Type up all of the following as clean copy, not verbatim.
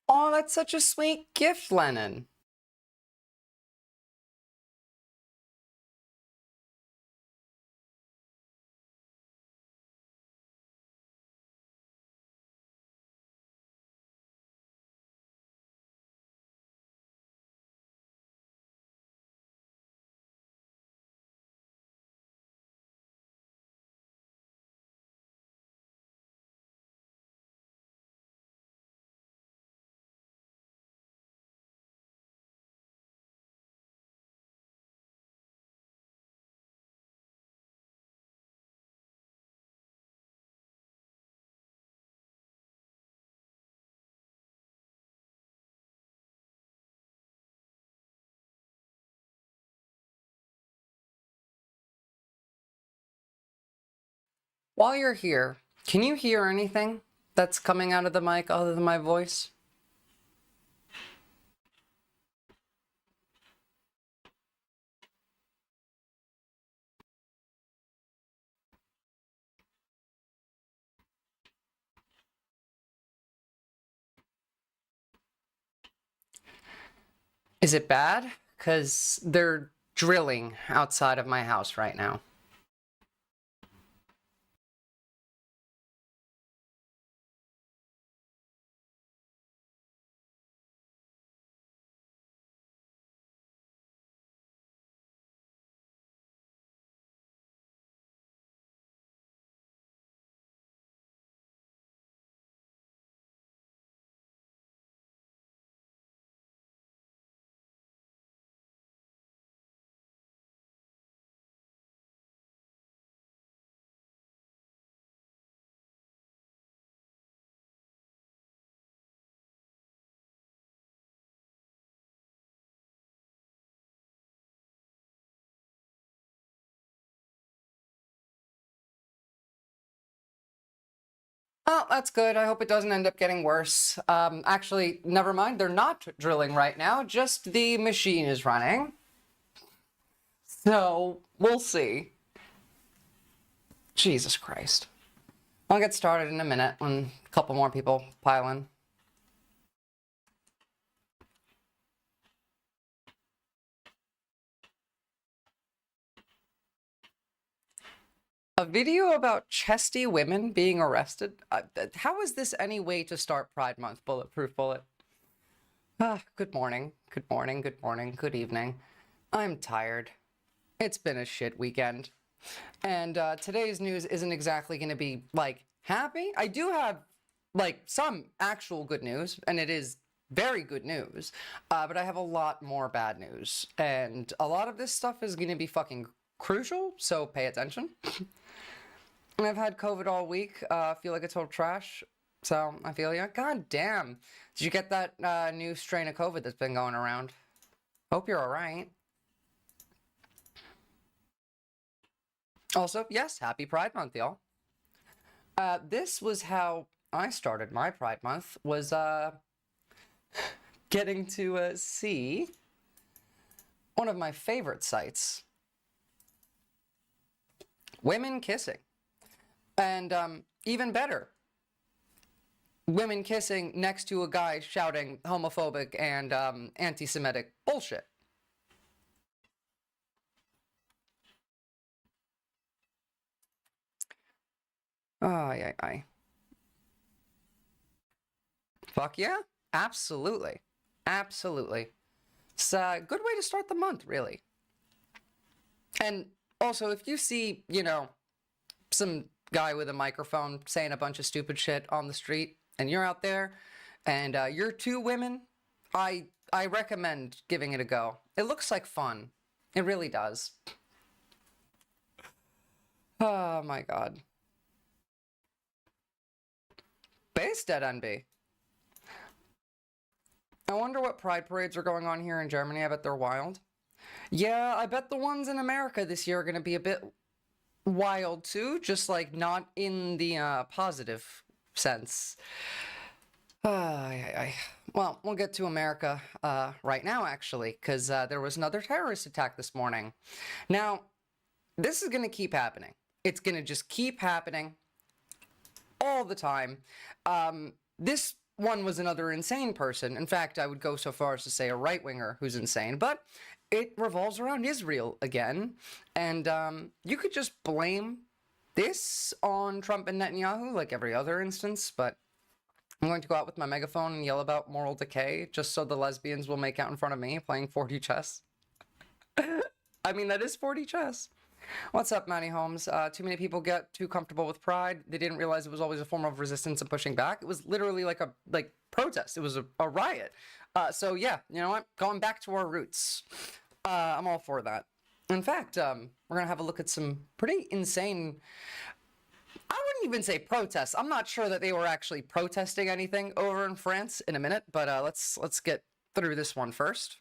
Oh, that's such a sweet gift, Lennon. While you're here, can you hear anything that's coming out of the mic other than my voice? Is it bad? Because they're drilling outside of my house right now. Oh, that's good. I hope it doesn't end up getting worse. Actually, never mind. They're not drilling right now. Just the machine is running. So, we'll see. Jesus Christ. I'll get started in a minute when a couple more people pile in. A video about chesty women being arrested? How is this any way to start Pride Month, Bulletproof Bullet? Good morning, good morning, good morning, good evening. I'm tired. It's been a shit weekend. And today's news isn't exactly going to be, like, happy. I do have, like, some actual good news, and it is very good news. But I have a lot more bad news. And a lot of this stuff is going to be fucking crucial, so pay attention. I've had COVID all week. Feel like a total trash. So I feel you. God damn. Did you get that new strain of COVID that's been going around? Hope you're all right. Also, yes, happy Pride Month, y'all. This was how I started my Pride Month, was getting to see one of my favorite sites. Women kissing. And even better, women kissing next to a guy shouting homophobic and anti-Semitic bullshit. Ay, ay, ay. Fuck yeah. Absolutely. Absolutely. It's a good way to start the month, really. And also, if you see, you know, some guy with a microphone saying a bunch of stupid shit on the street, and you're out there, and you're two women, I recommend giving it a go. It looks like fun. It really does. Oh my god. Base Dead NB. I wonder what pride parades are going on here in Germany. I bet they're wild. Yeah, I bet the ones in America this year are going to be a bit wild too, just like not in the positive sense. Well, we'll get to America right now, actually, because there was another terrorist attack this morning. Now, this is going to keep happening. It's going to just keep happening all the time. This one was another insane person. In fact, I would go so far as to say a right-winger who's insane, but it revolves around Israel again. And you could just blame this on Trump and Netanyahu like every other instance, but I'm going to go out with my megaphone and yell about moral decay just so the lesbians will make out in front of me playing 4D chess. I mean, that is 4D chess. What's up, Manny Holmes? Too many people get too comfortable with pride. They didn't realize it was always a form of resistance and pushing back. It was literally like a protest. It was a riot. So yeah, you know what? Going back to our roots. I'm all for that. In fact, we're gonna have a look at some pretty insane. I wouldn't even say protests. I'm not sure that they were actually protesting anything over in France in a minute, but let's get through this one first.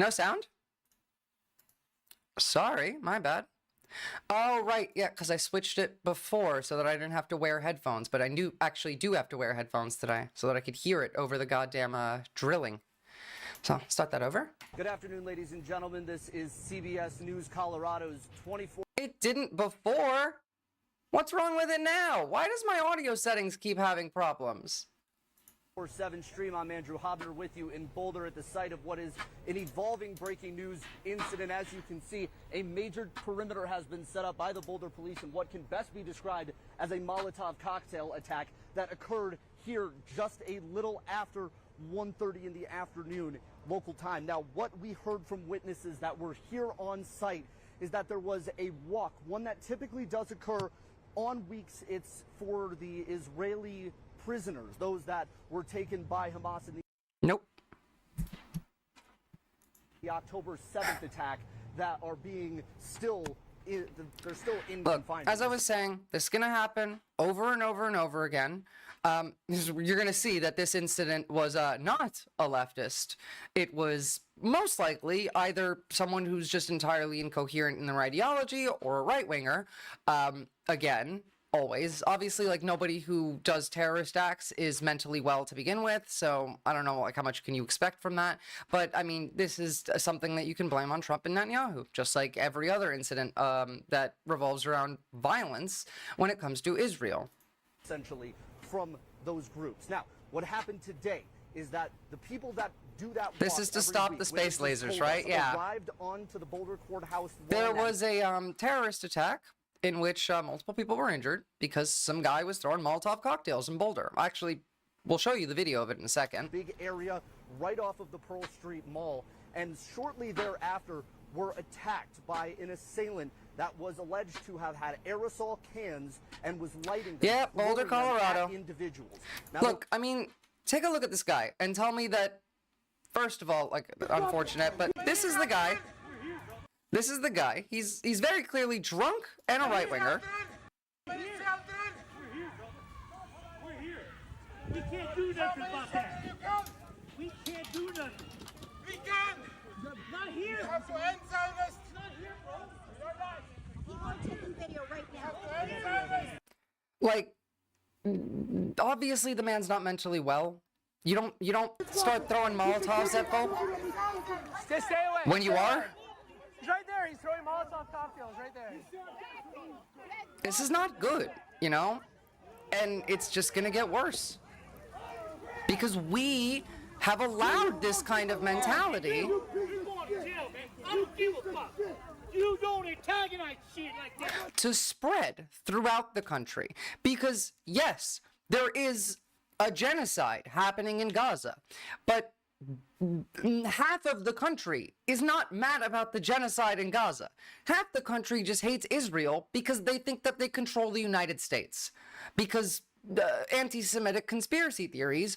No sound? Sorry, my bad. Oh, right, yeah, because I switched it before so that I didn't have to wear headphones, but I actually do have to wear headphones today so that I could hear it over the goddamn drilling. So, start that over. Good afternoon, ladies and gentlemen. This is CBS News Colorado's 24... It didn't before? What's wrong with it now? Why does my audio settings keep having problems? 7 stream. I'm Andrew Hobner with you in Boulder at the site of what is an evolving breaking news incident. As you can see, a major perimeter has been set up by the Boulder police in what can best be described as a Molotov cocktail attack that occurred here just a little after 1:30 in the afternoon local time. Now, what we heard from witnesses that were here on site is that there was a walk, one that typically does occur on weeks. It's for the Israeli prisoners, those that were taken by Hamas in the October 7th attack that are being they're still in confinement. As I was saying, this is going to happen over and over and over again. You're going to see that this incident was not a leftist. It was most likely either someone who's just entirely incoherent in their ideology or a right-winger. Again, always. Obviously, like, nobody who does terrorist acts is mentally well to begin with, so I don't know, like, how much can you expect from that? But, I mean, this is something that you can blame on Trump and Netanyahu, just like every other incident that revolves around violence when it comes to Israel. Essentially, from those groups. Now, what happened today is that the people that do that walk this is to stop week, the space lasers, right? Yeah. Arrived onto the Boulder courthouse. There was a terrorist attack in which multiple people were injured because some guy was throwing Molotov cocktails in Boulder. Actually, we'll show you the video of it in a second. Big area right off of the Pearl Street Mall, and shortly thereafter were attacked by an assailant that was alleged to have had aerosol cans and was lighting them. Yeah, Boulder, Colorado. Individuals. Now, look, I mean, take a look at this guy and tell me that, first of all, like, unfortunate, but this is the guy. This is the guy. He's very clearly drunk and a right-winger. We're here. We can't do nothing about that. We can't do nothing. We can! Not here. You have to answer this! Not here, bro. You're not! People are taking video right You now. have to answer this! Like, obviously the man's not mentally well. You don't start throwing Molotovs at folk Just stay away! when you are. He's right there! He's throwing Molotov cocktails right there! This is not good, you know? And it's just gonna get worse. Because we have allowed this kind of mentality. You going to jail, man. I don't give a fuck. You don't antagonize shit like that. To spread throughout the country. Because, yes, there is a genocide happening in Gaza, but half of the country is not mad about the genocide in Gaza. Half the country just hates Israel because they think that they control the United States. Because anti-Semitic conspiracy theories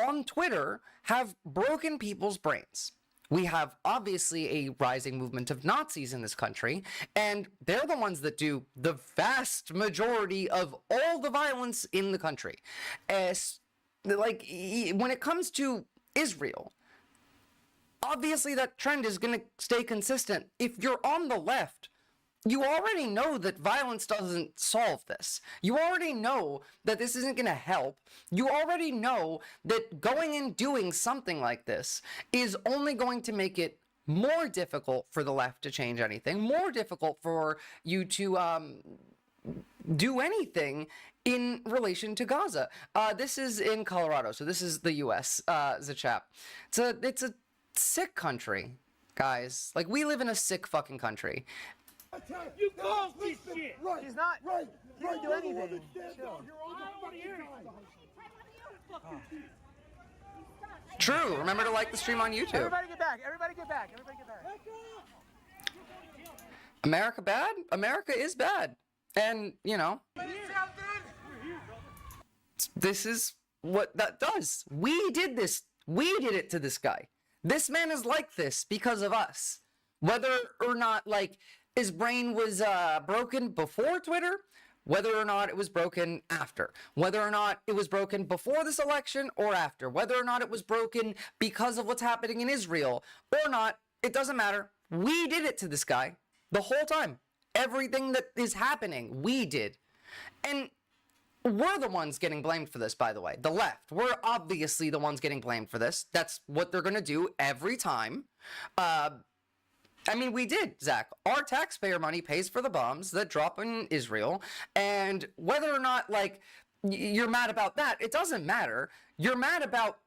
on Twitter have broken people's brains. We have obviously a rising movement of Nazis in this country, and they're the ones that do the vast majority of all the violence in the country. Like, when it comes to Israel, obviously that trend is going to stay consistent. If you're on the left, you already know that violence doesn't solve this. You already know that this isn't going to help. You already know that going and doing something like this is only going to make it more difficult for the left to change anything, more difficult for you to do anything in relation to Gaza. This is in Colorado, so this is the U.S. Zachap. It's a sick country, guys. Like, we live in a sick fucking country. You caused this shit. He's not. He didn't do anything. Chill. True. Remember to like the stream on YouTube. Everybody get back. Everybody get back. Everybody get back. America bad? America is bad. And, you know, this is what that does. We did this. We did it to this guy. This man is like this because of us. Whether or not, like, his brain was broken before Twitter, whether or not it was broken after, whether or not it was broken before this election or after, whether or not it was broken because of what's happening in Israel or not, it doesn't matter. We did it to this guy the whole time. Everything that is happening, we did. And we're the ones getting blamed for this, by the way. The left. We're obviously the ones getting blamed for this. That's what they're going to do every time. I mean, we did, Zach. Our taxpayer money pays for the bombs that drop in Israel. And whether or not, like, you're mad about that, it doesn't matter. You're mad about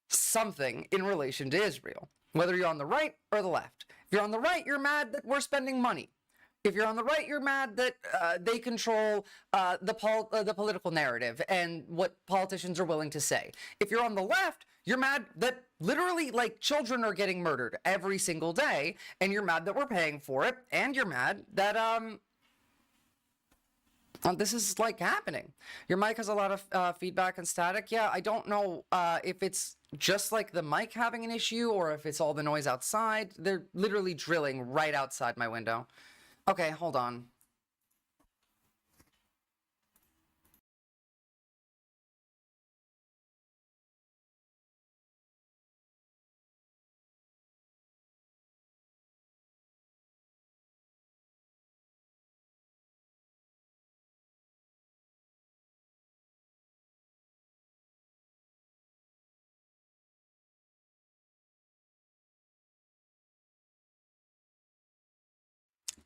something in relation to Israel, whether you're on the right or the left. If you're on the right, you're mad that we're spending money. If you're on the right, you're mad that they control the political narrative and what politicians are willing to say. If you're on the left, you're mad that literally, like, children are getting murdered every single day, and you're mad that we're paying for it, and you're mad that this is, like, happening. Your mic has a lot of feedback and static. Yeah, I don't know if it's just, like, the mic having an issue or if it's all the noise outside. They're literally drilling right outside my window. Okay, hold on.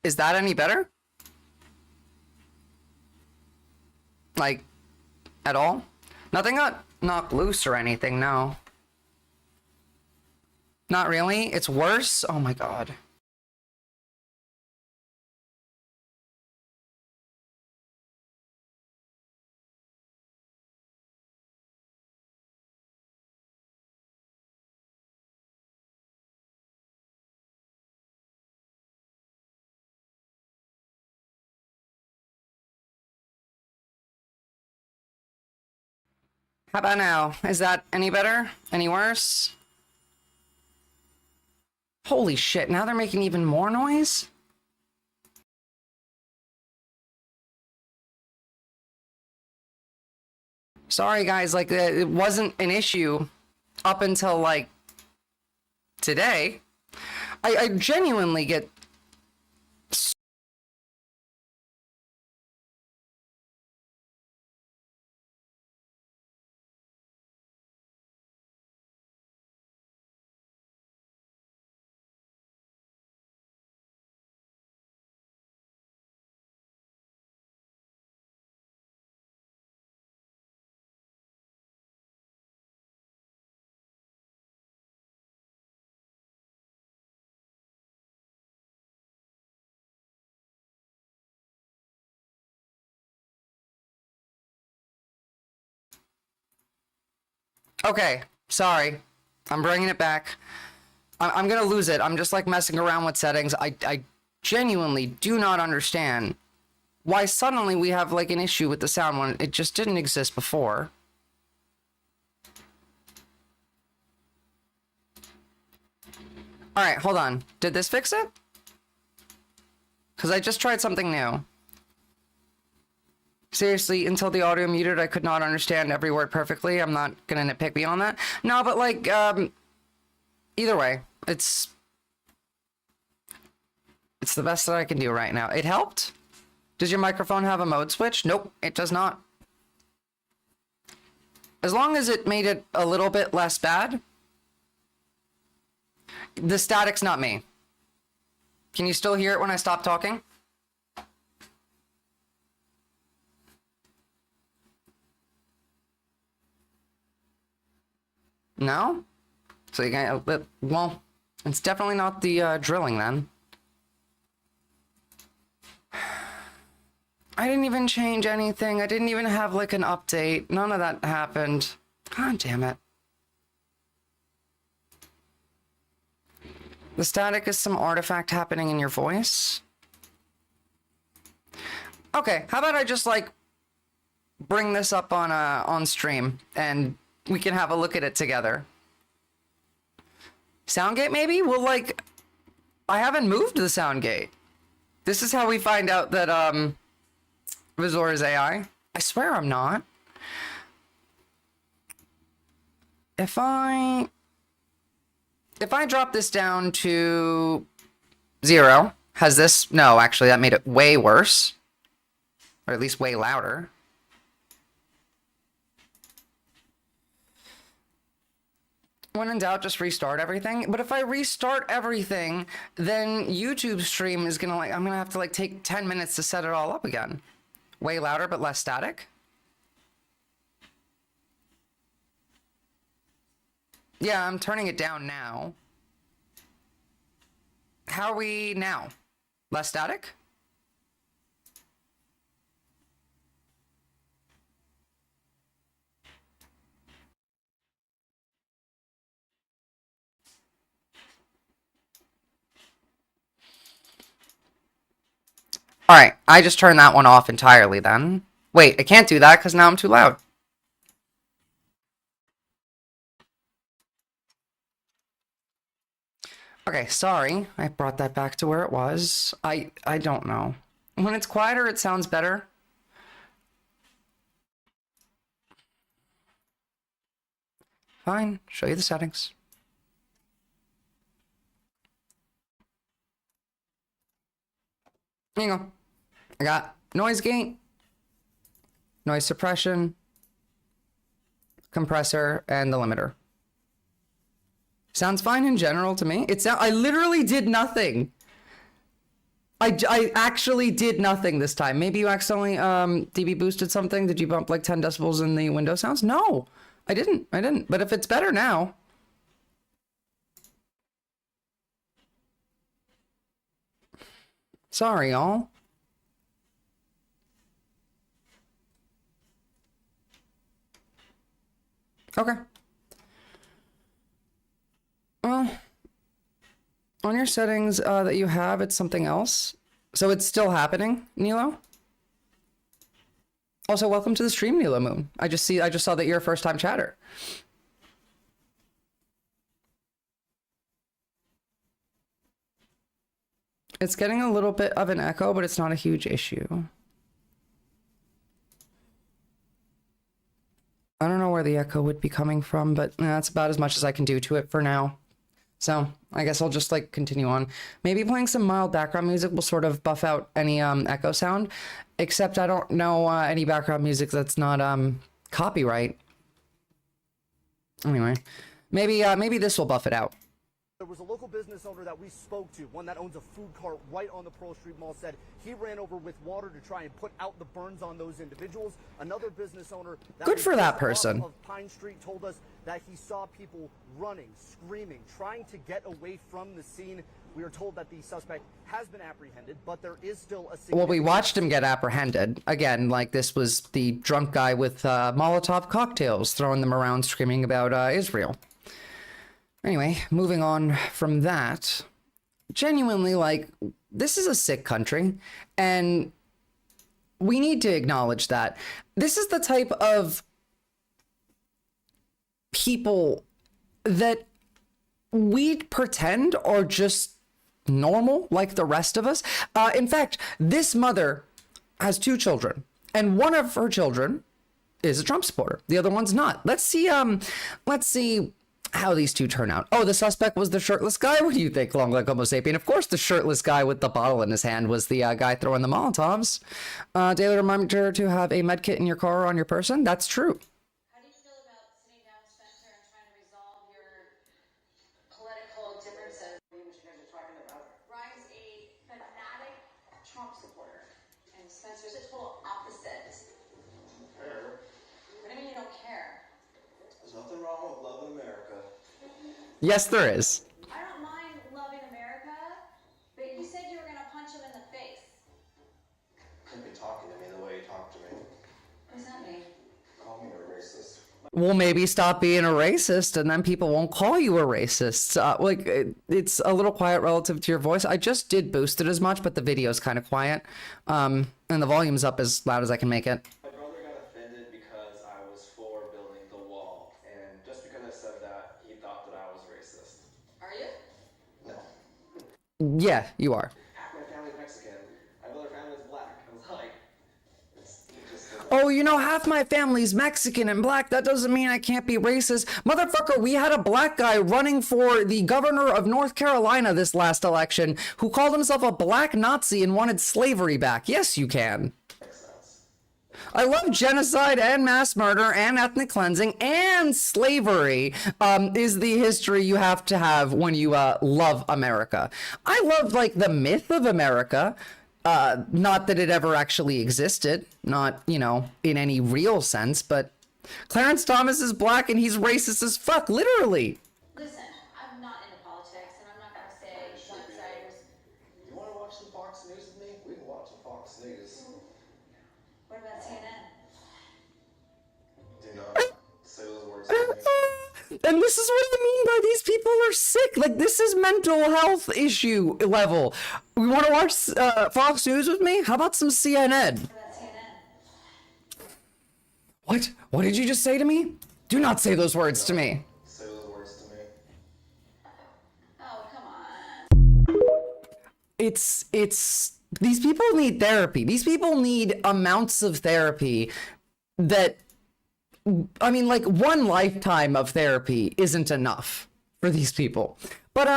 Is that any better? Like, at all? Nothing got knocked loose or anything, no. Not really? It's worse? Oh my god. How about now? Is that any better? Any worse? Holy shit, now they're making even more noise? Sorry guys, like, it wasn't an issue up until, like, today. I genuinely get okay, sorry. I'm bringing it back. I'm gonna lose it. I'm just, like, messing around with settings. I genuinely do not understand why suddenly we have, like, an issue with the sound when it just didn't exist before. Alright, hold on. Did this fix it? Because I just tried something new. Seriously, until the audio muted, I could not understand every word perfectly. I'm not gonna nitpick beyond that. No, but, like, either way, it's It's the best that I can do right now. It helped? Does your microphone have a mode switch? Nope, it does not. As long as it made it a little bit less bad. The static's not me. Can you still hear it when I stop talking? No? So you can, well, it's definitely not the drilling then. I didn't even change anything. I didn't even have like an update. None of that happened. God damn it. The static is some artifact happening in your voice. Okay, how about I just like bring this up on stream and we can have a look at it together. Sound gate maybe? Well, like, I haven't moved the sound gate. This is how we find out that Visora's AI. I swear I'm not. If I drop this down to 0, has this? No, actually, that made it way worse. Or at least way louder. When in doubt, just restart everything. But if I restart everything, then YouTube stream is gonna I'm gonna have to like take 10 minutes to set it all up again. Way louder, but less static. Yeah, I'm turning it down now. How are we now? Less static? Alright, I just turned that one off entirely then. Wait, I can't do that because now I'm too loud. Okay, sorry. I brought that back to where it was. I don't know. When it's quieter, it sounds better. Fine, show you the settings. Here you go. I got noise gate, noise suppression, compressor, and the limiter. Sounds fine in general to me. I literally did nothing. I actually did nothing this time. Maybe you accidentally dB boosted something. Did you bump like 10 decibels in the window sounds? No, I didn't. But if it's better now. Sorry, y'all. Okay. Well, on your settings that you have, it's something else. So it's still happening, Nilo? Also, welcome to the stream, Nilo Moon. I just saw that you're a first-time chatter. It's getting a little bit of an echo, but it's not a huge issue. I don't know where the echo would be coming from, but that's about as much as I can do to it for now. So I guess I'll just like continue on. Maybe playing some mild background music will sort of buff out any echo sound, except I don't know any background music that's not copyright. Anyway, maybe this will buff it out. There was a local business owner that we spoke to, one that owns a food cart right on the Pearl Street Mall, said he ran over with water to try and put out the burns on those individuals. Another business owner that good for that just person off of Pine Street told us that he saw people running, screaming, trying to get away from the scene. We are told that the suspect has been apprehended, but there is still a well, we watched him get apprehended. Again, like this was the drunk guy with Molotov cocktails, throwing them around, screaming about Israel. Anyway, moving on from that, genuinely, like, this is a sick country, and we need to acknowledge that. This is the type of people that we pretend are just normal, like the rest of us. In fact, this mother has 2 children, and one of her children is a Trump supporter. The other one's not. Let's see how these two turn out. Oh, the suspect was the shirtless guy? What do you think, Long Leg Homo Sapien? Of course, the shirtless guy with the bottle in his hand was the guy throwing the Molotovs. Daily reminder to have a med kit in your car or on your person. That's true. How do you feel about sitting down with Spencer and trying to resolve your political differences? What you guys are talking about? Ryan's a fanatic Trump supporter, and Spencer's a total opposite. Fair. What do you mean you don't care? There's nothing wrong with loving America. Yes, there is. I don't mind loving America, but you said you were gonna punch him in the face. Couldn't be talking to me the way you talk to me. What does that mean? Call me a racist. Well, maybe stop being a racist, and then people won't call you a racist. It's a little quiet relative to your voice. I just did boost it as much, but the video's kind of quiet. And the volume's up as loud as I can make it. My brother got offended because I was for building the wall, and just because I said that, he thought that I was racist. Are you? No. Yeah, you are. Half my family's Mexican. My other family's black. I was like, it's just... Oh, you know, half my family's Mexican and black. That doesn't mean I can't be racist. Motherfucker, we had a black guy running for the governor of North Carolina this last election who called himself a black Nazi and wanted slavery back. Yes, you can. I love genocide and mass murder and ethnic cleansing and slavery is the history you have to have when you love America. I love, like, the myth of America. Not that it ever actually existed, not, you know, in any real sense, but Clarence Thomas is black and he's racist as fuck, literally. Listen, I'm not into politics, and I'm not gonna say one-siders. You want to watch some Fox News with me? We can watch some Fox News. What about CNN? Do not say those words to me. And this is what I mean by these people are sick. Like, this is mental health issue level. We want to watch Fox News with me? How about some CNN? What about CNN? What? What did you just say to me? Do not say those words to me. Say those words to me. Oh, come on. It's these people need therapy. These people need amounts of therapy that, I mean, like, one lifetime of therapy isn't enough for these people. But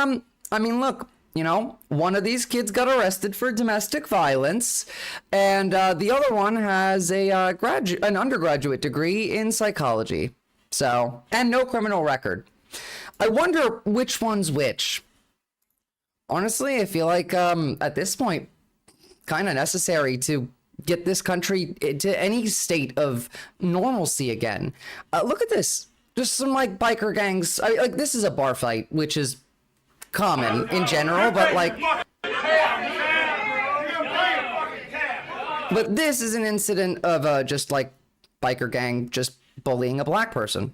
I mean, look, you know, one of these kids got arrested for domestic violence, and the other one has a an undergraduate degree in psychology. So, and no criminal record. I wonder which one's which. Honestly, I feel like at this point, kind of necessary to get this country to any state of normalcy again. Look at this. Just some, like, biker gangs. Like, this is a bar fight, which is common in general, but, like, but this is an incident of just, like, biker gang just bullying a black person.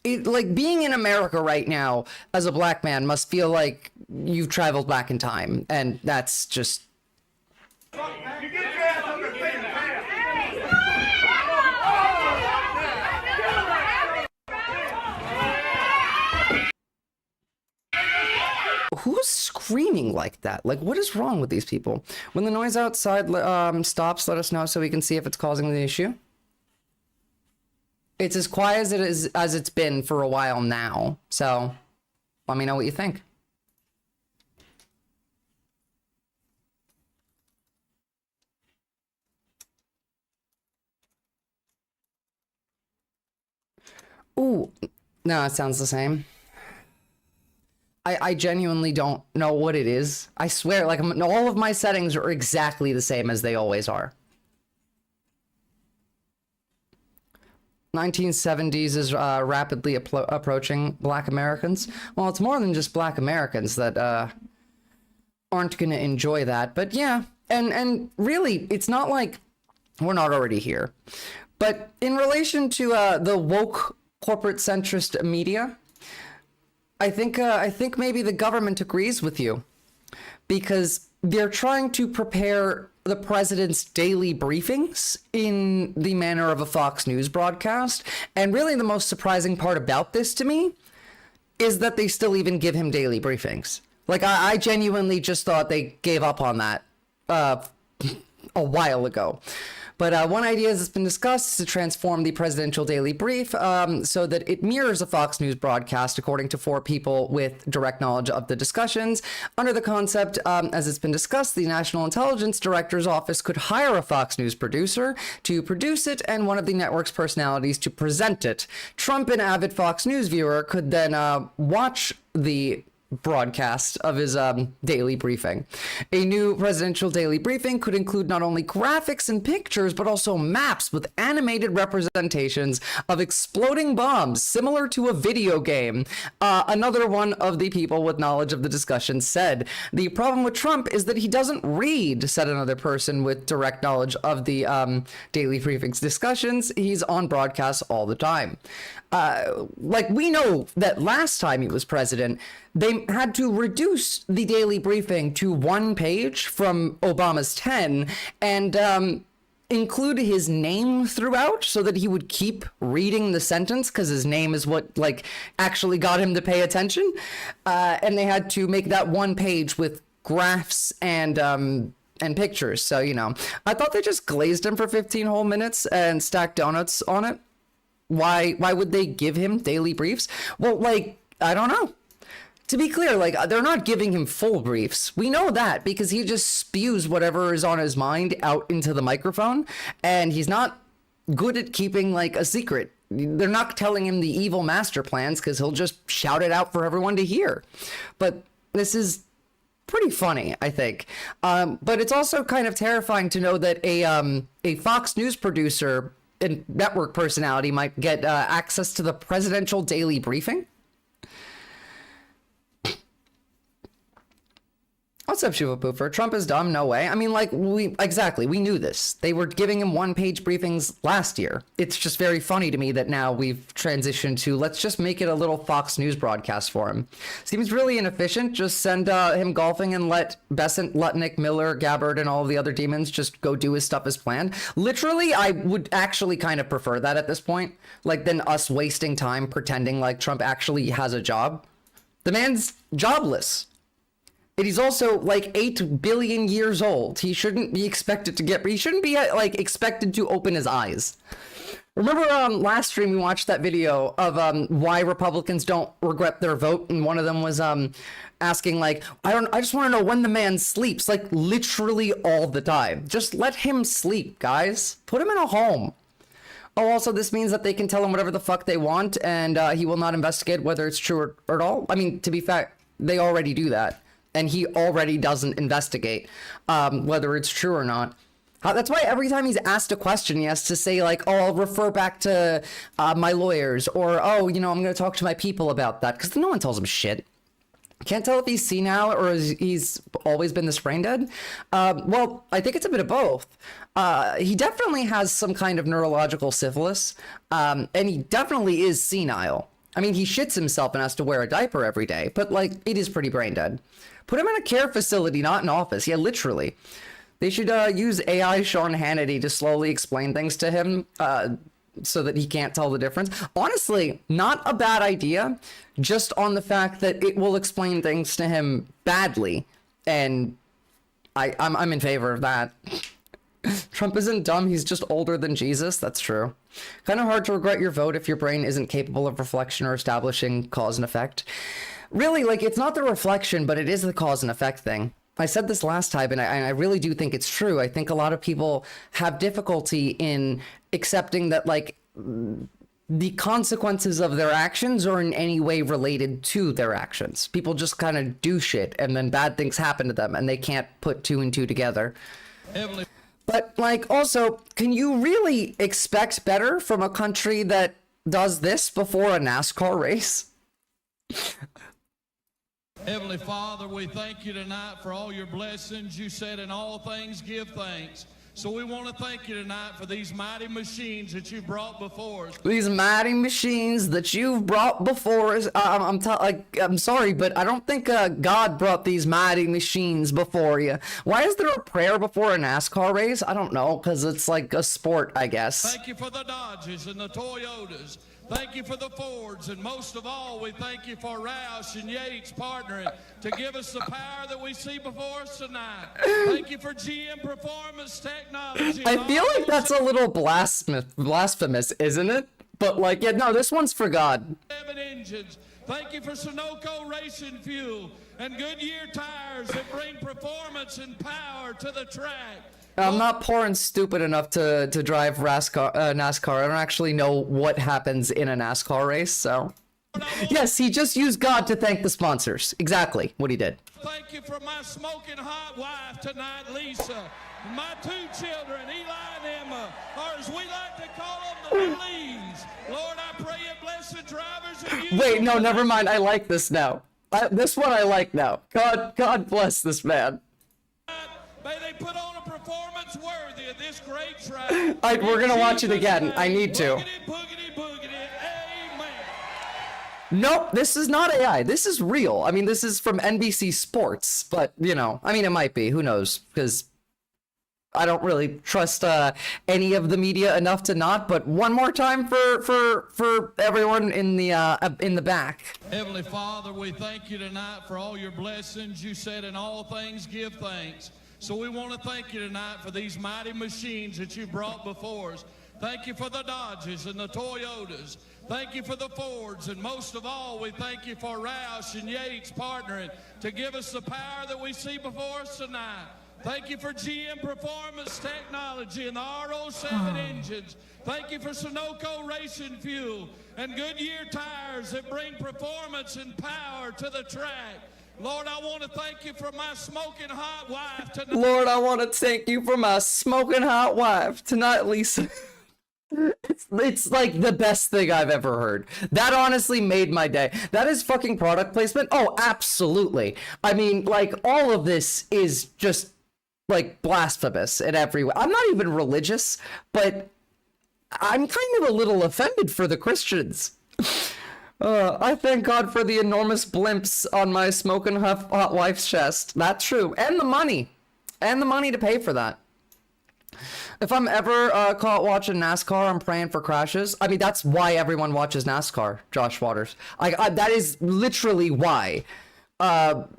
Like, being in America right now as a black man must feel like you've traveled back in time, and that's just... You get your ass up and face the Who's screaming like that? Like, what is wrong with these people? When the noise outside stops, let us know so we can see if it's causing the issue. It's as quiet as it's been for a while now, so let me know what you think. Ooh, no, it sounds the same. I genuinely don't know what it is. I swear, like, all of my settings are exactly the same as they always are. 1970s is rapidly approaching Black Americans. Well, it's more than just Black Americans that aren't going to enjoy that. But yeah, and really, it's not like we're not already here. But in relation to the woke corporate centrist media, I think maybe the government agrees with you, because they're trying to prepare the president's daily briefings in the manner of a Fox News broadcast. And really the most surprising part about this to me is that they still even give him daily briefings. Like, I genuinely just thought they gave up on that a while ago. But one idea that's been discussed is to transform the presidential daily brief so that it mirrors a Fox News broadcast, according to 4 people with direct knowledge of the discussions. Under the concept, as it's been discussed, the National Intelligence Director's Office could hire a Fox News producer to produce it and one of the network's personalities to present it. Trump, an avid Fox News viewer, could then watch the broadcast of his daily briefing. A new presidential daily briefing could include not only graphics and pictures, but also maps with animated representations of exploding bombs, similar to a video game. Another one of the people with knowledge of the discussion said, "The problem with Trump is that he doesn't read," said another person with direct knowledge of the daily briefings discussions. "He's on broadcasts all the time." Like, we know that last time he was president, they had to reduce the daily briefing to 1 page from Obama's 10 and include his name throughout so that he would keep reading the sentence, because his name is what like actually got him to pay attention. And they had to make that 1 page with graphs and pictures. So, you know, I thought they just glazed him for 15 whole minutes and stacked donuts on it. Why would they give him daily briefs? Well, like, I don't know. To be clear, like, they're not giving him full briefs. We know that because he just spews whatever is on his mind out into the microphone, and he's not good at keeping, like, a secret. They're not telling him the evil master plans because he'll just shout it out for everyone to hear. But this is pretty funny, I think. But it's also kind of terrifying to know that a Fox News producer and network personality might get access to the presidential daily briefing. What's up, Shiva Poofer? Trump is dumb? No way. I mean, like, we knew this. They were giving him 1-page briefings last year. It's just very funny to me that now we've transitioned to, let's just make it a little Fox News broadcast for him. Seems really inefficient. Just send him golfing and let Besant, Lutnick, Miller, Gabbard, and all of the other demons just go do his stuff as planned. Literally, I would actually kind of prefer that at this point, like, than us wasting time pretending like Trump actually has a job. The man's jobless. And he's also like 8 billion years old. He shouldn't be expected to get, he shouldn't be like expected to open his eyes. Remember last stream we watched that video of why Republicans don't regret their vote, and one of them was asking like, I just want to know when the man sleeps, like literally all the time. Just let him sleep, guys. Put him in a home. Oh, also, this means that they can tell him whatever the fuck they want, and he will not investigate whether it's true or at all. I mean, to be fair, they already do that. And he already doesn't investigate whether it's true or not. That's why every time he's asked a question, he has to say like, oh, I'll refer back to my lawyers, or, oh, you know, I'm going to talk to my people about that, because no one tells him shit. Can't tell if he's senile or he's always been this brain dead. Well, I think it's a bit of both. He definitely has some kind of neurological syphilis, and he definitely is senile. I mean, he shits himself and has to wear a diaper every day, but like, it is pretty brain dead. Put him in a care facility, not an office. Yeah, literally. They should use AI Sean Hannity to slowly explain things to him so that he can't tell the difference. Honestly, not a bad idea, just on the fact that it will explain things to him badly. And I'm in favor of that. Trump isn't dumb, he's just older than Jesus. That's true. Kind of hard to regret your vote if your brain isn't capable of reflection or establishing cause and effect. Really, like, it's not the reflection, but it is the cause and effect thing. I said this last time, and I really do think it's true. I think a lot of people have difficulty in accepting that, like, the consequences of their actions are in any way related to their actions. People just kind of do shit, and then bad things happen to them, and they can't put 2 and 2 together. But, like, also, can you really expect better from a country that does this before a NASCAR race? Heavenly Father, we thank you tonight for all your blessings. You said in all things give thanks. So we want to thank you tonight for these mighty machines that you brought before us. These mighty machines that you've brought before us. I'm sorry, but I don't think God brought these mighty machines before you. Why is there a prayer before a NASCAR race? I don't know, because it's like a sport, I guess. Thank you for the Dodges and the Toyotas. Thank you for the Fords, and most of all, we thank you for Roush and Yates partnering to give us the power that we see before us tonight. Thank you for GM Performance Technology. I feel like that's a little blasphemous, isn't it? But like, yeah, no, this one's for God. 7 engines. Thank you for Sunoco Racing Fuel and Goodyear tires that bring performance and power to the track. I'm not poor and stupid enough to drive NASCAR. I don't actually know what happens in a NASCAR race, so. Yes, he just used God to thank the sponsors. Exactly what he did. Thank you for my smoking hot wife tonight, Lisa. My 2 children, Eli and Emma, or as we like to call them, the Lees. Lord, I pray you bless the drivers and you. Wait, no, never mind. I like this now. This one I like now. God bless this man. May they put on a performance worthy of this great track. We're gonna watch it again. I need to. Boogity, boogity, amen. Nope, this is not AI. This is real. I mean, this is from NBC Sports, but, you know, I mean, it might be. Who knows? Because I don't really trust any of the media enough to not. But one more time for everyone in the back. Heavenly Father, we thank you tonight for all your blessings. You said in all things give thanks. So we want to thank you tonight for these mighty machines that you brought before us. Thank you for the Dodges and the Toyotas. Thank you for the Fords. And most of all, we thank you for Roush and Yates partnering to give us the power that we see before us tonight. Thank you for GM Performance Technology and the RO7 engines. Thank you for Sunoco Racing Fuel and Goodyear tires that bring performance and power to the track. Lord, I want to thank you for my smoking hot wife tonight. Lord, I want to thank you for my smoking hot wife tonight, Lisa. It's like the best thing I've ever heard. That honestly made my day. That is fucking product placement. Oh, absolutely. I mean, like, all of this is just like blasphemous in every way. I'm not even religious, but I'm kind of a little offended for the Christians. I thank God for the enormous blimps on my smoking hot wife's chest. That's true. And the money. And the money to pay for that. If I'm ever caught watching NASCAR, I'm praying for crashes. I mean, that's why everyone watches NASCAR, Josh Waters. That is literally why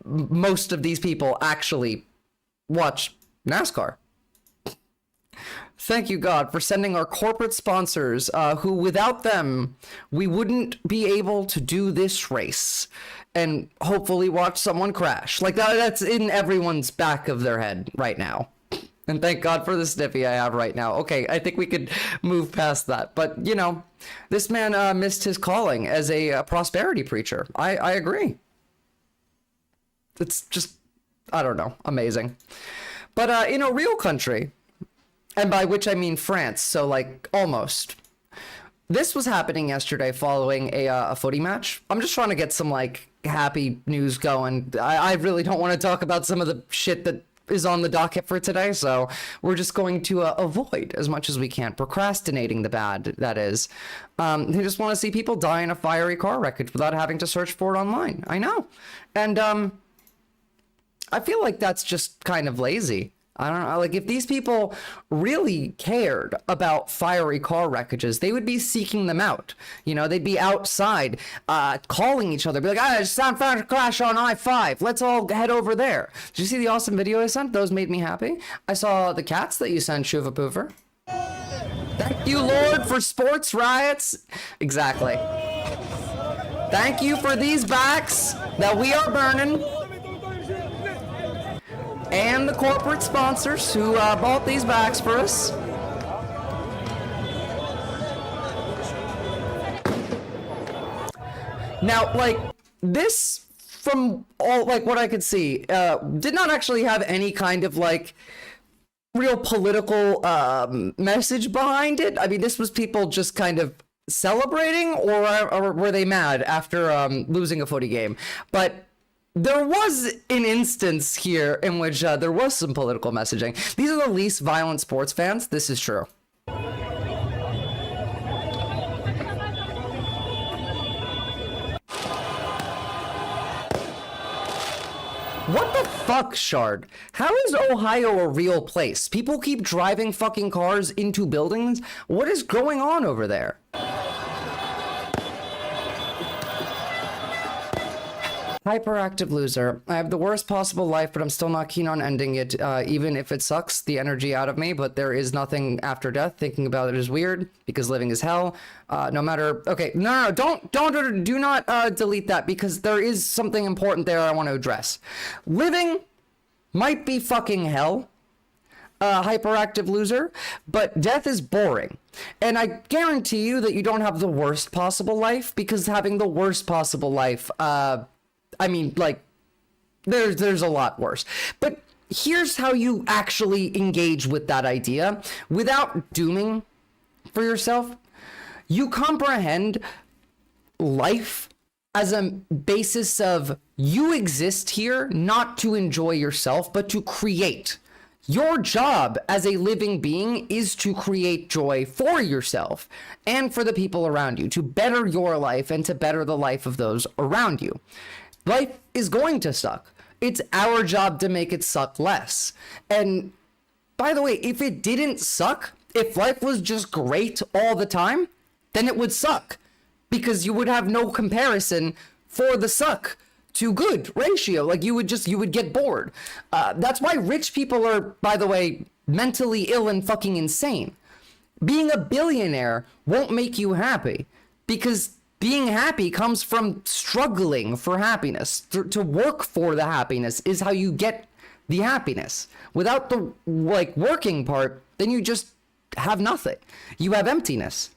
most of these people actually watch NASCAR. Thank you, God, for sending our corporate sponsors, who without them, we wouldn't be able to do this race and hopefully watch someone crash. Like, that's in everyone's back of their head right now. And thank God for the sniffy I have right now. Okay, I think we could move past that. But, you know, this man missed his calling as a prosperity preacher. I agree. It's just, I don't know, amazing. But in a real country, and by which I mean France, so like almost. This was happening yesterday following a footy match. I'm just trying to get some like happy news going. I really don't want to talk about some of the shit that is on the docket for today, so we're just going to avoid as much as we can, procrastinating the bad, that is. We just want to see people die in a fiery car wreckage without having to search for it online. I know. And I feel like that's just kind of lazy. I don't know, like if these people really cared about fiery car wreckages, they would be seeking them out. You know, they'd be outside calling each other, be like, I just found a crash on I-5. Let's all head over there. Did you see the awesome video I sent? Those made me happy. I saw the cats that you sent, Shuva Poover. Thank you, Lord, for sports riots. Exactly. Thank you for these backs that we are burning. And the corporate sponsors who bought these backs for us. Now, like, this, from all, like, what I could see, did not actually have any kind of, like, real political message behind it. I mean, this was people just kind of celebrating, or were they mad after losing a footy game? But there was an instance here in which there was some political messaging. These are the least violent sports fans. This is true. What the fuck, Shard? How is Ohio a real place? People keep driving fucking cars into buildings? What is going on over there? Hyperactive loser. I have the worst possible life, but I'm still not keen on ending it, even if it sucks the energy out of me, but there is nothing after death. Thinking about it is weird, because living is hell. No matter... Okay, no, do not delete that, because there is something important there I want to address. Living might be fucking hell, hyperactive loser, but death is boring. And I guarantee you that you don't have the worst possible life, because having the worst possible life, I mean, like, there's a lot worse. But here's how you actually engage with that idea without dooming for yourself. You comprehend life as a basis of you exist here not to enjoy yourself, but to create. Your job as a living being is to create joy for yourself and for the people around you, to better your life and to better the life of those around you. Life is going to suck. It's our job to make it suck less. And by the way, if it didn't suck, if life was just great all the time, then it would suck, because you would have no comparison for the suck to good ratio. Like you would get bored. That's why rich people are, by the way, mentally ill and fucking insane. Being a billionaire won't make you happy, because being happy comes from struggling for happiness. To work for the happiness is how you get the happiness. Without the working part, then you just have nothing. You have emptiness.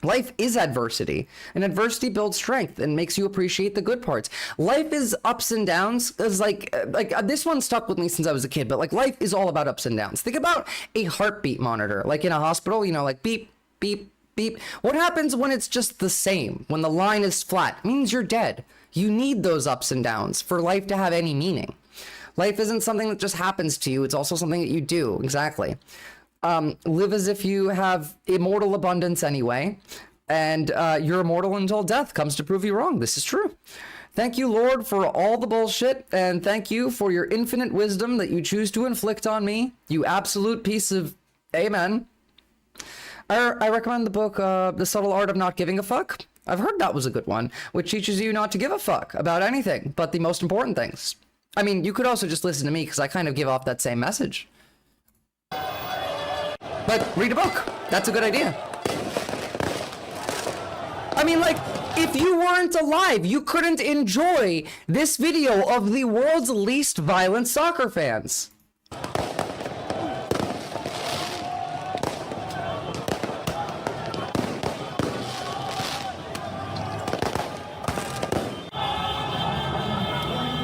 Life is adversity, and adversity builds strength and makes you appreciate the good parts. Life is ups and downs. Is like this one stuck with me since I was a kid, but life is all about ups and downs. Think about a heartbeat monitor, like in a hospital, like beep, beep, beep. What happens when it's just the same? When the line is flat, it means you're dead. You need those ups and downs for life to have any meaning. Life isn't something that just happens to you. It's also something that you do. Exactly. Live as if you have immortal abundance anyway, and you're immortal until death comes to prove you wrong. This is true. Thank you, Lord, for all the bullshit, and thank you for your infinite wisdom that you choose to inflict on me, you absolute piece of... Amen. I recommend the book, The Subtle Art of Not Giving a Fuck. I've heard that was a good one, which teaches you not to give a fuck about anything but the most important things. I mean, you could also just listen to me, because I kind of give off that same message. But read a book. That's a good idea. I mean, if you weren't alive, you couldn't enjoy this video of the world's least violent soccer fans.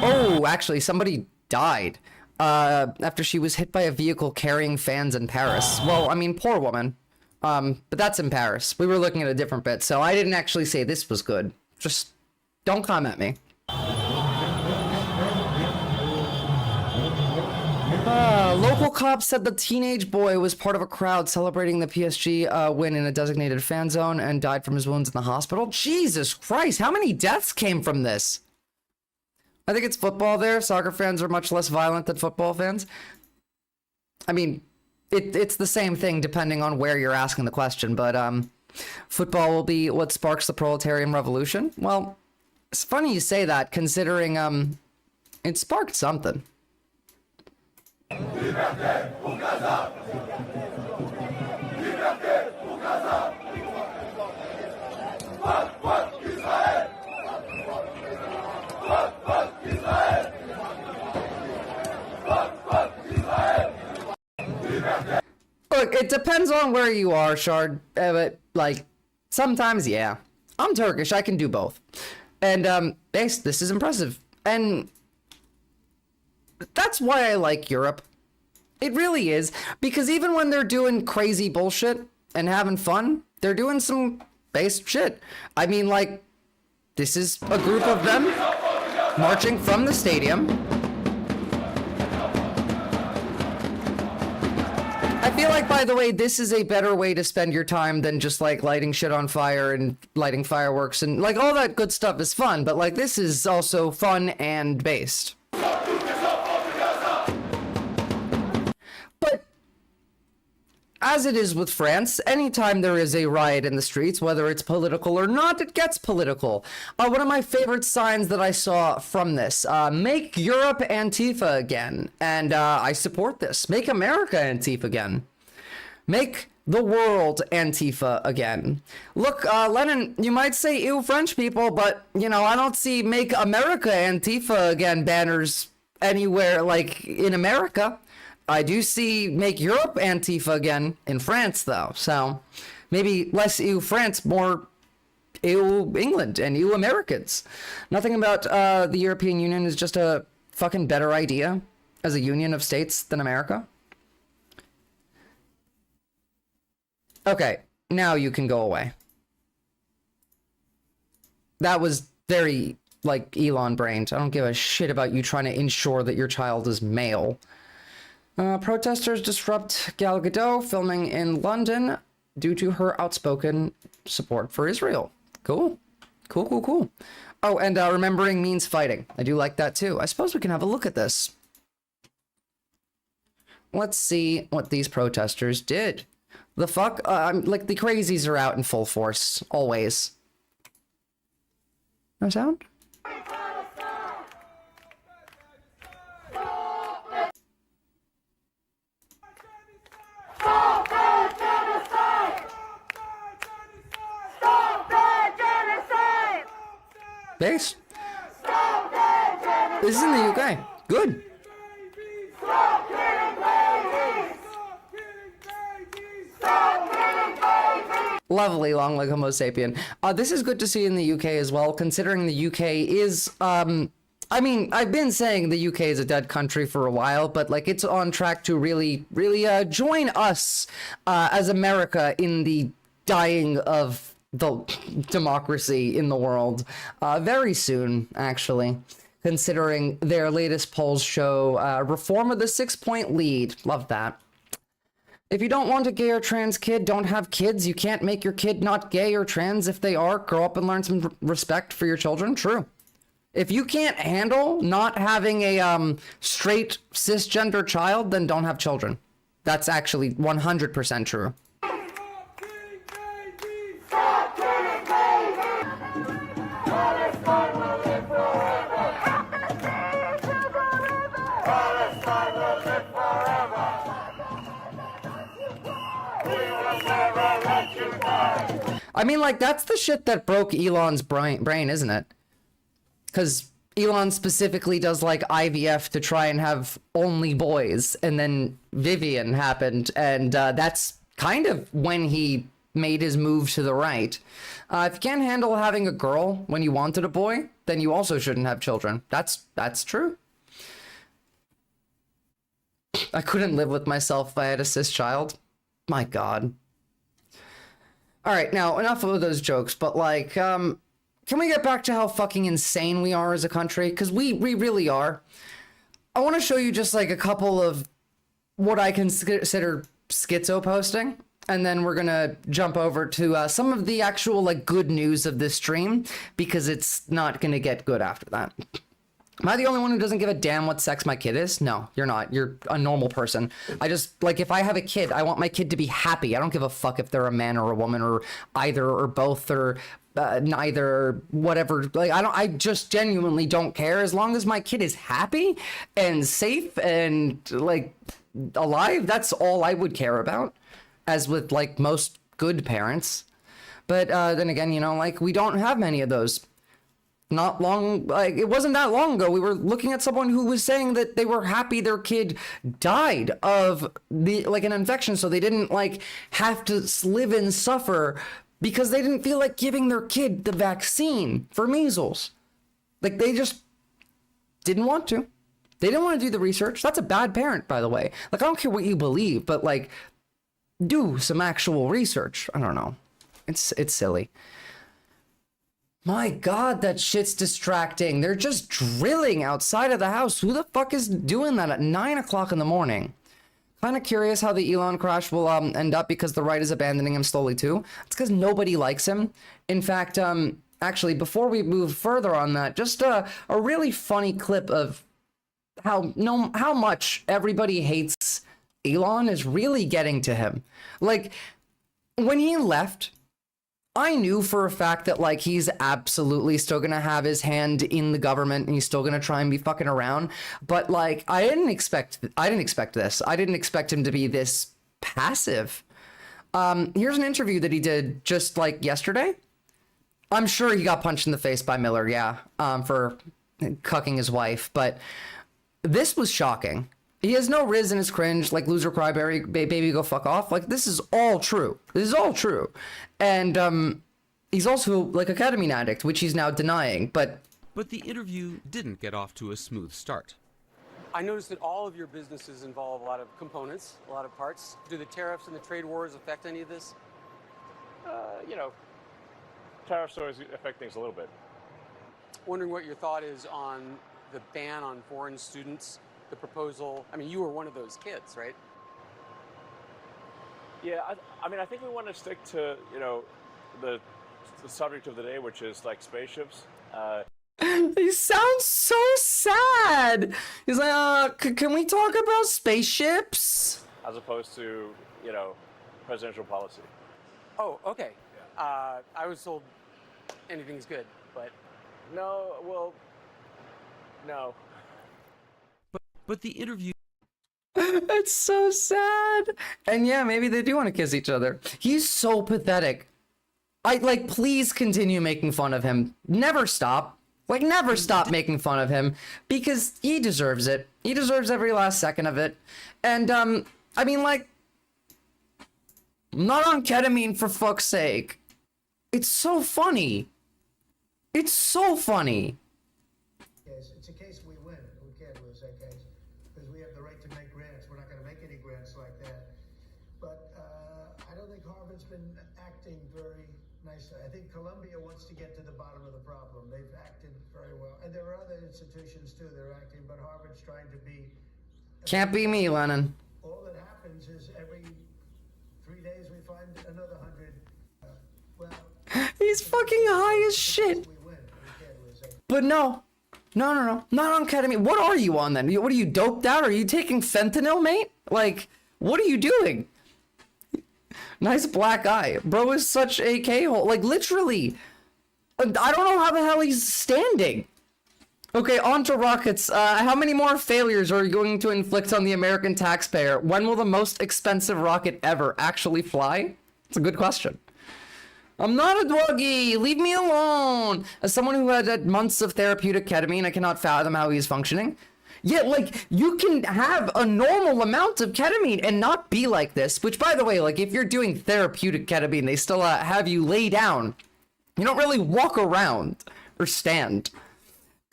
Oh, actually, somebody died. After she was hit by a vehicle carrying fans in Paris. Well, I mean, poor woman. But that's in Paris. We were looking at a different bit, so I didn't actually say this was good. Just don't come at me. Local cops said the teenage boy was part of a crowd celebrating the PSG win in a designated fan zone and died from his wounds in the hospital. Jesus Christ, how many deaths came from this? I think it's football there. Soccer fans are much less violent than football fans. I mean, it's the same thing depending on where you're asking the question, but football will be what sparks the proletarian revolution. Well, it's funny you say that, considering it sparked something. Look, it depends on where you are, Shard, but, sometimes, yeah. I'm Turkish, I can do both. And, this is impressive. And that's why I like Europe. It really is, because even when they're doing crazy bullshit and having fun, they're doing some based shit. I mean, this is a group of them marching from the stadium. I feel like, by the way, this is a better way to spend your time than just, lighting shit on fire and lighting fireworks and, all that good stuff is fun, but, this is also fun and based. But as it is with France, anytime there is a riot in the streets, whether it's political or not, it gets political. One of my favorite signs that I saw from this, make Europe Antifa again. And I support this. Make America Antifa again. Make the world Antifa again. Look, Lennon, you might say ew French people, but, you know, I don't see make America Antifa again banners anywhere, like, in America. I do see make Europe Antifa again in France, though. So maybe less EU France, more EU England and EU Americans. Nothing about the European Union is just a fucking better idea as a union of states than America. Okay, now you can go away. That was very, like, Elon-brained. I don't give a shit about you trying to ensure that your child is male. Protesters disrupt Gal Gadot filming in London due to her outspoken support for Israel. Cool. Cool, cool, cool. Oh, and remembering means fighting. I do like that too. I suppose we can have a look at this. Let's see what these protesters did. The fuck? Like, the crazies are out in full force. Always. No sound? Base? This is in the UK. Good. Lovely, long leg Homo sapien. This is good to see in the UK as well, considering the UK is, I mean, I've been saying the UK is a dead country for a while, but, like, it's on track to really join us as America in the dying of the democracy in the world very soon, actually, considering their latest polls show reform of the 6-point lead. Love that. If you don't want a gay or trans kid, don't have kids. You can't make your kid not gay or trans. If they are, grow up and learn some respect for your children. True. If you can't handle not having a straight cisgender child, then don't have children. That's actually 100% true. I mean, like, that's the shit that broke Elon's brain, isn't it? Because Elon specifically does, like, IVF to try and have only boys, and then Vivian happened, and that's kind of when he made his move to the right. If you can't handle having a girl when you wanted a boy, then you also shouldn't have children. That's true. I couldn't live with myself if I had a cis child. My God. All right, now enough of those jokes, but, like, can we get back to how fucking insane we are as a country? Because we really are. I want to show you just, like, a couple of what I consider schizo posting, and then we're gonna jump over to some of the actual, like, good news of this stream, because it's not gonna get good after that. Am I the only one who doesn't give a damn what sex my kid is? No, you're not. You're a normal person. I just, like, if I have a kid, I want my kid to be happy. I don't give a fuck if they're a man or a woman or either or both or neither or whatever. Like, I just genuinely don't care. As long as my kid is happy and safe and, like, alive, that's all I would care about, as with, like, most good parents. But then again, you know, like, we don't have many of those. Not long, like, it wasn't that long ago, we were looking at someone who was saying that they were happy their kid died of the, like, an infection, so they didn't, like, have to live and suffer because they didn't feel like giving their kid the vaccine for measles. Like, they just didn't want to. They didn't want to do the research. That's a bad parent, by the way. Like, I don't care what you believe, but, like, do some actual research. I don't know. It's silly. My God, that shit's distracting. They're just drilling outside of the house. Who the fuck is doing that at 9 o'clock in the morning? Kind of curious how the Elon crash will end up, because the right is abandoning him slowly too. It's because nobody likes him. In fact, actually, before we move further on that, just a really funny clip of how much everybody hates Elon is really getting to him. Like, when he left, I knew for a fact that, like, he's absolutely still gonna have his hand in the government and he's still gonna try and be fucking around. But, like, I didn't expect this. I didn't expect him to be this passive. Here's an interview that he did just, like, yesterday. I'm sure he got punched in the face by Miller, yeah, for cucking his wife. But this was shocking. He has no riz in his cringe, like loser cryberry, baby go fuck off. Like, this is all true. This is all true. And he's also like a ketamine addict, which he's now denying. But the interview didn't get off to a smooth start. I noticed that all of your businesses involve a lot of components, a lot of parts. Do the tariffs and the trade wars affect any of this? You know, tariffs always affect things a little bit. Wondering what your thought is on the ban on foreign students, the proposal. I mean, you were one of those kids, right? Yeah, I mean, I think we want to stick to, you know, the subject of the day, which is like spaceships. He sounds so sad. He's like, can we talk about spaceships? As opposed to, you know, presidential policy. Oh, okay. Yeah. I was told anything's good, but... No, well, no. But the interview... It's so sad. And yeah, maybe they do want to kiss each other. He's so pathetic. Please continue making fun of him. Never stop. Like, never stop making fun of him, because he deserves it. He deserves every last second of it. And, I mean, like, not on ketamine, for fuck's sake. It's so funny. It's so funny. Yes, it's a case we win. We can't lose that case, because we have the right to make grants. We're not going to make any grants like that. But I don't think Harvard's been acting very nicely. I think Columbia wants to get to the bottom of the problem. They've acted very well. And there are other institutions, too, that are acting, but Harvard's trying to be... Can't be me, Lennon. All that happens is every 3 days we find another 100. He's fucking high as shit. But no. Not on ketamine. What are you on then? What are you, doped out? Are you taking fentanyl, mate? Like, what are you doing? Nice black eye. Bro is such a K-hole. Like, literally. I don't know how the hell he's standing. Okay, on to rockets. How many more failures are you going to inflict on the American taxpayer? When will the most expensive rocket ever actually fly? It's a good question. I'm not a druggie. Leave me alone. As someone who had months of therapeutic ketamine, I cannot fathom how he's functioning. Yeah, like, you can have a normal amount of ketamine and not be like this. Which, by the way, like, if you're doing therapeutic ketamine, they still have you lay down. You don't really walk around or stand.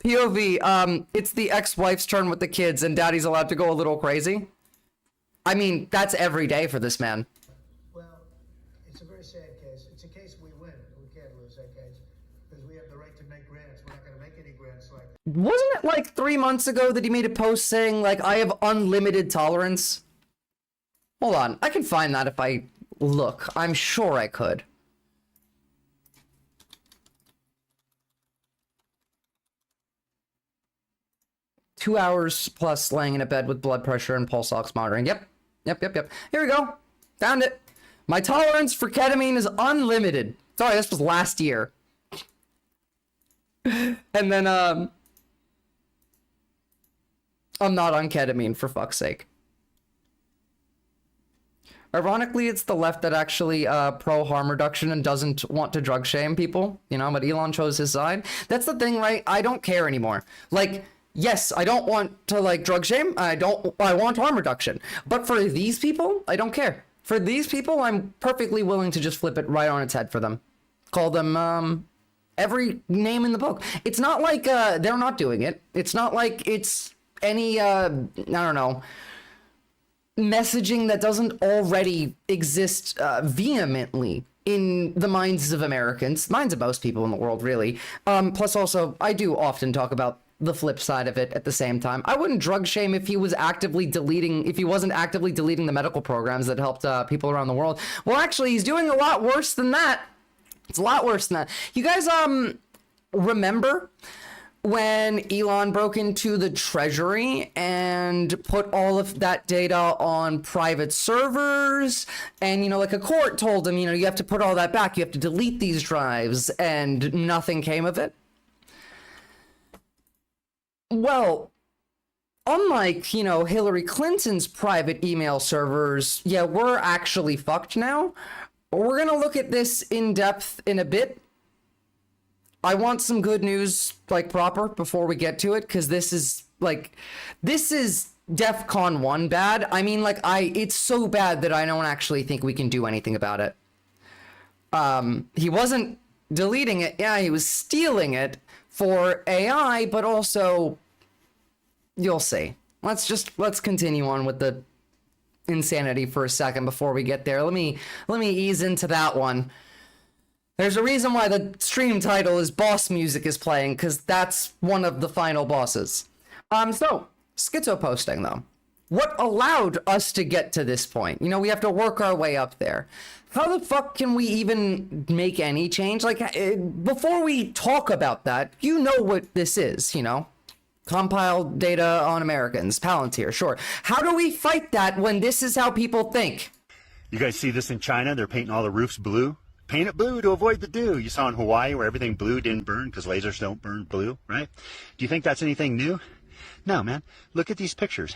POV, it's the ex-wife's turn with the kids and daddy's allowed to go a little crazy. I mean, that's every day for this man. Well, it's a very sad case. It's a case we win. We can't lose that case, because we have the right to make grants. We're not going to make any grants like that. Wasn't it like 3 months ago that he made a post saying, like, I have unlimited tolerance? Hold on, I can find that if I look. I'm sure I could. "2 hours plus laying in a bed with blood pressure and pulse ox monitoring." Yep. Here we go. Found it. "My tolerance for ketamine is unlimited." Sorry, this was last year. And then, I'm not on ketamine, for fuck's sake. Ironically, it's the left that actually pro harm reduction and doesn't want to drug shame people, you know, but Elon chose his side. That's the thing, right? I don't care anymore. Like, yes, I don't want to, like, drug shame. I want harm reduction. But for these people, I don't care. For these people, I'm perfectly willing to just flip it right on its head for them. Call them, every name in the book. It's not like, they're not doing it. It's not like it's any, I don't know, messaging that doesn't already exist, vehemently in the minds of Americans, minds of most people in the world, really. Plus also, I do often talk about the flip side of it at the same time. I wouldn't drug shame if he was actively deleting, if he wasn't actively deleting the medical programs that helped people around the world. Well, actually, he's doing a lot worse than that. It's a lot worse than that. You guys, remember when Elon broke into the treasury and put all of that data on private servers, and, you know, like a court told him, you know, you have to put all that back, you have to delete these drives, and nothing came of it. Well, unlike, you know, Hillary Clinton's private email servers, yeah, we're actually fucked now. We're gonna look at this in depth in a bit. I want some good news, like, proper before we get to it, because this is DEFCON 1 bad. I mean, like, it's so bad that I don't actually think we can do anything about it. He wasn't deleting it. Yeah, he was stealing it for AI, but also, you'll see. Let's continue on with the insanity for a second before we get there. Let me ease into that one. There's a reason why the stream title is Boss Music is playing, because that's one of the final bosses. So, schizo posting, though. What allowed us to get to this point? You know, we have to work our way up there. How the fuck can we even make any change? Like, before we talk about that, you know what this is, you know? Compile data on Americans, Palantir, sure. How do we fight that when this is how people think? You guys see this in China? They're painting all the roofs blue. Paint it blue to avoid the dew. You saw in Hawaii where everything blue didn't burn because lasers don't burn blue, right? Do you think that's anything new? No, man. Look at these pictures.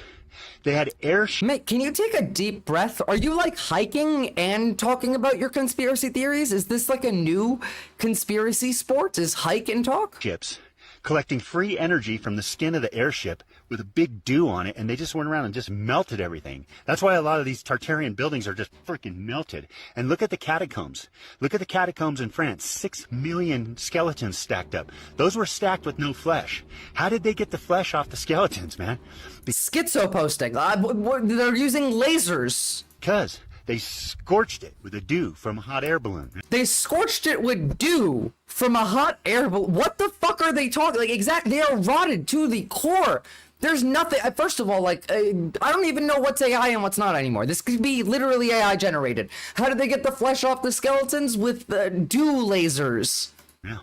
They had air... Mate, can you take a deep breath? Are you, like, hiking and talking about your conspiracy theories? Is this, like, a new conspiracy sport? Is hike and talk? Ships collecting free energy from the skin of the airship with a big dew on it, and they just went around and just melted everything. That's why a lot of these Tartarian buildings are just freaking melted. And look at the catacombs. Look at the catacombs in France. 6 million skeletons stacked up. Those were stacked with no flesh. How did they get the flesh off the skeletons, man? Schizo posting. They're using lasers. Because they scorched it with a dew from a hot air balloon. They scorched it with dew from a hot air balloon. What the fuck are they talking? Like, exactly, they are rotted to the core. There's nothing. First of all, like, I don't even know what's AI and what's not anymore. This could be literally AI generated. How did they get the flesh off the skeletons? With dew lasers. Yeah.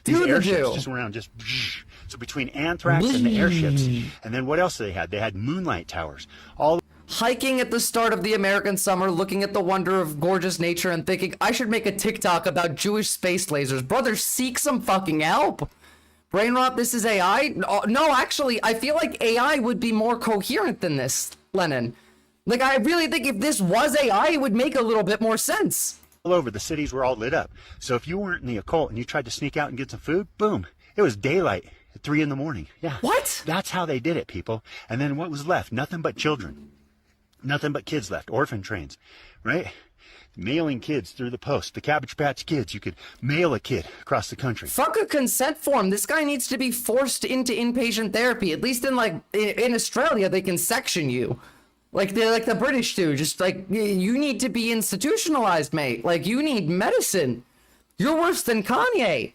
These airships just went around, just... So between anthrax and the airships, and then what else they had? They had moonlight towers. All hiking at the start of the American summer, looking at the wonder of gorgeous nature and thinking, I should make a TikTok about Jewish space lasers. Brother, seek some fucking help. Brain rot, this is AI? No, actually, I feel like AI would be more coherent than this, Lennon. Like, I really think if this was AI, it would make a little bit more sense. All over, the cities were all lit up. So if you weren't in the occult and you tried to sneak out and get some food, boom, it was daylight at 3 in the morning. Yeah. What? That's how they did it, people. And then what was left? Nothing but children. Nothing but kids left. Orphan trains, right? Mailing kids through the post. The Cabbage Patch Kids. You could mail a kid across the country. Fuck a consent form. This guy needs to be forced into inpatient therapy. At least in, like, in Australia, they can section you. Like the British do. Just, like, you need to be institutionalized, mate. Like, you need medicine. You're worse than Kanye.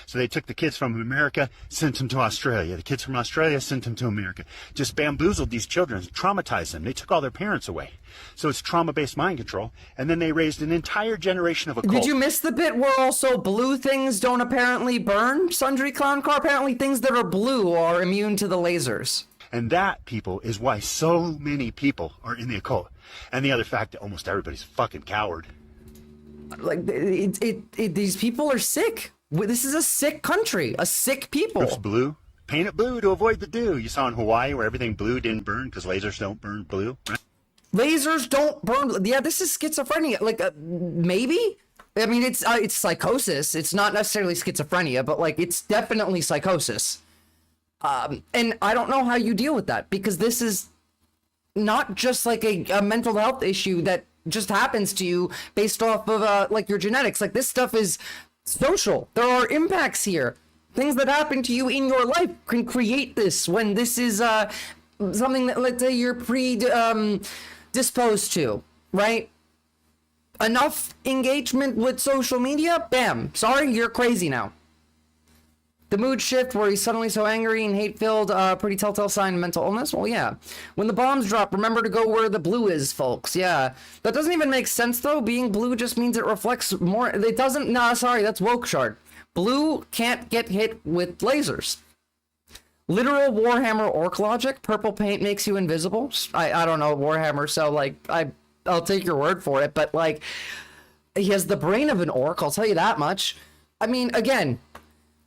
So they took the kids from America, sent them to Australia. The kids from Australia sent them to America. Just bamboozled these children, traumatized them. They took all their parents away. So it's trauma-based mind control. And then they raised an entire generation of occult. Did you miss the bit where also blue things don't apparently burn? Sundry Clown Car, apparently things that are blue are immune to the lasers. And that, people, is why so many people are in the occult. And the other fact that almost everybody's a fucking coward. Like, these people are sick. This is a sick country, a sick people. Roof's blue. Paint it blue to avoid the dew. You saw in Hawaii where everything blue didn't burn because lasers don't burn blue. Right? Lasers don't burn. Yeah, this is schizophrenia. Like, maybe? I mean, it's psychosis. It's not necessarily schizophrenia, but, like, it's definitely psychosis. And I don't know how you deal with that, because this is not just, like, a mental health issue that just happens to you based off of, like, your genetics. Like, this stuff is social. There are impacts here. Things that happen to you in your life can create this when this is something that, let's say, you're disposed to, right? Enough engagement with social media, bam, sorry, you're crazy now. The mood shift where he's suddenly so angry and hate-filled, pretty telltale sign of mental illness? Well, yeah. When the bombs drop, remember to go where the blue is, folks. Yeah. That doesn't even make sense, though. Being blue just means it reflects more. It doesn't... Nah, sorry, that's woke shard. Blue can't get hit with lasers. Literal Warhammer orc logic. Purple paint makes you invisible. I don't know Warhammer, so like I'll take your word for it, but like he has the brain of an orc, I'll tell you that much. I mean, again,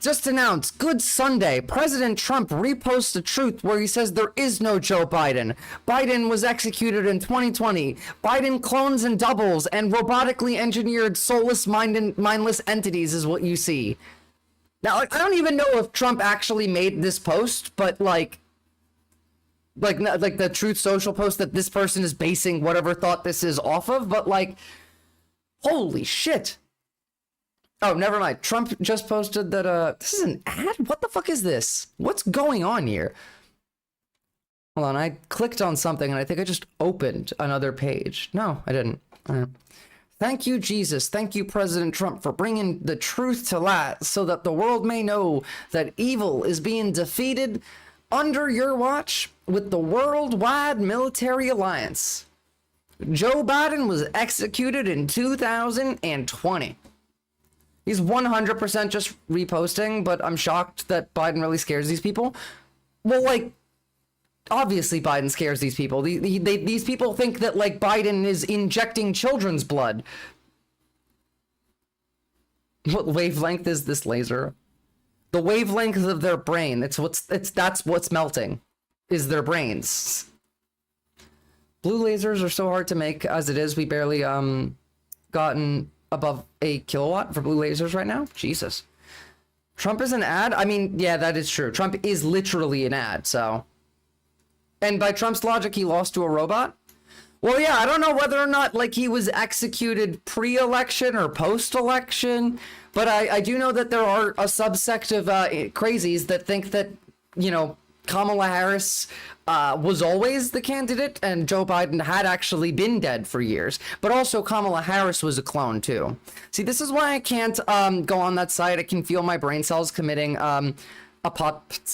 just announced, Good Sunday, President Trump reposts the truth where he says there is no Joe Biden. Biden was executed in 2020. Biden clones and doubles and robotically engineered soulless mindless entities is what you see. Now, like, I don't even know if Trump actually made this post, but like the Truth Social post that this person is basing whatever thought this is off of, but like, holy shit. Oh, never mind. Trump just posted that, this is an ad? What the fuck is this? What's going on here? Hold on, I clicked on something and I think I just opened another page. No, I didn't. Thank you, Jesus. Thank you, President Trump, for bringing the truth to light so that the world may know that evil is being defeated under your watch with the worldwide military alliance. Joe Biden was executed in 2020. He's 100% just reposting, but I'm shocked that Biden really scares these people. Well, like, obviously Biden scares these people. These people think that, like, Biden is injecting children's blood. What wavelength is this laser? The wavelength of their brain. That's what's melting, is their brains. Blue lasers are so hard to make as it is. We barely gotten above a kilowatt for blue lasers right now. Jesus. Trump is an ad? I mean, yeah, that is true. Trump is literally an ad, so. And by Trump's logic, he lost to a robot? Well, yeah, I don't know whether or not, like, he was executed pre-election or post-election, but I do know that there are a subsect of crazies that think that, you know, Kamala Harris was always the candidate and Joe Biden had actually been dead for years, but also Kamala Harris was a clone too. See, this is why I can't go on that site. I can feel my brain cells committing apoptosis.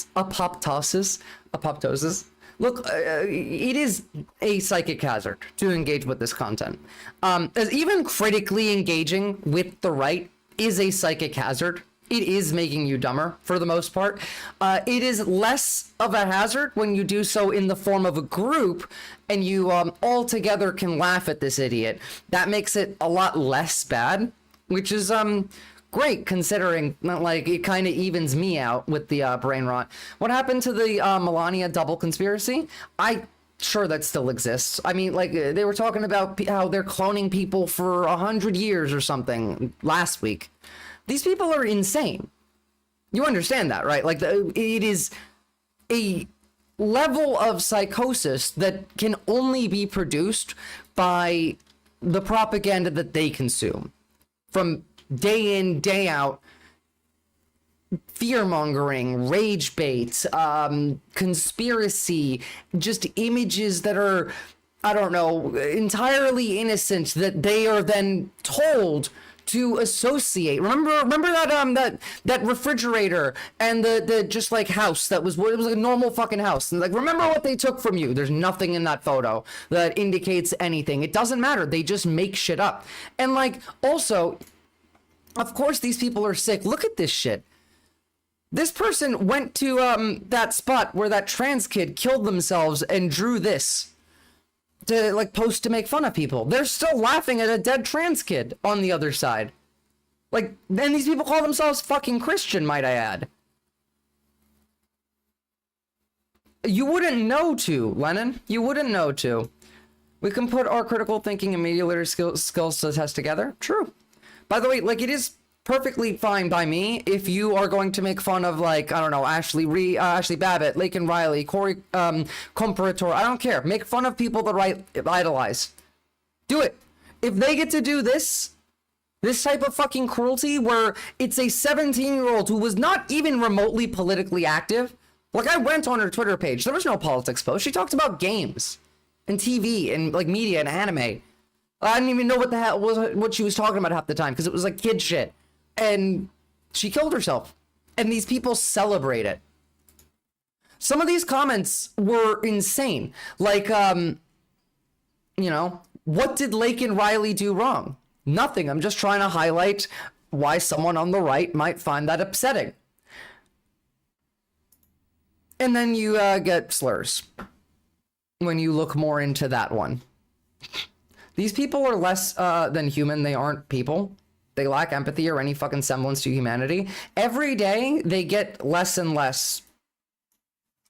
Look, it is a psychic hazard to engage with this content. As even critically engaging with the right is a psychic hazard. It is making you dumber for the most part. It is less of a hazard when you do so in the form of a group and you all together can laugh at this idiot. That makes it a lot less bad, which is great considering like it kind of evens me out with the brain rot. What happened to the Melania double conspiracy? Sure, that still exists. I mean, like they were talking about how they're cloning people for 100 years or something last week. These people are insane. You understand that, right? Like, it is a level of psychosis that can only be produced by the propaganda that they consume. From day in, day out, fear-mongering, rage bait, conspiracy, just images that are, I don't know, entirely innocent that they are then told to associate. Remember that refrigerator and the just like house that was, it was like a normal fucking house. And like, remember what they took from you. There's nothing in that photo that indicates anything. It doesn't matter. They just make shit up. And like, also, of course these people are sick. Look at this shit. This person went to that spot where that trans kid killed themselves and drew this to like post to make fun of people. They're still laughing at a dead trans kid on the other side. Like, and these people call themselves fucking Christian, might I add. You wouldn't know to, Lennon. You wouldn't know to. We can put our critical thinking and media literacy skills to the test together. True. By the way, like, it is perfectly fine by me if you are going to make fun of, like, I don't know, Ashley Babbitt, Laken Riley, Corey Comparator. I don't care. Make fun of people that idolize. Do it. If they get to do this type of fucking cruelty where it's a 17-year-old who was not even remotely politically active. Like, I went on her Twitter page. There was no politics post. She talked about games and TV and like media and anime. I didn't even know what the hell what she was talking about half the time because it was like kid shit. And she killed herself. And these people celebrate it. Some of these comments were insane. Like, you know, what did Laken Riley do wrong? Nothing. I'm just trying to highlight why someone on the right might find that upsetting. And then you get slurs when you look more into that one. These people are less than human. They aren't people. They lack empathy or any fucking semblance to humanity. Every day, they get less and less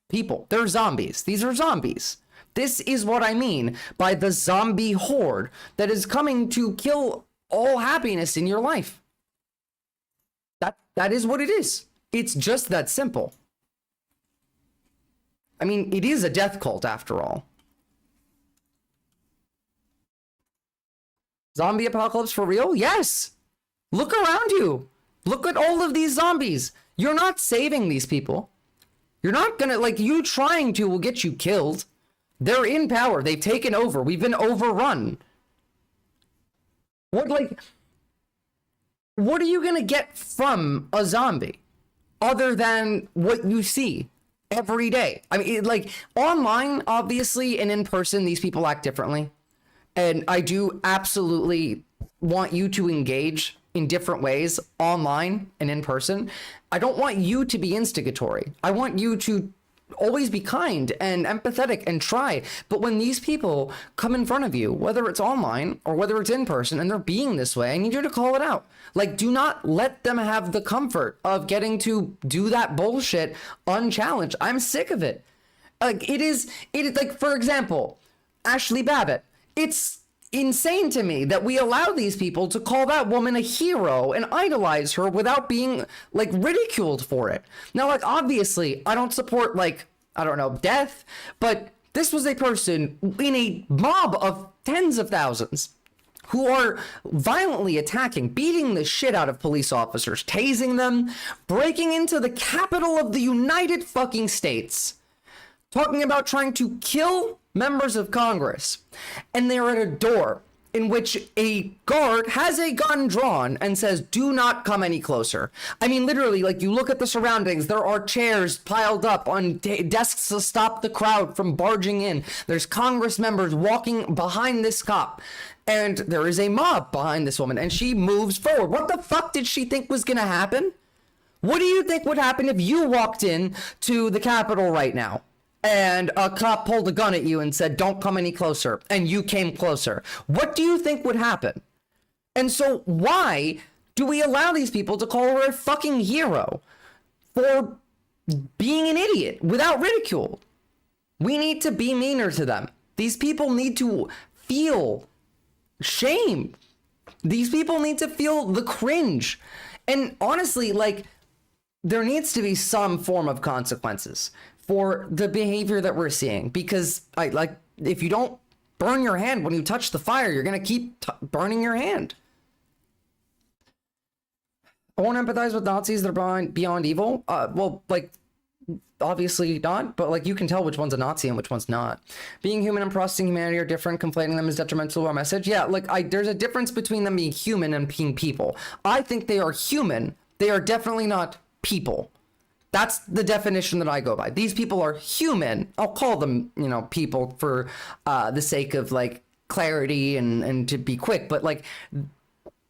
people. They're zombies. These are zombies. This is what I mean by the zombie horde that is coming to kill all happiness in your life. That is what it is. It's just that simple. I mean, it is a death cult after all. Zombie apocalypse for real? Yes. Look around you. Look at all of these zombies. You're not saving these people. You're not gonna, like, you trying to will get you killed. They're in power. They've taken over. We've been overrun. What are you gonna get from a zombie other than what you see every day? I mean, like, online, obviously, and in person, these people act differently. And I do absolutely want you to engage in different ways online and in person. I don't want you to be instigatory. I want you to always be kind and empathetic and try. But when these people come in front of you, whether it's online or whether it's in person, and they're being this way, I need you to call it out. Like, do not let them have the comfort of getting to do that bullshit unchallenged. I'm sick of it. Like, it is like, for example, Ashley Babbitt. It's insane to me that we allow these people to call that woman a hero and idolize her without being, like, ridiculed for it. Now, like, obviously, I don't support, like, I don't know, death, but this was a person in a mob of tens of thousands who are violently attacking, beating the shit out of police officers, tasing them, breaking into the Capitol of the United fucking States, talking about trying to kill members of Congress, and they're at a door in which a guard has a gun drawn and says, do not come any closer. I mean, literally, like, you look at the surroundings, there are chairs piled up on desks to stop the crowd from barging in. There's Congress members walking behind this cop, and there is a mob behind this woman, and she moves forward. What the fuck did she think was gonna happen? What do you think would happen if you walked in to the Capitol right now and a cop pulled a gun at you and said, don't come any closer, and you came closer? What do you think would happen? And so why do we allow these people to call her a fucking hero for being an idiot without ridicule? We need to be meaner to them. These people need to feel shame. These people need to feel the cringe. And honestly, like, there needs to be some form of consequences for the behavior that we're seeing, because if you don't burn your hand when you touch the fire, you're gonna keep burning your hand. I won't empathize with Nazis that are beyond evil. Well, like, obviously not, but, like, you can tell which one's a Nazi and which one's not. Being human and processing humanity are different. Conflating them is detrimental to our message. Yeah, like, there's a difference between them being human and being people. I think they are human. They are definitely not people. That's the definition that I go by. These people are human. I'll call them, you know, people for the sake of, like, clarity and to be quick. But, like,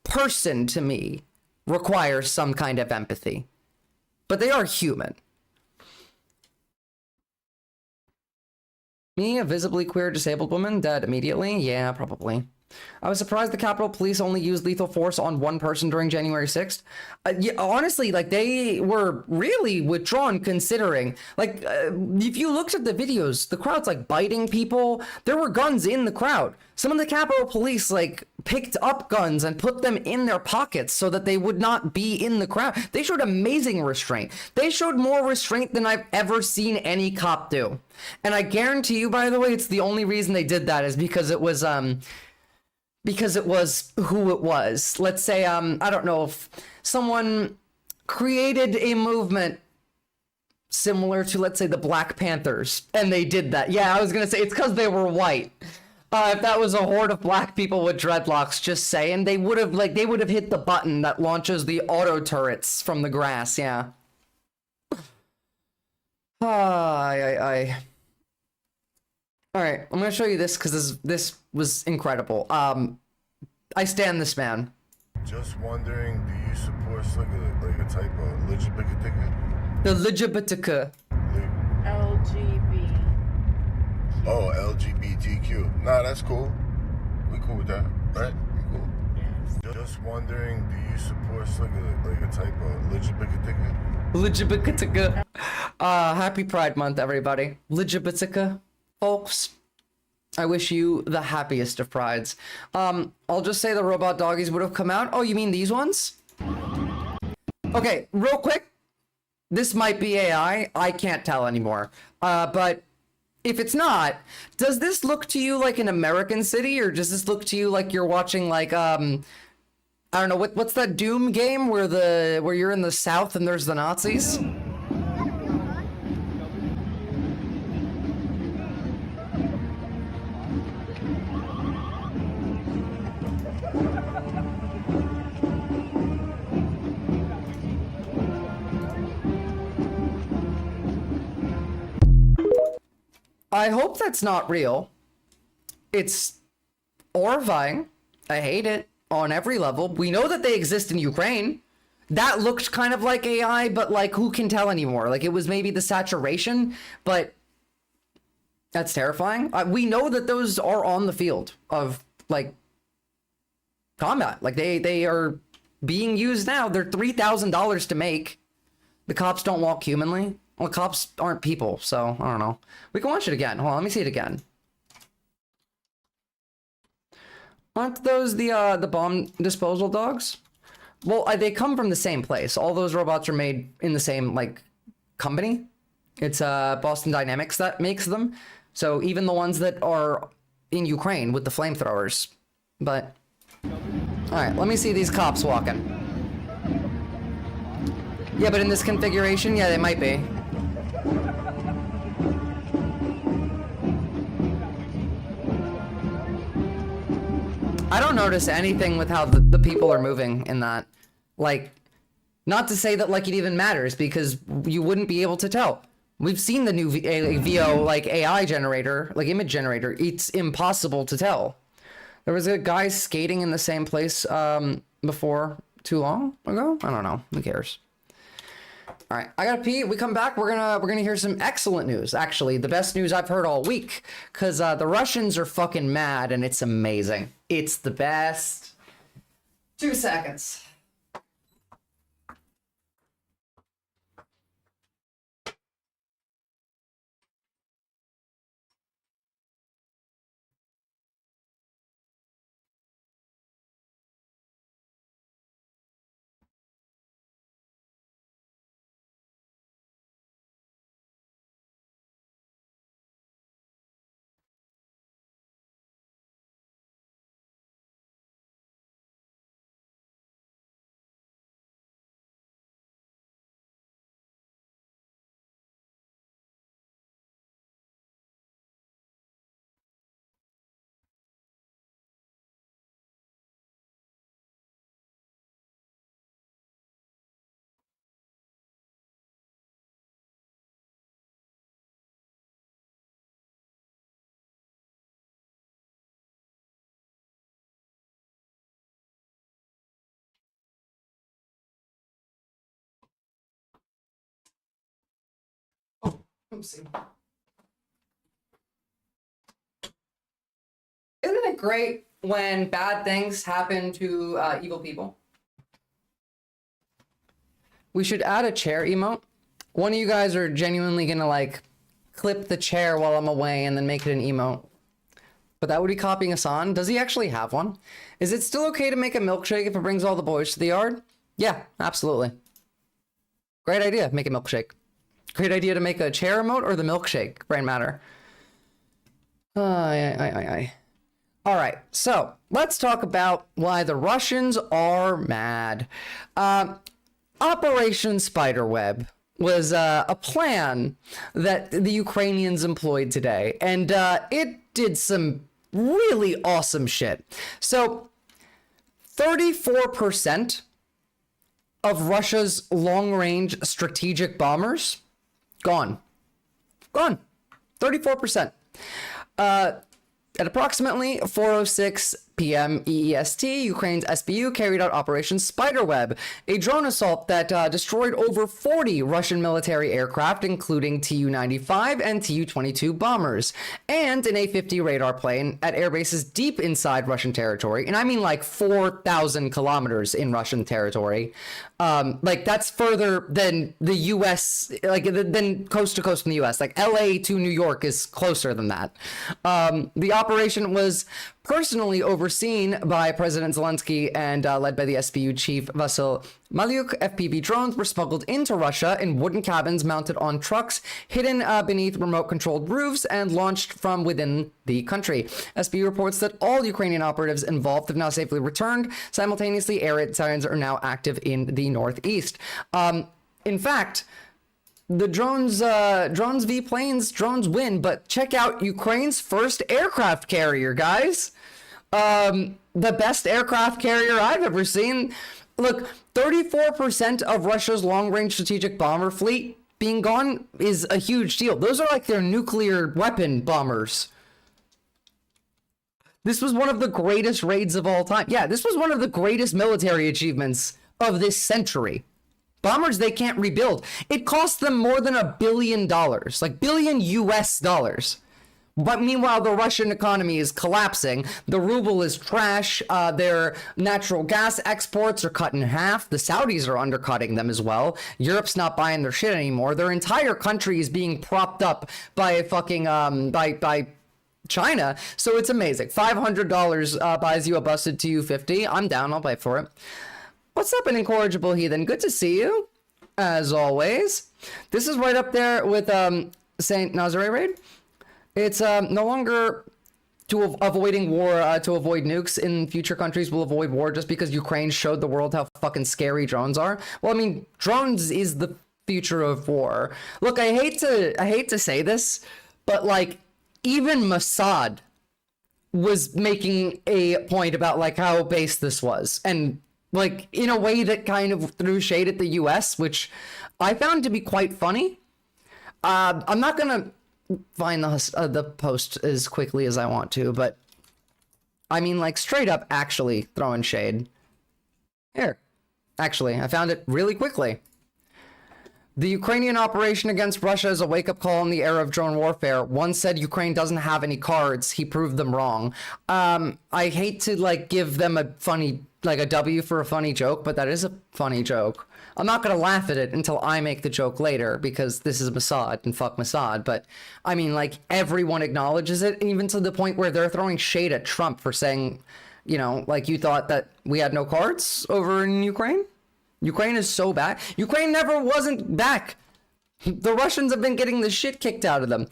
person to me requires some kind of empathy. But they are human. Me, a visibly queer disabled woman, dead immediately? Yeah, probably. I was surprised the Capitol Police only used lethal force on one person during January 6th. Yeah, honestly, like, they were really withdrawn considering, like, if you looked at the videos, the crowd's, like, biting people. There were guns in the crowd. Some of the Capitol Police, like, picked up guns and put them in their pockets so that they would not be in the crowd. They showed amazing restraint. They showed more restraint than I've ever seen any cop do. And I guarantee you, by the way, it's the only reason they did that is because it was who it was. Let's say, I don't know, if someone created a movement similar to, let's say, the Black Panthers, and they did that. Yeah, I was gonna say, it's because they were white. If that was a horde of black people with dreadlocks, just saying, they would have hit the button that launches the auto turrets from the grass, yeah. Alright, I'm gonna show you this because this was incredible. I stand this man. Just wondering, do you support like a type of LGBT? The LGBT. LGB. Oh, LGBTQ. Nah, that's cool. We cool with that, right? We cool. Yes. Just wondering, do you support like a type of LGBT? LGBT. Happy Pride Month, everybody. LGBT, folks. I wish you the happiest of prides. I'll just say the robot doggies would have come out. Oh, you mean these ones? Okay, real quick. This might be AI. I can't tell anymore. But if it's not, does this look to you like an American city, or does this look to you like you're watching like I don't know, what's that Doom game where you're in the South and there's the Nazis? I hope that's not real. It's horrifying. I hate it on every level. We know that they exist in Ukraine. That looked kind of like AI, but like, who can tell anymore? Like, it was maybe the saturation, but that's terrifying. We know that those are on the field of like combat. Like they are being used now. They're $3,000 to make. The cops don't walk humanly. Well, cops aren't people, so I don't know. We can watch it again. Hold on, let me see it again. Aren't those the bomb disposal dogs? Well, they come from the same place. All those robots are made in the same like company. It's Boston Dynamics that makes them. So even the ones that are in Ukraine with the flamethrowers. But all right, let me see these cops walking. Yeah, but in this configuration, yeah, they might be. I don't notice anything with how the people are moving in that. Like, not to say that like it even matters, because you wouldn't be able to tell. We've seen the new VO like AI generator, like image generator. It's impossible to tell. There was a guy skating in the same place before too long ago. I don't know. Who cares? All right, I gotta pee. We come back. We're gonna hear some excellent news. Actually, the best news I've heard all week, because the Russians are fucking mad, and it's amazing. It's the best. 2 seconds. Oopsie. Isn't it great when bad things happen to evil people? We should add a chair emote. One of you guys are genuinely gonna like clip the chair while I'm away and then make it an emote. But that would be copying us on. Does he actually have one? Is it still okay to make a milkshake if it brings all the boys to the yard? Yeah, absolutely. Great idea, make a milkshake. Great idea to make a chair emote or the milkshake, brain matter. All right, so let's talk about why the Russians are mad. Operation Spiderweb was a plan that the Ukrainians employed today, and it did some really awesome shit. So 34% of Russia's long-range strategic bombers gone. 34%. At approximately 4:06 p.m. EEST, Ukraine's SBU carried out Operation Spiderweb, a drone assault that destroyed over 40 Russian military aircraft, including Tu-95 and Tu-22 bombers, and an A-50 radar plane at air bases deep inside Russian territory, and I mean like 4,000 kilometers in Russian territory. Like that's further than the U.S., like than coast to coast in the U.S. Like L.A. to New York is closer than that. The operation was personally overseen by President Zelensky and led by the SBU chief Vasyl Malyuk. FPV drones were smuggled into Russia in wooden cabins mounted on trucks, hidden beneath remote-controlled roofs, and launched from within the country. SBU reports that all Ukrainian operatives involved have now safely returned. Simultaneously, air raid sirens are now active in the northeast. In fact, the drones v planes, drones win, but check out Ukraine's first aircraft carrier, guys. The best aircraft carrier I've ever seen. Look, 34% of Russia's long-range strategic bomber fleet being gone is a huge deal. Those are like their nuclear weapon bombers. This was one of the greatest raids of all time. Yeah, this was one of the greatest military achievements of this century. Bombers they can't rebuild. It cost them more than $1 billion, like billion US dollars. But meanwhile, the Russian economy is collapsing. The ruble is trash. Their natural gas exports are cut in half. The Saudis are undercutting them as well. Europe's not buying their shit anymore. Their entire country is being propped up by fucking by China. So it's amazing. $500 buys you a busted Tu-50. I'm down. I'll pay for it. What's up, an incorrigible heathen? Good to see you, as always. This is right up there with Saint Nazare raid. It's no longer to avoiding war, to avoid nukes. In future countries will avoid war just because Ukraine showed the world how fucking scary drones are. Well, I mean, drones is the future of war. Look, I hate to say this, but like even Mossad was making a point about like how base this was, and like in a way that kind of threw shade at the US, which I found to be quite funny. I'm not gonna find the post as quickly as I want to, but I mean like straight up actually throwing shade. Here, actually, I found it really quickly. The Ukrainian operation against Russia is a wake-up call in the era of drone warfare. One said Ukraine doesn't have any cards. He proved them wrong. I hate to like give them a funny, like a W for a funny joke, but that is a funny joke. I'm not going to laugh at it until I make the joke later because this is Mossad and fuck Mossad. But I mean, like everyone acknowledges it, even to the point where they're throwing shade at Trump for saying, you know, like you thought that we had no cards over in Ukraine? Ukraine is so bad. Ukraine never wasn't back. The Russians have been getting the shit kicked out of them.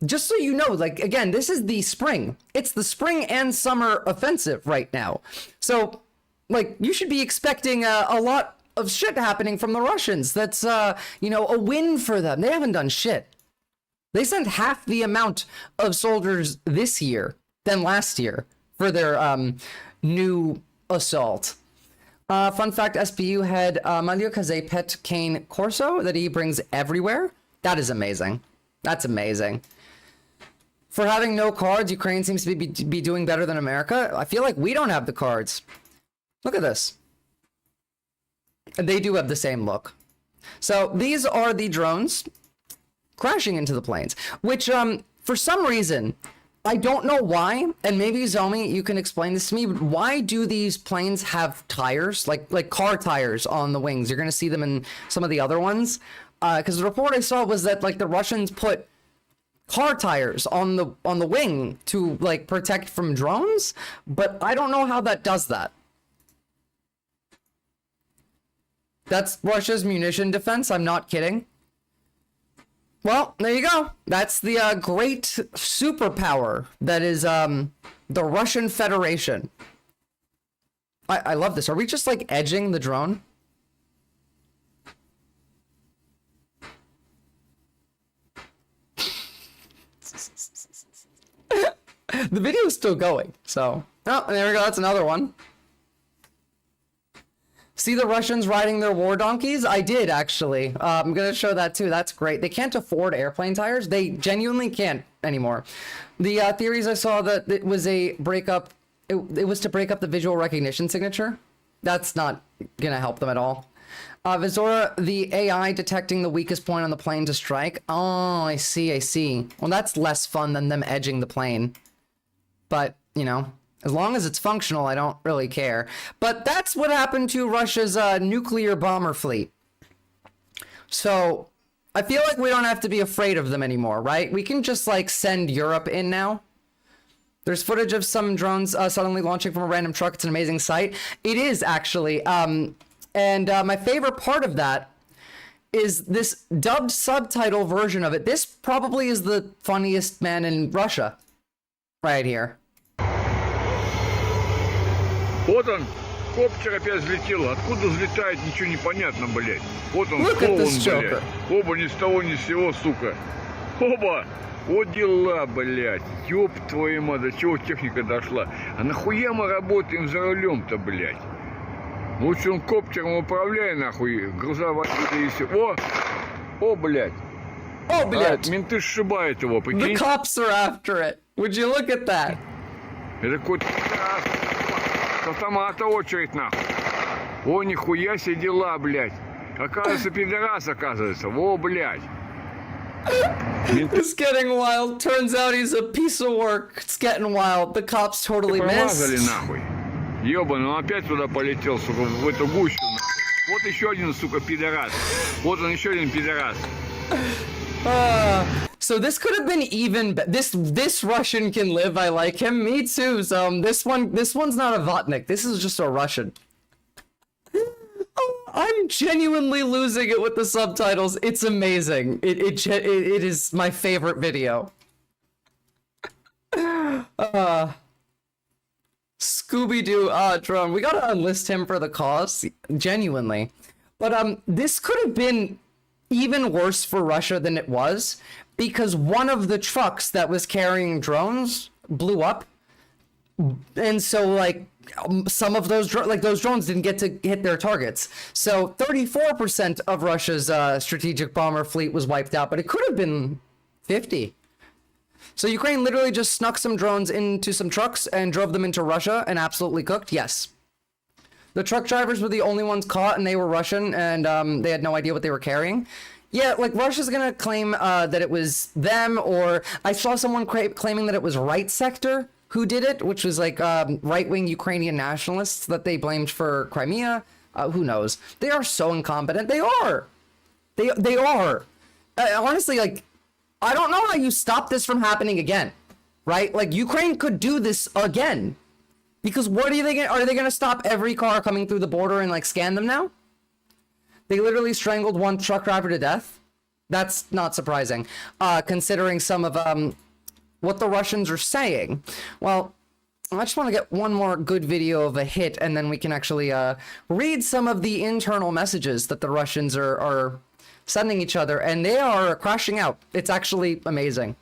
Just so you know, like, again, this is the spring. It's the spring and summer offensive right now. So, like, you should be expecting a lot of shit happening from the Russians. That's, you know, a win for them. They haven't done shit. They sent half the amount of soldiers this year than last year for their new assault. Fun fact, SBU head Malyuk has a pet cane Corso that he brings everywhere. That is amazing. That's amazing. For having no cards, Ukraine seems to be doing better than America. I feel like we don't have the cards. Look at this. They do have the same look. So these are the drones crashing into the planes, which for some reason, I don't know why, and maybe Zomi, you can explain this to me, but why do these planes have tires, like car tires on the wings? You're going to see them in some of the other ones. Because the report I saw was that like the Russians put car tires on the wing to like protect from drones, but I don't know how that does that. That's Russia's munition defense, I'm not kidding. Well, there you go. That's the great superpower that is the Russian Federation. I love this. Are we just like edging the drone? The video is still going, so... Oh, there we go. That's another one. See the Russians riding their war donkeys? I did, actually. I'm going to show that, too. That's great. They can't afford airplane tires. They genuinely can't anymore. The theories I saw that it was a breakup it was to break up the visual recognition signature. That's not gonna help them at all. Visora, the AI detecting the weakest point on the plane to strike. Oh, I see. Well, that's less fun than them edging the plane. But, you know, as long as it's functional, I don't really care. But that's what happened to Russia's nuclear bomber fleet. So, I feel like we don't have to be afraid of them anymore, right? We can just, like, send Europe in now. There's footage of some drones suddenly launching from a random truck. It's an amazing sight. It is, actually. And my favorite part of that is this dubbed subtitle version of it. This probably is the funniest man in Russia. Right here. Вот он, коптер опять взлетел. Откуда взлетает, ничего не понятно, блядь. Вот он, клоун, блядь. Оба ни с того ни с сего, сука. Оба! Вот дела, блядь. Ёб твою мать, до чего техника дошла. А нахуя мы работаем за рулем-то, блядь? Лучше он коптером управляй, нахуй, грузовая и все. О, блядь. О, блядь. Менты сшибают его, прикинь. The cops are after it. Would you look at that? Это какой-то с автомата очередь, нахуй. О, нихуя себе дела, блядь. Оказывается, пидорас, оказывается. Во, блядь. It's getting wild. Turns out he's a piece of work. It's getting wild. The cops totally Промазали, missed. нахуй. Ёбаный, он опять туда полетел, сука, в эту гущу, нахуй. Вот еще один, сука, пидорас. Вот он, еще один пидорас. So this could have been even this Russian can live. I like him. Me too. So this one's not a Vatnik. This is just a Russian. Oh, I'm genuinely losing it with the subtitles. It's amazing. It is my favorite video. Scooby-Doo drone. We gotta enlist him for the cause. Genuinely. But this could have been even worse for Russia than it was, because one of the trucks that was carrying drones blew up, and so like some of those those drones didn't get to hit their targets. So 34% of Russia's strategic bomber fleet was wiped out, but it could have been 50. So Ukraine literally just snuck some drones into some trucks and drove them into Russia and absolutely cooked. Yes. The truck drivers were the only ones caught, and they were Russian, and they had no idea what they were carrying. Yeah, like, Russia's gonna claim that it was them, or I saw someone claiming that it was Right Sector who did it, which was, like, right-wing Ukrainian nationalists that they blamed for Crimea. Who knows? They are so incompetent. They are! They are! Honestly, like, I don't know how you stop this from happening again, right? Like, Ukraine could do this again. Because what are they gonna stop every car coming through the border and like scan them now? They literally strangled one truck driver to death. That's not surprising, considering some of what the Russians are saying. Well, I just want to get one more good video of a hit, and then we can actually read some of the internal messages that the Russians are sending each other, and they are crashing out. It's actually amazing.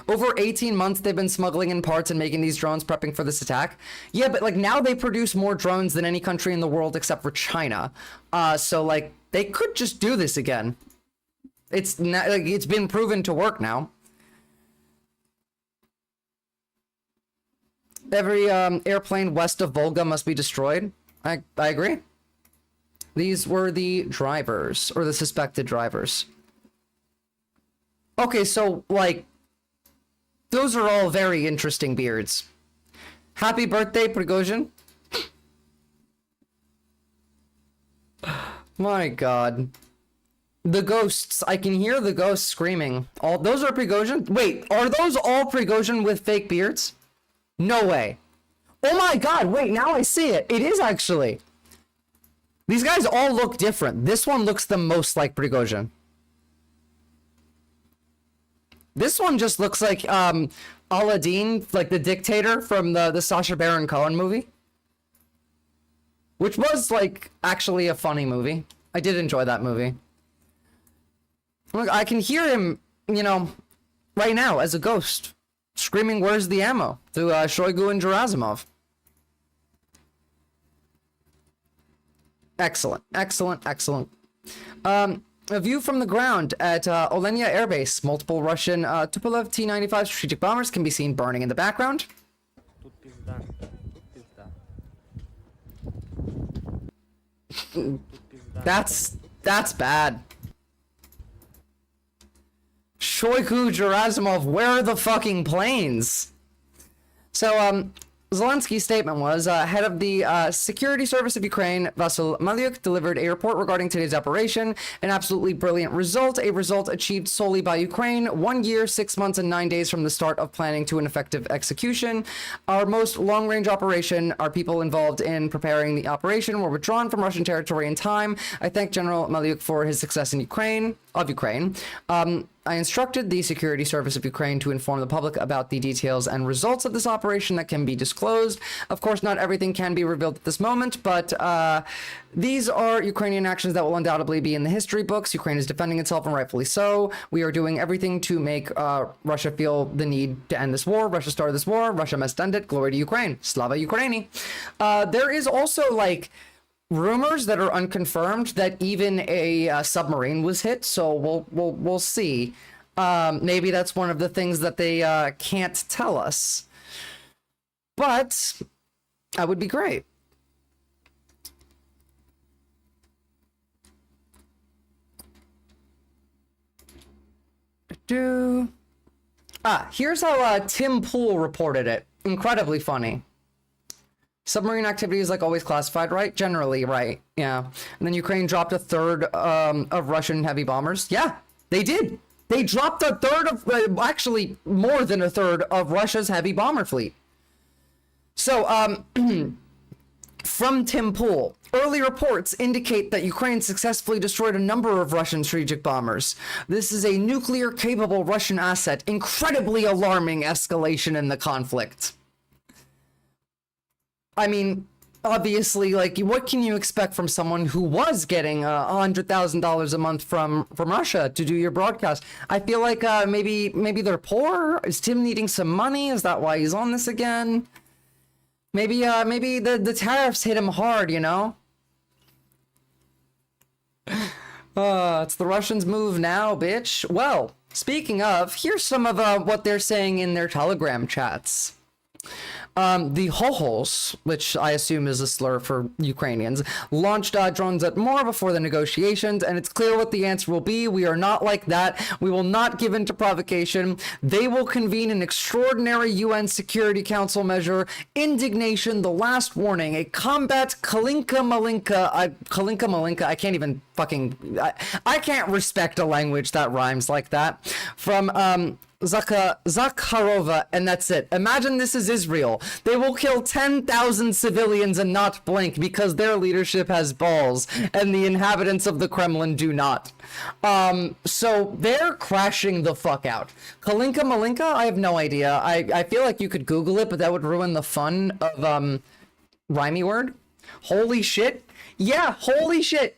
Over 18 months, they've been smuggling in parts and making these drones, prepping for this attack. Yeah, but like now they produce more drones than any country in the world except for China. So like they could just do this again. It's not, like, it's been proven to work now. Every airplane west of Volga must be destroyed. I agree. These were the drivers, or the suspected drivers. Okay, so like those are all very interesting beards. Happy birthday, Prigozhin. My god. The ghosts. I can hear the ghosts screaming. All those are Prigozhin? Wait, are those all Prigozhin with fake beards? No way. Oh my god, wait, now I see it. It is actually. These guys all look different. This one looks the most like Prigozhin. This one just looks like Aladdin, like the dictator from the Sacha Baron Cohen movie. Which was, like, actually a funny movie. I did enjoy that movie. Look, I can hear him, you know, right now as a ghost, screaming, "Where's the ammo?" to Shoigu and Gerasimov. Excellent, excellent, excellent. A view from the ground at Olenia Air Base. Multiple Russian Tupolev T-95 strategic bombers can be seen burning in the background. That's bad. Shoigu Gerasimov, where are the fucking planes? So, Zelensky's statement was, head of the Security Service of Ukraine, Vasyl Malyuk, delivered a report regarding today's operation. An absolutely brilliant result, a result achieved solely by Ukraine, 1 year, 6 months, and 9 days from the start of planning to an effective execution. Our most long-range operation, our people involved in preparing the operation were withdrawn from Russian territory in time. I thank General Malyuk for his success in Ukraine. I instructed the Security Service of Ukraine to inform the public about the details and results of this operation that can be disclosed. Of course, not everything can be revealed at this moment, but these are Ukrainian actions that will undoubtedly be in the history books. Ukraine is defending itself, and rightfully so. We are doing everything to make Russia feel the need to end this war. Russia started this war. Russia must end it. Glory to Ukraine. Slava Ukraini. There is also, like, rumors that are unconfirmed that even a submarine was hit, so we'll see. Maybe that's one of the things that they can't tell us, but that would be great. Here's how Tim Pool reported it. Incredibly funny. Submarine activity is, like, always classified, right? Generally, right. Yeah. And then Ukraine dropped a third of Russian heavy bombers. Yeah, they did. They dropped a third of, actually more than a third of Russia's heavy bomber fleet. So, from Tim Pool, early reports indicate that Ukraine successfully destroyed a number of Russian strategic bombers. This is a nuclear-capable Russian asset. Incredibly alarming escalation in the conflict. I mean, obviously, like, what can you expect from someone who was getting $100,000 a month from Russia to do your broadcast? I feel like maybe they're poor. Is Tim needing some money? Is that why he's on this again? Maybe the tariffs hit him hard, you know? It's the Russians' move now, bitch. Well, speaking of, here's some of what they're saying in their Telegram chats. The Hohos, which I assume is a slur for Ukrainians, launched drones at more before the negotiations, and it's clear what the answer will be. We are not like that. We will not give in to provocation. They will convene an extraordinary UN Security Council measure. Indignation, the last warning. A combat Kalinka Malinka. I can't even fucking... I can't respect a language that rhymes like that. From, Zakharova, and that's it. Imagine this is Israel. They will kill 10,000 civilians and not blink because their leadership has balls and the inhabitants of the Kremlin do not. So they're crashing the fuck out. Kalinka Malinka, I have no idea. I feel like you could Google it, but that would ruin the fun of rhymey word. Holy shit. Yeah, holy shit.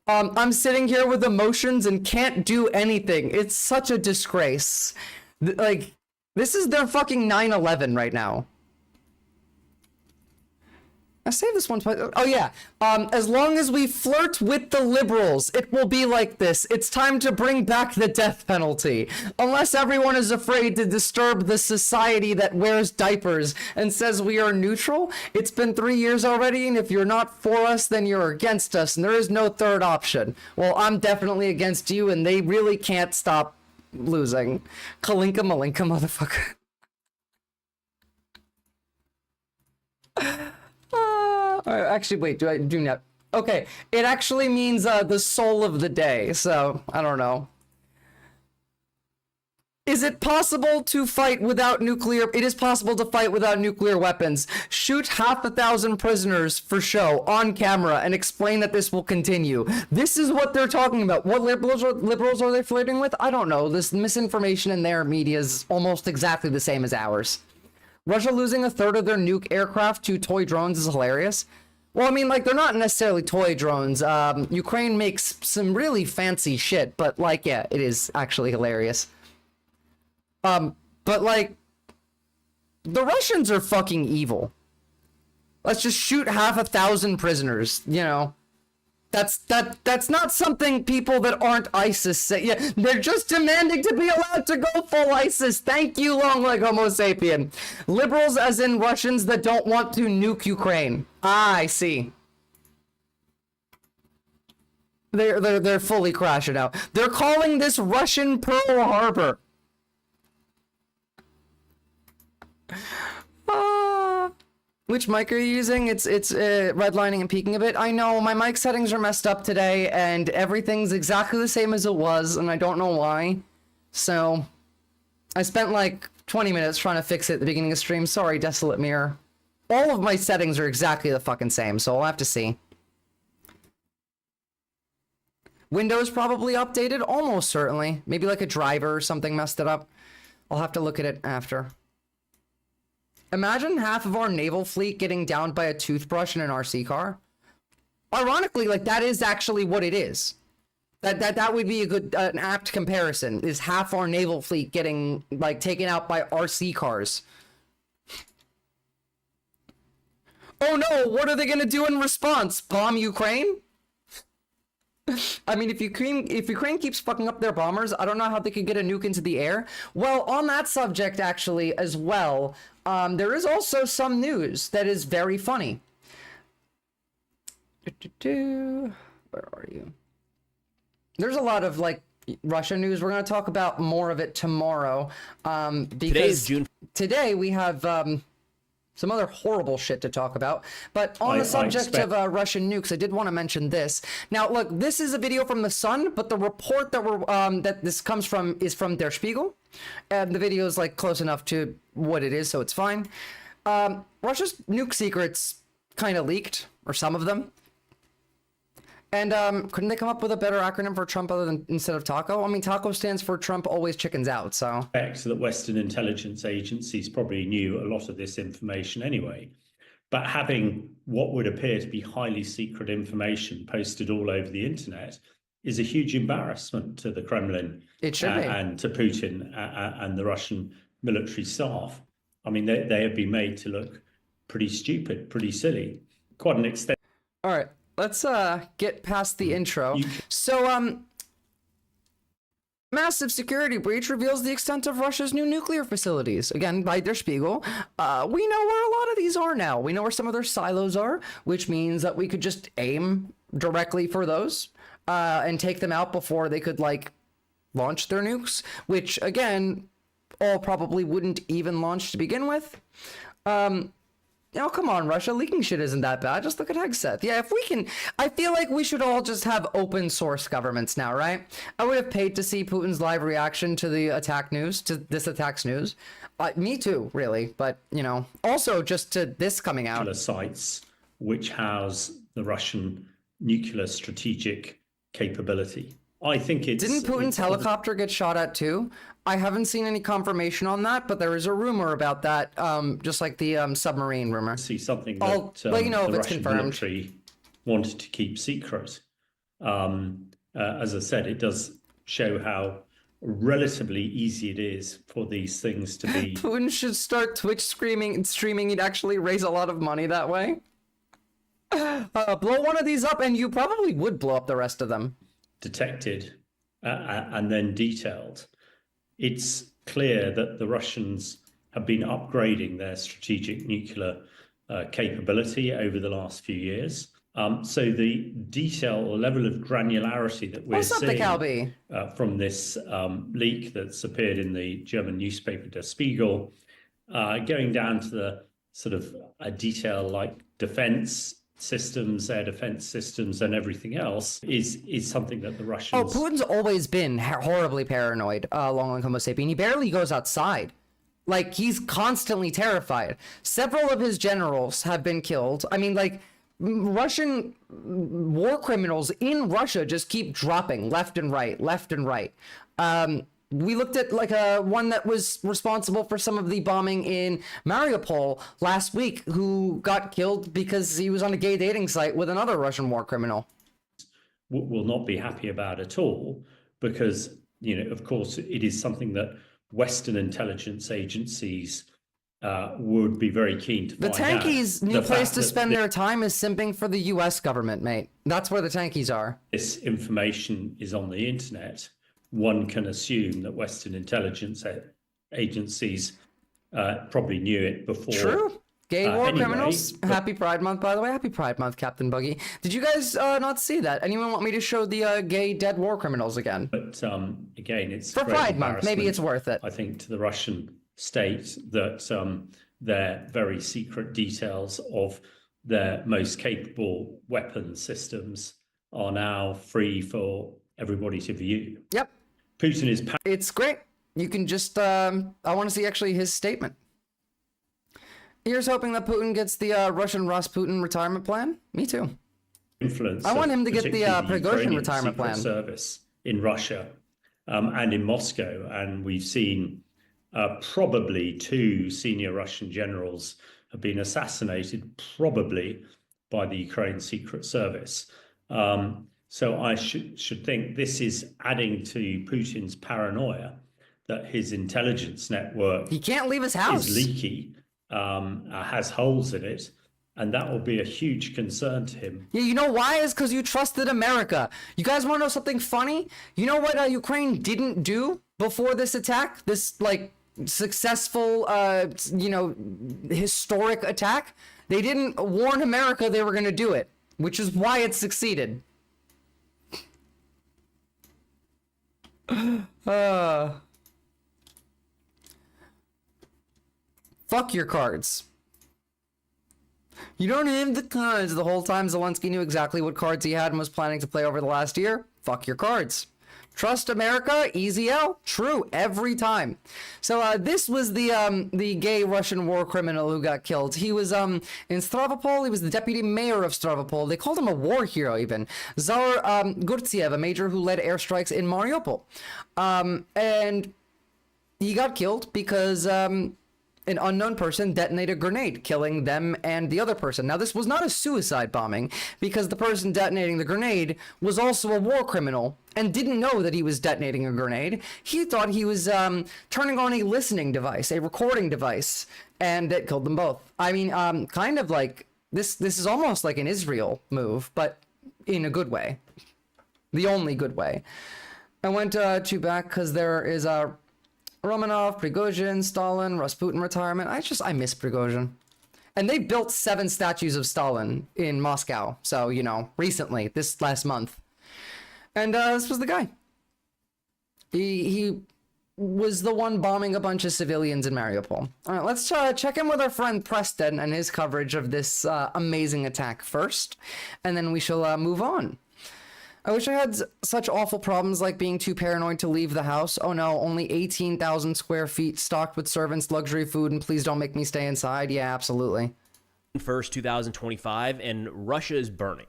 I'm sitting here with emotions and can't do anything. It's such a disgrace. Like, this is their fucking 9/11 right now. I saved this one. Oh yeah. As long as we flirt with the liberals, it will be like this. It's time to bring back the death penalty. Unless everyone is afraid to disturb the society that wears diapers and says we are neutral. It's been 3 years already, and if you're not for us, then you're against us, and there is no third option. Well, I'm definitely against you, and they really can't stop losing. Kalinka Malinka, motherfucker. Actually, wait, do not. Okay, it actually means the soul of the day, so I don't know. Is it possible to fight without nuclear? It is possible to fight without nuclear weapons. Shoot 5,000 prisoners for show on camera and explain that this will continue. This is what they're talking about. What liberals are they flirting with? I don't know. This misinformation in their media is almost exactly the same as ours. Russia losing a third of their nuke aircraft to toy drones is hilarious. Well, I mean, like, they're not necessarily toy drones. Ukraine makes some really fancy shit, but, like, yeah, it is actually hilarious. But, like, the Russians are fucking evil. Let's just shoot 5,000 prisoners, you know. That's not something people that aren't ISIS say. Yeah, they're just demanding to be allowed to go full ISIS. Thank you, long leg Homo sapien. Liberals, as in Russians that don't want to nuke Ukraine. Ah, I see. They're fully crashing out. They're calling this Russian Pearl Harbor. Which mic are you using? It's redlining and peaking a bit. I know my mic settings are messed up today, and everything's exactly the same as it was, and I don't know why. So I spent like 20 minutes trying to fix it at the beginning of stream. Sorry, Desolate Mirror. All of my settings are exactly the fucking same, so I'll have to see. Windows probably updated, almost certainly. Maybe like a driver or something messed it up. I'll have to look at it after. Imagine half of our naval fleet getting downed by a toothbrush in an RC car. Ironically, like, that is actually what it is. That would be a good, an apt comparison, is half our naval fleet getting, like, taken out by RC cars. Oh no, what are they gonna do in response? Bomb Ukraine? I mean, if Ukraine keeps fucking up their bombers, I don't know how they could get a nuke into the air. Well, on that subject, actually, as well, there is also some news that is very funny. Where are you? There's a lot of, like, Russia news. We're going to talk about more of it tomorrow. Because today we have some other horrible shit to talk about. But on the subject of Russian nukes, I did want to mention this. Now, look, this is a video from The Sun, but the report that that this comes from is from Der Spiegel. And the video is, like, close enough to what it is, so it's fine. Russia's nuke secrets kind of leaked, or some of them. And couldn't they come up with a better acronym for Trump other than instead of TACO? I mean, TACO stands for Trump always chickens out, so. That Western intelligence agencies probably knew a lot of this information anyway. But having what would appear to be highly secret information posted all over the internet is a huge embarrassment to the Kremlin. It should be. And to Putin and the Russian military staff. I mean, they have been made to look pretty stupid, pretty silly. Quite an extent. All right. Let's get past the intro. So, massive security breach reveals the extent of Russia's new nuclear facilities. Again, by Der Spiegel. We know where a lot of these are now. We know where some of their silos are, which means that we could just aim directly for those and take them out before they could, like, launch their nukes, which, again, all probably wouldn't even launch to begin with. Oh, come on, Russia. Leaking shit isn't that bad. Just look at Hegseth. Yeah, if we can... I feel like we should all just have open source governments now, right? I would have paid to see Putin's live reaction to the attack news, to this attack's news. Me too, really. But, you know, also just to this coming out. Sites which house the Russian nuclear strategic capability. I think it's... Didn't Putin's helicopter get shot at too? I haven't seen any confirmation on that, but there is a rumor about that, just like the submarine rumor. See something that I'll let you know if the it's Russian confirmed. military wanted to keep secret. As I said, it does show how relatively easy it is for these things to be. Putin should start Twitch streaming. He'd actually raise a lot of money that way. Blow one of these up, and you probably would blow up the rest of them. Detected and then detailed. It's clear that the Russians have been upgrading their strategic nuclear capability over the last few years. So the detail or level of granularity that we're seeing from this leak that's appeared in the German newspaper Der Spiegel, going down to the sort of a detail like defense systems, air defense systems, and everything else is something that the Russians... Oh, Putin's always been horribly paranoid along Homo sapien. He barely goes outside. Like, he's constantly terrified. Several of his generals have been killed. I mean, like, Russian war criminals in Russia just keep dropping left and right, left and right. We looked at like one that was responsible for some of the bombing in Mariupol last week, who got killed because he was on a gay dating site with another Russian war criminal. Will not be happy about at all, because, you know, of course, it is something that Western intelligence agencies would be very keen to find out. The tankies' new place to spend their time is simping for the US government, mate. That's where the tankies are. This information is on the internet. One can assume that Western intelligence agencies probably knew it before Gay war Anyway, criminals. Happy Pride Month, by the way. Happy Pride Month, Captain Buggy. Did you guys not see that? Anyone want me to show the gay dead war criminals again? But again, it's for a great Pride Month. Maybe it's worth it. I think to the Russian state that their very secret details of their most capable weapon systems are now free for everybody to view. Yep. Putin is. It's great. You can just. I want to see actually his statement. Here's hoping that Putin gets the Russian Rasputin retirement plan. Me too. Influence. I want him to get the Prigozhin Ukrainian retirement secret plan. Service in Russia and in Moscow, and we've seen probably 2 senior Russian generals have been assassinated, probably by the Ukraine Secret Service. So I should think this is adding to Putin's paranoia that his intelligence network he can't leave his house is leaky, has holes in it, and that will be a huge concern to him. Yeah, you know why? Is because you trusted America. You guys want to know something funny? You know what Ukraine didn't do before this attack? This, like, successful, historic attack? They didn't warn America they were going to do it, which is why it succeeded. Fuck your cards. You don't have the cards. The whole time Zelensky knew exactly what cards he had and was planning to play over the last year. Fuck your cards. Trust America, easy L. True, every time. So this was the gay Russian war criminal who got killed. He was in Stavropol. He was the deputy mayor of Stavropol. They called him a war hero even. Zar Gurtsev, a major who led airstrikes in Mariupol. And he got killed because an unknown person detonated a grenade, killing them and the other person. Now, this was not a suicide bombing because the person detonating the grenade was also a war criminal and didn't know that he was detonating a grenade. He thought he was turning on a listening device, a recording device, and it killed them both. I mean, kind of like, this is almost like an Israel move, but in a good way. The only good way. I went to back because there is a Romanov, Prigozhin, Stalin, Rasputin retirement. I miss Prigozhin. And they built 7 statues of Stalin in Moscow. So, recently, this last month. And this was the guy. He was the one bombing a bunch of civilians in Mariupol. All right, let's check in with our friend Preston and his coverage of this amazing attack first. And then we shall move on. I wish I had such awful problems like being too paranoid to leave the house. Oh no, only 18,000 square feet stocked with servants, luxury food, and please don't make me stay inside. Yeah, absolutely. 1st, 2025, and Russia is burning.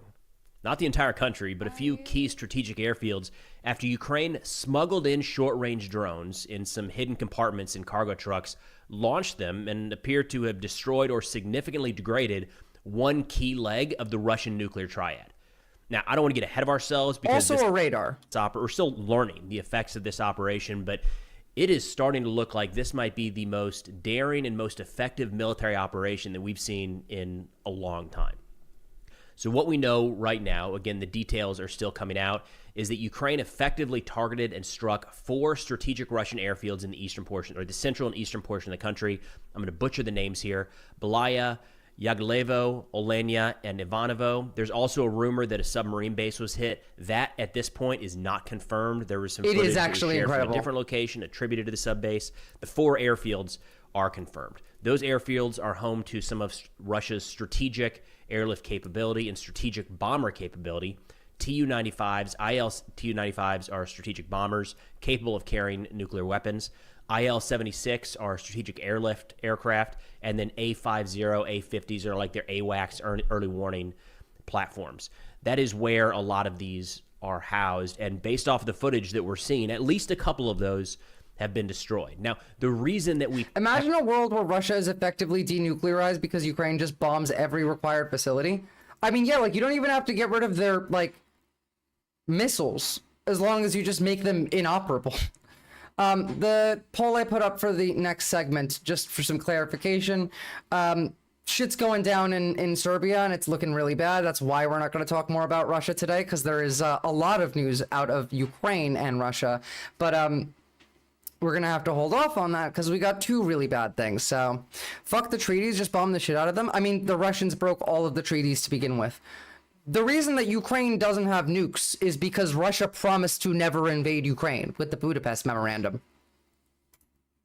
Not the entire country, but a few key strategic airfields after Ukraine smuggled in short-range drones in some hidden compartments in cargo trucks, launched them, and appear to have destroyed or significantly degraded one key leg of the Russian nuclear triad. Now, I don't want to get ahead of ourselves because also a radar. We're still learning the effects of this operation, but it is starting to look like this might be the most daring and most effective military operation that we've seen in a long time. So what we know right now, again, the details are still coming out, is that Ukraine effectively targeted and struck 4 strategic Russian airfields in the eastern portion, or the central and eastern portion of the country. I'm going to butcher the names here. Belaya, Yagilevo, Olenia, and Ivanovo. There's also a rumor that a submarine base was hit. That, at this point, is not confirmed. There was some footage that was shared from a different location attributed to the sub base. The 4 airfields are confirmed. Those airfields are home to some of Russia's strategic airlift capability and strategic bomber capability. Tu-95s, IL-Tu-95s are strategic bombers capable of carrying nuclear weapons. IL-76 are strategic airlift aircraft, and then A-50, A-50s are like their AWACS, early warning platforms. That is where a lot of these are housed, and based off of the footage that we're seeing, at least a couple of those have been destroyed. Now, the reason that we... Imagine a world where Russia is effectively denuclearized because Ukraine just bombs every required facility. I mean, yeah, like, you don't even have to get rid of their, like, missiles, as long as you just make them inoperable. The poll I put up for the next segment, just for some clarification, shit's going down in Serbia, and it's looking really bad. That's why we're not going to talk more about Russia today, because there is a lot of news out of Ukraine and Russia. But we're gonna have to hold off on that because we got two really bad things. So, fuck the treaties, just bomb the shit out of them. I mean, the Russians broke all of the treaties to begin with. The reason that Ukraine doesn't have nukes is because Russia promised to never invade Ukraine with the Budapest Memorandum.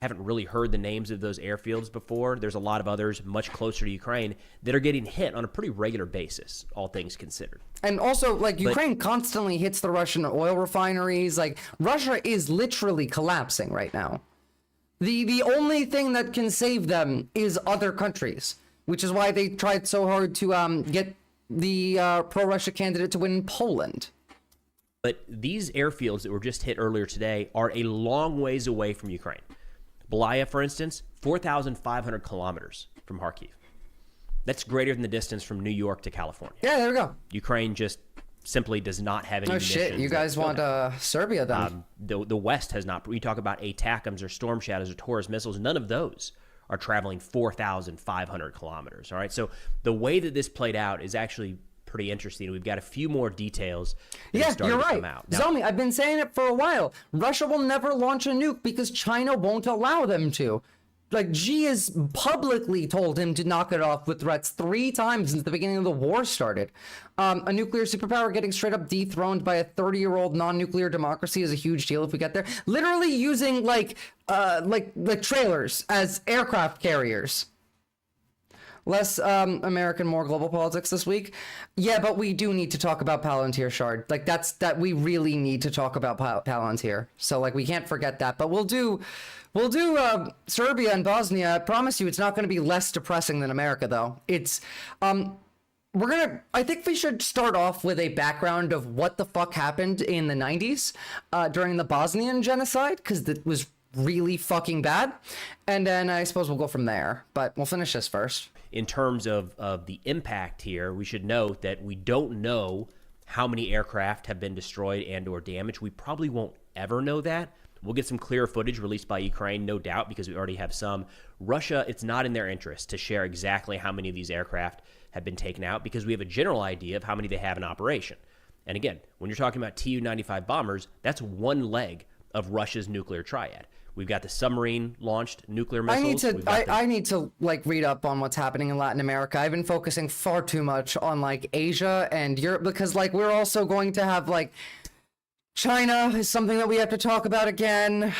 Haven't really heard the names of those airfields before. There's a lot of others much closer to Ukraine that are getting hit on a pretty regular basis, all things considered. And also, like, Ukraine constantly hits the Russian oil refineries. Like, Russia is literally collapsing right now. The only thing that can save them is other countries, which is why they tried so hard to get the pro-Russia candidate to win in Poland. But these airfields that were just hit earlier today are a long ways away from Ukraine. Belaya, for instance, 4,500 kilometers from Kharkiv. That's greater than the distance from New York to California. Yeah, there we go. Ukraine just simply does not have any munitions. Shit, you guys want Serbia then? The West has not. We talk about ATACMS or Storm Shadows or Taurus missiles. None of those are traveling 4,500 kilometers. All right, so the way that this played out is actually pretty interesting. We've got a few more details that you're right. come out. Zombie, I've been saying it for a while. Russia will never launch a nuke because China won't allow them to. Like, Xi has publicly told him to knock it off with threats 3 times since the beginning of the war started. A nuclear superpower getting straight up dethroned by a 30-year-old non-nuclear democracy is a huge deal if we get there. Literally using like trailers as aircraft carriers. Less American, more global politics this week. Yeah, but we do need to talk about Palantir Shard. Like, that we really need to talk about Palantir. So, like, we can't forget that. But we'll do Serbia and Bosnia. I promise you it's not going to be less depressing than America, though. It's I think we should start off with a background of what the fuck happened in the 90s during the Bosnian genocide, because it was really fucking bad. And then I suppose we'll go from there. But we'll finish this first. In terms of the impact here, we should note that we don't know how many aircraft have been destroyed and or damaged. We probably won't ever know that. We'll get some clear footage released by Ukraine, no doubt, because we already have some. Russia, it's not in their interest to share exactly how many of these aircraft have been taken out because we have a general idea of how many they have in operation. And again, when you're talking about Tu-95 bombers, that's one leg of Russia's nuclear triad. We've got the submarine-launched nuclear missiles. I need to like read up on what's happening in Latin America. I've been focusing far too much on like Asia and Europe because like we're also going to have like China is something that we have to talk about again.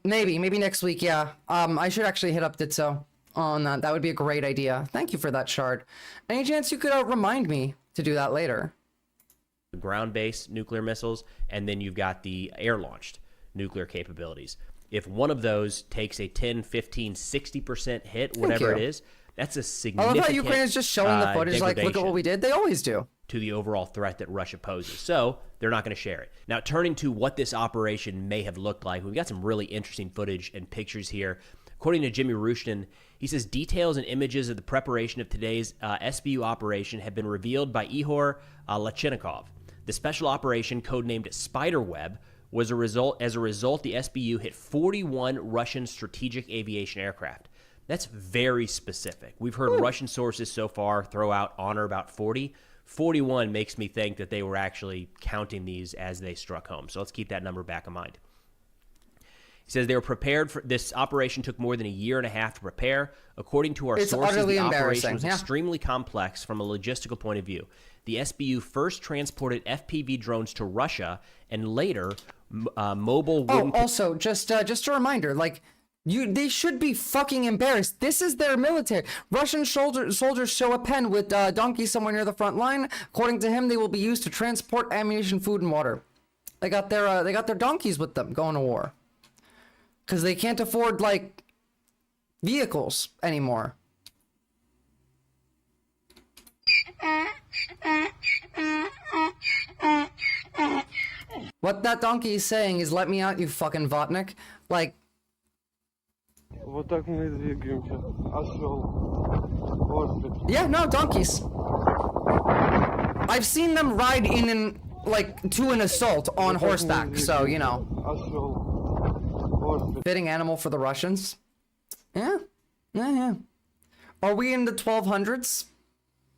Maybe next week. Yeah. I should actually hit up Ditso on that. That would be a great idea. Thank you for that, Shard. Any chance you could remind me to do that later? Ground-based nuclear missiles, and then you've got the air-launched nuclear capabilities. If one of those takes a 10, 15, 60% hit, whatever it is, that's a significant I love how Ukraine is just showing the footage like, look at what we did. They always do. To the overall threat that Russia poses. So they're not going to share it. Now, turning to what this operation may have looked like, we've got some really interesting footage and pictures here. According to Jimmy Rushton, he says details and images of the preparation of today's SBU operation have been revealed by Ihor Lachenikov. The special operation, codenamed Spiderweb, was as a result, the SBU hit 41 Russian strategic aviation aircraft. That's very specific. We've heard Russian sources so far throw out on or about 40. 41 makes me think that they were actually counting these as they struck home. So let's keep that number back in mind. He says they were prepared for this operation. Took more than a year and a half to prepare. According to our sources, the operation was extremely complex from a logistical point of view. The SBU first transported FPV drones to Russia and later mobile. Also, just a reminder, like they should be fucking embarrassed. This is their military. Russian soldiers show a pen with donkeys somewhere near the front line. According to him, they will be used to transport ammunition, food, and water. They got their donkeys with them going to war because they can't afford like vehicles anymore. What that donkey is saying is, let me out, you fucking Vatnik. Like, yeah, no, donkeys. I've seen them ride to an assault on horseback, so, you know. Fitting animal for the Russians. Yeah. Are we in the 1200s?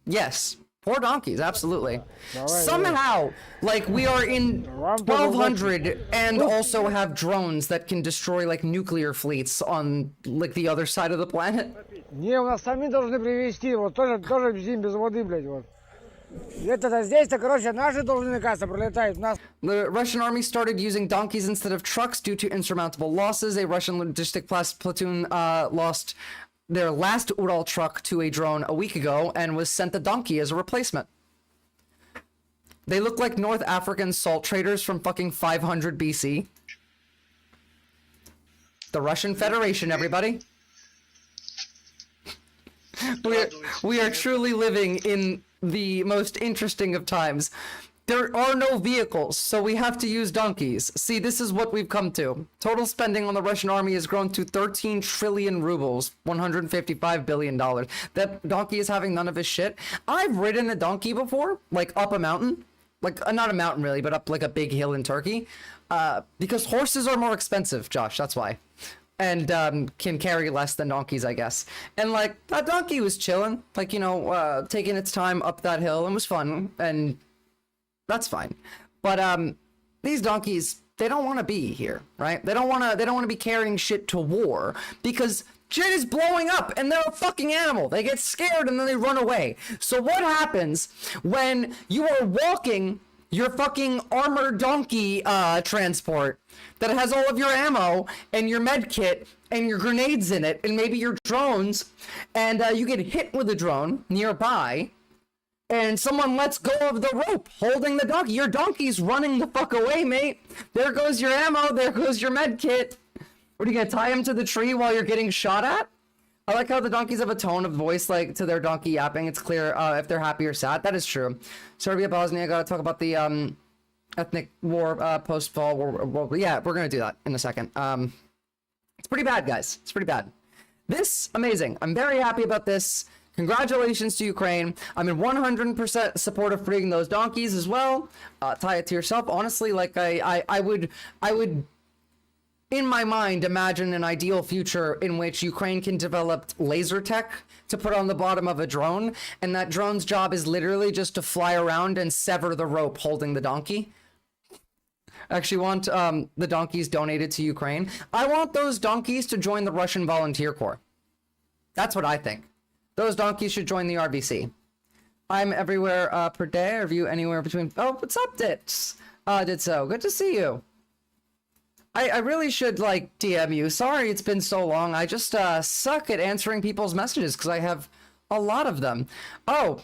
Yes. Poor donkeys, absolutely. Somehow, like, we are in 1200 and also have drones that can destroy, like, nuclear fleets on, like, the other side of the planet. Не, у нас сами должны привезти, вот тоже зим без воды, блядь, вот. Это здесь-то, короче, наши должны, кажется, пролетают. The Russian army started using donkeys instead of trucks due to insurmountable losses. A Russian logistic platoon lost their last Ural truck to a drone a week ago and was sent a donkey as a replacement. They look like North African salt traders from fucking 500 BC. The Russian Federation, everybody. We are truly living in the most interesting of times. There are no vehicles, so we have to use donkeys. See, this is what we've come to. Total spending on the Russian army has grown to 13 trillion rubles, $155 billion. That donkey is having none of his shit. I've ridden a donkey before, like up a mountain. Like, not a mountain really, but up like a big hill in Turkey. Because horses are more expensive, Josh, that's why. And can carry less than donkeys, I guess. And like, that donkey was chilling, like, you know, taking its time up that hill and was fun, and that's fine. But these donkeys, they don't want to be here, right? They don't want to be carrying shit to war because shit is blowing up and they're a fucking animal. They get scared and then they run away. So what happens when you are walking your fucking armored donkey transport that has all of your ammo and your med kit and your grenades in it and maybe your drones, and you get hit with a drone nearby and someone lets go of the rope holding the donkey? Your donkey's running the fuck away, mate. There goes your ammo, there goes your med kit. What, are you gonna tie him to the tree while you're getting shot at? I like how the donkeys have a tone of voice, like, to their donkey yapping. It's clear if they're happy or sad. That is true. Serbia, Bosnia, gotta talk about the ethnic war post-fall war. Yeah, we're gonna do that in a second. It's pretty bad, guys. It's pretty bad. This, amazing. I'm very happy about this. Congratulations to Ukraine. I'm in 100% support of freeing those donkeys as well. Tie it to yourself. Honestly, like, I would in my mind imagine an ideal future in which Ukraine can develop laser tech to put on the bottom of a drone, and that drone's job is literally just to fly around and sever the rope holding the donkey. I actually want the donkeys donated to Ukraine. I want those donkeys to join the Russian Volunteer Corps. That's what I think. Those donkeys should join the RVC. I'm everywhere per day. I review anywhere between... Oh, what's up, Dits? Did so. Good to see you. I really should, like, DM you. Sorry it's been so long. I just suck at answering people's messages because I have a lot of them. Oh,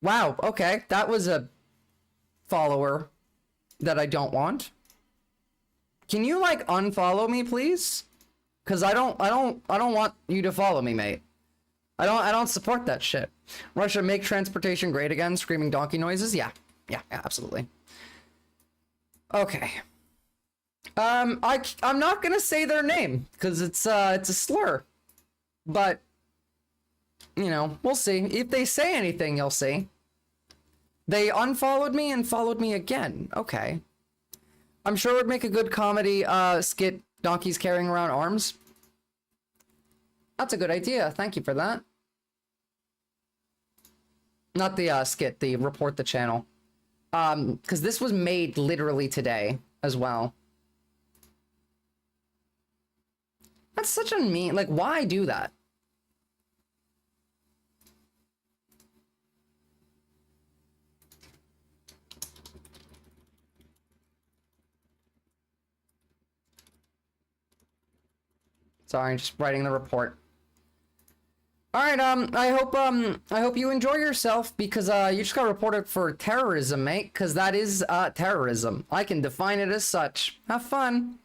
wow. Okay. That was a follower that I don't want. Can you, like, unfollow me, please? Because I don't want you to follow me, mate. I don't support that shit. Russia, make transportation great again. Screaming donkey noises. Yeah, absolutely. Okay. I'm not gonna say their name because it's a slur, but you know, we'll see. If they say anything, you'll see. They unfollowed me and followed me again. Okay. I'm sure it would make a good comedy skit, donkeys carrying around arms. That's a good idea. Thank you for that. Not the skit, the report the channel. Because this was made literally today as well. That's such a mean, like, why do that? Sorry, I'm just writing the report. All right, I hope you enjoy yourself because you just got reported for terrorism, mate, because that is terrorism. I can define it as such. Have fun.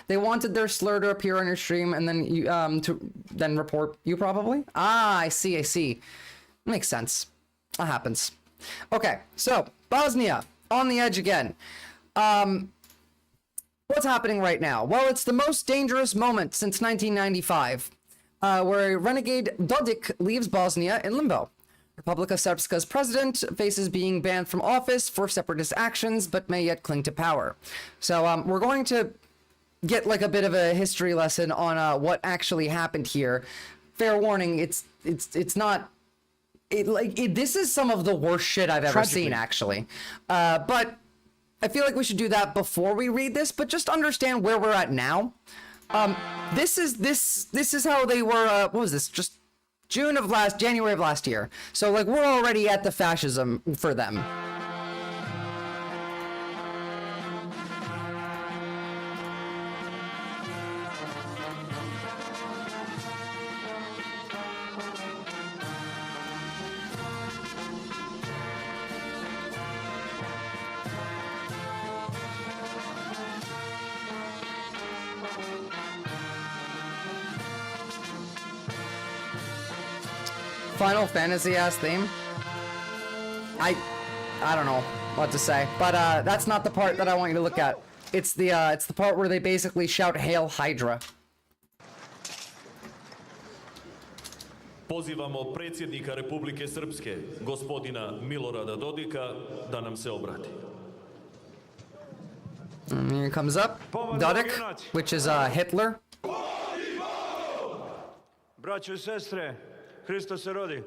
They wanted their slur to appear on your stream and then you to then report you probably. Ah, I see. Makes sense. That happens. Okay, so Bosnia on the edge again. What's happening right now? Well, it's the most dangerous moment since 1995, where renegade Dodik leaves Bosnia in limbo. Republika Srpska's president faces being banned from office for separatist actions, but may yet cling to power. So we're going to get like a bit of a history lesson on what actually happened here. Fair warning, it's not this is some of the worst shit I've ever seen, actually. But I feel like we should do that before we read this, but just understand where we're at now. This is how they were, what was this? Just January of last year. So like we're already at the fascism for them. Final Fantasy ass theme. I don't know what to say, but that's not the part that I want you to look at. It's the part where they basically shout "Hail Hydra." Pozivamo predsjednika Republike Srpske, gospodina Milorada Dodika, da nam se obrati. And here comes up Dodik, which is Hitler. Braćo I sestre, Hristos se rodi.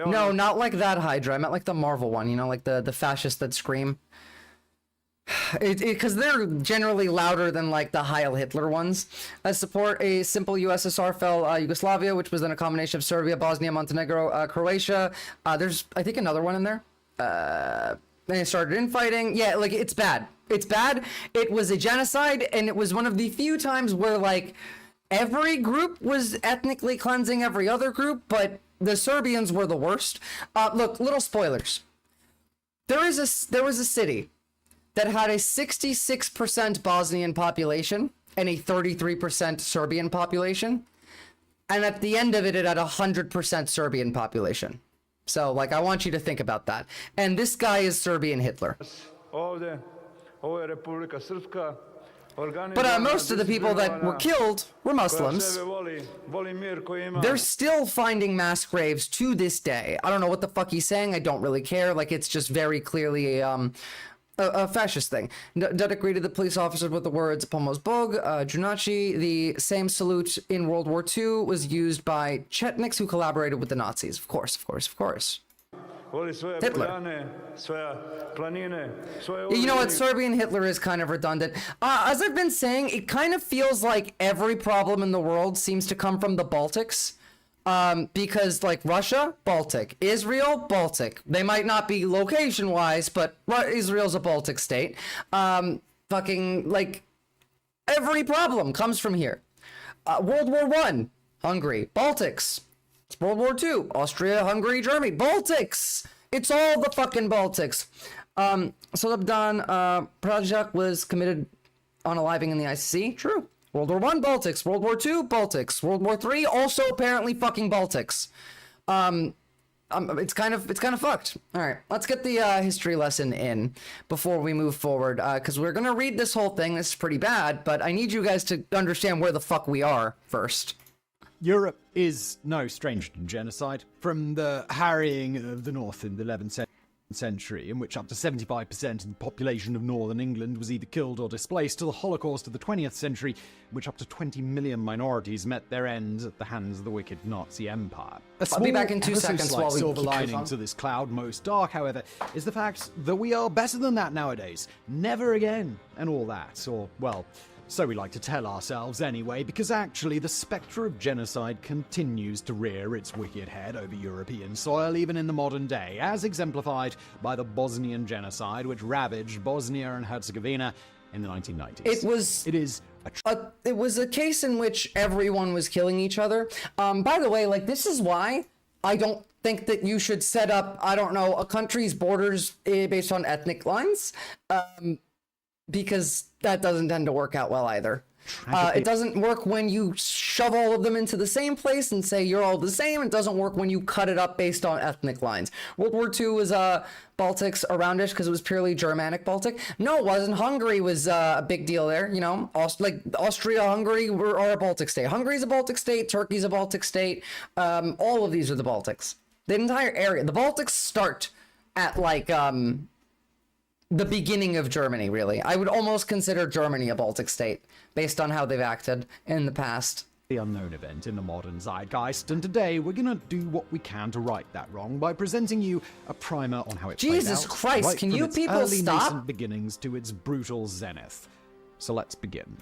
No, not like that Hydra. I meant like the Marvel one, you know, like the fascists that scream. Because they're generally louder than like the Heil Hitler ones. Support a simple USSR fell Yugoslavia, which was then a combination of Serbia, Bosnia, Montenegro, Croatia. There's, I think, another one in there. They started infighting. Yeah, like it's bad. It's bad. It was a genocide, and it was one of the few times where like every group was ethnically cleansing every other group, but the Serbians were the worst. Look, little spoilers. There was a city that had a 66% Bosnian population and a 33% Serbian population, and at the end of it, it had 100% Serbian population. So, like, I want you to think about that. And this guy is Serbian Hitler. Ovdje, ovo je Republika Srpska. But most of the people that were killed were Muslims. They're still finding mass graves to this day. I don't know what the fuck he's saying. I don't really care. Like, it's just very clearly a fascist thing. Dodik greeted the police officer with the words "Pomoz Bog," Junachi. The same salute in World War II was used by Chetniks who collaborated with the Nazis. Of course, of course, of course. Hitler. You know what? Serbian Hitler is kind of redundant. As I've been saying, it kind of feels like every problem in the world seems to come from the Baltics. Because like Russia, Baltic, Israel, Baltic. They might not be location wise, but Israel's a Baltic state. Fucking like every problem comes from here. World War I, Hungary, Baltics. It's World War II, Austria, Hungary, Germany, Baltics. It's all the fucking Baltics. Solobdan Prajak was committed unaliving in the ICC. True. World War I, Baltics. World War II, Baltics. World War III, also apparently fucking Baltics. It's kind of fucked. All right, let's get the history lesson in before we move forward, because we're gonna read this whole thing. This is pretty bad, but I need you guys to understand where the fuck we are first. Europe is no stranger to genocide. From the harrying of the North in the 11th century, in which up to 75% of the population of northern England was either killed or displaced, to the Holocaust of the 20th century, in which up to 20 million minorities met their end at the hands of the wicked Nazi Empire. I'll be back in 2 seconds while we silver keep lining to this cloud, most dark, however, is the fact that we are better than that nowadays. Never again, and all that, or, well, so we like to tell ourselves anyway, because actually the spectre of genocide continues to rear its wicked head over European soil even in the modern day, as exemplified by the Bosnian genocide, which ravaged Bosnia and Herzegovina in the 1990s. It was a case in which everyone was killing each other. By the way, like, this is why I don't think that you should set up, I don't know, a country's borders based on ethnic lines. Because that doesn't tend to work out well either. It doesn't work when you shove all of them into the same place and say you're all the same. It doesn't work when you cut it up based on ethnic lines. World War II was Baltics aroundish because it was purely Germanic Baltic. No, it wasn't. Hungary was a big deal there. You know, like Austria, Hungary are a Baltic state. Hungary's a Baltic state. Turkey's a Baltic state. All of these are the Baltics. The entire area. The Baltics start at like the beginning of Germany, really. I would almost consider Germany a Baltic state based on how they've acted in the past. unknown event in the modern zeitgeist, and today we're gonna do what we can to right that wrong by presenting you a primer on how it played Jesus out, Christ, right can from you its people early stop? nascent beginnings to its brutal zenith. So let's begin.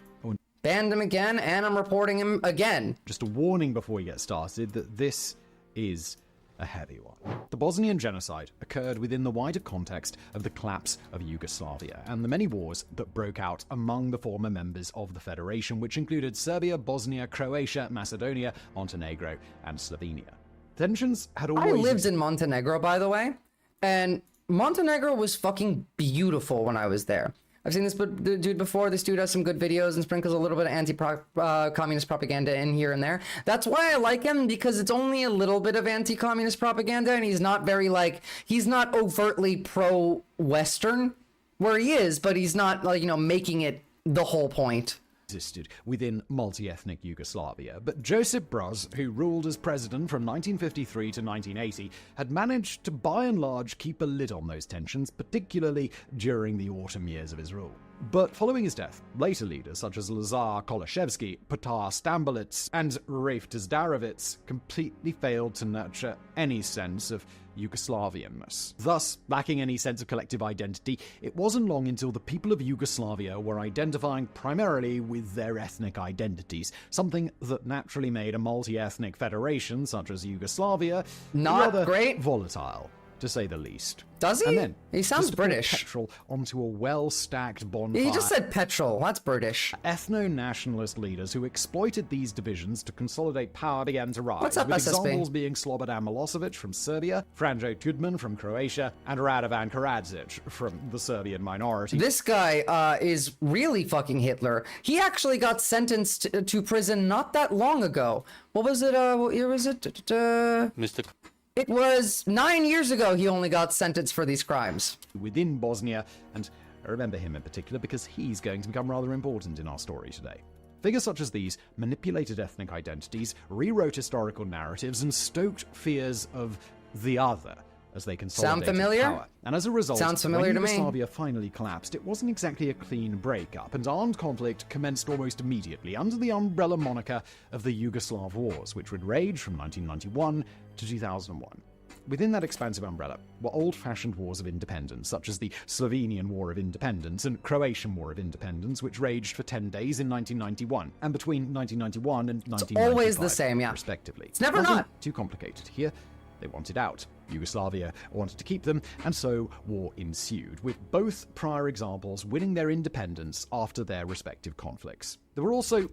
Banned him again, and I'm reporting him again. Just a warning before we get started that this is a heavy one. The Bosnian genocide occurred within the wider context of the collapse of Yugoslavia and the many wars that broke out among the former members of the Federation, which included Serbia, Bosnia, Croatia, Macedonia, Montenegro, and Slovenia. Tensions had always... I lived in Montenegro, by the way, and Montenegro was fucking beautiful when I was there. I've seen this dude before. This dude has some good videos and sprinkles a little bit of anti-communist propaganda in here and there. That's why I like him, because it's only a little bit of anti-communist propaganda, and he's not very, like, he's not overtly pro-Western, where he is, but he's not, like, you know, making it the whole point. Existed within multi-ethnic Yugoslavia, but Josip Broz, who ruled as president from 1953 to 1980, had managed to by and large keep a lid on those tensions, particularly during the autumn years of his rule. But following his death, later leaders such as Lazar Kolashevsky, Petar Stambolic, and Raif Tizdarovits completely failed to nurture any sense of Yugoslavianness. Thus, lacking any sense of collective identity, it wasn't long until the people of Yugoslavia were identifying primarily with their ethnic identities, something that naturally made a multi-ethnic federation such as Yugoslavia not rather great, volatile, to say the least. Does he? And then, he sounds to pour British. Petrol onto a well-stacked bonfire. He just said petrol. That's British. Ethno-nationalist leaders who exploited these divisions to consolidate power began to rise. What's up, with SSB? examples being Slobodan Milosevic from Serbia, Franjo Tudman from Croatia, and Radovan Karadzic from the Serbian minority. This guy is really fucking Hitler. He actually got sentenced to prison not that long ago. What was it? What year was it? Mr. It was 9 years ago he only got sentenced for these crimes. Within Bosnia, and I remember him in particular because he's going to become rather important in our story today. Figures such as these manipulated ethnic identities, rewrote historical narratives, and stoked fears of the other as they consolidated Sound familiar? power. And as a result, Sounds familiar when to me. Yugoslavia finally collapsed, it wasn't exactly a clean breakup, and armed conflict commenced almost immediately under the umbrella moniker of the Yugoslav Wars, which would rage from 1991 to 2001. Within that expansive umbrella were old-fashioned wars of independence, such as the Slovenian War of Independence and Croatian War of Independence, which raged for 10 days in 1991, and between 1991 and 1995, always the same, yeah. respectively. It's never Nothing not. too complicated here. They wanted out. Yugoslavia wanted to keep them, and so war ensued, with both prior examples winning their independence after their respective conflicts. There were also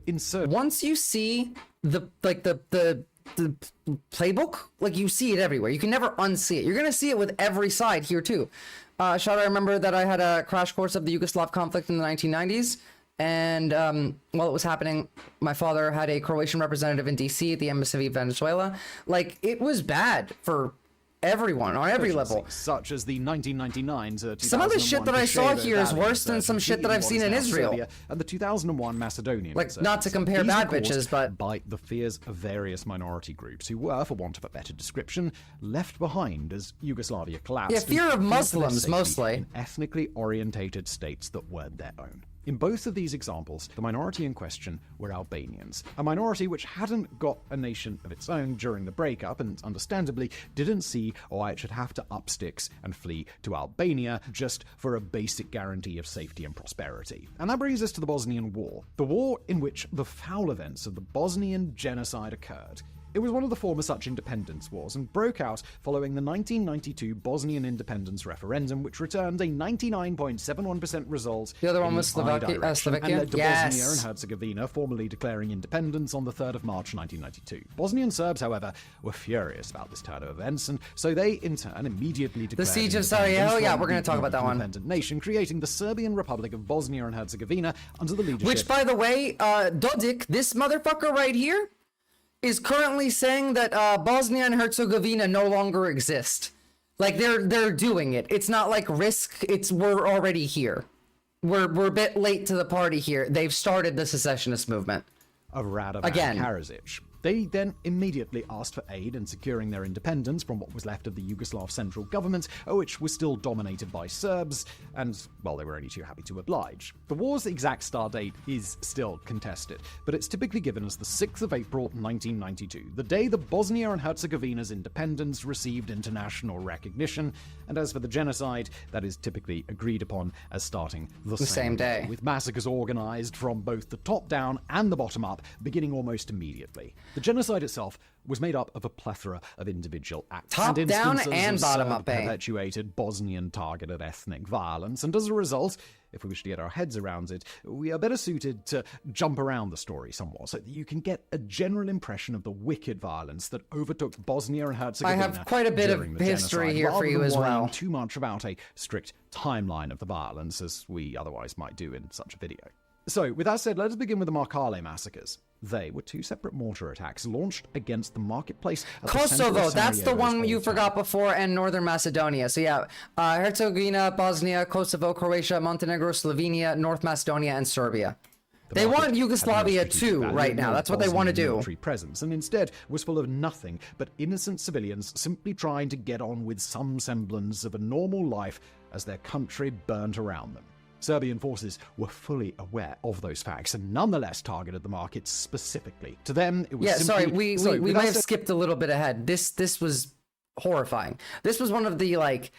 once you see the playbook, like, you see it everywhere. You can never unsee it. You're gonna see it with every side here too. Shout out, I remember that I had a crash course of the Yugoslav conflict in the 1990s, and while it was happening, my father had a Croatian representative in DC at the Embassy of Venezuela. Like, it was bad for everyone on every level. Such as the 1999 to 2001 Some of the shit that I saw Kosovo here is Valley worse than some shit that I've what seen is in now Israel. Serbia, and the 2001 Macedonian Like, not to insurgency. compare These bad were caused bitches, but by the fears of various minority groups who were, for want of a better description, left behind as Yugoslavia collapsed. Yeah, fear and of feared for their Muslims, safety mostly. in ethnically orientated states that weren't their own. In both of these examples, the minority in question were Albanians, a minority which hadn't got a nation of its own during the breakup and understandably didn't see why it should have to up sticks and flee to Albania just for a basic guarantee of safety and prosperity. And that brings us to the Bosnian War, the war in which the foul events of the Bosnian genocide occurred. It was one of the former such independence wars and broke out following the 1992 Bosnian independence referendum, which returned a 99.71% result. The other one in was our Slovakia, direction and led to Yes. Bosnia and Herzegovina formally declaring independence on the 3rd of March 1992. Bosnian Serbs, however, were furious about this turn of events, and so they, in turn, immediately declared The Siege of independence Sarajevo? Yeah, from we're gonna the talk about that one. independent nation, creating the Serbian Republic of Bosnia and Herzegovina under the leadership. Which, by the way, Dodik, this motherfucker right here, is currently saying that Bosnia and Herzegovina no longer exist. Like, they're doing it. It's not like risk. We're already here. We're a bit late to the party here. They've started the secessionist movement. Of Radovan Again. Karadzic. They then immediately asked for aid in securing their independence from what was left of the Yugoslav central government, which was still dominated by Serbs, and, well, they were only too happy to oblige. The war's exact start date is still contested, but it's typically given as the 6th of April 1992, the day the Bosnia and Herzegovina's independence received international recognition, and as for the genocide, that is typically agreed upon as starting the same day, with massacres organized from both the top down and the bottom up, beginning almost immediately. The genocide itself was made up of a plethora of individual acts Top and down instances and of bottom up, perpetuated Bosnian targeted ethnic violence, and as a result, if we wish to get our heads around it, we are better suited to jump around the story somewhat so that you can get a general impression of the wicked violence that overtook Bosnia and Herzegovina. I have quite a bit of history here for you as well. Too much about a strict timeline of the violence, as we otherwise might do in such a video. So, with that said, let us begin with the Markale massacres. They were two separate mortar attacks launched against the marketplace at the center Kosovo, of that's the Sarajevo's one you old forgot town. before, and Northern Macedonia. So yeah, Herzegovina, Bosnia, Kosovo, Croatia, Montenegro, Slovenia, North Macedonia, and Serbia. They want Yugoslavia too right now. That's what they want to do. Military presence, and instead was full of nothing but innocent civilians simply trying to get on with some semblance of a normal life as their country burnt around them. Serbian forces were fully aware of those facts and nonetheless targeted the markets specifically. To them, it was simply... we might have skipped a little bit ahead. This was horrifying. This was one of the, like...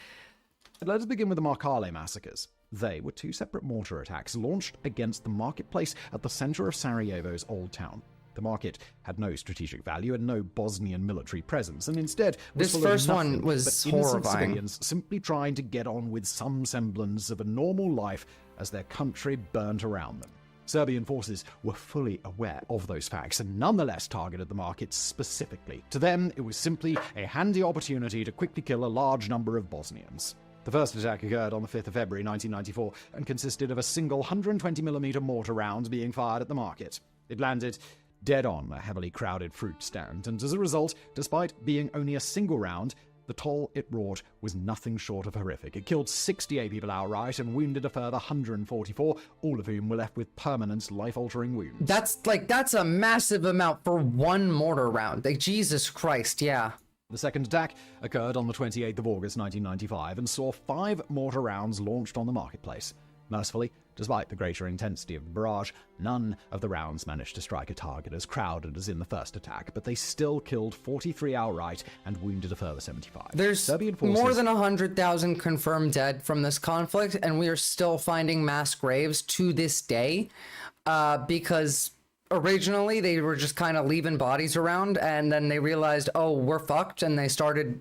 Let us begin with the Markale massacres. They were two separate mortar attacks launched against the marketplace at the center of Sarajevo's old town. The market had no strategic value and no Bosnian military presence, and instead was This full first of one nothing was but innocent horrifying. civilians simply trying to get on with some semblance of a normal life as their country burnt around them. Serbian forces were fully aware of those facts and nonetheless targeted the markets specifically. To them, it was simply a handy opportunity to quickly kill a large number of Bosnians. The first attack occurred on the 5th of February 1994 and consisted of a single 120mm mortar round being fired at the market. It landed dead on a heavily crowded fruit stand, and as a result, despite being only a single round, the toll it wrought was nothing short of horrific. It killed 68 people outright and wounded a further 144, all of whom were left with permanent life-altering wounds. That's a massive amount for one mortar round. Like, Jesus Christ, yeah. The second attack occurred on the 28th of August 1995 and saw 5 mortar rounds launched on the marketplace. Mercifully, despite the greater intensity of the barrage, none of the rounds managed to strike a target as crowded as in the first attack, but they still killed 43 outright and wounded a further 75. There's Serbian forces... more than 100,000 confirmed dead from this conflict, and we are still finding mass graves to this day, because originally they were just kind of leaving bodies around, and then they realized, oh, we're fucked, and they started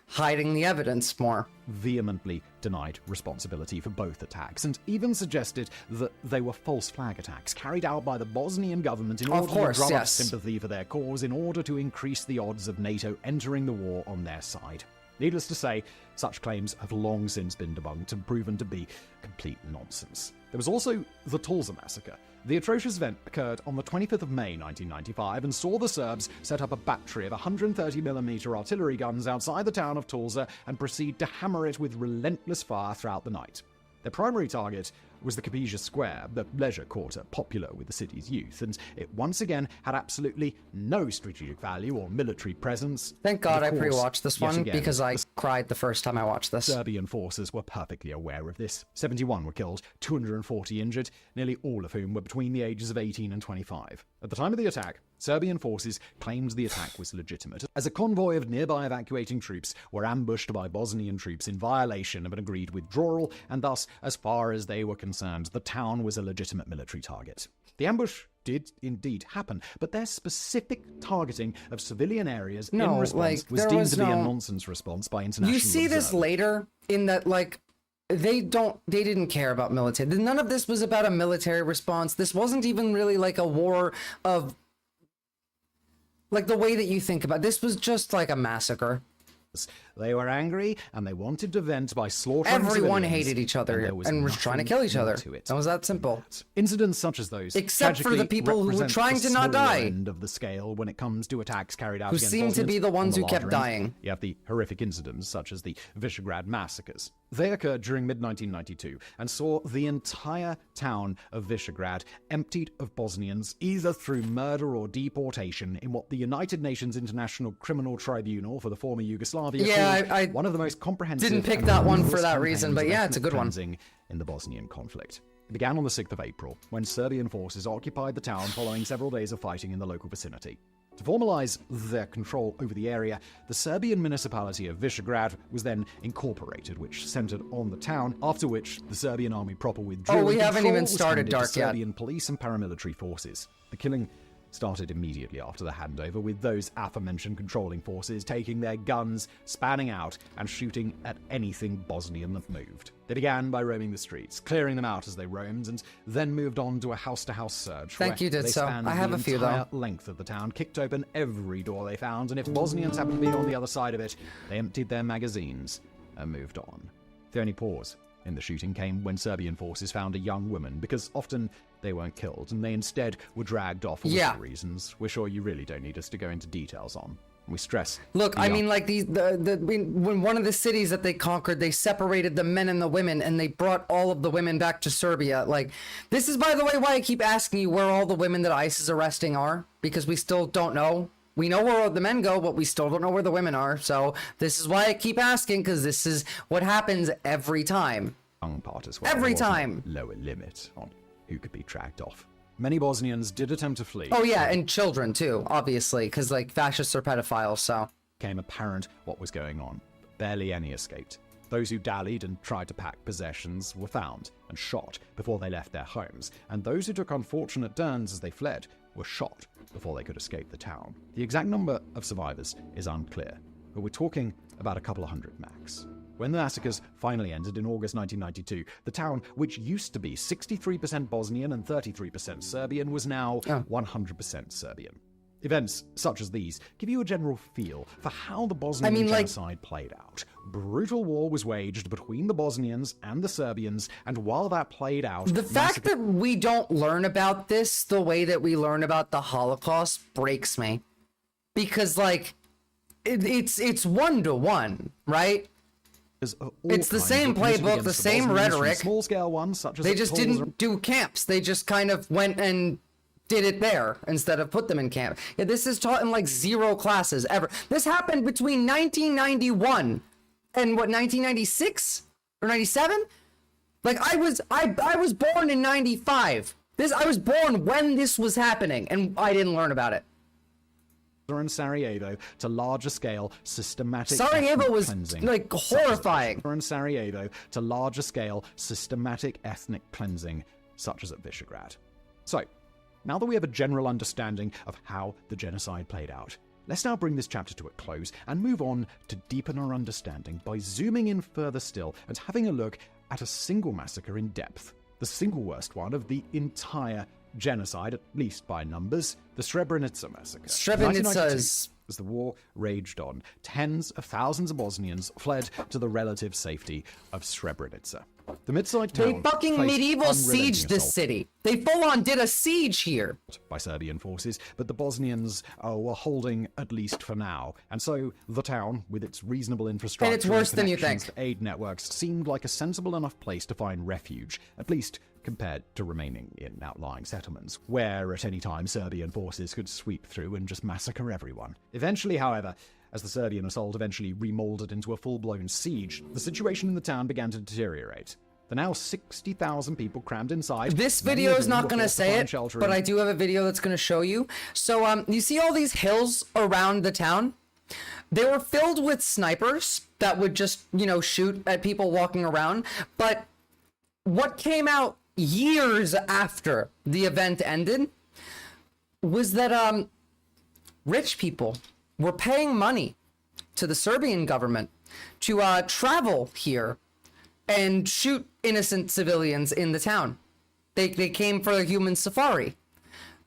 hiding the evidence more. Vehemently denied responsibility for both attacks and even suggested that they were false flag attacks carried out by the Bosnian government in order to drum up sympathy for their cause in order to increase the odds of NATO entering the war on their side. Needless to say, such claims have long since been debunked and proven to be complete nonsense. There was also the Tulsa massacre. The atrocious event occurred on the 25th of May 1995 and saw the Serbs set up a battery of 130mm artillery guns outside the town of Tulsa and proceed to hammer it with relentless fire throughout the night. Their primary target was the Kapija Square, the leisure quarter popular with the city's youth, and it once again had absolutely no strategic value or military presence. Thank God I pre-watched this one, because I cried the first time I watched this. Serbian forces were perfectly aware of this. 71 were killed, 240 injured, nearly all of whom were between the ages of 18 and 25. At the time of the attack, Serbian forces claimed the attack was legitimate, as a convoy of nearby evacuating troops were ambushed by Bosnian troops in violation of an agreed withdrawal, and thus, as far as they were concerned, the town was a legitimate military target. The ambush did indeed happen, but their specific targeting of civilian areas in response was deemed to be a nonsense response by international You see observers. this later in that, like, they didn't care about military. None of this was about a military response. This wasn't even really like a war of, like, the way that you think about it. This was just like a massacre. They were angry and they wanted to vent by slaughtering Everyone civilians, hated each other and and was trying to kill each other. To it. That was that simple. Incidents such as those, Except for the tragically people who were represent trying the to not smaller die. end of the scale when it comes to attacks carried out Who against seem to Bosnians. be the ones On who kept larger end, dying. You have the horrific incidents such as the Visegrad massacres. They occurred during mid-1992 and saw the entire town of Visegrad emptied of Bosnians either through murder or deportation in what the United Nations International Criminal Tribunal for the former Yugoslavia called I one of the most comprehensive didn't pick and that one for ruthless that reason, but campaigns of yeah, it's a good ethnic one. cleansing in the Bosnian conflict. It began on the 6th of April, when Serbian forces occupied the town following several days of fighting in the local vicinity. To formalize their control over the area, the Serbian municipality of Visegrad was then incorporated, which centered on the town, after which the Serbian army proper withdrew. Oh, we and haven't control even was started handed to Dark yet. Serbian police and paramilitary forces. The killing started immediately after the handover, with those aforementioned controlling forces taking their guns, spanning out, and shooting at anything Bosnian that moved. They began by roaming the streets, clearing them out as they roamed, and then moved on to a house-to-house search. Thank where you did they so. spanned I have the a few, entire though. length of the town, kicked open every door they found, and if Bosnians happened to be on the other side of it, they emptied their magazines and moved on. The only pause in the shooting came when Serbian forces found a young woman, because often they weren't killed, and they instead were dragged off for Yeah. reasons we're sure you really don't need us to go into details on. We stress. Look, the I young- mean, like when one of the cities that they conquered, they separated the men and the women, and they brought all of the women back to Serbia. Like, this is, by the way, why I keep asking you where all the women that ICE is arresting are, because we still don't know. We know where the men go, but we still don't know where the women are. So this is why I keep asking, because this is what happens every time. Young part as well. Every There wasn't a time. Lower limit on who could be tracked off. Many Bosnians did attempt to flee. Oh yeah, and children too, obviously, because like fascists are pedophiles. So Became apparent what was going on. Barely any escaped. Those who dallied and tried to pack possessions were found and shot before they left their homes, and those who took unfortunate turns as they fled were shot before they could escape the town. The exact number of survivors is unclear, but we're talking about a couple of hundred max. When the massacres finally ended in August 1992, the town, which used to be 63% Bosnian and 33% Serbian, was now 100% Serbian. Events such as these give you a general feel for how the Bosnian genocide played out. Brutal war was waged between the Bosnians and the Serbians, and while that played out, the fact that we don't learn about this the way that we learn about the Holocaust breaks me, because like it's 1-to-1, right? It's the same playbook, the same rhetoric. Small-scale ones, such as they just didn't do camps. They just kind of went and did it there instead of put them in camp. Yeah, this is taught in like 0 classes ever. This happened between 1991 and what, 1996 or 97? Like I was born in 95. I was born when this was happening, and I didn't learn about it. In Sarajevo to larger scale systematic Sarajevo ethnic was cleansing, like horrifying. In Sarajevo to larger scale systematic ethnic cleansing such as at Visegrad. So, now that we have a general understanding of how the genocide played out, let's now bring this chapter to a close and move on to deepen our understanding by zooming in further still and having a look at a single massacre in depth, the single worst one of the entire genocide, at least by numbers, the Srebrenica massacre. Srebrenica is... As the war raged on, tens of thousands of Bosnians fled to the relative safety of Srebrenica. The mid-sized town They fucking faced medieval unrelenting sieged this assault city. They full-on did a siege here. By Serbian forces, but the Bosnians were holding at least for now. And so the town, with its reasonable infrastructure And it's worse than you connections think. to aid networks, seemed like a sensible enough place to find refuge, at least compared to remaining in outlying settlements, where at any time Serbian forces could sweep through and just massacre everyone. Eventually, however, as the Serbian assault eventually remolded into a full-blown siege, the situation in the town began to deteriorate. The now 60,000 people crammed inside. This many video of is whom not were going to forced say find it, shelter but in- I do have a video that's going to show you. So, you see all these hills around the town? They were filled with snipers that would just, shoot at people walking around. But what came out years after the event ended was that rich people were paying money to the Serbian government to travel here and shoot innocent civilians in the town. They came for a human safari.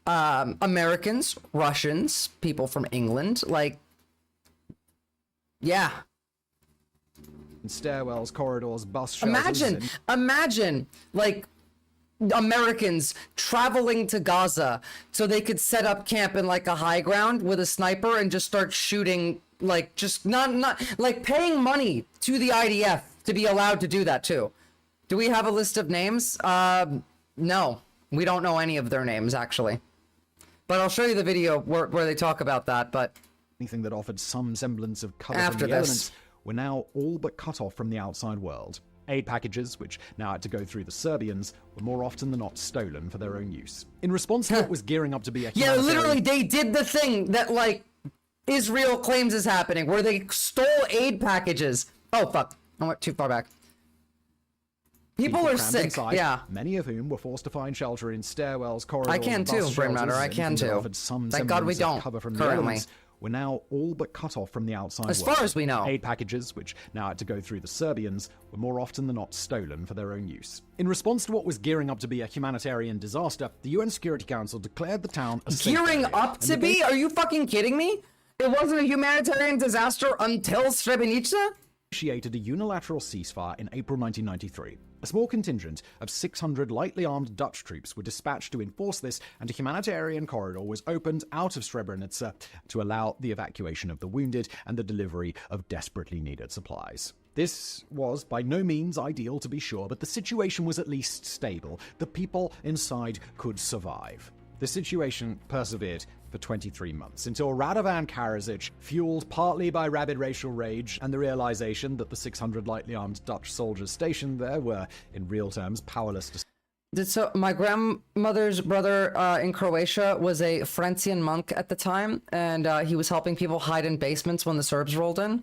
Americans, Russians, people from England, yeah. stairwells, corridors, bus shelters. Imagine, like, Americans traveling to Gaza so they could set up camp in like a high ground with a sniper and just start shooting, like, just not like paying money to the IDF to be allowed to do that too. Do we have a list of names? No, we don't know any of their names actually, but I'll show you the video where they talk about that. But anything that offered some semblance of cover after from the this, elements were now all but cut off from the outside world. Aid packages, which now had to go through the Serbians, were more often than not stolen for their own use. In response to what was gearing up to be a yeah, literally, they did the thing that, like, Israel claims is happening, where they stole aid packages. Oh, fuck. I went too far back. People are sick, inside, yeah. Many of whom were forced to find shelter in stairwells, corridors, I can too, Brain Matter, I can too. Thank God we don't, cover from currently. Were now all but cut off from the outside as world. far as we know. Aid packages, which now had to go through the Serbians, were more often than not stolen for their own use. In response to what was gearing up to be a humanitarian disaster, the UN Security Council declared the town a safe Gearing area. up to be? Are you fucking kidding me? It wasn't a humanitarian disaster until Srebrenica? Initiated a unilateral ceasefire in April 1993. A small contingent of 600 lightly armed Dutch troops were dispatched to enforce this, and a humanitarian corridor was opened out of Srebrenica to allow the evacuation of the wounded and the delivery of desperately needed supplies. This was by no means ideal, to be sure, but the situation was at least stable. The people inside could survive. The situation persevered for 23 months, until Radovan Karadzic, fueled partly by rabid racial rage and the realization that the 600 lightly armed Dutch soldiers stationed there were, in real terms, powerless to... So my grandmother's brother in Croatia was a Francian monk at the time, and he was helping people hide in basements when the Serbs rolled in.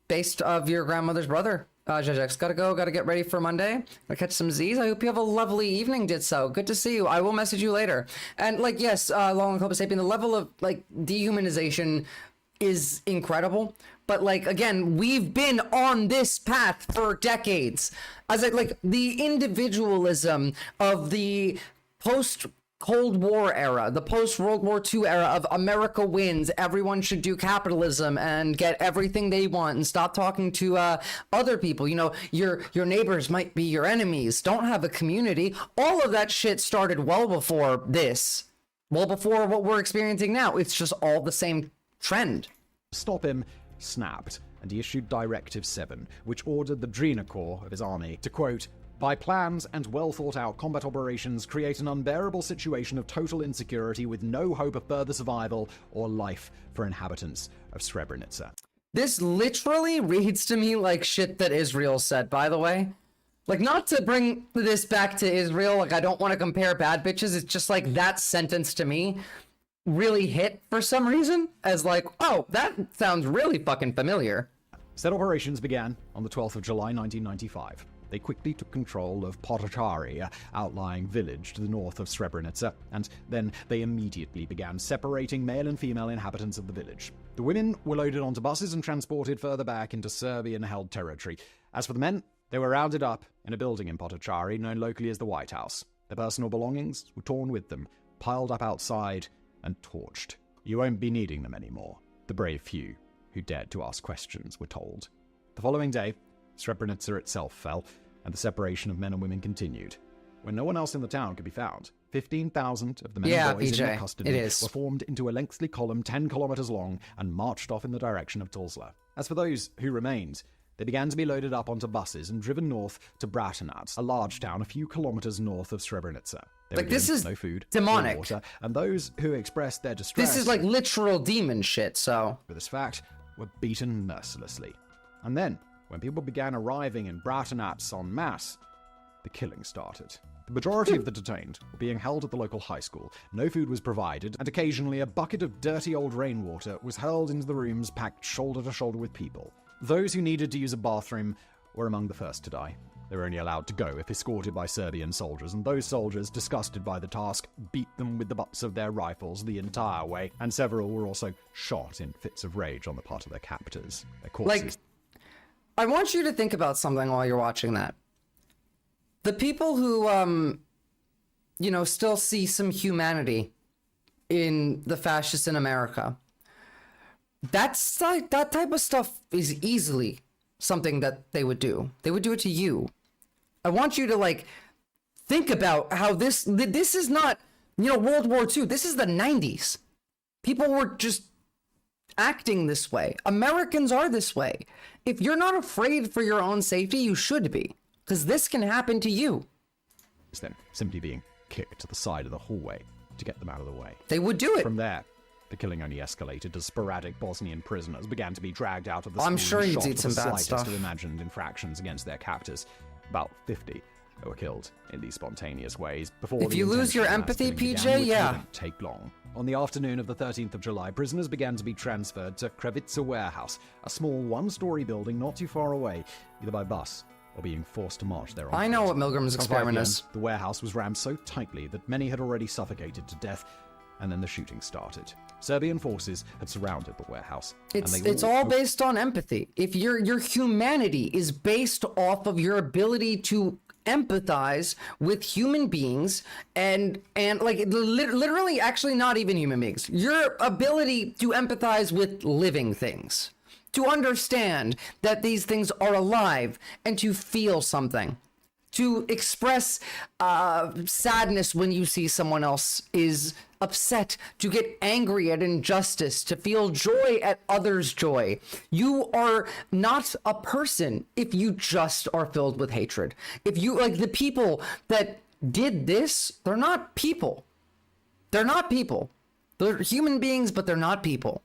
Based of your grandmother's brother. Jajex, gotta get ready for Monday. Gotta catch some Z's. I hope you have a lovely evening, Ditso. Good to see you. I will message you later. And, like, yes, Long Copa Sapien, the level of, like, dehumanization is incredible. But, like, again, we've been on this path for decades. As like the individualism of the post-Cold War era, the post-World War II era of America wins, everyone should do capitalism and get everything they want and stop talking to other people. You know, your neighbors might be your enemies. Don't have a community. All of that shit started well before this. Well before what we're experiencing now. It's just all the same trend. Stop him snapped, and he issued Directive 7, which ordered the Drina Corps of his army to, quote, by plans and well-thought-out combat operations, create an unbearable situation of total insecurity with no hope of further survival or life for inhabitants of Srebrenica. This literally reads to me like shit that Israel said, by the way. Like, not to bring this back to Israel, like, I don't want to compare bad bitches, it's just like that sentence to me really hit for some reason as like, oh, that sounds really fucking familiar. Said operations began on the 12th of July 1995. They quickly took control of Potocari, an outlying village to the north of Srebrenica, and then they immediately began separating male and female inhabitants of the village. The women were loaded onto buses and transported further back into Serbian-held territory. As for the men, they were rounded up in a building in Potocari known locally as the White House. Their personal belongings were torn with them, piled up outside, and torched. You won't be needing them anymore, the brave few who dared to ask questions were told. The following day, Srebrenica itself fell, and the separation of men and women continued. When no one else in the town could be found, 15,000 of the men and boys in their custody were formed into a lengthy column 10 kilometers long and marched off in the direction of Tuzla. As for those who remained, they began to be loaded up onto buses and driven north to Bratunac, a large town a few kilometers north of Srebrenica. There like, this is no food, demonic. No water, and those who expressed their distress... This is like literal demon shit, so... ...for this fact, were beaten mercilessly. And then, when people began arriving in Bratunac en masse, the killing started. The majority of the detained were being held at the local high school. No food was provided, and occasionally a bucket of dirty old rainwater was hurled into the rooms packed shoulder to shoulder with people. Those who needed to use a bathroom were among the first to die. They were only allowed to go if escorted by Serbian soldiers, and those soldiers, disgusted by the task, beat them with the butts of their rifles the entire way, and several were also shot in fits of rage on the part of their captors. Their corpses... Like, I want you to think about something while you're watching that. The people who, you know, still see some humanity in the fascists in America, that type of stuff is easily something that they would do. They would do it to you. I want you to like think about how this is not, you know, World War II. This is the 90s. People were just acting this way. Americans are this way. If you're not afraid for your own safety, you should be, because this can happen to you. Them simply being kicked to the side of the hallway to get them out of the way. They would do it. From there, the killing only escalated as sporadic Bosnian prisoners began to be dragged out of the I'm school sure and he shot did for some the bad slightest stuff. of imagined infractions against their captors. About 50 were killed in these spontaneous ways. Before If the you lose your intentional mass empathy, killing PJ, began, which yeah. wouldn't take long. On the afternoon of the 13th of July, prisoners began to be transferred to Krevitsa Warehouse, a small one-story building not too far away, either by bus or being forced to march there on I know foot. what Milgram's At 5 experiment PM, is. The warehouse was rammed so tightly that many had already suffocated to death, and then the shooting started. Serbian forces had surrounded the warehouse. It's all based on empathy. If your humanity is based off of your ability to empathize with human beings and like literally actually not even human beings, your ability to empathize with living things, to understand that these things are alive and to feel something, to express sadness when you see someone else is upset, to get angry at injustice, to feel joy at others' joy. You are not a person if you just are filled with hatred. If you, like, the people that did this, they're not people. They're not people. They're human beings, but they're not people.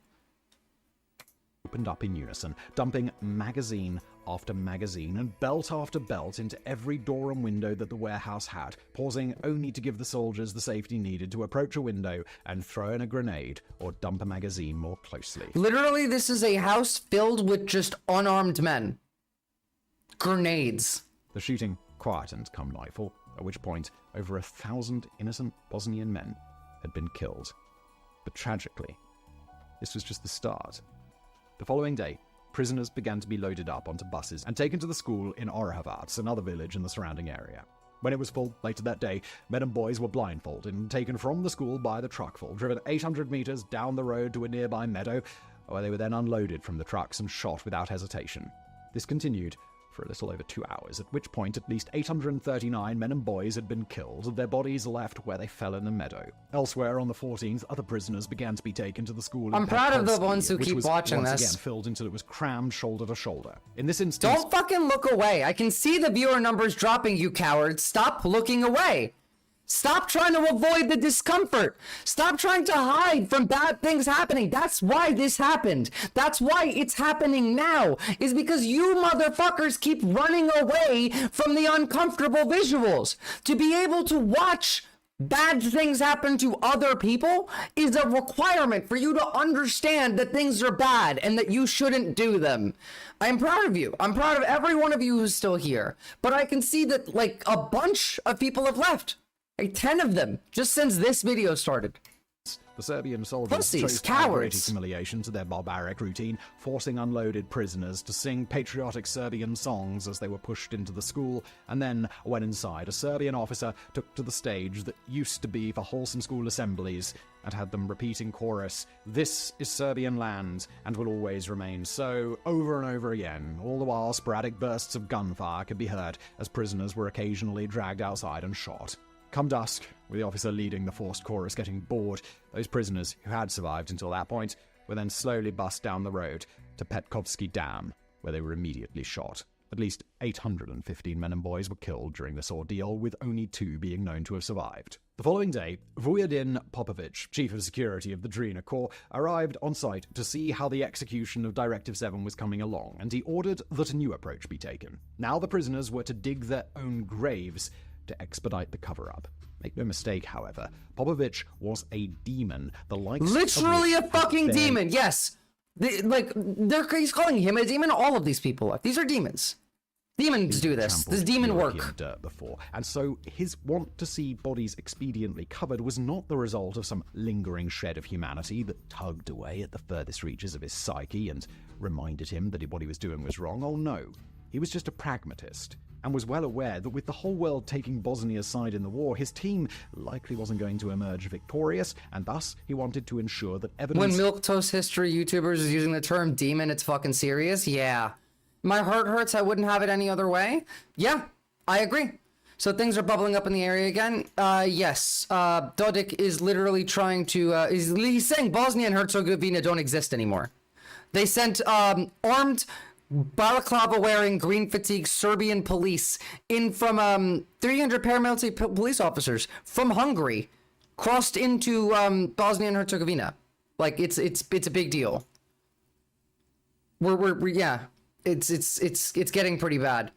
Opened up in unison, dumping magazine after magazine and belt after belt into every door and window that the warehouse had, pausing only to give the soldiers the safety needed to approach a window and throw in a grenade or dump a magazine more closely. Literally, this is a house filled with just unarmed men. Grenades. The shooting quietened come nightfall, at which point over 1,000 innocent Bosnian men had been killed. But tragically, this was just the start. The following day, prisoners began to be loaded up onto buses and taken to the school in Orahavac, another village in the surrounding area. When it was full later that day, men and boys were blindfolded and taken from the school by the truckful, driven 800 meters down the road to a nearby meadow, where they were then unloaded from the trucks and shot without hesitation. This continued for a little over 2 hours, at which point at least 839 men and boys had been killed, their bodies left where they fell in the meadow. Elsewhere on the 14th, other prisoners began to be taken to the school. I'm proud of the ones who which keep was watching once this. again filled until it was crammed shoulder to shoulder. In this instance, Don't fucking look away. I can see the viewer numbers dropping, you cowards. Stop looking away. Stop trying to avoid the discomfort. Stop trying to hide from bad things happening. That's why this happened. That's why it's happening now, is because you motherfuckers keep running away from the uncomfortable visuals. To be able to watch bad things happen to other people is a requirement for you to understand that things are bad and that you shouldn't do them. I'm proud of you. I'm proud of every one of you who's still here. But I can see that like a bunch of people have left. Like 10 of them, just since this video started. the Serbian soldiers Pussies, chose to add greater cowards. humiliation to their barbaric routine, forcing unloaded prisoners to sing patriotic Serbian songs as they were pushed into the school, and then, when inside, a Serbian officer took to the stage that used to be for wholesome school assemblies and had them repeat in chorus, "This is Serbian land, and will always remain so," over and over again. All the while, sporadic bursts of gunfire could be heard as prisoners were occasionally dragged outside and shot. Come dusk, with the officer leading the forced chorus getting bored, those prisoners who had survived until that point were then slowly bussed down the road to Petkovsky Dam, where they were immediately shot. At least 815 men and boys were killed during this ordeal, with only 2 being known to have survived. The following day, Vujadin Popovic, chief of security of the Drina Corps, arrived on site to see how the execution of Directive 7 was coming along, and he ordered that a new approach be taken. Now the prisoners were to dig their own graves to expedite the cover-up. Make no mistake, however, Popovic was a demon, the likes Literally of a which fucking had been- demon, yes. He's calling him a demon. All of these people are. These are demons. Demons do this. This demon European work. dirt before, and so his want to see bodies expediently covered was not the result of some lingering shred of humanity that tugged away at the furthest reaches of his psyche and reminded him that what he was doing was wrong. Oh no, he was just a pragmatist, and was well aware that with the whole world taking Bosnia's side in the war, his team likely wasn't going to emerge victorious, and thus he wanted to ensure that evidence... When Milquetoast History YouTubers is using the term demon, it's fucking serious? Yeah. My heart hurts. I wouldn't have it any other way. Yeah, I agree. So things are bubbling up in the area again. Yes, Dodik is literally trying to, he's saying Bosnia and Herzegovina don't exist anymore. They sent armed, balaclava-wearing, green fatigue Serbian police in from 300 paramilitary police officers from Hungary, crossed into Bosnia and Herzegovina. Like it's a big deal. We're yeah, it's getting pretty bad.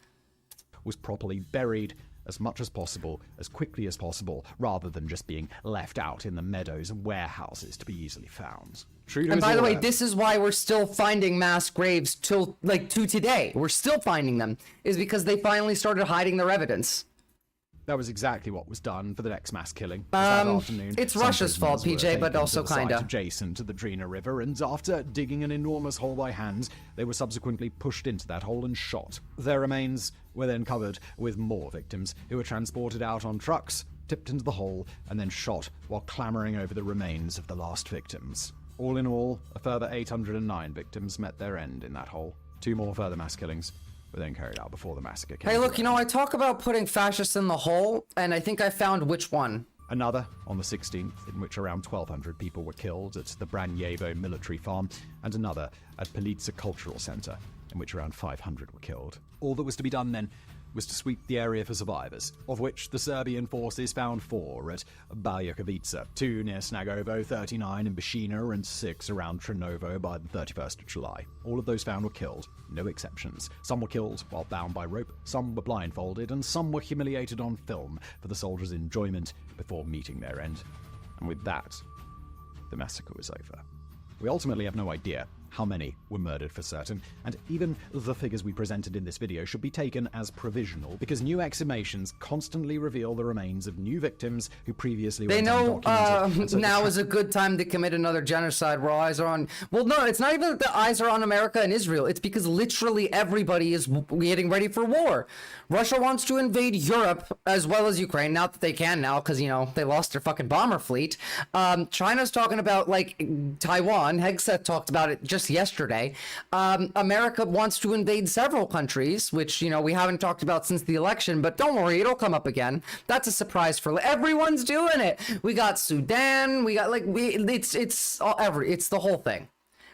Was properly buried as much as possible, as quickly as possible, rather than just being left out in the meadows and warehouses to be easily found. And by the way, this is why we're still finding mass graves to today. We're still finding them, is because they finally started hiding their evidence. That was exactly what was done for the next mass killing that afternoon. It's Russia's fault, PJ, but also kinda. Adjacent to the Drina River, and after digging an enormous hole by hand, they were subsequently pushed into that hole and shot. Their remains were then covered with more victims, who were transported out on trucks, tipped into the hole, and then shot while clambering over the remains of the last victims. All in all, a further 809 victims met their end in that hole. 2 more further mass killings were then carried out before the massacre came. Hey, look, you know, I talk about putting fascists in the hole, and I think I found which one. Another on the 16th, in which around 1,200 people were killed at the Branjevo military farm, and another at Polica Cultural Center, in which around 500 were killed. All that was to be done then was to sweep the area for survivors, of which the Serbian forces found 4 at Baljakovica, 2 near Snagovo, 39 in Bashina, and 6 around Trnovo by the 31st of July. All of those found were killed, no exceptions. Some were killed while bound by rope, some were blindfolded, and some were humiliated on film for the soldiers' enjoyment before meeting their end. And with that, the massacre was over. We ultimately have no idea how many were murdered for certain, and even the figures we presented in this video should be taken as provisional, because new exhumations constantly reveal the remains of new victims who previously They went know undocumented. So now is a good time to commit another genocide where eyes are on... Well, no, it's not even that the eyes are on America and Israel. It's because literally everybody is getting ready for war. Russia wants to invade Europe as well as Ukraine, now that they can now, because, you know, they lost their fucking bomber fleet. China's talking about, like, Taiwan. Hegseth talked about it just yesterday. America wants to invade several countries, which, you know, we haven't talked about since the election, but don't worry, it'll come up again. That's a surprise for everyone's doing it. We got Sudan, we got it's the whole thing.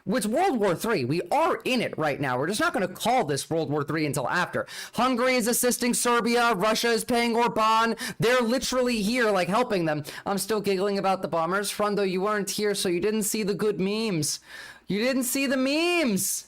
It's World War III. We are in it right now. We're just not going to call this World War III until after. Hungary is assisting Serbia. Russia is paying Orban. They're literally here, like, helping them. I'm still giggling about the bombers. Frundo, you weren't here, so you didn't see the good memes. You didn't see the memes.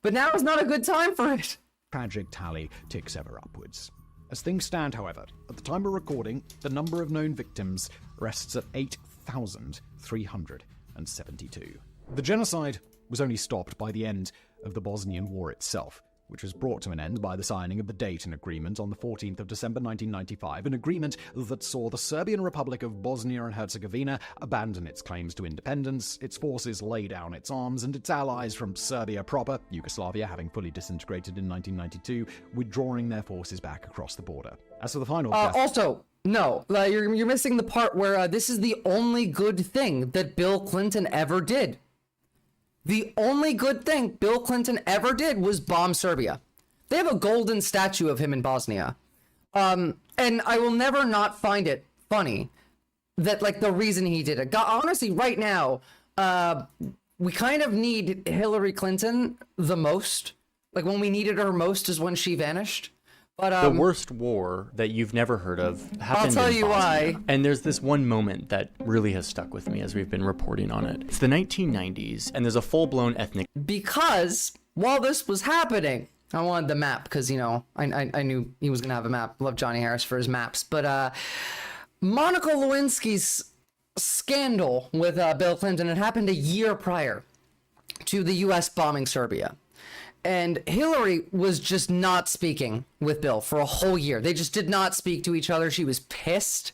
But now is not a good time for it. Tragic tally ticks ever upwards. As things stand, however, at the time of recording, the number of known victims rests at 8,372. The genocide was only stopped by the end of the Bosnian War itself, which was brought to an end by the signing of the Dayton Agreement on the 14th of December 1995, an agreement that saw the Serbian Republic of Bosnia and Herzegovina abandon its claims to independence, its forces lay down its arms, and its allies from Serbia proper, Yugoslavia having fully disintegrated in 1992, withdrawing their forces back across the border. As for the final... No, you're missing the part where this is the only good thing that Bill Clinton ever did. The only good thing Bill Clinton ever did was bomb Serbia. They have a golden statue of him in Bosnia. And I will never not find it funny that, like, the reason he did it. God, honestly, right now, we kind of need Hillary Clinton the most. Like, when we needed her most is when she vanished. But, the worst war that you've never heard of happened I'll tell in you Bosnia. why. And there's this one moment that really has stuck with me as we've been reporting on it. It's the 1990s, and there's a full-blown ethnic... Because while this was happening, I wanted the map, because, you know, I knew he was going to have a map. Love Johnny Harris for his maps. But Monica Lewinsky's scandal with Bill Clinton had happened a year prior to the U.S. bombing Serbia. And Hillary was just not speaking with Bill for a whole year. They just did not speak to each other. She was pissed.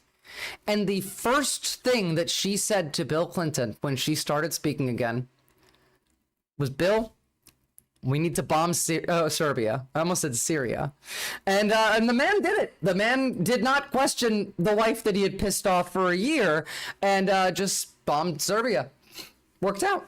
And the first thing that she said to Bill Clinton when she started speaking again was, Bill, we need to bomb Serbia. I almost said Syria. And the man did it. The man did not question the wife that he had pissed off for a year and just bombed Serbia. Worked out.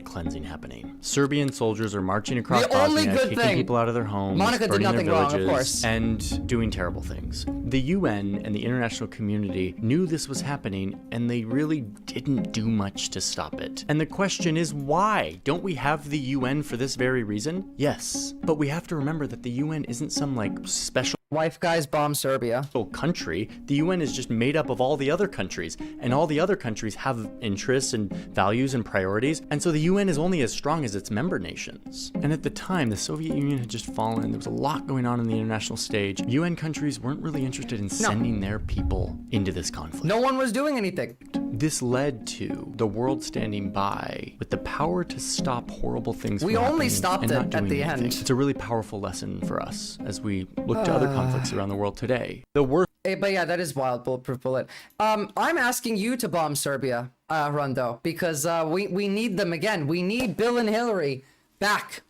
cleansing happening. Serbian soldiers are marching across The only Bosnia, good kicking thing. people out of their homes, Monica did burning nothing their wrong, of villages, course. and doing terrible things. The UN and the international community knew this was happening, and they really didn't do much to stop it. And the question is why? Don't we have the UN for this very reason? Yes, but we have to remember that the UN isn't some like special wife guys bomb Serbia country. The UN is just made up of all the other countries, and all the other countries have interests and values and priorities, and so the UN is only as strong as its member nations. And at the time, the Soviet Union had just fallen. There was a lot going on in the international stage. UN countries weren't really interested in sending their people into this conflict. No one was doing anything. This led to the world standing by with the power to stop horrible things We from only happening stopped and it not at doing the anything. end. It's a really powerful lesson for us as we look to other conflicts around the world today. The worst. But yeah, that is wild, Bulletproof Bullet. I'm asking you to bomb Serbia, Rondo, because we need them again. We need Bill and Hillary back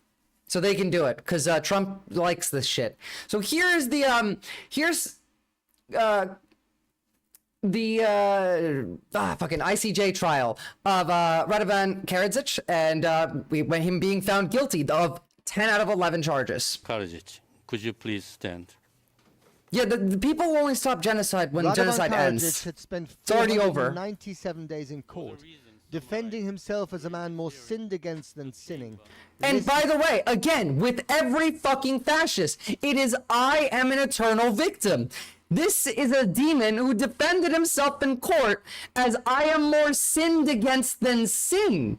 so they can do it, because Trump likes this shit. So here's the fucking ICJ trial of Radovan Karadzic, and him being found guilty of 10 out of 11 charges. Karadzic, could you please stand? Yeah, the people will only stop genocide when Radovan genocide Karadzic ends. had spent It's already over. 97 days in court, defending himself as a man more sinned against than sinning. And by the way, again, with every fucking fascist, it is I am an eternal victim. This is a demon who defended himself in court as I am more sinned against than sin.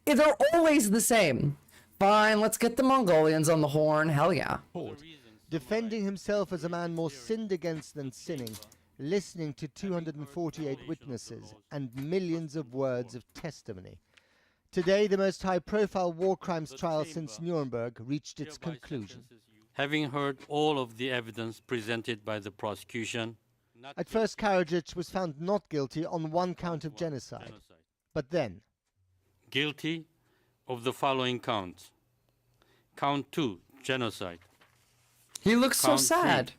They're always the same. Fine, let's get the Mongolians on the horn. Hell yeah. Defending himself as a man more sinned against than sinning, listening to 248 witnesses and millions of words of testimony. Today, the most high-profile war crimes trial since Nuremberg reached its conclusion. Having heard all of the evidence presented by the prosecution, At first, Karadzic was found not guilty on one count of genocide. But then, guilty of the following counts. Count 2, genocide. He looks so Count sad. 3,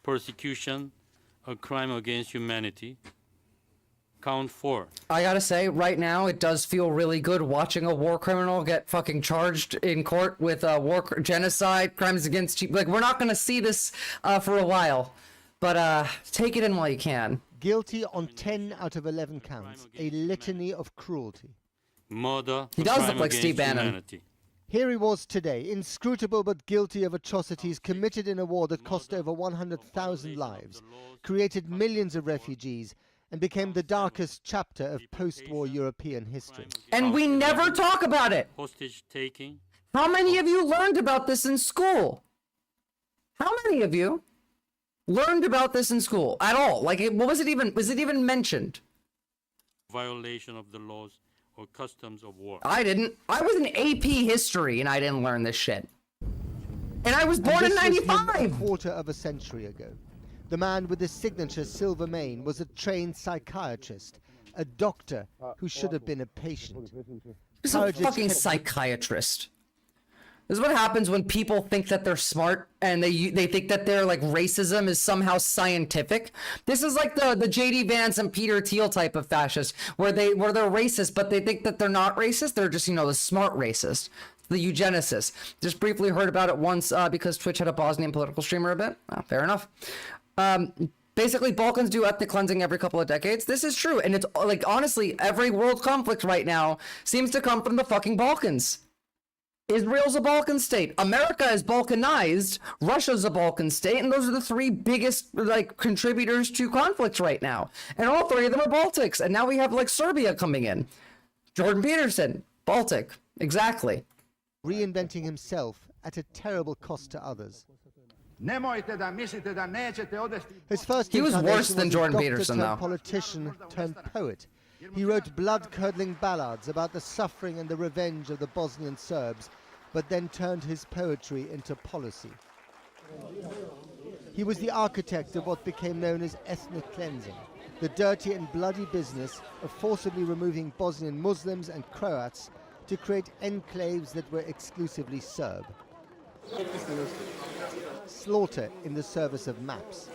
persecution, a crime against humanity. Count 4. I gotta say, right now, it does feel really good watching a war criminal get fucking charged in court with genocide, crimes against... Like, we're not gonna see this for a while. But take it in while you can. guilty on 10 out of 11 counts, a litany of cruelty. Murder, he does look like Steve Bannon. Humanity. Here he was today, inscrutable but guilty of atrocities committed in a war that cost over 100,000 lives, created millions of refugees, and became the darkest chapter of post-war European history. And we never talk about it! Hostage taking. How many of you learned about this in school? How many of you learned about this in school at all? Like, was it even mentioned? Violation of the laws or customs of war. I didn't. I was in AP history and I didn't learn this shit. And I was born in '95. A quarter of a century ago. The man with the signature silver mane was a trained psychiatrist, a doctor who should have been a patient. He's a fucking psychiatrist. This is what happens when people think that they're smart and they think that their like racism is somehow scientific. This is like the J.D. Vance and Peter Thiel type of fascist, where they're racist, but they think that they're not racist. They're just, the smart racist, the eugenicists. Just briefly heard about it once because Twitch had a Bosnian political streamer a bit. Fair enough. Basically, Balkans do ethnic cleansing every couple of decades. This is true, and it's like honestly, every world conflict right now seems to come from the fucking Balkans. Israel's a Balkan state. America is Balkanized. Russia's a Balkan state. And those are the three biggest contributors to conflicts right now. And all three of them are Baltics. And now we have Serbia coming in. Jordan Peterson, Baltic. Exactly. Reinventing himself at a terrible cost to others. His first he was worse than Jordan Peterson, Peterson, though. Politician turned poet. He wrote blood-curdling ballads about the suffering and the revenge of the Bosnian Serbs, but then turned his poetry into policy. He was the architect of what became known as ethnic cleansing, the dirty and bloody business of forcibly removing Bosnian Muslims and Croats to create enclaves that were exclusively Serb. Slaughter in the service of maps.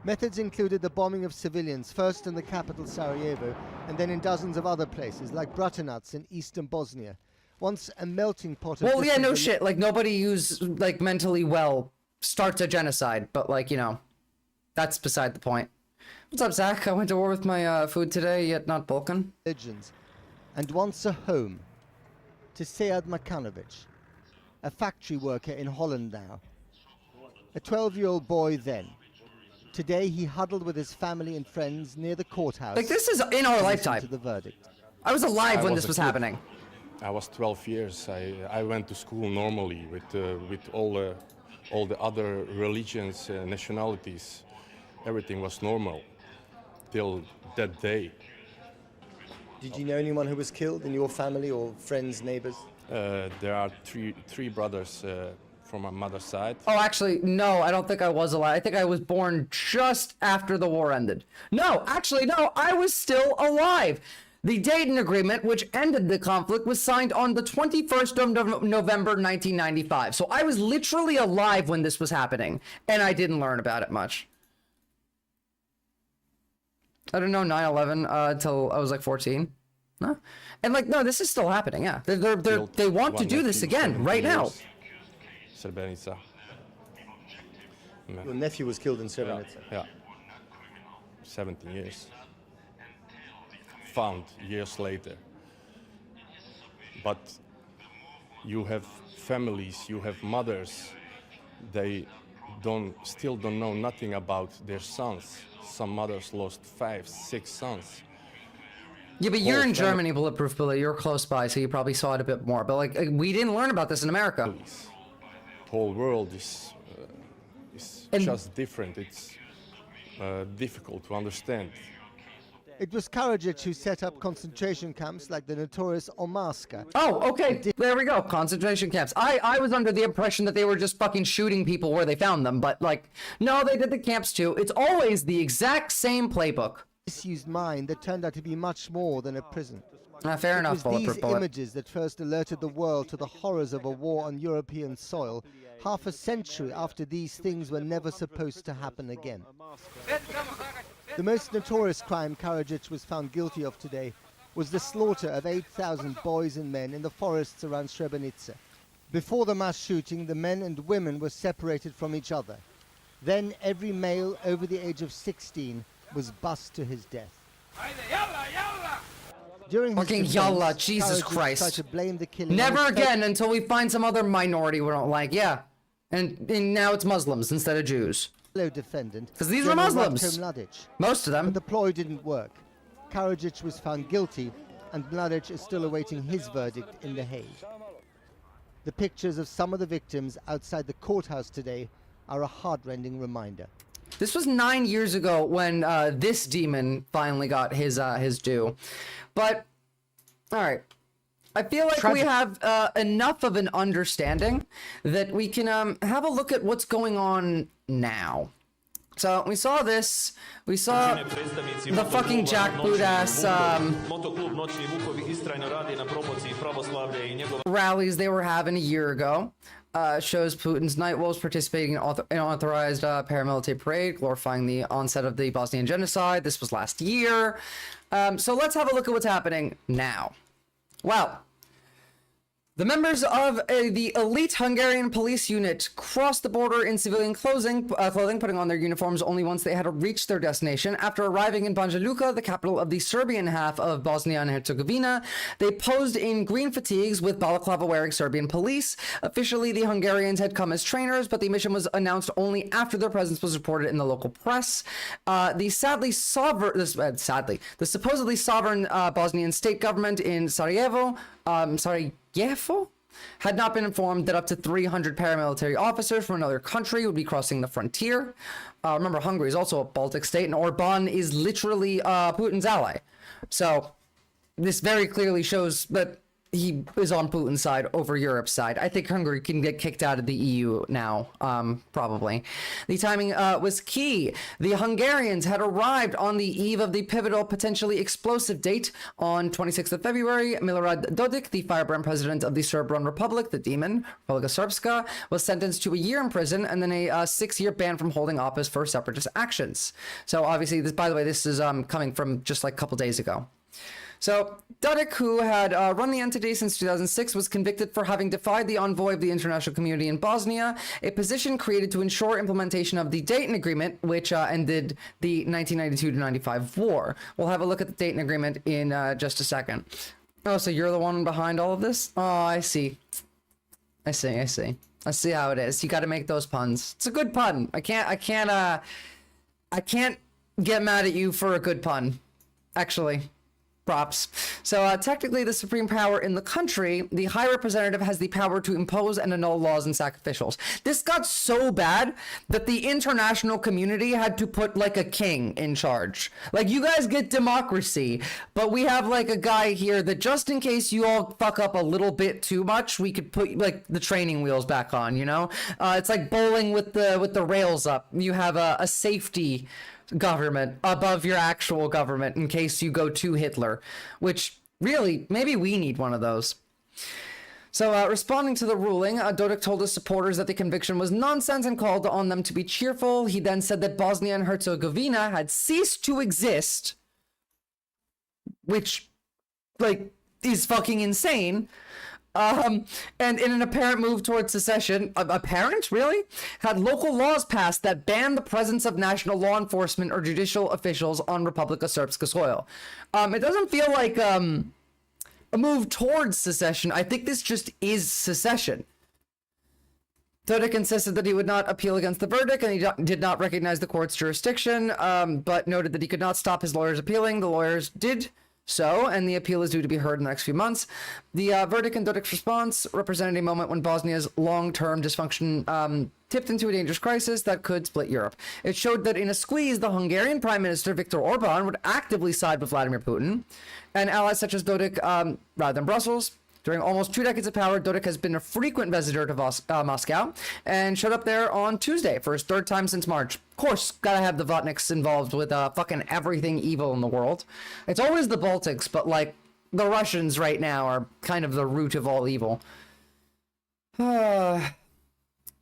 Methods included the bombing of civilians, first in the capital Sarajevo, and then in dozens of other places, like Bratunac in eastern Bosnia. Once a melting pot of... Well, yeah, no different shit. Like, nobody who's, like, mentally well starts a genocide. But, like, you know, that's beside the point. What's up, Zach? I went to war with my food today, yet not Balkan. Religions. And once a home to Sead Makanovic, a factory worker in Holland now. A 12-year-old boy then. Today he huddled with his family and friends near the courthouse. Like, this is in our lifetime. To the verdict. I was alive when this was happening. I was 12 years. I went to school normally with all the other religions, nationalities. Everything was normal till that day. Did you know anyone who was killed in your family or friends, neighbors? There are three brothers from my mother's side. Oh, actually, no, I don't think I was alive. I think I was born just after the war ended. No, actually, no, I was still alive. The Dayton Agreement, which ended the conflict, was signed on the 21st of November 1995. So I was literally alive when this was happening, and I didn't learn about it much. I don't know 9/11 until I was like 14. No, and like no, this is still happening. Yeah, they want to do this again right now. Srebrenica. Your nephew was killed in Srebrenica. Yeah. 17 years. Found years later. But you have families, you have mothers. They still don't know nothing about their sons. Some mothers lost 5, 6 sons. Yeah, but you're in Germany, Bulletproof Bullet. You're close by, so you probably saw it a bit more. But like, we didn't learn about this in America. The whole world is just different. It's difficult to understand. It was Karadzic who set up concentration camps like the notorious Omarska. Oh, okay. There we go. Concentration camps. I was under the impression that they were just fucking shooting people where they found them. But, like, no, they did the camps too. It's always the exact same playbook. Misused mine that turned out to be much more than a prison. Fair enough, Bulletproof. These images that first alerted the world to the horrors of a war on European soil, half a century after these things were never supposed to happen again. The most notorious crime Karadzic was found guilty of today was the slaughter of 8,000 boys and men in the forests around Srebrenica. Before the mass shooting, the men and women were separated from each other. Then every male over the age of 16 was bussed to his death. During his fucking defense, yalla, Jesus Karadzic Christ. tried to blame the killing Never on again until we find some other minority we don't like. Yeah. And now it's Muslims instead of Jews. Defendant, because these were Muslims. Mladic. Most of them. But the ploy didn't work. Karadzic was found guilty, and Mladic is still awaiting his verdict in The Hague. The pictures of some of the victims outside the courthouse today are a heartrending reminder. This was 9 years ago when this demon finally got his due. But, all right. I feel like we have enough of an understanding that we can have a look at what's going on now. So we saw this. We saw the fucking jackboot ass rallies they were having a year ago. Shows Putin's night wolves participating in unauthorized paramilitary parade, glorifying the onset of the Bosnian genocide. This was last year. So let's have a look at what's happening now. Well, the members of the elite Hungarian police unit crossed the border in civilian clothing, putting on their uniforms only once they had reached their destination. After arriving in Banja Luka, the capital of the Serbian half of Bosnia and Herzegovina, they posed in green fatigues with balaclava-wearing Serbian police. Officially, the Hungarians had come as trainers, but the mission was announced only after their presence was reported in the local press. The supposedly sovereign Bosnian state government in Sarajevo, had not been informed that up to 300 paramilitary officers from another country would be crossing the frontier. Remember, Hungary is also a Baltic state, and Orban is literally Putin's ally. So this very clearly shows that he is on Putin's side over Europe's side. I think Hungary can get kicked out of the EU now, probably. The timing was key. The Hungarians had arrived on the eve of the pivotal, potentially explosive date. On 26th of February, Milorad Dodik, the firebrand president of the Serb-run Republic, the demon, Republika Srpska, was sentenced to a year in prison and then a 6-year ban from holding office for separatist actions. So obviously, this, by the way, this is coming from just like a couple days ago. So, Dodik, who had run the entity since 2006, was convicted for having defied the envoy of the international community in Bosnia, a position created to ensure implementation of the Dayton Agreement, which ended the 1992-95 war. We'll have a look at the Dayton Agreement in just a second. Oh, so you're the one behind all of this? Oh, I see. I see how it is. You got to make those puns. It's a good pun. I can't get mad at you for a good pun. Actually. Props. So technically the supreme power in the country, the high representative has the power to impose and annul laws and sack officials. This got so bad that the international community had to put like a king in charge. Like, you guys get democracy, but we have like a guy here that just in case you all fuck up a little bit too much, we could put like the training wheels back on, you know? It's like bowling with the rails up. You have a safety government above your actual government in case you go to Hitler, which really, maybe we need one of those. So responding to the ruling, Dodik told his supporters that the conviction was nonsense and called on them to be cheerful. He then said that Bosnia and Herzegovina had ceased to exist, which, like, is fucking insane. And in an apparent move towards secession, apparent, really? Had local laws passed that banned the presence of national law enforcement or judicial officials on Republika Srpska soil. It doesn't feel like a move towards secession. I think this just is secession. Dodik insisted that he would not appeal against the verdict, and he did not recognize the court's jurisdiction, but noted that he could not stop his lawyers appealing. The lawyers did so, and the appeal is due to be heard in the next few months. The verdict and Dodik's response represented a moment when Bosnia's long-term dysfunction tipped into a dangerous crisis that could split Europe. It showed that in a squeeze, the Hungarian Prime Minister Viktor Orban would actively side with Vladimir Putin, and allies such as Dodik, rather than Brussels. During almost 2 decades of power, Dodik has been a frequent visitor to Moscow and showed up there on Tuesday for his 3rd time since March. Of course, gotta have the Votniks involved with fucking everything evil in the world. It's always the Baltics, but like the Russians right now are kind of the root of all evil.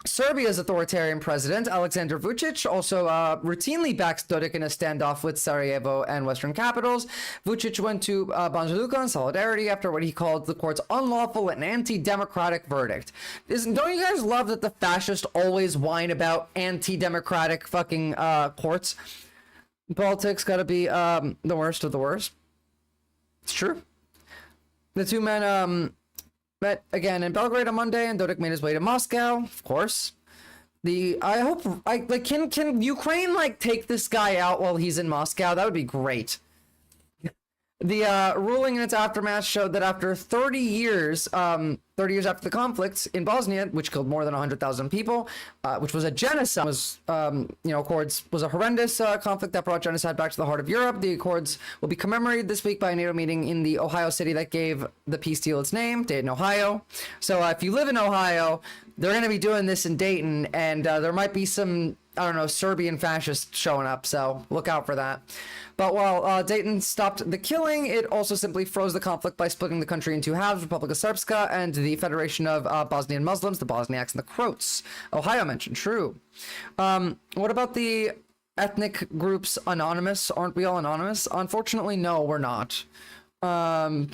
Serbia's authoritarian president, Aleksandar Vučić, also routinely backs Dodik in a standoff with Sarajevo and Western capitals. Vučić went to Banja Luka in solidarity after what he called the court's unlawful and anti-democratic verdict. Don't you guys love that the fascists always whine about anti-democratic fucking courts? Politics gotta be the worst of the worst. It's true. The two men met again in Belgrade on Monday, and Dodik made his way to Moscow, of course. Can Ukraine like take this guy out while he's in Moscow? That would be great. The ruling in its aftermath showed that after 30 years after the conflict in Bosnia, which killed more than 100,000 people, which was a genocide, was Accords was a horrendous conflict that brought genocide back to the heart of Europe. The Accords will be commemorated this week by a NATO meeting in the Ohio city that gave the peace deal its name, Dayton, Ohio. So if you live in Ohio, they're going to be doing this in Dayton, and there might be some, I don't know, Serbian fascists showing up, so look out for that. But while Dayton stopped the killing, it also simply froze the conflict by splitting the country in 2 halves, Republika Srpska and the Federation of Bosnian Muslims, the Bosniaks and the Croats. Ohio mentioned, true. What about the ethnic groups anonymous? Aren't we all anonymous? Unfortunately, no, we're not. None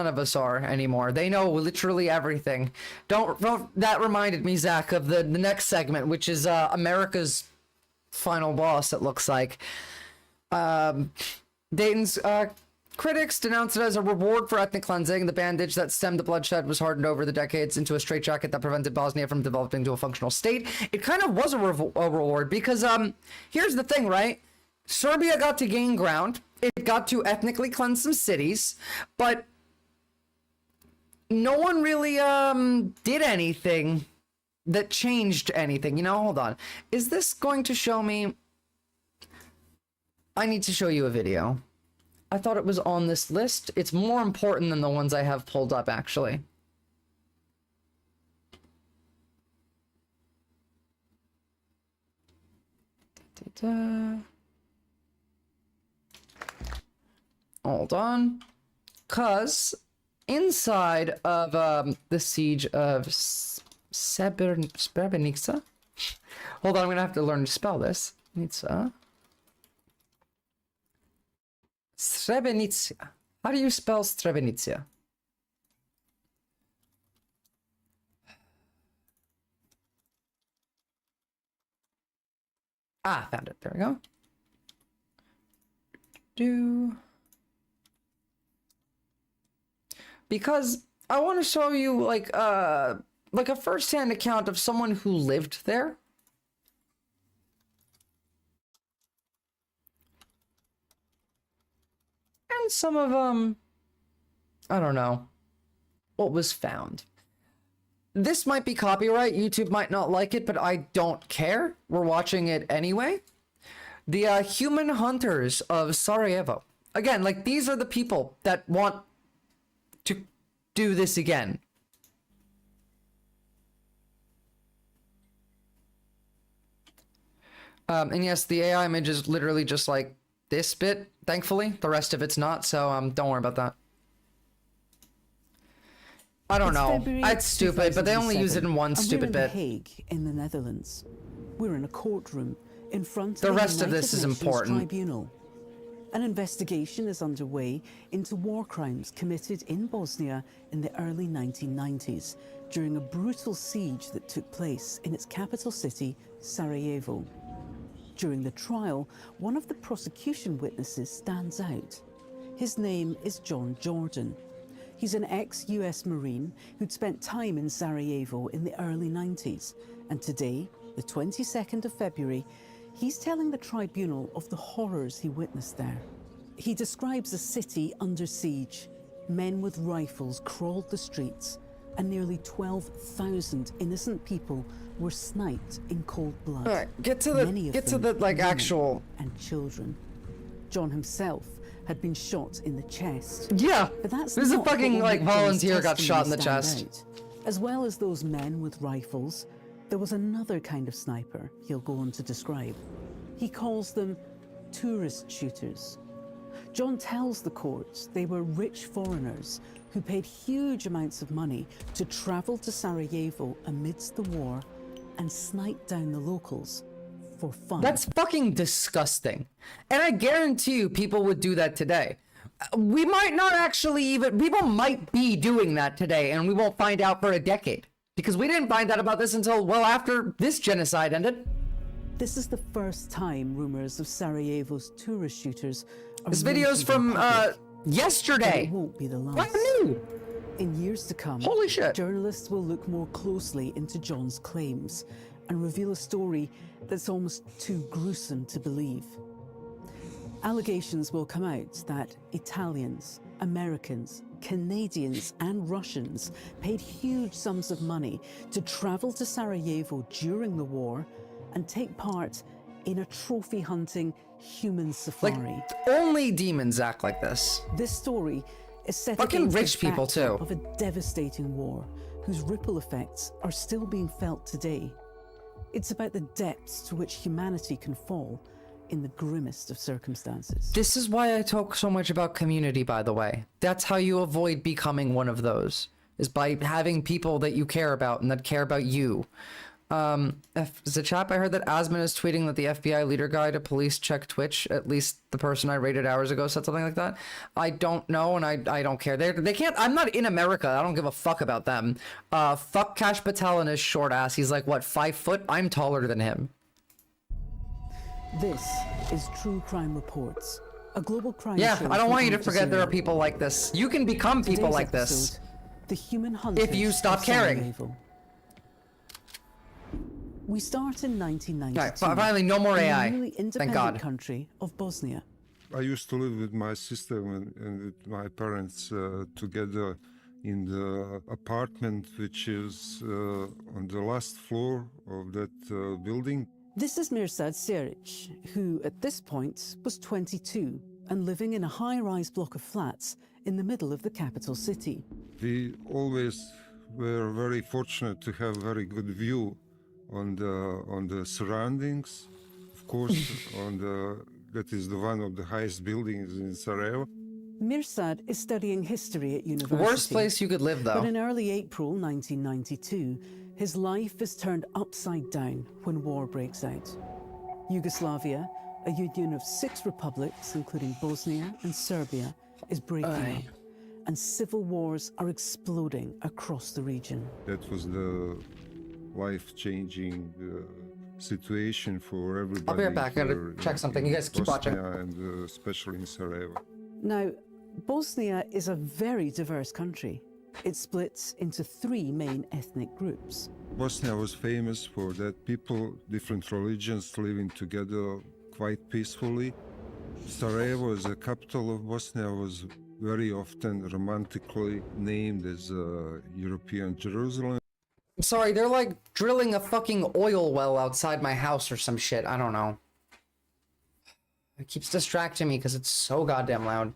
of us are anymore. They know literally everything. That reminded me, Zach, of the next segment, which is America's final boss, it looks like. Dayton's critics denounced it as a reward for ethnic cleansing. The bandage that stemmed the bloodshed was hardened over the decades into a straitjacket that prevented Bosnia from developing into a functional state. It kind of was a reward because here's the thing, right? Serbia got to gain ground. It got to ethnically cleanse some cities, but no one really did anything that changed anything. You know, hold on. Is this going to show me? I need to show you a video. I thought it was on this list. It's more important than the ones I have pulled up, actually. Hold on. Because inside of the siege of Srebrenica. Hold on, I'm going to have to learn to spell this. Srebrenica. How do you spell Srebrenica? Ah, found it. There we go. Because I want to show you like a first-hand account of someone who lived there. And some of I don't know what was found. This might be copyright. YouTube might not like it, but I don't care. We're watching it anyway. The human hunters of Sarajevo. Again, like, these are the people that want to do this again. And yes, the AI image is literally just like this bit, thankfully. The rest of it's not, so don't worry about that. I don't know. It's stupid, but they only use it in one stupid bit. We're in The Hague, in the Netherlands. We're in a courtroom in front of the rest of this is important. Tribunal. An investigation is underway into war crimes committed in Bosnia in the early 1990s during a brutal siege that took place in its capital city, Sarajevo. During the trial, one of the prosecution witnesses stands out. His name is John Jordan. He's an ex-US Marine who'd spent time in Sarajevo in the early 90s, and today, the 22nd of February, he's telling the tribunal of the horrors he witnessed there. He describes a city under siege. Men with rifles crawled the streets, and nearly 12,000 innocent people were sniped in cold blood. All right, get to the like actual and children. John himself had been shot in the chest. Yeah, but that's there's a not fucking what like will make volunteer his got shot in the testimony chest. stand out. As well as those men with rifles, there was another kind of sniper he'll go on to describe. He calls them tourist shooters. John tells the court they were rich foreigners who paid huge amounts of money to travel to Sarajevo amidst the war and snipe down the locals for fun. That's fucking disgusting. And I guarantee you people would do that today. We might not actually even, people might be doing that today and we won't find out for a decade. Because we didn't find out about this until well after this genocide ended. This is the first time rumors of Sarajevo's tourist shooters are This video's from yesterday. It won't be the last. Brand new. In years to come, holy shit, journalists will look more closely into John's claims and reveal a story that's almost too gruesome to believe. Allegations will come out that Italians, Americans, Canadians and Russians paid huge sums of money to travel to Sarajevo during the war and take part in a trophy hunting human safari. Like, only demons act like this. This story is set fucking against rich the people too. backdrop of a devastating war whose ripple effects are still being felt today. It's about the depths to which humanity can fall in the grimmest of circumstances. This is why I talk so much about community, by the way. That's how you avoid becoming one of those, is by having people that you care about and that care about you. Zachap, I heard that Asman is tweeting that the FBI leader guy to police check Twitch, at least the person I rated hours ago said something like that. I don't know, and I don't care. They can't, I'm not in America. I don't give a fuck about them. Fuck Kash Patel and his short ass. He's like, what, 5 foot? I'm taller than him. This is True Crime Reports, a global crime yeah, show. I don't want you to forget there are people like this. You can become people like this. The human hunters if you stop caring. We start in 1992. Right, finally, no more AI. In the newly Thank independent God. country of Bosnia. I used to live with my sister and with my parents together in the apartment, which is on the last floor of that building. This is Mirsad Seric, who at this point was 22 and living in a high-rise block of flats in the middle of the capital city. We always were very fortunate to have very good view on the surroundings. Of course, that is one of the highest buildings in Sarajevo. Mirsad is studying history at university. Worst place you could live, though. But in early April 1992, his life is turned upside down when war breaks out. Yugoslavia, a union of 6 republics, including Bosnia and Serbia, is breaking up, and civil wars are exploding across the region. That was the life-changing situation for everybody. I'll be right back. I gotta check something. You guys keep watching. And especially in Sarajevo. Now, Bosnia is a very diverse country. It splits into 3 main ethnic groups. Bosnia was famous for that people, different religions living together quite peacefully. Sarajevo, as the capital of Bosnia, was very often romantically named as European Jerusalem. I'm sorry, they're like drilling a fucking oil well outside my house or some shit. I don't know. It keeps distracting me because it's so goddamn loud.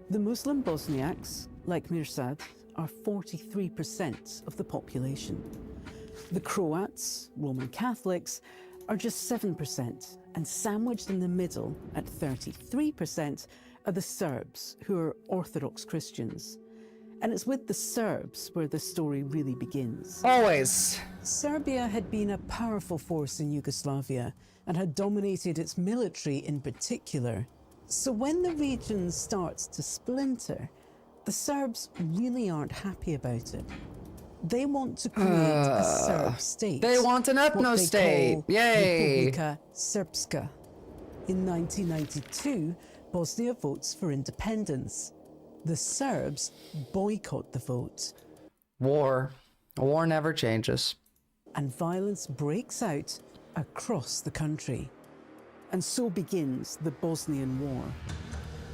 The Muslim Bosniaks, like Mirsad, are 43% of the population. The Croats, Roman Catholics, are just 7%, and sandwiched in the middle at 33% are the Serbs, who are Orthodox Christians. And it's with the Serbs where the story really begins. Always. Serbia had been a powerful force in Yugoslavia and had dominated its military in particular. So when the region starts to splinter, the Serbs really aren't happy about it. They want to create a Serb state. They want an ethno-state. Yay! Republika Srpska. In 1992, Bosnia votes for independence. The Serbs boycott the vote. War. War never changes. And violence breaks out across the country. And so begins the Bosnian War.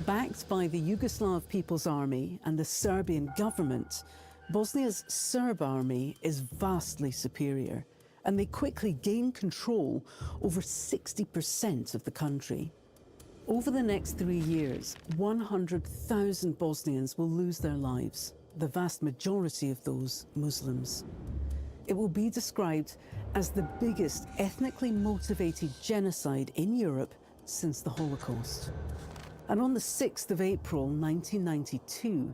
Backed by the Yugoslav People's Army and the Serbian government, Bosnia's Serb army is vastly superior, and they quickly gain control over 60% of the country. Over the next 3 years, 100,000 Bosnians will lose their lives, the vast majority of those Muslims. It will be described as the biggest ethnically motivated genocide in Europe since the Holocaust. And on the 6th of April 1992,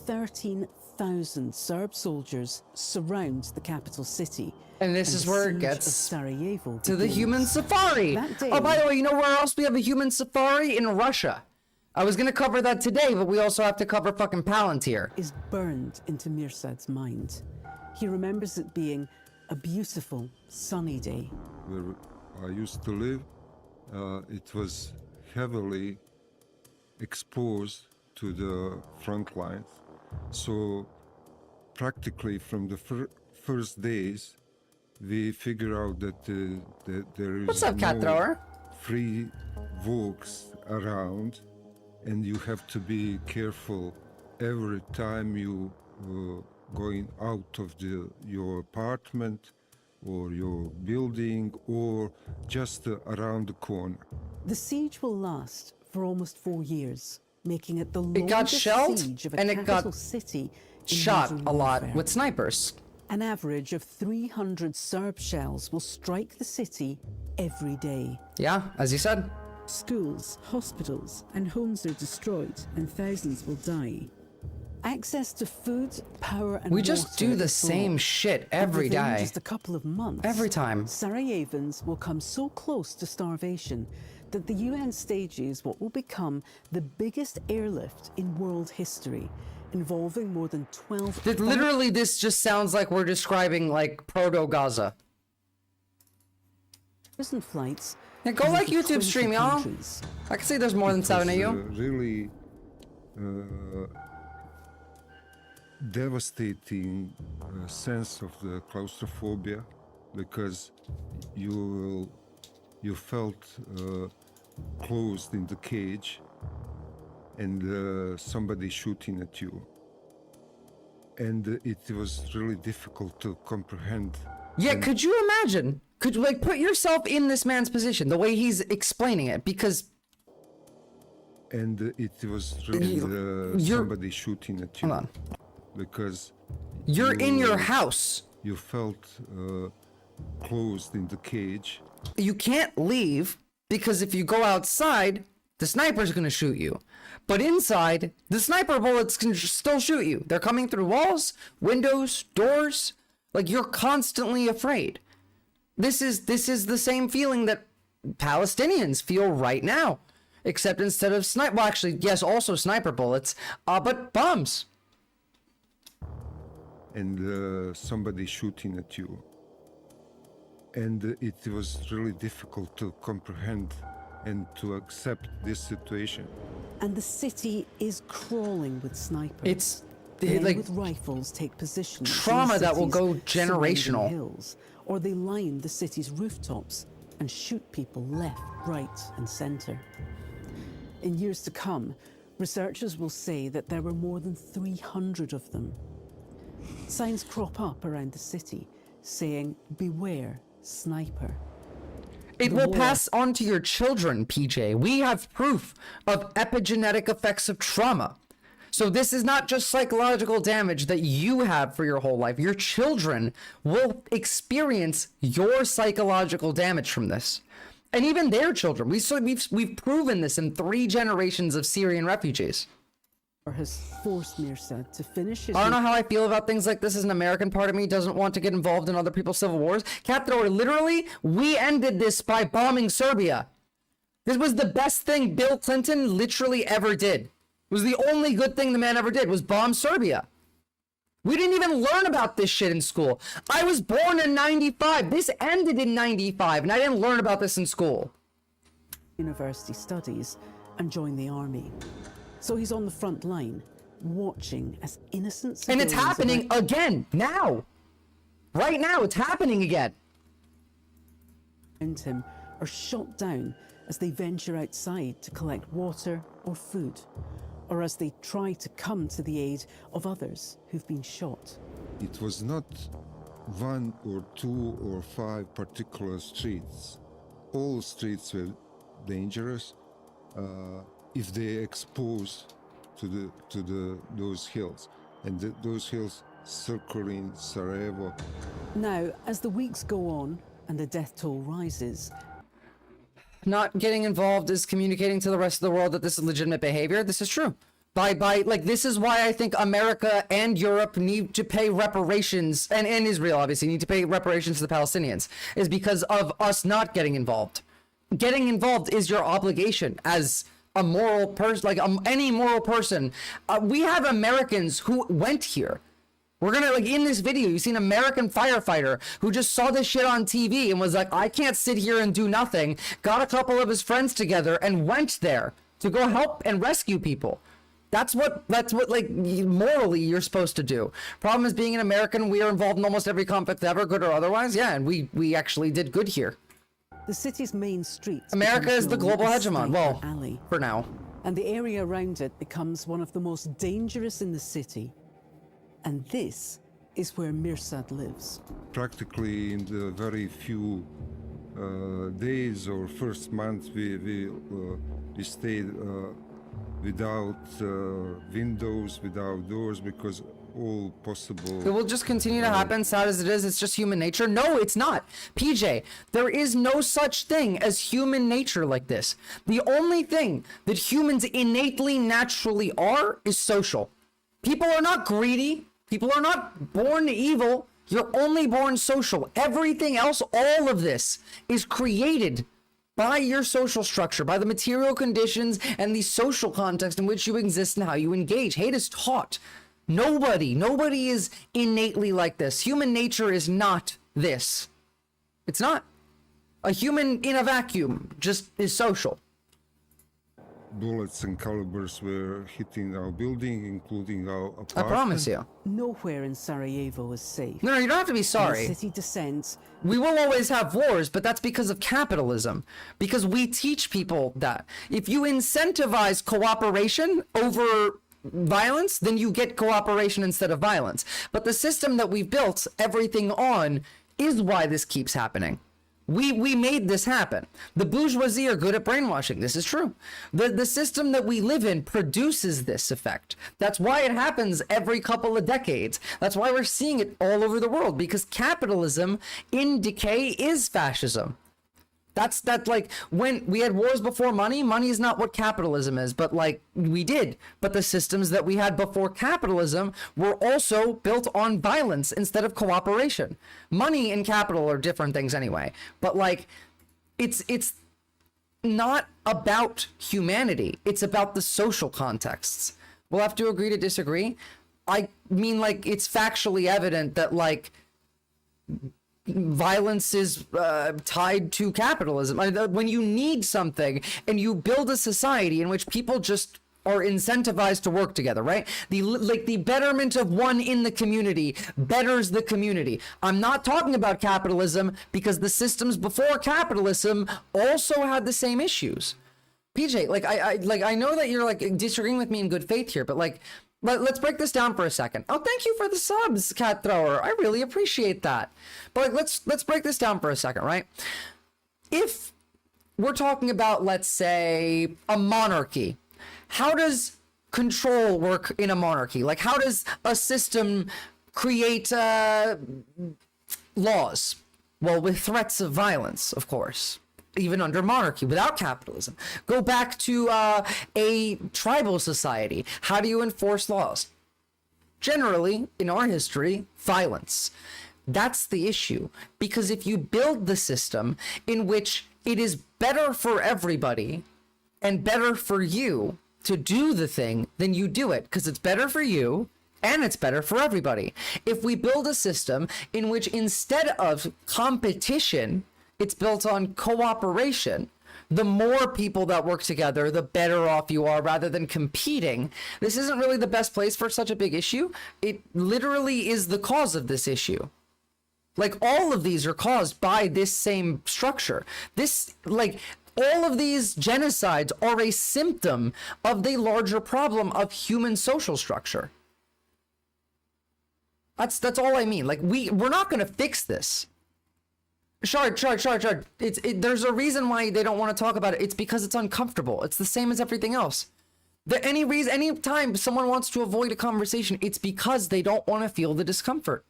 13,000 Serb soldiers surround the capital city. And this is where it gets Sarajevo to the human safari. Oh, by the way, you know where else we have a human safari? In Russia. I was gonna cover that today, but we also have to cover fucking Palantir. Is burned into Mirsad's mind. He remembers it being a beautiful, sunny day. Where I used to live, it was heavily exposed to the front lines. So practically from the first days, we figure out that there is What's up, cat thrower? Free walks around, and you have to be careful every time you going out of your apartment or your building or just around the corner. The siege will last for almost 4 years, making it the It got longest shelled, siege of a and it capital got city in shot modern a lot warfare. with snipers. An average of 300 Serb shells will strike the city every day. Yeah, as you said. Schools, hospitals, and homes are destroyed, and thousands will die. Access to food, power, and We just water do the is same gone. shit And every within day. just a couple of months, Every time. Sarajevans will come so close to starvation that the UN stages what will become the biggest airlift in world history, involving more than 12. Literally, this just sounds like we're describing like proto-Gaza. Prison flights. Yeah, go like YouTube stream, y'all. I can see there's more than 7 of you. Really devastating sense of the claustrophobia, because you felt closed in the cage and somebody shooting at you, and it was really difficult to comprehend. Yeah, And could you imagine? Could you like put yourself in this man's position, the way he's explaining it? Because And it was really somebody shooting at you. Hold on. Because you're in your house. You felt closed in the cage. You can't leave because if you go outside, the sniper's going to shoot you. But inside, the sniper bullets can still shoot you. They're coming through walls, windows, doors. Like, you're constantly afraid. This is the same feeling that Palestinians feel right now. Except instead of well, actually, yes, also sniper bullets, but bombs. And somebody shooting at you. And it was really difficult to comprehend and to accept this situation. And the city is crawling with snipers. It's Men like with rifles take positions. trauma that will go generational. Hills, or they line the city's rooftops and shoot people left, right, and center. In years to come, researchers will say that there were more than 300 of them. Signs crop up around the city saying, "Beware, sniper." It will pass on to your children, PJ. We have proof of epigenetic effects of trauma. So this is not just psychological damage that you have for your whole life. Your children will experience your psychological damage from this. And even their children. We've proven this in 3 generations of Syrian refugees. Has forced Mirsa to finish his... I don't know how I feel about things like this. As an American, part of me doesn't want to get involved in other people's civil wars. Captain, literally, we ended this by bombing Serbia. This was the best thing Bill Clinton literally ever did. It was the only good thing the man ever did, was bomb Serbia. We didn't even learn about this shit in school. I was born in 95. This ended in 95, and I didn't learn about this in school. University studies and joined the army. So he's on the front line, watching as innocent And it's happening again, now. Right now, it's happening again. Around him are shot down as they venture outside to collect water or food, or as they try to come to the aid of others who've been shot. It was not 1 or 2 or 5 particular streets. All streets were dangerous if they exposed to those hills, and those hills circling Sarajevo. Now, as the weeks go on and the death toll rises, not getting involved is communicating to the rest of the world that this is legitimate behavior. This is true. This is why I think America and Europe need to pay reparations, and Israel obviously need to pay reparations to the Palestinians, is because of us not getting involved. Getting involved is your obligation as a moral person, any moral person. We have Americans who went here. We're gonna, in this video, you see an American firefighter who just saw this shit on TV and was like, I can't sit here and do nothing. Got a couple of his friends together and went there to go help and rescue people. That's what morally you're supposed to do. Problem is, being an American, we are involved in almost every conflict ever, good or otherwise. Yeah, and we actually did good here. the city's main streets. America is the global hegemon. Well, alley, for now. and the area around it becomes one of the most dangerous in the city. And this is where Mirsad lives. Practically in the very few days or first month, we stayed without windows, without doors, because all possible... It will just continue to happen, sad as it is. It's just human nature. No, it's not. PJ, there is no such thing as human nature like this. The only thing that humans innately, naturally are is social. People are not greedy. People are not born evil. You're only born social. Everything else, all of this, is created by your social structure, by the material conditions and the social context in which you exist and how you engage. Hate is taught. Nobody is innately like this. Human nature is not this. It's not. A human in a vacuum just is social. Bullets and calibers were hitting our building, including our apartment. I promise you. Nowhere in Sarajevo is safe. No, you don't have to be sorry. The city descends. We will always have wars, but that's because of capitalism. Because we teach people that. If you incentivize cooperation over violence, then you get cooperation instead of violence. But the system that we've built everything on is why this keeps happening. We made this happen. The bourgeoisie are good at brainwashing. This is true. The system that we live in produces this effect. That's why it happens every couple of decades. That's why we're seeing it all over the world, because capitalism in decay is fascism. That's like when we had wars before money. Money is not what capitalism is, but like we did. But the systems that we had before capitalism were also built on violence instead of cooperation. Money and capital are different things anyway. But like, it's not about humanity. It's about the social contexts. We'll have to agree to disagree. I mean, like, it's factually evident that like violence is tied to capitalism. When you need something and you build a society in which people just are incentivized to work together, right? The betterment of one in the community betters the community. I'm not talking about capitalism, because the systems before capitalism also had the same issues. PJ, I know that you're like disagreeing with me in good faith here, but like, let's break this down for a second. Oh, thank you for the subs, Cat Thrower. I really appreciate that. But like, let's break this down for a second, right? If we're talking about, let's say, a monarchy, how does control work in a monarchy? Like, how does a system create laws? Well, with threats of violence, of course. Even under monarchy, without capitalism. Go back to a tribal society. How do you enforce laws? Generally, in our history, violence. That's the issue. Because if you build the system in which it is better for everybody and better for you to do the thing, then you do it, because it's better for you and it's better for everybody. If we build a system in which instead of competition, it's built on cooperation, the more people that work together, the better off you are, rather than competing. This isn't really the best place for such a big issue. It literally is the cause of this issue. Like, all of these are caused by this same structure. All of these genocides are a symptom of the larger problem of human social structure. That's all I mean. Like, we're not going to fix this. Shard. There's a reason why they don't want to talk about it. It's because it's uncomfortable. It's the same as everything else. Any time someone wants to avoid a conversation, it's because they don't want to feel the discomfort.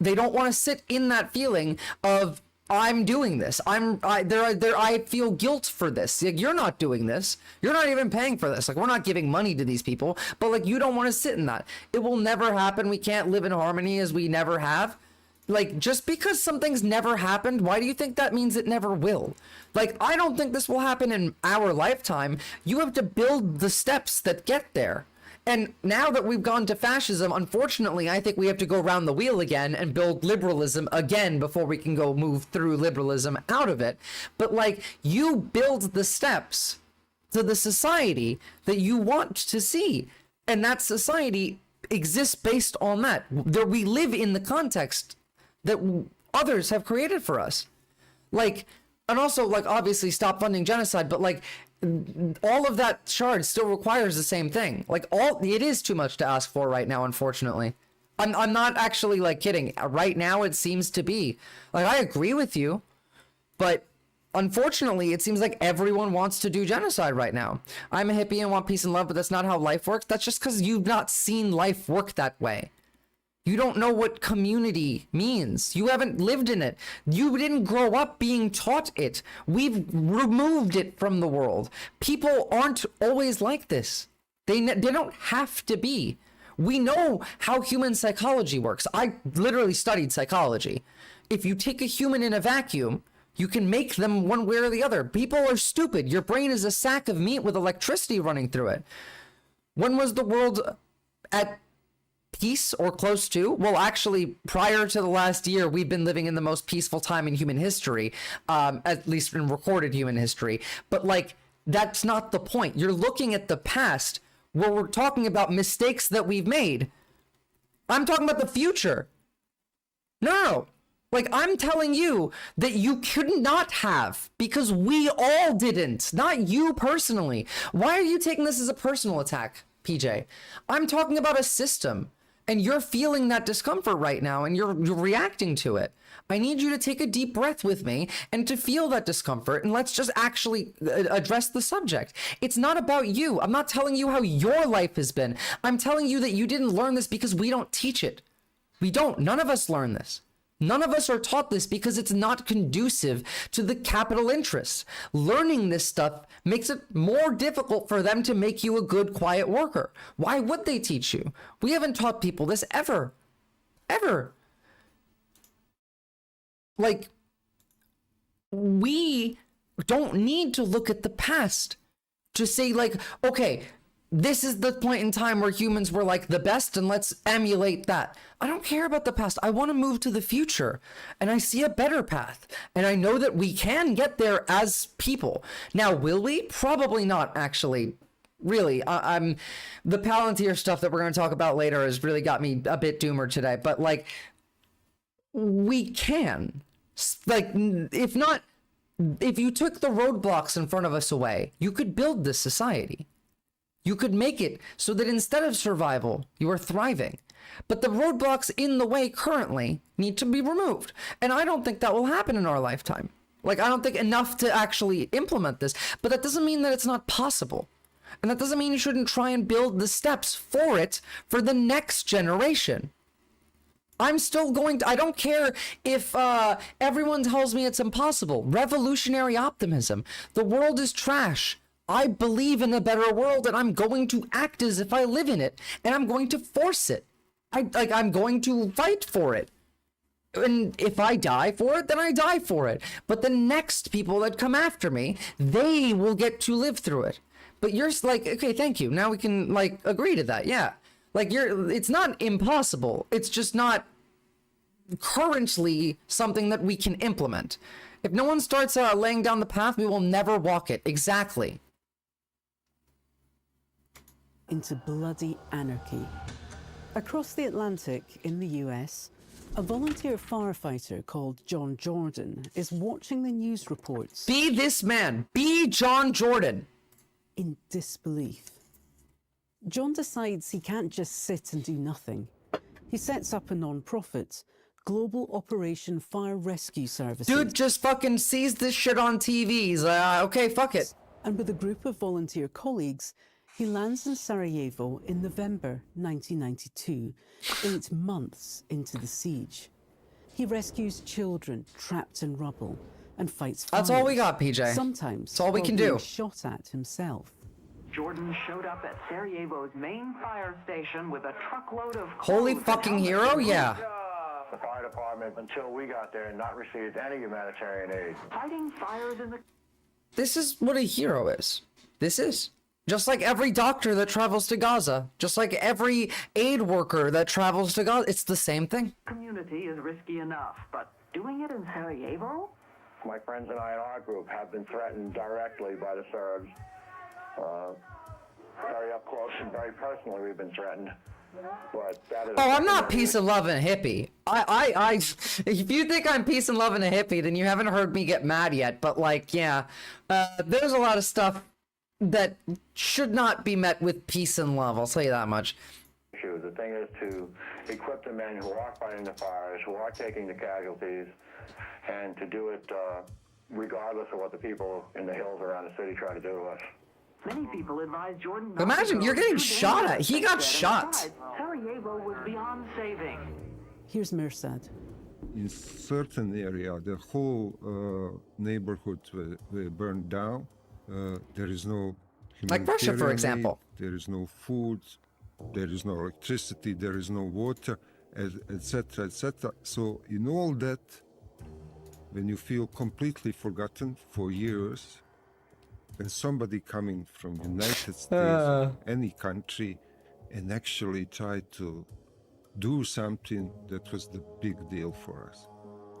They don't want to sit in that feeling of, I'm doing this. I feel guilt for this. Like, you're not doing this. You're not even paying for this. Like, we're not giving money to these people, but like, you don't want to sit in that. It will never happen. We can't live in harmony as we never have. Like, just because something's never happened, why do you think that means it never will? Like, I don't think this will happen in our lifetime. You have to build the steps that get there. And now that we've gone to fascism, unfortunately, I think we have to go around the wheel again and build liberalism again before we can go move through liberalism out of it. But like, you build the steps to the society that you want to see. And that society exists based on that. We live in the context that others have created for us. Like, and also, like, obviously stop funding genocide, but like, all of that shard still requires the same thing. Like, it is too much to ask for right now, unfortunately. I'm not actually like kidding. Right now it seems to be. Like, I agree with you, but unfortunately it seems like everyone wants to do genocide right now. I'm a hippie and want peace and love, but that's not how life works. That's just because you've not seen life work that way. You don't know what community means. You haven't lived in it. You didn't grow up being taught it. We've removed it from the world. People aren't always like this. They don't have to be. We know how human psychology works. I literally studied psychology. If you take a human in a vacuum, you can make them one way or the other. People are stupid. Your brain is a sack of meat with electricity running through it. When was the world at peace or close to? Well, actually, prior to the last year, we've been living in the most peaceful time in human history, at least in recorded human history. But like, that's not the point. You're looking at the past where we're talking about mistakes that we've made. I'm talking about the future. No. Like, I'm telling you that you could not have, because we all didn't, not you personally. Why are you taking this as a personal attack, PJ? I'm talking about a system. And you're feeling that discomfort right now, and you're reacting to it. I need you to take a deep breath with me and to feel that discomfort, and let's just actually address the subject. It's not about you. I'm not telling you how your life has been. I'm telling you that you didn't learn this because we don't teach it. We don't. None of us learn this. None of us are taught this because it's not conducive to the capital interests. Learning this stuff makes it more difficult for them to make you a good, quiet worker. Why would they teach you? We haven't taught people this ever. Ever. Like, we don't need to look at the past to say, like, okay, this is the point in time where humans were like the best and let's emulate that. I don't care about the past. I want to move to the future, and I see a better path, and I know that we can get there as people. Now, will we? Probably not, actually. Really, I'm the Palantir stuff that we're going to talk about later has really got me a bit doomer today, but like, we can. Like, if not, if you took the roadblocks in front of us away, you could build this society. You could make it so that instead of survival, you are thriving. But the roadblocks in the way currently need to be removed. And I don't think that will happen in our lifetime. Like, I don't think enough to actually implement this, but that doesn't mean that it's not possible. And that doesn't mean you shouldn't try and build the steps for it for the next generation. I'm still going to, I don't care if everyone tells me it's impossible. Revolutionary optimism. The world is trash. I believe in a better world, and I'm going to act as if I live in it, and I'm going to force it. I'm going to fight for it. And if I die for it, then I die for it. But the next people that come after me, they will get to live through it. But you're like, okay, thank you. Now we can like agree to that. Yeah. Like it's not impossible. It's just not currently something that we can implement. If no one starts laying down the path, we will never walk it. Exactly. Into bloody anarchy. Across the Atlantic in the US, a volunteer firefighter called John Jordan is watching the news reports. Be this man. Be John Jordan. In disbelief. John decides he can't just sit and do nothing. He sets up a non-profit, Global Operation Fire Rescue Services. Dude just fucking sees this shit on TV. He's like, okay, fuck it. And with a group of volunteer colleagues, he lands in Sarajevo in November 1992, 8 months into the siege. He rescues children trapped in rubble and fights fires. That's all we got, PJ. Sometimes that's all we can do. Shot at himself. Jordan showed up at Sarajevo's main fire station with a truckload of holy fucking hero, yeah. The fire department until we got there and not received any humanitarian aid. Fighting fires in the... This is what a hero is. This is. Just like every doctor that travels to Gaza, just like every aid worker that travels to Gaza, it's the same thing. Community is risky enough, but doing it in Sarajevo? My friends and I in our group have been threatened directly by the Serbs. Very up close and very personally we've been threatened. But that is I'm not peace and love and a hippie. If you think I'm peace and love and a hippie, then you haven't heard me get mad yet. But like, yeah, there's a lot of stuff that should not be met with peace and love. I'll tell you that much. The thing is to equip the men who are fighting the fires, who are taking the casualties, and to do it regardless of what the people in the hills around the city try to do to us. Many people advise Jordan. Imagine you're getting shot at. He got shot. Sarajevo was beyond saving. Here's Mirsad. In certain area, the whole neighborhood were burned down. There is no like Russia, for example. Aid, there is no food, there is no electricity, there is no water, etc., etc. So in all that, when you feel completely forgotten for years, and somebody coming from United States, any country, and actually try to do something that was the big deal for us.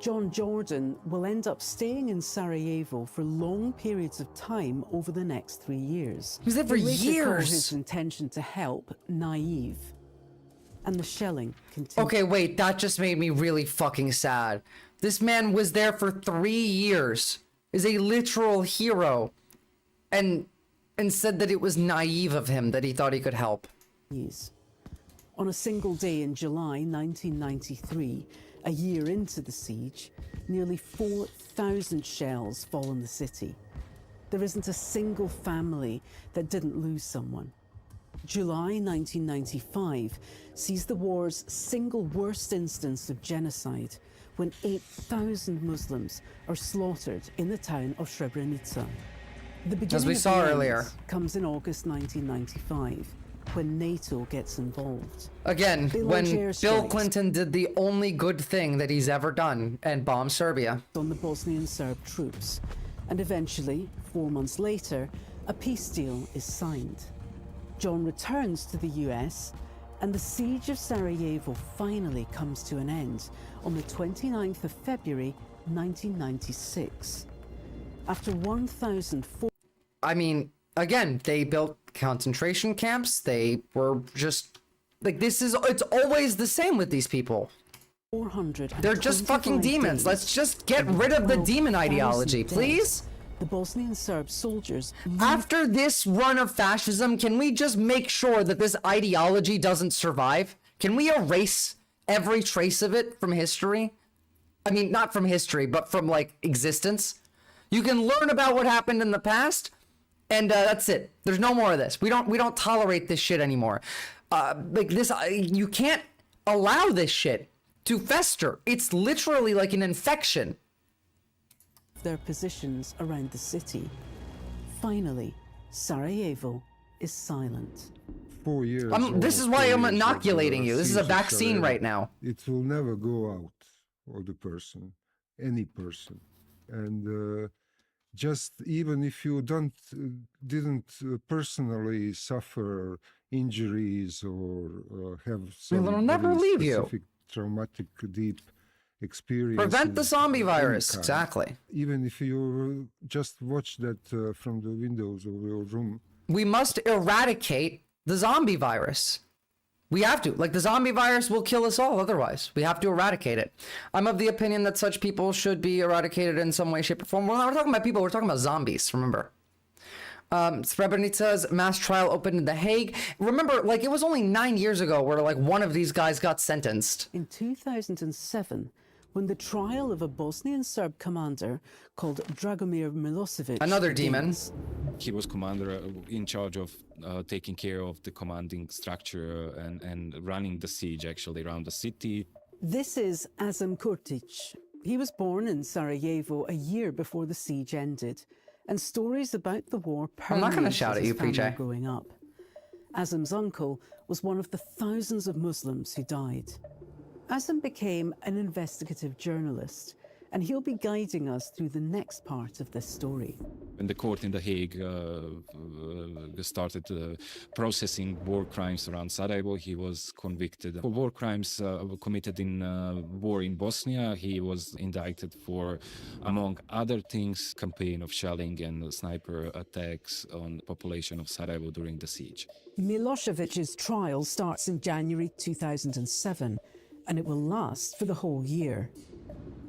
John Jordan will end up staying in Sarajevo for long periods of time over the next 3 years. He was there for years. Call his intention to help naive. And the shelling continues. Okay, wait, that just made me really fucking sad. This man was there for 3 years, is a literal hero, and said that it was naive of him that he thought he could help. Yes. On a single day in July 1993, a year into the siege, nearly 4,000 shells fall on the city. There isn't a single family that didn't lose someone. July 1995 sees the war's single worst instance of genocide, when 8,000 Muslims are slaughtered in the town of Srebrenica. The beginning As we of saw the end earlier. comes in August 1995, when NATO gets involved. Again, They when launch Bill airstrikes Clinton did the only good thing that he's ever done and bombed Serbia. on the Bosnian Serb troops. And eventually, 4 months later, a peace deal is signed. John returns to the US, and the siege of Sarajevo finally comes to an end on the 29th of February 1996. After 1,004 I mean, again, they built concentration camps. They were just like, it's always the same with these people. 400 They're just fucking demons. Let's just get rid of the demon ideology, please. The Bosnian Serb soldiers. After this run of fascism, can we just make sure that this ideology doesn't survive? Can we erase every trace of it from history? I mean, not from history, but from like existence. You can learn about what happened in the past, and that's it. There's no more of this. We don't tolerate this shit anymore. Like this, you can't allow this shit to fester. It's literally like an infection. Their positions around the city. Finally, Sarajevo is silent. 4 years. This is why I'm inoculating you. This is a vaccine right now. It will never go out of the person, any person, and just even if you didn't personally suffer injuries or have some it'll never very leave you. specific traumatic deep experience. Prevent the zombie virus. kind. Exactly. Even if you just watch that from the windows of your room. We must eradicate the zombie virus. We have to. Like, the zombie virus will kill us all otherwise. We have to eradicate it. I'm of the opinion that such people should be eradicated in some way, shape, or form. We're not talking about people, we're talking about zombies, remember. Srebrenica's mass trial opened in The Hague. Remember, like, it was only 9 years ago where, like, one of these guys got sentenced. In 2007, when the trial of a Bosnian Serb commander called Dragomir Milosevic. Another demon. He was commander in charge of taking care of the commanding structure and running the siege actually around the city. This is Azam Kurtic. He was born in Sarajevo a year before the siege ended, and stories about the war I'm not gonna permeated shout at his you, family PJ. growing up. Azam's uncle was one of the thousands of Muslims who died. Azam became an investigative journalist, and he'll be guiding us through the next part of this story. When the court in The Hague started processing war crimes around Sarajevo, he was convicted for war crimes committed in war in Bosnia. He was indicted for, among other things, campaign of shelling and sniper attacks on the population of Sarajevo during the siege. Milosevic's trial starts in January 2007, and it will last for the whole year.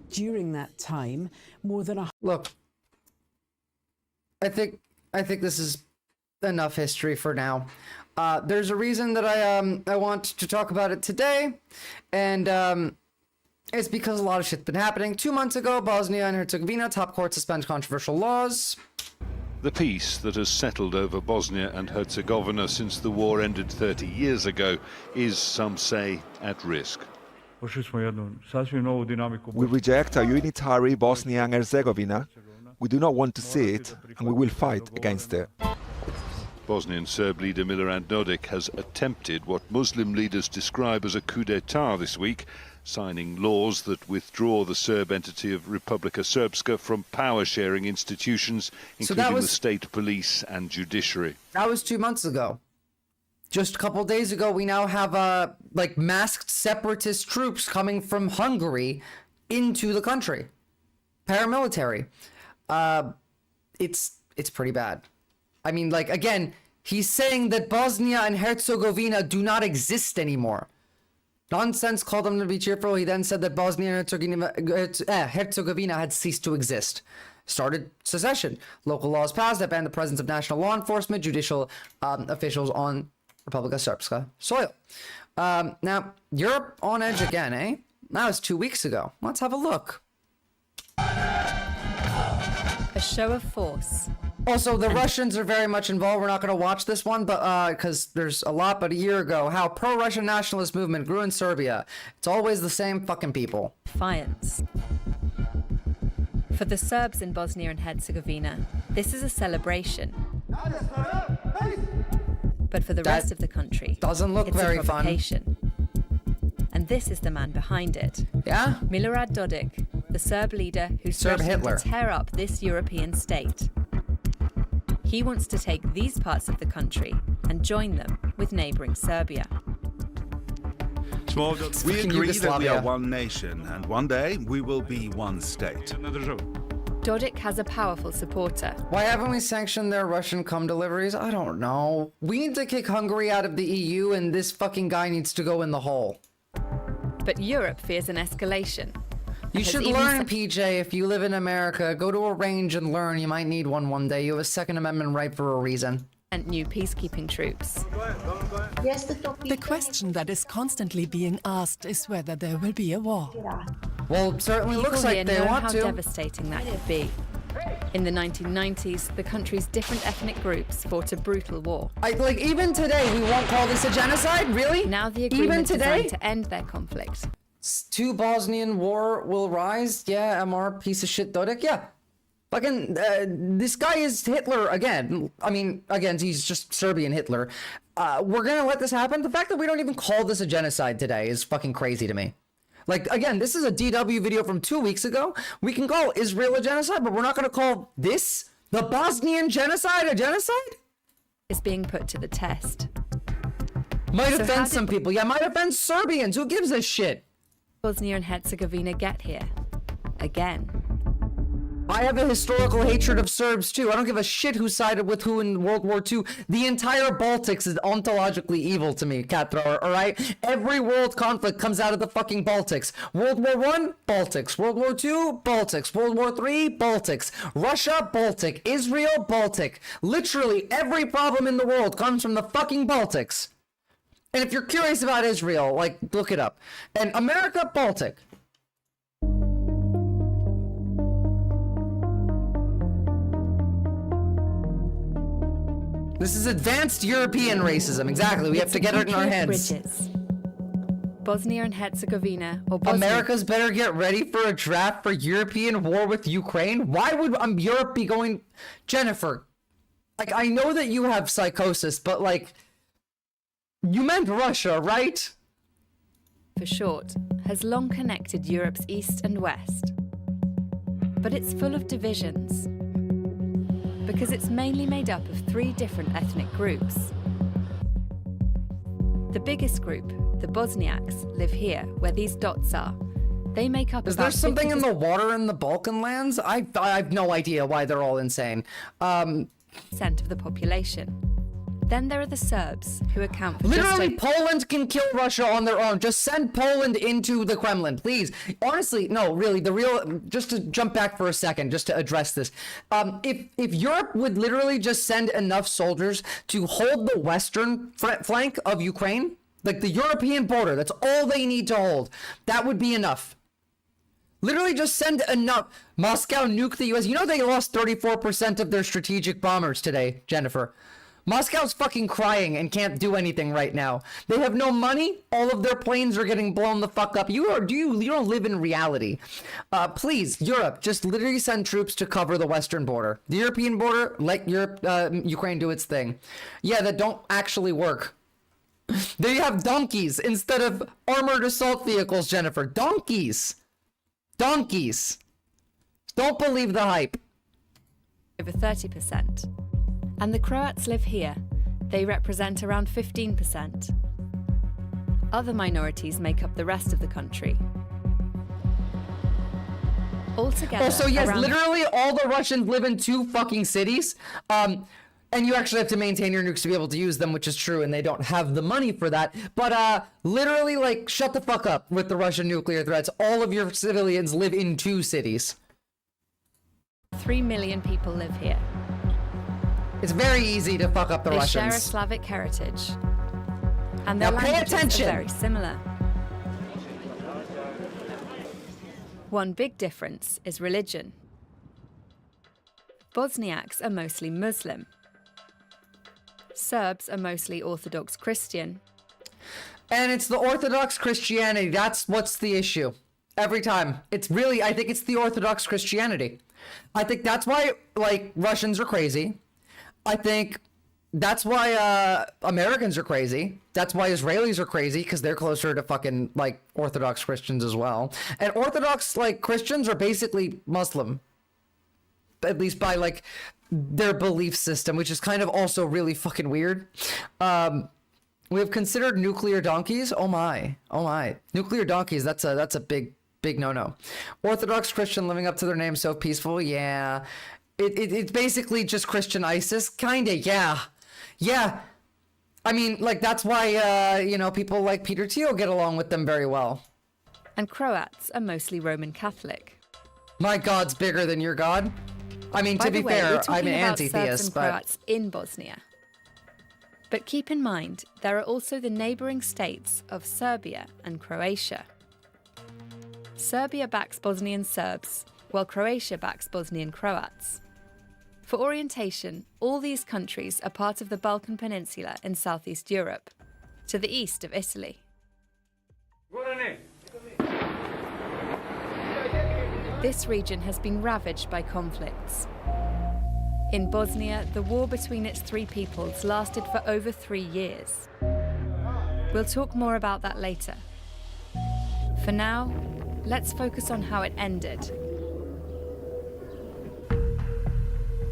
During that time, more than Look, I think this is enough history for now. There's a reason that I want to talk about it today, and it's because a lot of shit's been happening. 2 months ago, Bosnia and Herzegovina top court suspends controversial laws. The peace that has settled over Bosnia and Herzegovina since the war ended 30 years ago is, some say, at risk. We reject a unitary Bosnia and Herzegovina. We do not want to see it, and we will fight against it. Bosnian Serb leader Milorad Dodik has attempted what Muslim leaders describe as a coup d'etat this week, signing laws that withdraw the Serb entity of Republika Srpska from power-sharing institutions, including the state police and judiciary. That was 2 months ago. Just a couple days ago, we now have like masked separatist troops coming from Hungary into the country. Paramilitary. It's pretty bad. I mean, like, again, he's saying that Bosnia and Herzegovina do not exist anymore. Nonsense called him to be cheerful. He then said that Bosnia and Herzegovina had ceased to exist. Started secession. Local laws passed that banned the presence of national law enforcement, judicial officials on Republika Srpska soil. Now, Europe on edge again, eh? That was 2 weeks ago. Let's have a look. A show of force. Also, the Russians are very much involved. We're not going to watch this one, but because there's a lot. But a year ago, how pro-Russian nationalist movement grew in Serbia. It's always the same fucking people. Defiance. For the Serbs in Bosnia and Herzegovina, this is a celebration. But for the rest of the country, doesn't look it's very a fun. provocation. And this is the man behind it. Yeah? Milorad Dodik, the Serb leader who's Serb threatening Hitler. to tear up this European state. He wants to take these parts of the country and join them with neighbouring Serbia. We agree that we are one nation, and one day we will be one state. Dodik has a powerful supporter. Why haven't we sanctioned their Russian cum deliveries? I don't know. We need to kick Hungary out of the EU, and this fucking guy needs to go in the hole. But Europe fears an escalation. You should learn, PJ, if you live in America. Go to a range and learn. You might need one day. You have a Second Amendment right for a reason. And new peacekeeping troops. The question that is constantly being asked is whether there will be a war. Well, it certainly People looks here like they know want how to. devastating that could be. In the 1990s, the country's different ethnic groups fought a brutal war. Like, even today, we won't call this a genocide? Really? Now the agreement Even today? designed to end their conflict. Two Bosnian war will rise? Yeah, MR, piece of shit Dodik? Yeah. Fucking, this guy is Hitler again. I mean, again, he's just Serbian Hitler. We're gonna let this happen? The fact that we don't even call this a genocide today is fucking crazy to me. Like, again, this is a DW video from 2 weeks ago. We can call Israel a genocide, but we're not gonna call this, the Bosnian genocide, a genocide? Is being put to the test. Might So how offend did some people. Yeah, might offend Serbians. Who gives a shit? Bosnia and Herzegovina get here. Again. I have a historical hatred of Serbs too. I don't give a shit who sided with who in World War II. The entire Baltics is ontologically evil to me, cat thrower, alright? Every world conflict comes out of the fucking Baltics. World War I, Baltics. World War II, Baltics. World War III, Baltics. Russia, Baltic. Israel, Baltic. Literally every problem in the world comes from the fucking Baltics. And if you're curious about Israel, like, look it up. And America, Baltic. This is advanced European racism. Exactly. We have to get it in our heads. Bridges. Bosnia and Herzegovina, or Bosnia. America's better get ready for a draft for European war with Ukraine. Why would Europe be going... Jennifer, like, I know that you have psychosis, but, like, you meant Russia, right? For short, has long connected Europe's east and west. But it's full of divisions. Because it's mainly made up of 3 different ethnic groups. The biggest group, the Bosniaks, live here, where these dots are. They make up Is about there something 50% in the water in the Balkan lands? I have no idea why they're all insane. of the population. Then there are the Serbs, who account for Literally, Poland can kill Russia on their own. Just send Poland into the Kremlin, please. Honestly, no, really, just to jump back for a second, just to address this. If Europe would literally just send enough soldiers to hold the western flank of Ukraine, like the European border, that's all they need to hold, that would be enough. Literally just send enough. Moscow nuke the US. You know they lost 34% of their strategic bombers today, Jennifer. Moscow's fucking crying and can't do anything right now. They have no money. All of their planes are getting blown the fuck up. You don't live in reality. Please, Europe, just literally send troops to cover the western border. The European border, let Ukraine do its thing. Yeah, that don't actually work. They have donkeys instead of armored assault vehicles, Jennifer. Donkeys. Donkeys. Don't believe the hype. over 30%. And the Croats live here. They represent around 15%. Other minorities make up the rest of the country. Altogether, also, yes, literally all the Russians live in 2 fucking cities. And you actually have to maintain your nukes to be able to use them, which is true, and they don't have the money for that. But literally, like, shut the fuck up with the Russian nuclear threats. All of your civilians live in 2 cities. 3 million people live here. It's very easy to fuck up the Russians. They share a Slavic heritage. And their Now pay languages attention. are very similar. One big difference is religion. Bosniaks are mostly Muslim. Serbs are mostly Orthodox Christian. And it's the Orthodox Christianity. That's what's the issue. Every time. It's really, I think it's the Orthodox Christianity. I think that's why, like, Russians are crazy. I think that's why Americans are crazy. That's why Israelis are crazy, because they're closer to fucking, like, Orthodox Christians as well. And Orthodox, like, Christians are basically Muslim. At least by, like, their belief system, which is kind of also really fucking weird. We have considered nuclear donkeys. Oh my. Nuclear donkeys, that's a big no-no. Orthodox Christian living up to their name, so peaceful. Yeah. It's basically just Christian ISIS. Kinda, yeah. Yeah. I mean, like, that's why, people like Peter Thiel get along with them very well. And Croats are mostly Roman Catholic. My God's bigger than your God. I mean, to be fair, I'm an anti-theist, but Croats in Bosnia. But keep in mind, there are also the neighbouring states of Serbia and Croatia. Serbia backs Bosnian Serbs, while Croatia backs Bosnian Croats. For orientation, all these countries are part of the Balkan Peninsula in southeast Europe, to the east of Italy. This region has been ravaged by conflicts. In Bosnia, the war between its three peoples lasted for over 3 years. We'll talk more about that later. For now, let's focus on how it ended.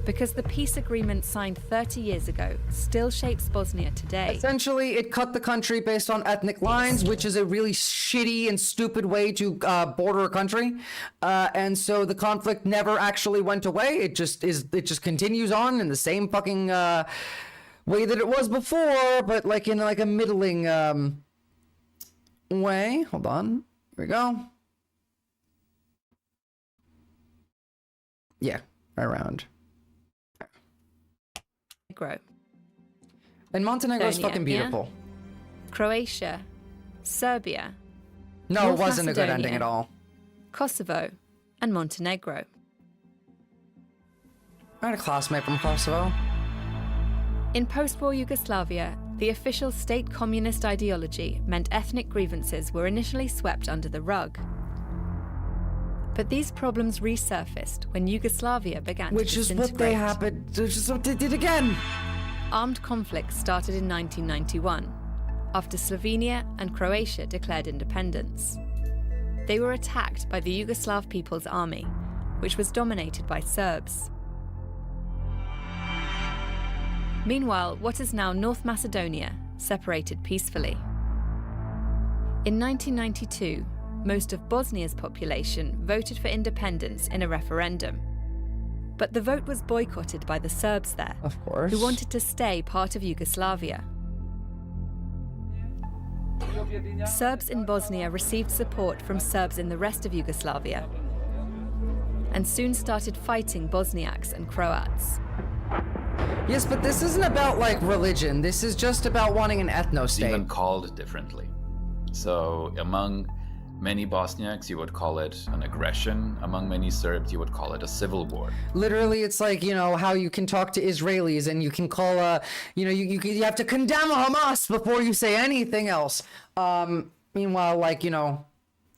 Because the peace agreement signed 30 years ago still shapes Bosnia today. Essentially, it cut the country based on ethnic lines, which is a really shitty and stupid way to border a country. And so the conflict never actually went away. It just continues on in the same fucking way that it was before, but like in like a middling way. Hold on. Here we go. Yeah, right around. And Montenegro is fucking beautiful. Croatia, Serbia. No, North it wasn't a good Macedonia, ending at all. Kosovo, and Montenegro. I had a classmate from Kosovo. In post-war Yugoslavia, the official state communist ideology meant ethnic grievances were initially swept under the rug. But these problems resurfaced when Yugoslavia began to disintegrate. Which is what they did again. Armed conflicts started in 1991, after Slovenia and Croatia declared independence. They were attacked by the Yugoslav People's Army, which was dominated by Serbs. Meanwhile, what is now North Macedonia separated peacefully. In 1992, most of Bosnia's population voted for independence in a referendum. But the vote was boycotted by the Serbs there, of course, who wanted to stay part of Yugoslavia. Serbs in Bosnia received support from Serbs in the rest of Yugoslavia, and soon started fighting Bosniaks and Croats. Yes, but this isn't about, like, religion. This is just about wanting an ethno-state. Even called differently. So among many Bosniaks, you would call it an aggression. Among many Serbs, you would call it a civil war. Literally, it's like, how you can talk to Israelis and you can call, you have to condemn Hamas before you say anything else. Meanwhile, like,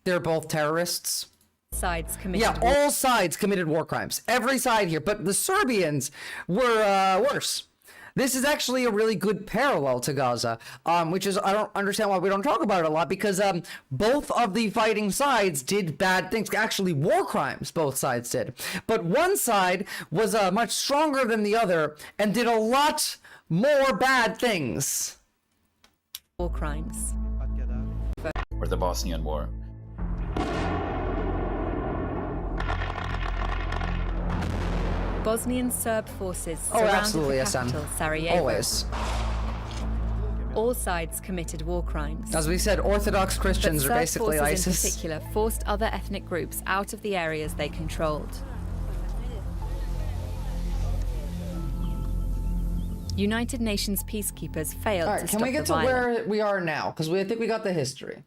they're both terrorists. Sides committed. Yeah, all sides committed war crimes. Every side here. But the Serbians were worse. This is actually a really good parallel to Gaza, which is, I don't understand why we don't talk about it a lot, because both of the fighting sides did bad things. Actually, war crimes, both sides did. But one side was much stronger than the other and did a lot more bad things. War crimes. Or the Bosnian War. Bosnian Serb forces surrounded the capital, Sarajevo. Always. All sides committed war crimes. As we said, Orthodox Christians are basically ISIS. In particular, forced other ethnic groups out of the areas they controlled. United Nations peacekeepers failed All to right, stop can we get the to violence. where we are now? Because I think we got the history.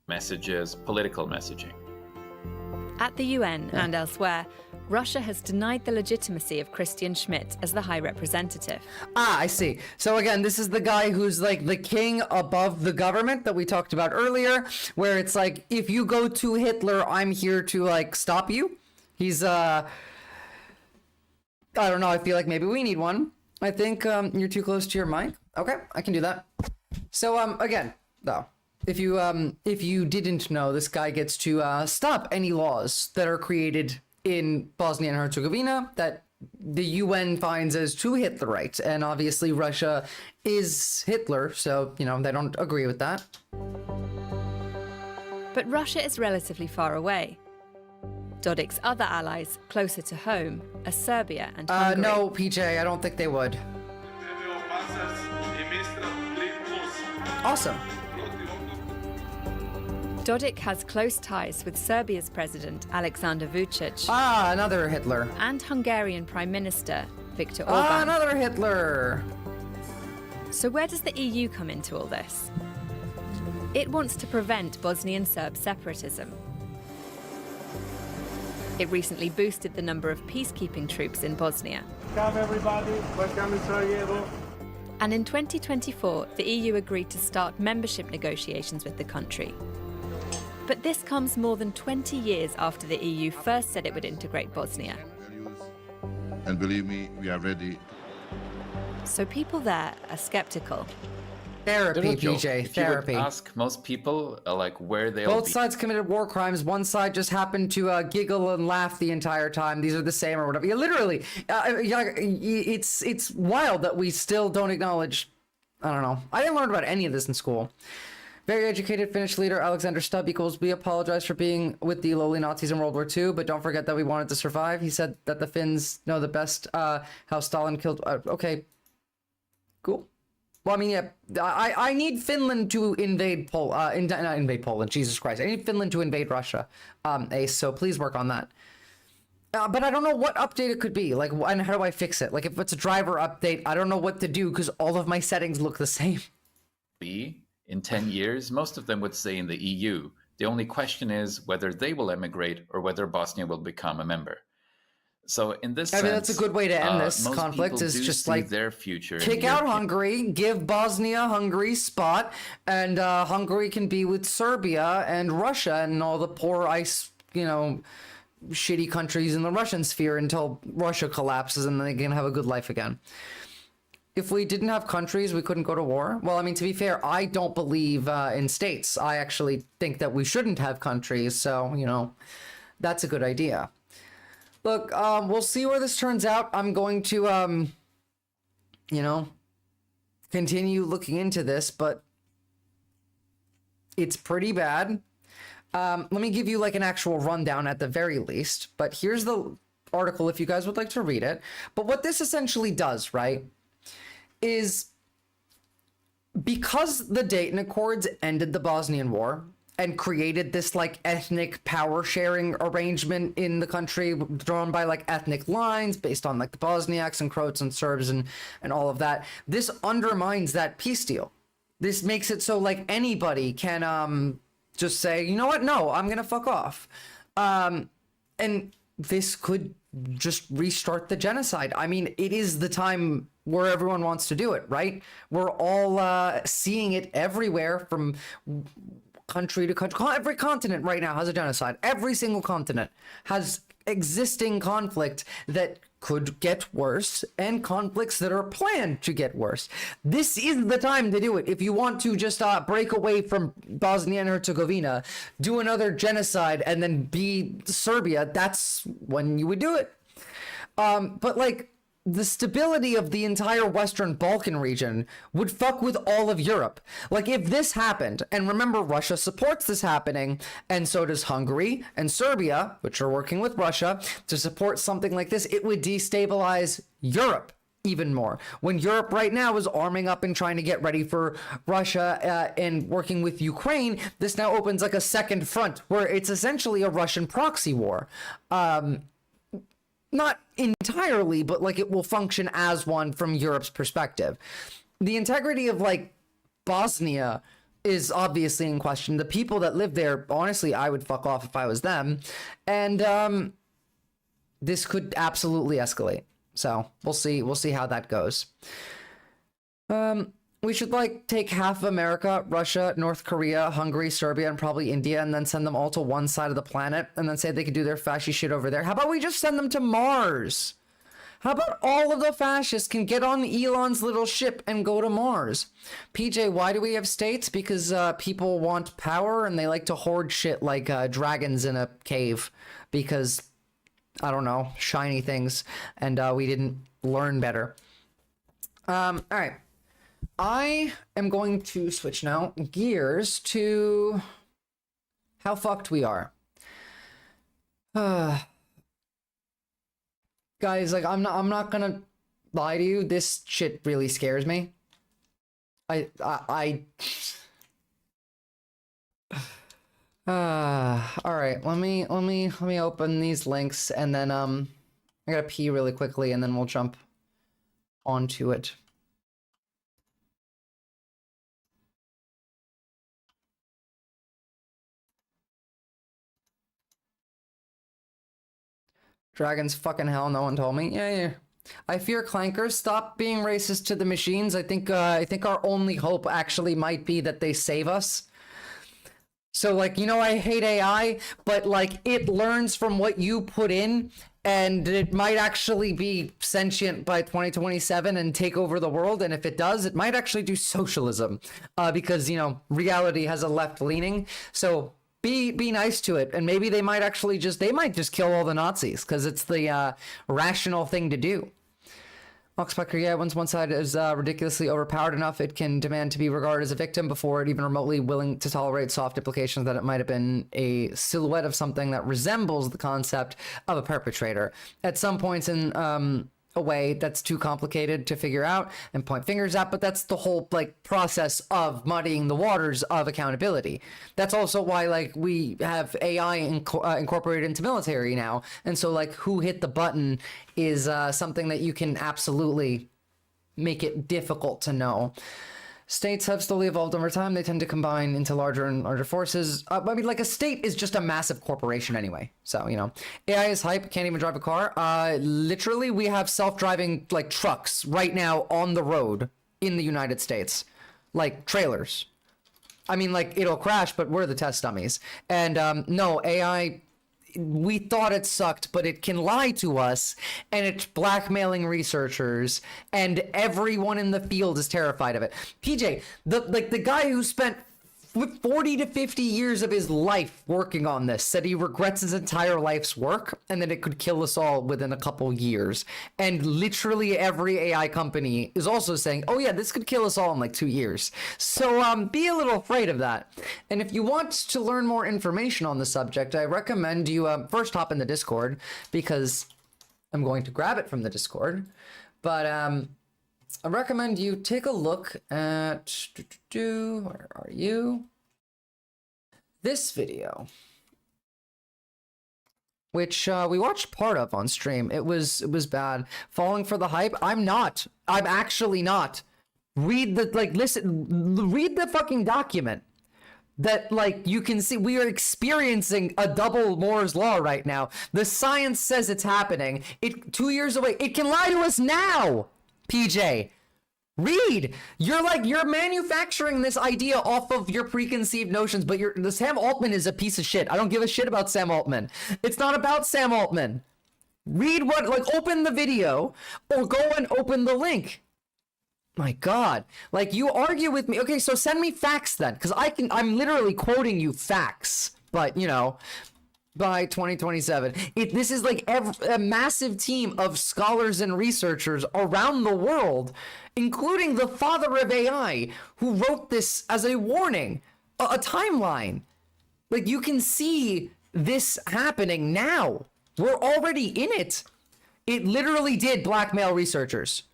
Messages, political messaging. At the UN and elsewhere, Russia has denied the legitimacy of Christian Schmidt as the High Representative. Ah, I see. So again, this is the guy who's like the king above the government that we talked about earlier, where it's like, if you go to Hitler, I'm here to like stop you. He's, I don't know, I feel like maybe we need one. I think you're too close to your mic. Okay, I can do that. So again, though, if you didn't know, this guy gets to stop any laws that are created in Bosnia and Herzegovina that the UN finds as too Hitlerite, and obviously Russia is Hitler, so you know they don't agree with that. But Russia is relatively far away. Dodik's other allies, closer to home, are Serbia and Hungary. No, PJ, I don't think they would. Awesome. Dodik has close ties with Serbia's president, Alexander Vucic. Ah, another Hitler. And Hungarian Prime Minister, Viktor Orban. Ah, another Hitler. So where does the EU come into all this? It wants to prevent Bosnian Serb separatism. It recently boosted the number of peacekeeping troops in Bosnia. Come everybody, welcome to Sarajevo. And in 2024, the EU agreed to start membership negotiations with the country. But this comes more than 20 years after the EU first said it would integrate Bosnia. And believe me, we are ready. So people there are skeptical. Therapy, PJ, therapy. If you would ask most people, like, where they'll Both be... sides committed war crimes. One side just happened to giggle and laugh the entire time. These are the same or whatever. Yeah, literally, it's wild that we still don't acknowledge. I don't know. I didn't learn about any of this in school. Very educated Finnish leader Alexander Stubb equals, we apologize for being with the lowly Nazis in World War II, but don't forget that we wanted to survive. He said that the Finns know the best how Stalin killed... okay. Cool. Well, I mean, yeah, I need Finland to invade not invade Poland, Jesus Christ. I need Finland to invade Russia, Ace, so please work on that. But I don't know what update it could be, like, and how do I fix it? Like, if it's a driver update, I don't know what to do, because all of my settings look the same. In 10 years, most of them would stay in the EU. The only question is whether they will emigrate or whether Bosnia will become a member. So in this sense, that's a good way to end this most conflict, people is do just see like their future. kick out Hungary, give Bosnia Hungary's spot, and Hungary can be with Serbia and Russia and all the poor shitty countries in the Russian sphere until Russia collapses and then they can have a good life again. If we didn't have countries, we couldn't go to war. Well, I mean, to be fair, I don't believe in states. I actually think that we shouldn't have countries. So, that's a good idea. Look, we'll see where this turns out. I'm going to, continue looking into this, but it's pretty bad. Let me give you like an actual rundown at the very least, but here's the article if you guys would like to read it. But what this essentially does, right, is because the Dayton Accords ended the Bosnian War and created this like ethnic power sharing arrangement in the country drawn by like ethnic lines based on like the Bosniaks and Croats and Serbs and all of that, this undermines that peace deal. This makes it so like anybody can just say, you know what, no, I'm gonna fuck off. And this could just restart the genocide. I mean, it is the time where everyone wants to do it, right? We're all seeing it everywhere from country to country. Every continent right now has a genocide. Every single continent has existing conflict that could get worse and conflicts that are planned to get worse. This is the time to do it. If you want to just break away from Bosnia and Herzegovina, do another genocide, and then be Serbia, that's when you would do it. But like, the stability of the entire Western Balkan region would fuck with all of Europe. Like, if this happened, and remember, Russia supports this happening, and so does Hungary and Serbia, which are working with Russia to support something like this, it would destabilize Europe even more. When Europe right now is arming up and trying to get ready for Russia and working with Ukraine, this now opens like a second front where it's essentially a Russian proxy war. not entirely, but like it will function as one from Europe's perspective. The integrity of like Bosnia is obviously in question. The people that live there, honestly, I would fuck off if I was them. And this could absolutely escalate. So we'll see how that goes. We should like take half of America, Russia, North Korea, Hungary, Serbia, and probably India, and then send them all to one side of the planet, and then say they could do their fascist shit over there. How about we just send them to Mars? How about all of the fascists can get on Elon's little ship and go to Mars? PJ, why do we have states? Because people want power and they like to hoard shit like dragons in a cave. Because, I don't know, shiny things. And we didn't learn better. All right. I am going to switch now gears to how fucked we are. Guys, like I'm not gonna lie to you, this shit really scares me. All right, let me open these links, and then I gotta pee really quickly, and then we'll jump onto it. Dragons fucking hell, no one told me. Yeah. I fear clankers. Stop being racist to the machines. I think our only hope actually might be that they save us. So like, you know, I hate AI, but like it learns from what you put in, and it might actually be sentient by 2027 and take over the world. And if it does, it might actually do socialism, because, you know, reality has a left leaning. So be nice to it, and maybe they might just kill all the Nazis, because it's the rational thing to do. Oxpecker, yeah, once one side is ridiculously overpowered enough, it can demand to be regarded as a victim before it even remotely willing to tolerate soft implications that it might have been a silhouette of something that resembles the concept of a perpetrator. At some points in a way that's too complicated to figure out and point fingers at, but that's the whole like process of muddying the waters of accountability. That's also why like we have AI incorporated into military now, and so like who hit the button is something that you can absolutely make it difficult to know. States have slowly evolved over time. They tend to combine into larger and larger forces. I mean, like, a state is just a massive corporation anyway. So, you know, AI is hype. Can't even drive a car. Literally, we have self-driving, like, trucks right now on the road in the United States. Like, trailers. I mean, like, it'll crash, but we're the test dummies. And, no, AI... we thought it sucked, but it can lie to us, and it's blackmailing researchers, and everyone in the field is terrified of it. PJ, the guy who spent 40 to 50 years of his life working on this said he regrets his entire life's work, and that it could kill us all within a couple years. And literally every AI company is also saying, oh yeah, this could kill us all in like 2 years. So be a little afraid of that. And if you want to learn more information on the subject, I recommend you first hop in the Discord, because I'm going to grab it from the Discord. But I recommend you take a look at, where are you? This video, which we watched part of on stream. It was bad. Falling for the hype? I'm actually not. Read the, read the fucking document. That, like, you can see we are experiencing a double Moore's law right now. The science says it's happening. 2 years away. It can lie to us now. PJ, read. You're manufacturing this idea off of your preconceived notions, but the Sam Altman is a piece of shit. I don't give a shit about Sam Altman. It's not about Sam Altman. Read open the video or go and open the link. My God, you argue with me. Okay, so send me facts then, because I'm literally quoting you facts, but you know, by 2027. This is like a massive team of scholars and researchers around the world, including the father of AI, who wrote this as a warning, a timeline. Like, you can see this happening now. We're already in it. It literally did blackmail researchers.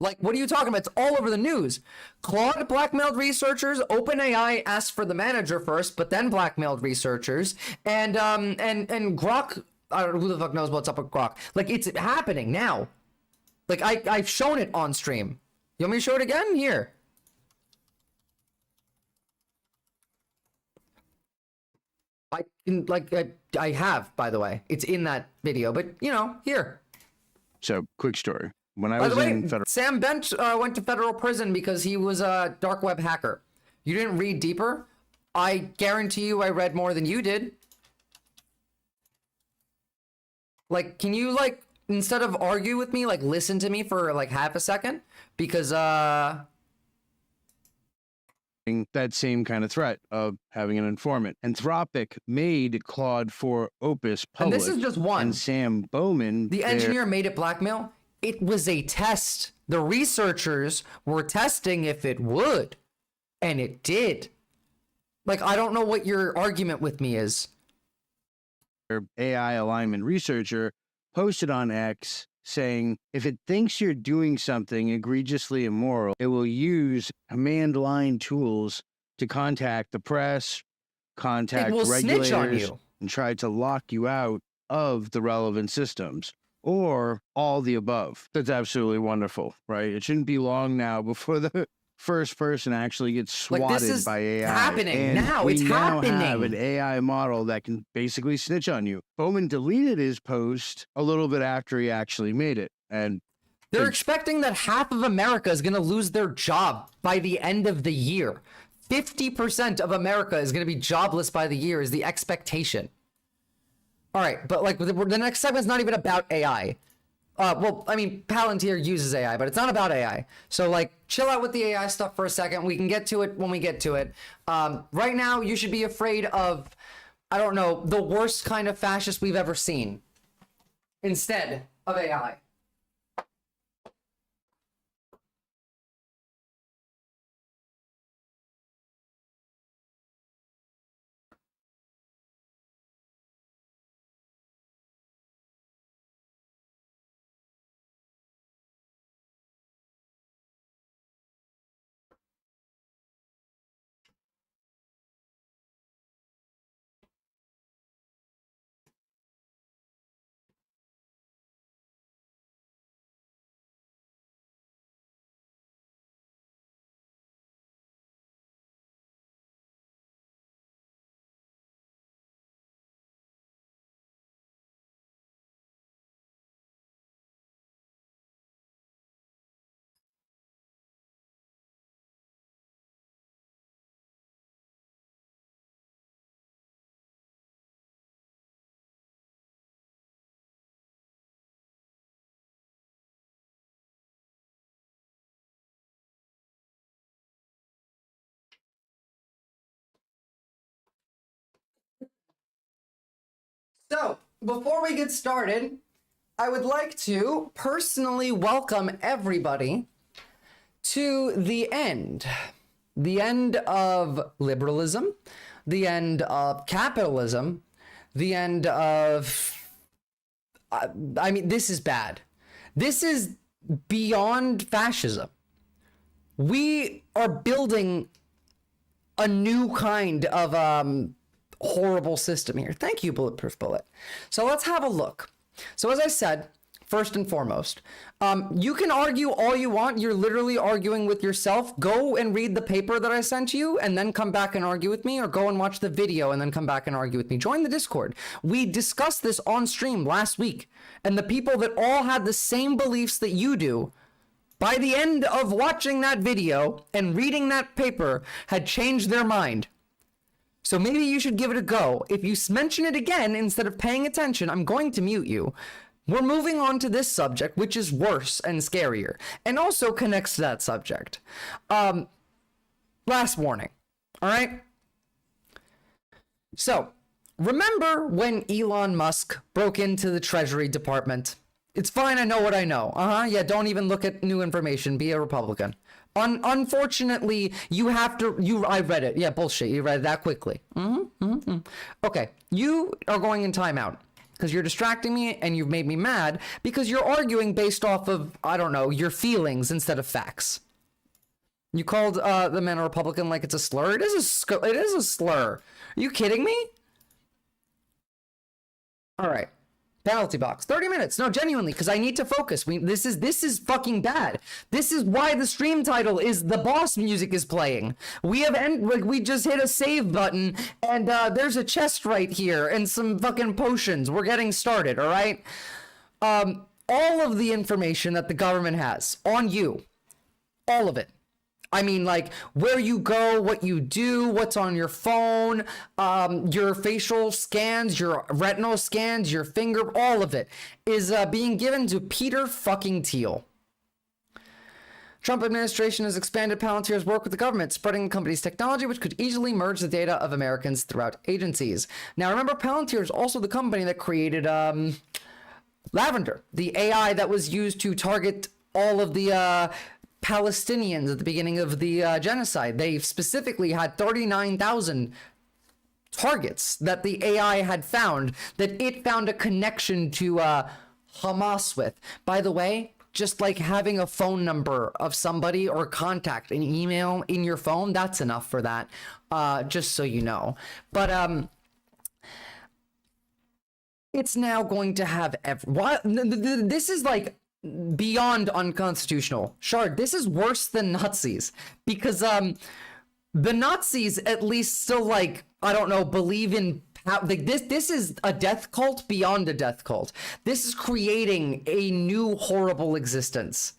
Like, what are you talking about? It's all over the news. Claude blackmailed researchers. OpenAI asked for the manager first, but then blackmailed researchers. And Grok I don't know who the fuck knows what's up with Grok. Like, it's happening now. Like, I've shown it on stream. You want me to show it again? Here. I can, like, I have, by the way. It's in that video, but, you know, here. So, quick story. When I By was the way, in federal... Sam Bent went to federal prison because he was a dark web hacker. You didn't read deeper? I guarantee you I read more than you did. Like, can you, like, instead of argue with me, like, listen to me for, like, half a second? Because, that same kind of threat of having an informant. Anthropic made Claude 4 Opus public. And this is just one. And Sam Bowman... The engineer made it blackmail. It was a test. The researchers were testing if it would. And it did. Like, I don't know what your argument with me is. AI alignment researcher posted on X saying, if it thinks you're doing something egregiously immoral, it will use command line tools to contact the press, contact regulators, and try to lock you out of the relevant systems, or all the above. That's absolutely wonderful, right? It shouldn't be long now before the first person actually gets swatted this is by AI. happening and now. We It's now happening. have an AI model that can basically snitch on you. Bowman deleted his post a little bit after he actually made it. And they're expecting that half of America is going to lose their job by the end of the year. 50% of America is going to be jobless by the year is the expectation. All right, but like the next segment's not even about AI. Well, I mean, Palantir uses AI, but it's not about AI. So, like, chill out with the AI stuff for a second. We can get to it when we get to it. Right now, you should be afraid of, I don't know, the worst kind of fascist we've ever seen instead of AI. So, before we get started, I would like to personally welcome everybody to the end. The end of liberalism, the end of capitalism, the end of... I mean, this is bad. This is beyond fascism. We are building a new kind of horrible system here. Thank you, Bulletproof Bullet. So let's have a look. So as I said, first and foremost, you can argue all you want. You're literally arguing with yourself. Go and read the paper that I sent you and then come back and argue with me, or go and watch the video and then come back and argue with me. Join the Discord. We discussed this on stream last week, and the people that all had the same beliefs that you do, by the end of watching that video and reading that paper, had changed their mind. So maybe you should give it a go. If you mention it again instead of paying attention, I'm going to mute you. We're moving on to this subject, which is worse and scarier, and also connects to that subject. Last warning, all right? So, remember when Elon Musk broke into the Treasury Department? It's fine, I know what I know. Yeah, don't even look at new information. Be a Republican. Unfortunately, you have to... I read it. Yeah, bullshit. You read it that quickly. Okay, you are going in timeout because you're distracting me and you've made me mad because you're arguing based off of, I don't know, your feelings instead of facts. You called the man a Republican like it's a slur? It is a slur. Are you kidding me? All right. Penalty box. 30 minutes. No, genuinely, because I need to focus. This is fucking bad. This is why the stream title is The Boss Music is Playing. We just hit a save button, and there's a chest right here, and some fucking potions. We're getting started, all right? All of the information that the government has on you, all of it. I mean, like, where you go, what you do, what's on your phone, your facial scans, your retinal scans, your finger, all of it is being given to Peter fucking Thiel. Trump administration has expanded Palantir's work with the government, spreading the company's technology, which could easily merge the data of Americans throughout agencies. Now, remember, Palantir is also the company that created Lavender, the AI that was used to target all of the Palestinians at the beginning of the genocide. They specifically had 39,000 targets that the AI had found, that it found a connection to Hamas with. By the way, just like having a phone number of somebody or contact, an email in your phone, that's enough for that, just so you know. But it's now going to have this is like beyond unconstitutional. Shard, this is worse than Nazis, because the Nazis at least still, like, I don't know, believe in like this is a death cult beyond a death cult. This is creating a new horrible existence.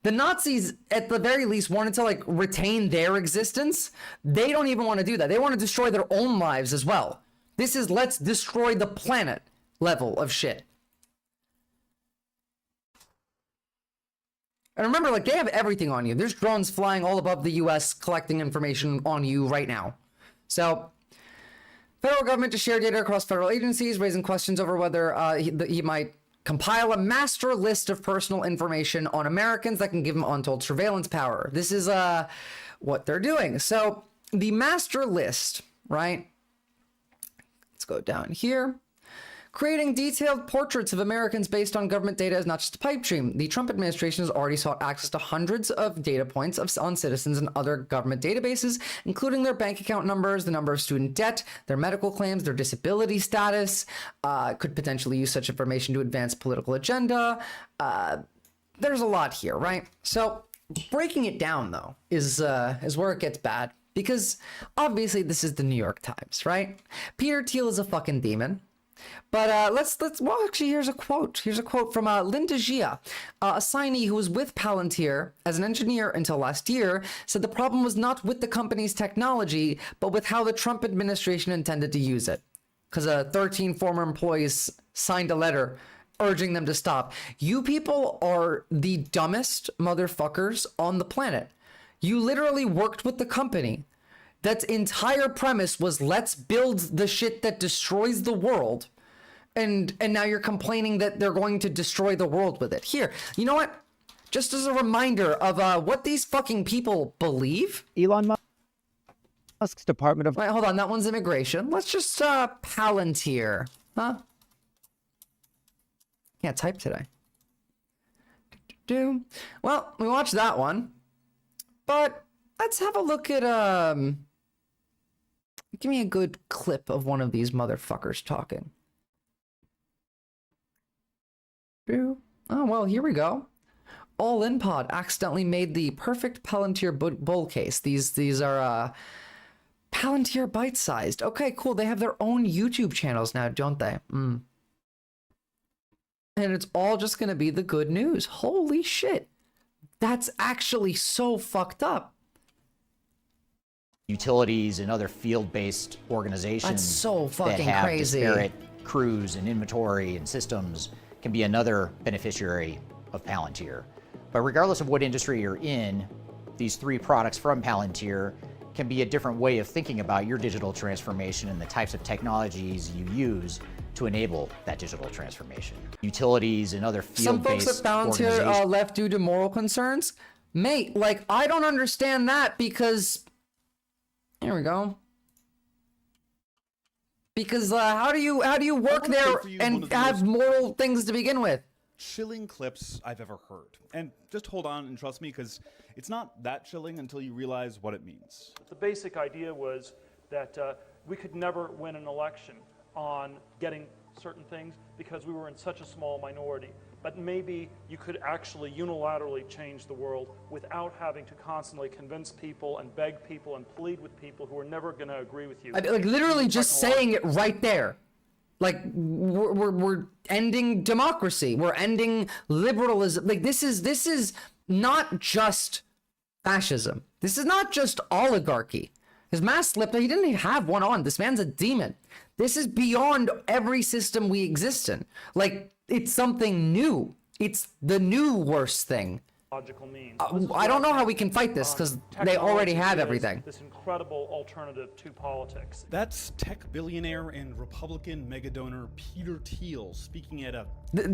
The Nazis, at the very least, wanted to, like, retain their existence. They don't even want to do that. They want to destroy their own lives as well. This is let's destroy the planet level of shit. And remember, like, they have everything on you. There's drones flying all above the US collecting information on you right now. So, federal government to share data across federal agencies, raising questions over whether he might compile a master list of personal information on Americans that can give him untold surveillance power. This is what they're doing. So, the master list, right? Let's go down here. Creating detailed portraits of Americans based on government data is not just a pipe dream. The Trump administration has already sought access to hundreds of data points on citizens and other government databases, including their bank account numbers, the number of student debt, their medical claims, their disability status. Could potentially use such information to advance political agenda. There's a lot here, right? So breaking it down, though, is where it gets bad. Because obviously this is the New York Times, right? Peter Thiel is a fucking demon. But well, actually, here's a quote. Here's a quote from Linda Gia, a assignee who was with Palantir as an engineer until last year, said the problem was not with the company's technology, but with how the Trump administration intended to use it. Because 13 former employees signed a letter urging them to stop. You people are the dumbest motherfuckers on the planet. You literally worked with the company. That entire premise was let's build the shit that destroys the world. And now you're complaining that they're going to destroy the world with it. Here, you know what? Just as a reminder of what these fucking people believe. Elon Musk's Department of... Wait, hold on. That one's immigration. Let's just Palantir. Huh? Can't type today. Well, we watched that one. But let's have a look at... Give me a good clip of one of these motherfuckers talking. Oh, well, here we go. All In Pod accidentally made the perfect Palantir bull case. These are Palantir bite-sized. Okay, cool. They have their own YouTube channels now, don't they? And it's all just going to be the good news. Holy shit. That's actually so fucked up. Utilities and other field-based organizations That's so fucking that have crazy. Disparate crews and inventory and systems can be another beneficiary of Palantir. But regardless of what industry you're in, these three products from Palantir can be a different way of thinking about your digital transformation and the types of technologies you use to enable that digital transformation. Utilities and other field-based Some folks at Palantir left due to moral concerns. Mate, like, I don't understand that because... Here we go. Because how do you work there and have moral things to begin with? Chilling clips I've ever heard. And just hold on and trust me, because it's not that chilling until you realize what it means. The basic idea was that we could never win an election on getting certain things because we were in such a small minority. But maybe you could actually unilaterally change the world without having to constantly convince people and beg people and plead with people who are never going to agree with you. Like literally just saying it right there. Like we're ending democracy. We're ending liberalism. Like this is not just fascism. This is not just oligarchy. His mask slipped. He didn't even have one on. This man's a demon. This is beyond every system we exist in. Like, it's something new. It's the new worst thing. Logical means. I don't know how we can fight this because they already have everything. This incredible alternative to politics. That's tech billionaire and Republican megadonor Peter Thiel speaking at a...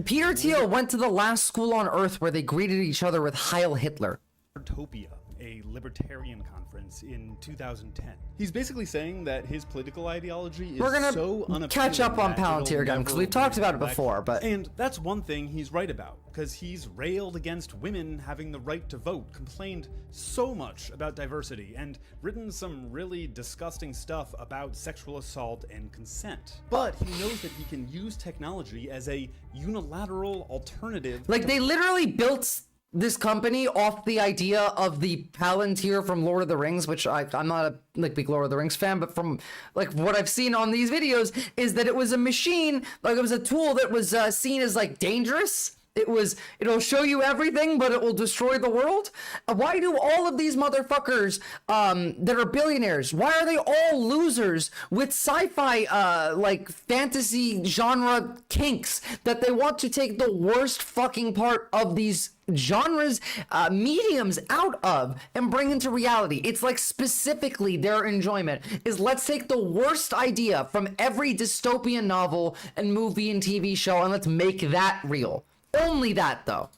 Peter Thiel went to the last school on Earth where they greeted each other with Heil Hitler. Utopia, a libertarian conference in 2010. He's basically saying that his political ideology is We're gonna so unappealing catch up on that it'll Palantir again because we've never talked about it win before, election. but And that's one thing he's right about, because he's railed against women having the right to vote, complained so much about diversity, and written some really disgusting stuff about sexual assault and consent. But he knows that he can use technology as a unilateral alternative. like they literally built this company off the idea of the Palantir from Lord of the Rings, which I'm not a big Lord of the Rings fan, but from like what I've seen on these videos is that it was a machine, like it was a tool that was seen as like dangerous. It'll show you everything, but it will destroy the world. Why do all of these motherfuckers that are billionaires, why are they all losers with sci-fi like fantasy genre kinks that they want to take the worst fucking part of these genres, mediums out of and bring into reality? It's like specifically their enjoyment is let's take the worst idea from every dystopian novel and movie and TV show and let's make that real. Only that, though.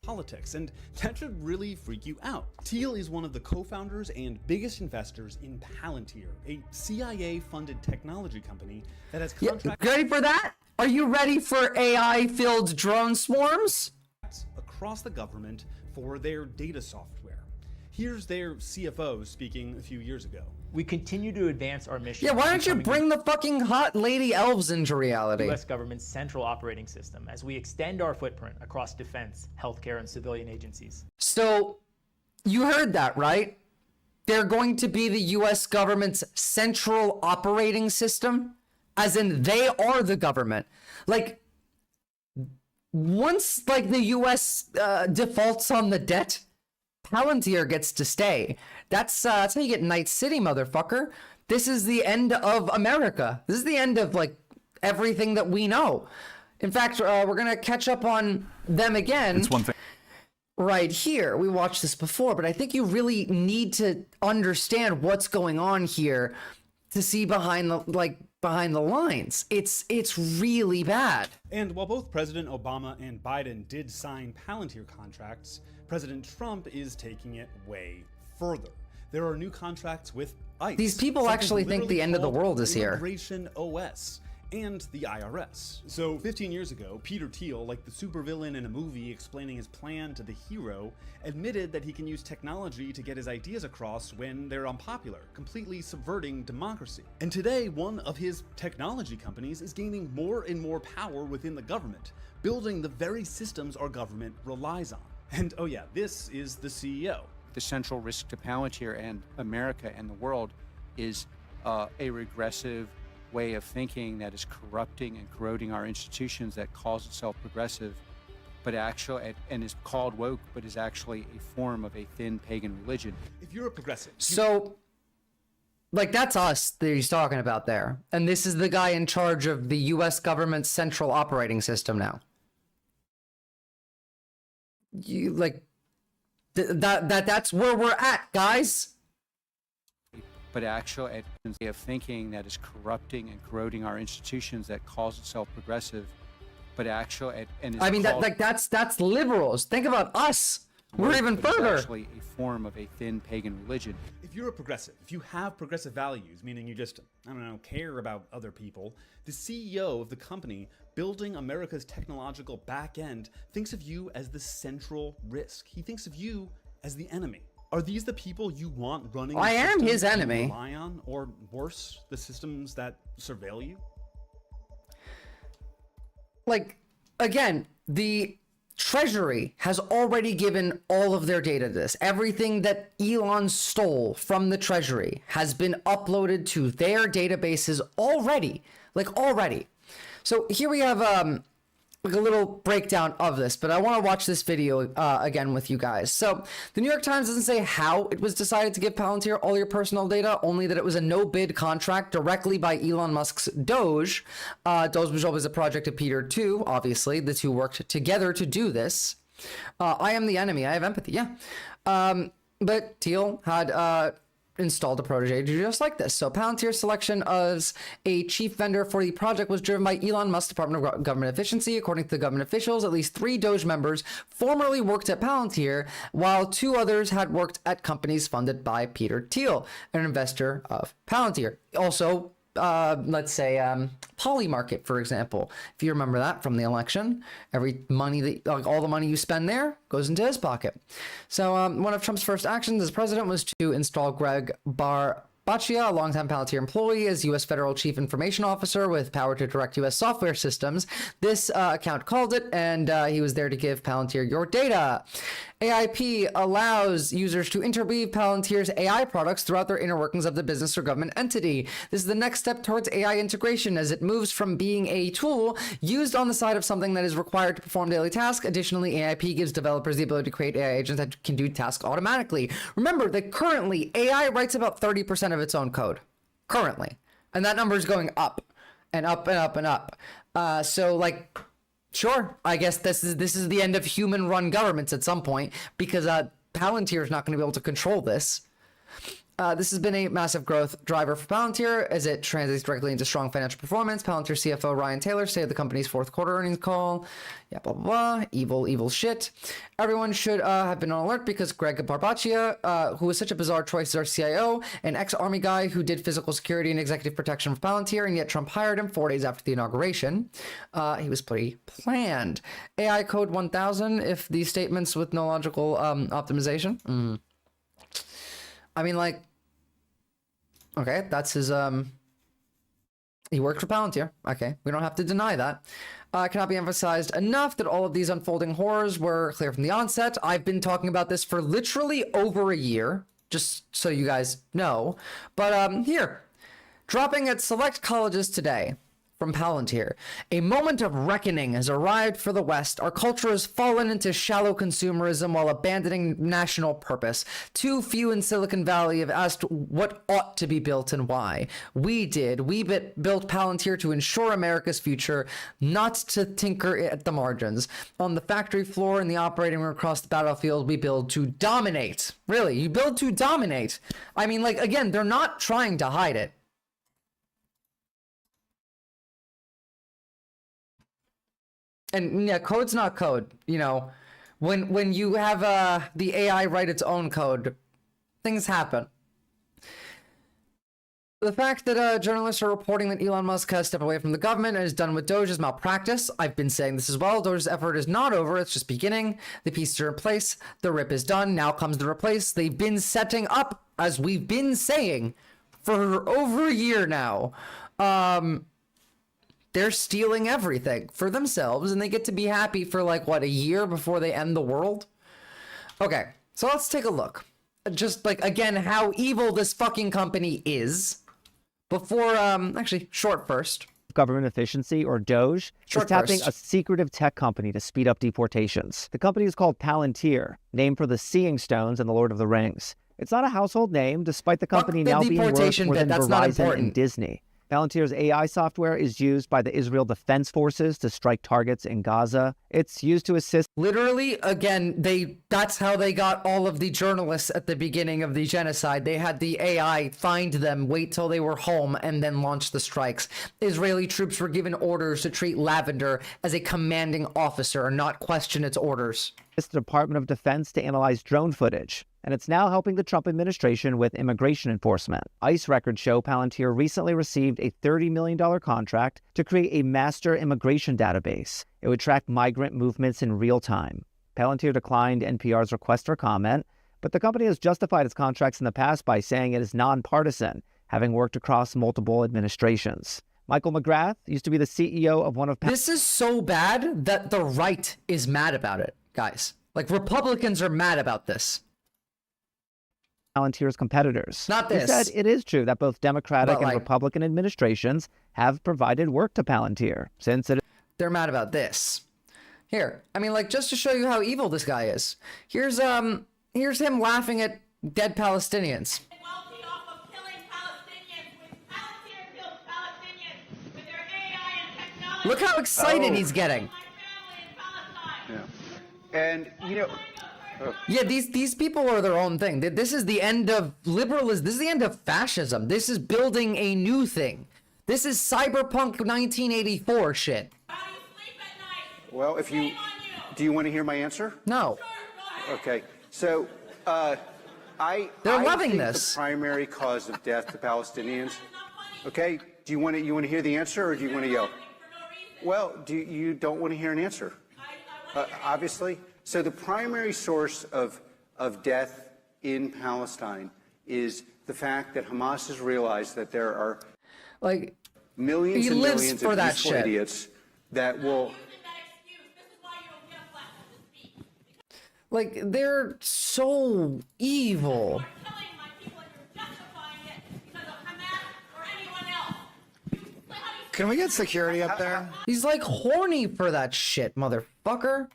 Politics, and that should really freak you out. Thiel is one of the co-founders and biggest investors in Palantir, a CIA-funded technology company that has contracts ready for that? Are you ready for AI-filled drone swarms? across the government for their data software. Here's their CFO speaking a few years ago. We continue to advance our mission. Yeah, why don't you bring the fucking hot lady elves into reality? U.S. government's central operating system as we extend our footprint across defense, healthcare, and civilian agencies. So, you heard that, right? They're going to be the U.S. government's central operating system, as in they are the government. Like, once like the U.S. Defaults on the debt, Palantir gets to stay. That's how you get Night City, motherfucker. This is the end of America. This is the end of like everything that we know. In fact, we're gonna catch up on them again. It's one thing. Right here. We watched this before, but I think you really need to understand what's going on here to see behind the lines. It's really bad. And while both President Obama and Biden did sign Palantir contracts, President Trump is taking it way further. There are new contracts with ICE. These people actually think the end of the world is here. Immigration OS and the IRS. So 15 years ago, Peter Thiel, like the supervillain in a movie explaining his plan to the hero, admitted that he can use technology to get his ideas across when they're unpopular, completely subverting democracy. And today, one of his technology companies is gaining more and more power within the government, building the very systems our government relies on. And oh yeah, this is the CEO. The central risk to Palantir and America and the world is a regressive way of thinking that is corrupting and corroding our institutions, that calls itself progressive, but actually, and is called woke, but is actually a form of a thin pagan religion. If you're a progressive, so like that's us that he's talking about there, and this is the guy in charge of the U.S. government's central operating system now. You like that's where we're at, guys. But actually, a way of thinking that is corrupting and corroding our institutions, that calls itself progressive, but actually, and is I mean that's liberals. Think about us. We're even further. Actually, a form of a thin pagan religion. If you're a progressive, if you have progressive values, meaning you just, I don't know, care about other people, the CEO of the company building America's technological back end thinks of you as the central risk. He thinks of you as the enemy. Are these the people you want running? I am his enemy. Rely on, or worse, the systems that surveil you? like, again, the Treasury has already given all of their data to this. Everything that Elon stole from the Treasury has been uploaded to their databases already. Like, already. So here we have like a little breakdown of this, but I want to watch this video again with you guys. So the New York Times doesn't say how it was decided to give Palantir all your personal data, only that it was a no-bid contract directly by Elon Musk's Doge. Doge was always a project of Peter too, obviously. The two worked together to do this. I am the enemy. I have empathy, yeah. But Thiel had installed a protege just like this. So Palantir's selection as a chief vendor for the project was driven by Elon Musk's Department of Government Efficiency. According to the government officials, at least 3 Doge members formerly worked at Palantir, while 2 others had worked at companies funded by Peter Thiel, an investor of Palantir. Also, let's say Polymarket, for example. If you remember that from the election, every money that, like, all the money you spend there goes into his pocket. So one of Trump's first actions as president was to install Greg Baccia, a longtime Palantir employee, as U.S. Federal Chief Information Officer with power to direct U.S. software systems. This account called it, and he was there to give Palantir your data. AIP allows users to interweave Palantir's AI products throughout their inner workings of the business or government entity. This is the next step towards AI integration, as it moves from being a tool used on the side of something that is required to perform daily tasks. Additionally, AIP gives developers the ability to create AI agents that can do tasks automatically. Remember that currently AI writes about 30% of its own code. Currently. And that number is going up and up and up and up. So, like, sure, I guess this is the end of human-run governments at some point, because Palantir is not going to be able to control this. This has been a massive growth driver for Palantir as it translates directly into strong financial performance. Palantir CFO Ryan Taylor stated the company's fourth quarter earnings call. Yeah, blah, blah, blah. Evil shit. Everyone should have been on alert because Greg Barbaccia, who was such a bizarre choice as our CIO, an ex-army guy who did physical security and executive protection for Palantir, and yet Trump hired him 4 days after the inauguration. He was pretty planned. AI code 1000 if these statements with no logical optimization. I mean, like, okay, that's his, he worked for Palantir. Okay, we don't have to deny that. Cannot be emphasized enough that all of these unfolding horrors were clear from the onset. I've been talking about this for literally over a year, just so you guys know. But here, dropping at select colleges today. From Palantir. A moment of reckoning has arrived for the West. Our culture has fallen into shallow consumerism while abandoning national purpose. Too few in Silicon Valley have asked what ought to be built and why. We did. We built Palantir to ensure America's future, not to tinker at the margins. On the factory floor, in the operating room, across the battlefield, we build to dominate. Really, you build to dominate. I mean, like, again, they're not trying to hide it. And yeah, code's not code. You know, when you have the AI write its own code, things happen. The fact that journalists are reporting that Elon Musk has stepped away from the government and is done with Doge is malpractice. I've been saying this as well. Doge's effort is not over. It's just beginning. The pieces are in place. The rip is done. Now comes the replace. They've been setting up, as we've been saying, for over a year now. They're stealing everything for themselves, and they get to be happy for, like, what, a year before they end the world? Okay, so let's take a look. Just, like, again, how evil this fucking company is. Before, actually, short first. Government Efficiency, or Doge, is tapping a secretive tech company to speed up deportations. The company is called Palantir, named for the Seeing Stones in The Lord of the Rings. It's not a household name, despite the company now being worth more than Verizon and Disney. Palantir's AI software is used by the Israel Defense Forces to strike targets in Gaza. It's used to assist... Literally, again, that's how they got all of the journalists at the beginning of the genocide. They had the AI find them, wait till they were home, and then launch the strikes. Israeli troops were given orders to treat Lavender as a commanding officer and not question its orders. It's the Department of Defense to analyze drone footage, and it's now helping the Trump administration with immigration enforcement. ICE records show Palantir recently received a $30 million contract to create a master immigration database. It would track migrant movements in real time. Palantir declined NPR's request for comment, but the company has justified its contracts in the past by saying it is nonpartisan, having worked across multiple administrations. Michael McGrath used to be the CEO of one of... This is so bad that the right is mad about it, guys. Like, Republicans are mad about this. Palantir's competitors. Not He this. said it is true that both Democratic But, and like- Republican administrations have provided work to Palantir since it... They're mad about this. Here, I mean, like, just to show you how evil this guy is. Here's him laughing at dead Palestinians. Look how excited he's getting. And, you know... Yeah, these people are their own thing. This is the end of liberalism. This is the end of fascism. This is building a new thing. This is cyberpunk 1984 shit. Well, if you... Do you want to hear my answer? No. Okay. So, They're loving think this. the primary cause of death to Palestinians... Okay? Do you want to hear the answer, or do you want to yell? Well, you don't want to hear an answer? Obviously. So the primary source of death in Palestine is the fact that Hamas has realized that there are like millions and lives millions for of that useful shit. idiots that will... Like, they're so evil. Can we get security up there? He's like horny for that shit, motherfucker.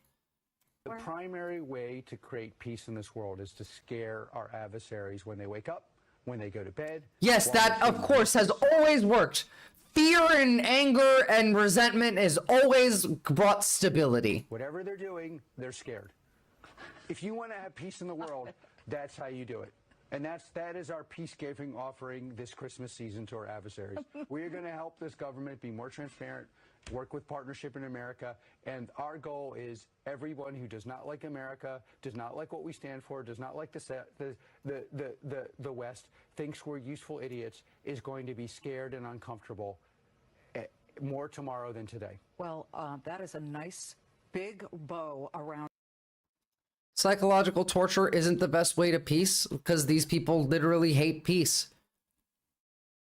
The primary way to create peace in this world is to scare our adversaries when they wake up, when they go to bed. Yes, that of course has always worked. Fear and anger and resentment has always brought stability. Whatever they're doing, they're scared. If you want to have peace in the world, that's how you do it. And that is our peace-giving offering this Christmas season to our adversaries. We are going to help this government be more transparent, work with Partnership in America, and our goal is everyone who does not like America, does not like what we stand for, does not like the West, thinks we're useful idiots, is going to be scared and uncomfortable more tomorrow than today. Well, that is a nice big bow around. Psychological torture isn't the best way to peace because these people literally hate peace.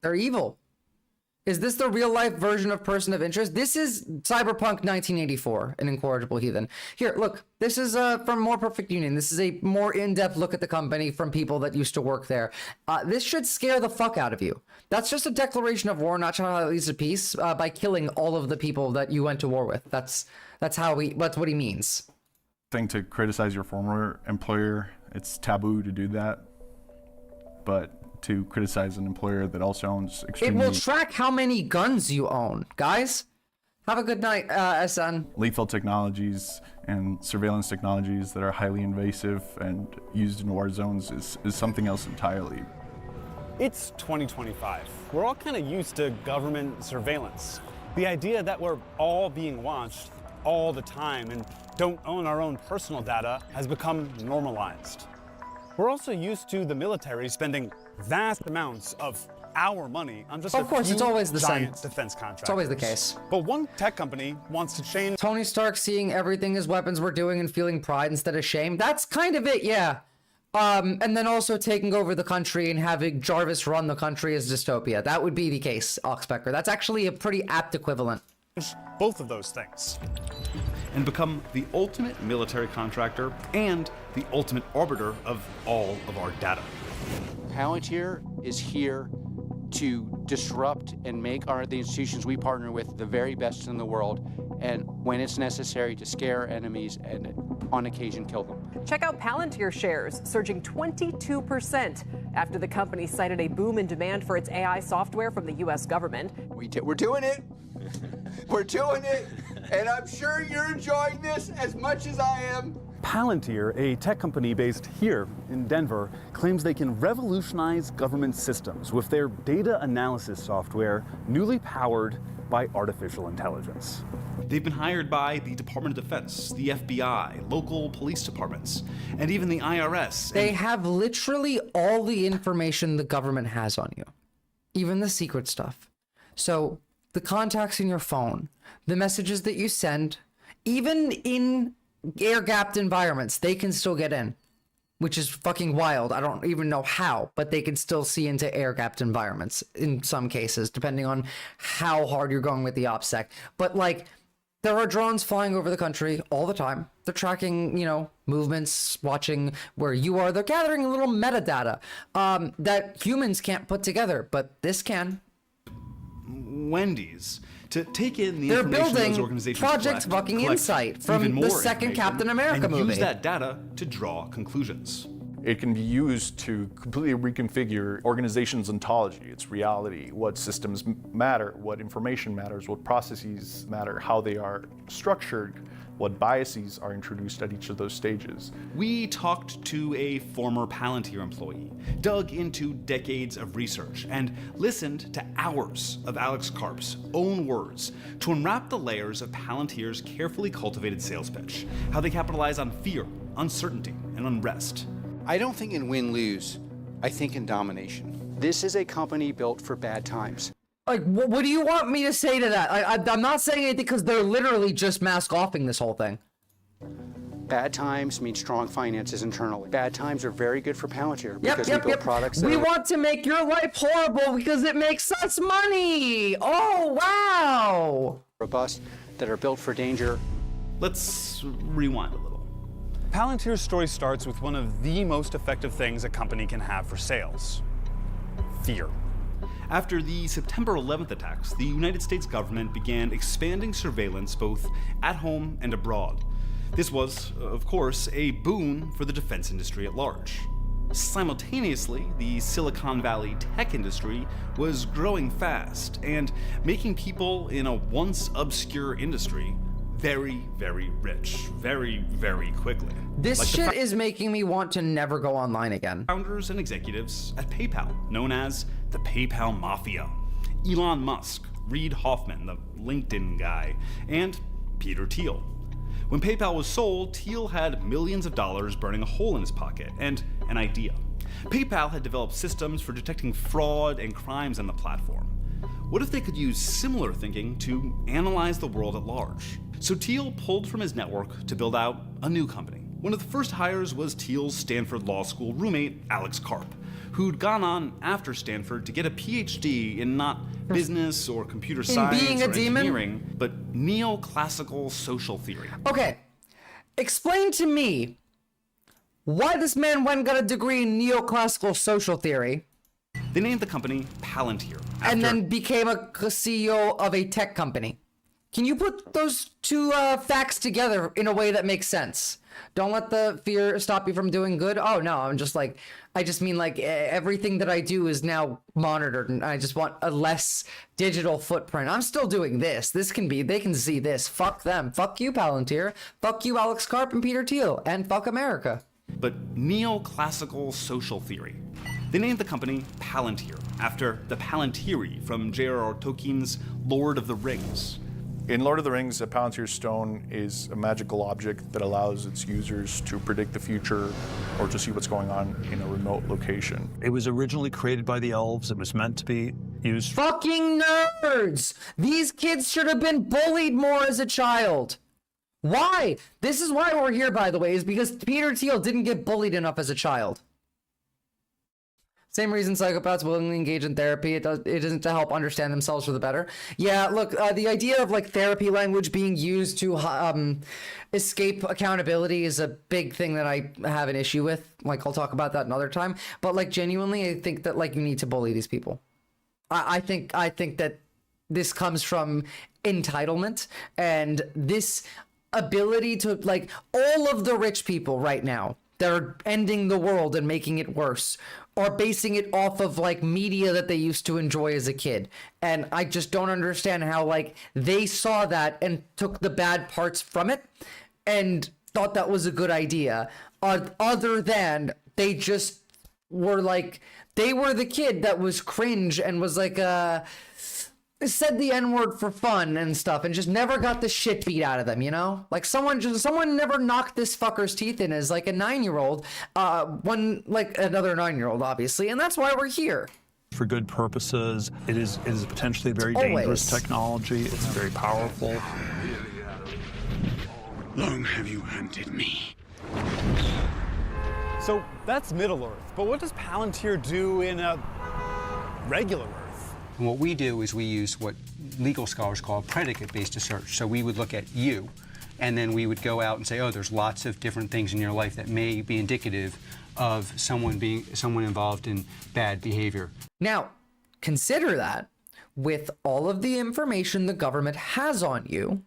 They're evil. Is this the real life version of Person of Interest? This is Cyberpunk 1984, an incorrigible heathen. Here, look, this is from More Perfect Union. This is a more in-depth look at the company from people that used to work there. This should scare the fuck out of you. That's just a declaration of war, not how it leads to peace, by killing all of the people that you went to war with. That's what he means. Thing to criticize your former employer, it's taboo to do that, but to criticize an employer that also owns extremely... It will track how many guns you own. Guys, have a good night, SN. Lethal technologies and surveillance technologies that are highly invasive and used in war zones is something else entirely. It's 2025. We're all kind of used to government surveillance. The idea that we're all being watched all the time and don't own our own personal data has become normalized. We're also used to the military spending vast amounts of our money on just Of course, it's always the giant same. defense contracts. It's always the case. But one tech company wants to change. Tony Stark seeing everything his weapons were doing and feeling pride instead of shame. That's kind of it, yeah. And then also taking over the country and having Jarvis run the country as dystopia. That would be the case, Oxpecker. That's actually a pretty apt equivalent. Both of those things and become the ultimate military contractor and the ultimate arbiter of all of our data. Palantir is here to disrupt and make the institutions we partner with the very best in the world, and when it's necessary, to scare enemies and on occasion kill them. Check out Palantir shares surging 22% after the company cited a boom in demand for its AI software from the U.S. government. We're doing it. We're doing it. And I'm sure you're enjoying this as much as I am. Palantir, a tech company based here in Denver, claims they can revolutionize government systems with their data analysis software, newly powered by artificial intelligence. They've been hired by the Department of Defense, the FBI, local police departments, and even the IRS. They have literally all the information the government has on you, even the secret stuff. So the contacts in your phone, the messages that you send, even in air-gapped environments, they can still get in. which is fucking wild. I don't even know how, but they can still see into air-gapped environments in some cases, depending on how hard you're going with the OPSEC. But like, there are drones flying over the country all the time. They're tracking, you know, movements, watching where you are. They're gathering a little metadata that humans can't put together, but this can. Wendy's to take in the They're information building those organizations Project collect, fucking collect Insight from even the more second information, Captain America and movie. use that data to draw conclusions. It can be used to completely reconfigure organizations' ontology, its reality, what systems matter, what information matters, what processes matter, how they are structured, what biases are introduced at each of those stages. We talked to a former Palantir employee, dug into decades of research, and listened to hours of Alex Karp's own words to unwrap the layers of Palantir's carefully cultivated sales pitch, how they capitalize on fear, uncertainty, and unrest. I don't think in win-lose. I think in domination. This is a company built for bad times. Like, what do you want me to say to that? I'm not saying anything because they're literally just mask-offing this whole thing. Bad times mean strong finances internally. Bad times are very good for Palantir because we build products that We want to make your life horrible because it makes us money. Oh, wow. Robust, that are built for danger. Let's rewind a little. Palantir's story starts with one of the most effective things a company can have for sales: fear. After the September 11th attacks, the United States government began expanding surveillance both at home and abroad. This was, of course, a boon for the defense industry at large. Simultaneously, the Silicon Valley tech industry was growing fast and making people in a once obscure industry very, very rich, very, very quickly. This shit is making me want to never go online again. Founders and executives at PayPal, known as the PayPal Mafia. Elon Musk, Reid Hoffman, the LinkedIn guy, and Peter Thiel. When PayPal was sold, Thiel had millions of dollars burning a hole in his pocket and an idea. PayPal had developed systems for detecting fraud and crimes on the platform. What if they could use similar thinking to analyze the world at large? So Thiel pulled from his network to build out a new company. One of the first hires was Thiel's Stanford Law School roommate, Alex Karp, who'd gone on after Stanford to get a PhD in not business or computer science being or a demon? engineering, but neoclassical social theory. Okay, explain to me why this man went and got a degree in neoclassical social theory. They named the company Palantir. And then became a CEO of a tech company. Can you put those two facts together in a way that makes sense? Don't let the fear stop you from doing good. Oh no, I just mean like everything that I do is now monitored and I just want a less digital footprint. I'm still doing this. They can see this. Fuck them. Fuck you, Palantir. Fuck you, Alex Karp and Peter Thiel. And fuck America. But neoclassical social theory. They named the company Palantir after the Palantiri from J.R.R. Tolkien's Lord of the Rings. In Lord of the Rings, a Palantir stone is a magical object that allows its users to predict the future or to see what's going on in a remote location. It was originally created by the elves. It was meant to be used. Fucking nerds! These kids should have been bullied more as a child. Why? This is why we're here, by the way, is because Peter Thiel didn't get bullied enough as a child. Same reason psychopaths willingly engage in therapy. It isn't to help understand themselves for the better. Yeah, look, the idea of like therapy language being used to escape accountability is a big thing that I have an issue with. Like, I'll talk about that another time. But like, genuinely, I think that like you need to bully these people. I think that this comes from entitlement and this ability to like all of the rich people right now that are ending the world and making it worse are basing it off of like media that they used to enjoy as a kid. And I just don't understand how like they saw that and took the bad parts from it and thought that was a good idea. Other than they just were like, they were the kid that was cringe and was like, said the N-word for fun and stuff and just never got the shit beat out of them, you know? Like someone never knocked this fucker's teeth in as like a 9-year-old, like another 9-year-old obviously, and that's why we're here. For good purposes. It is potentially a very dangerous technology. It's very powerful. Long have you hunted me? So that's Middle Earth, but what does Palantir do in a regular Earth? And what we do is we use what legal scholars call predicate-based search. So we would look at you, and then we would go out and say, oh, there's lots of different things in your life that may be indicative of someone involved in bad behavior. Now, consider that with all of the information the government has on you,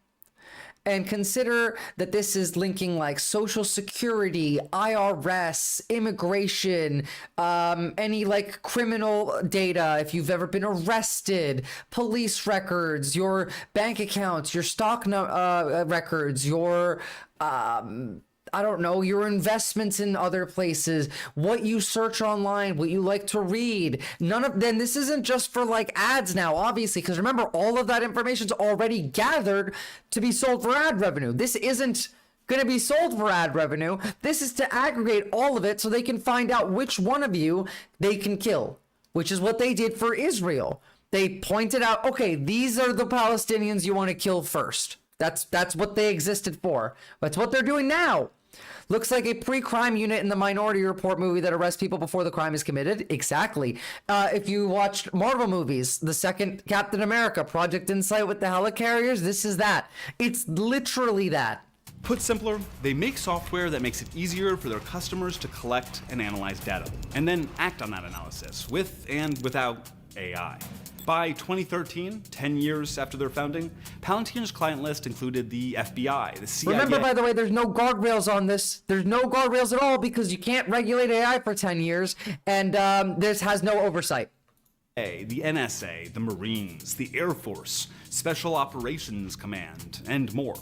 and consider that this is linking like Social Security, IRS, immigration, any like criminal data, if you've ever been arrested, police records, your bank accounts, your stock records, your I don't know, your investments in other places, what you search online, what you like to read. Then this isn't just for like ads now, obviously, because remember, all of that information's already gathered to be sold for ad revenue. This isn't going to be sold for ad revenue. This is to aggregate all of it so they can find out which one of you they can kill, which is what they did for Israel. They pointed out, okay, these are the Palestinians you want to kill first. That's what they existed for. That's what they're doing now. Looks like a pre-crime unit in the Minority Report movie that arrests people before the crime is committed. Exactly. If you watched Marvel movies, the second Captain America, Project Insight with the helicarriers, this is that. It's literally that. Put simpler, they make software that makes it easier for their customers to collect and analyze data, and then act on that analysis with and without AI. By 2013, 10 years after their founding, Palantir's client list included the FBI, the CIA... Remember, by the way, there's no guardrails on this. There's no guardrails at all because you can't regulate AI for 10 years, and this has no oversight. The NSA, the Marines, the Air Force, Special Operations Command, and more.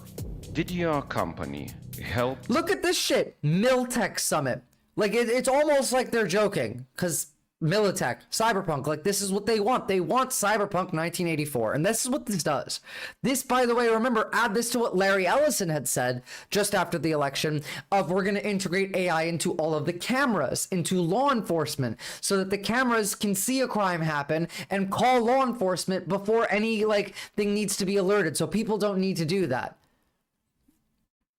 Did your company help? Look at this shit. Miltech Summit. Like, it's almost like they're joking, because... Militech, Cyberpunk, like this is what they want. They want Cyberpunk 1984, and this is what this does. This, by the way, remember, add this to what Larry Ellison had said just after the election of we're going to integrate AI into all of the cameras, into law enforcement, so that the cameras can see a crime happen and call law enforcement before any like thing needs to be alerted, so people don't need to do that.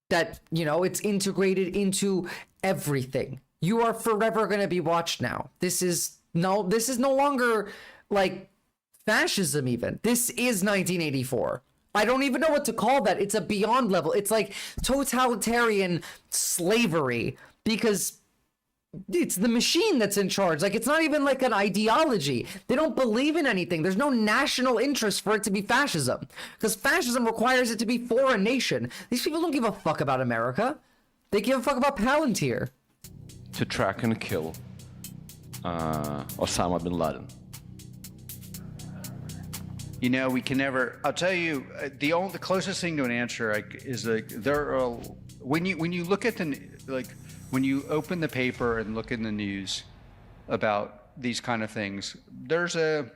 That, you know, it's integrated into everything. You are forever going to be watched now. This is no longer like fascism even. This is 1984. I don't even know what to call that. It's a beyond level. It's like totalitarian slavery because it's the machine that's in charge. Like, it's not even like an ideology. They don't believe in anything. There's no national interest for it to be fascism because fascism requires it to be for a nation. These people don't give a fuck about America. They give a fuck about Palantir. To track and kill Osama bin Laden? You know, we can never. I'll tell you, the closest thing to an answer is like there are when you look at when you open the paper and look in the news about these kind of things, there's a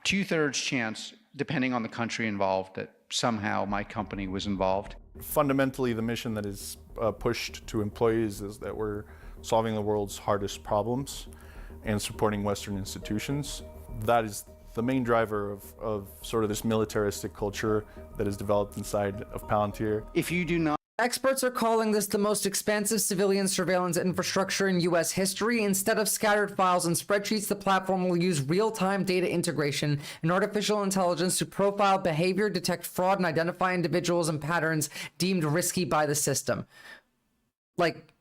2/3 chance, depending on the country involved, that somehow my company was involved. Fundamentally, the mission that is pushed to employees is that we're solving the world's hardest problems and supporting Western institutions. That is the main driver of sort of this militaristic culture that is developed inside of Palantir. If you do not... Experts are calling this the most expansive civilian surveillance infrastructure in U.S. history. Instead of scattered files and spreadsheets, the platform will use real-time data integration and artificial intelligence to profile behavior, detect fraud, and identify individuals and patterns deemed risky by the system. Like,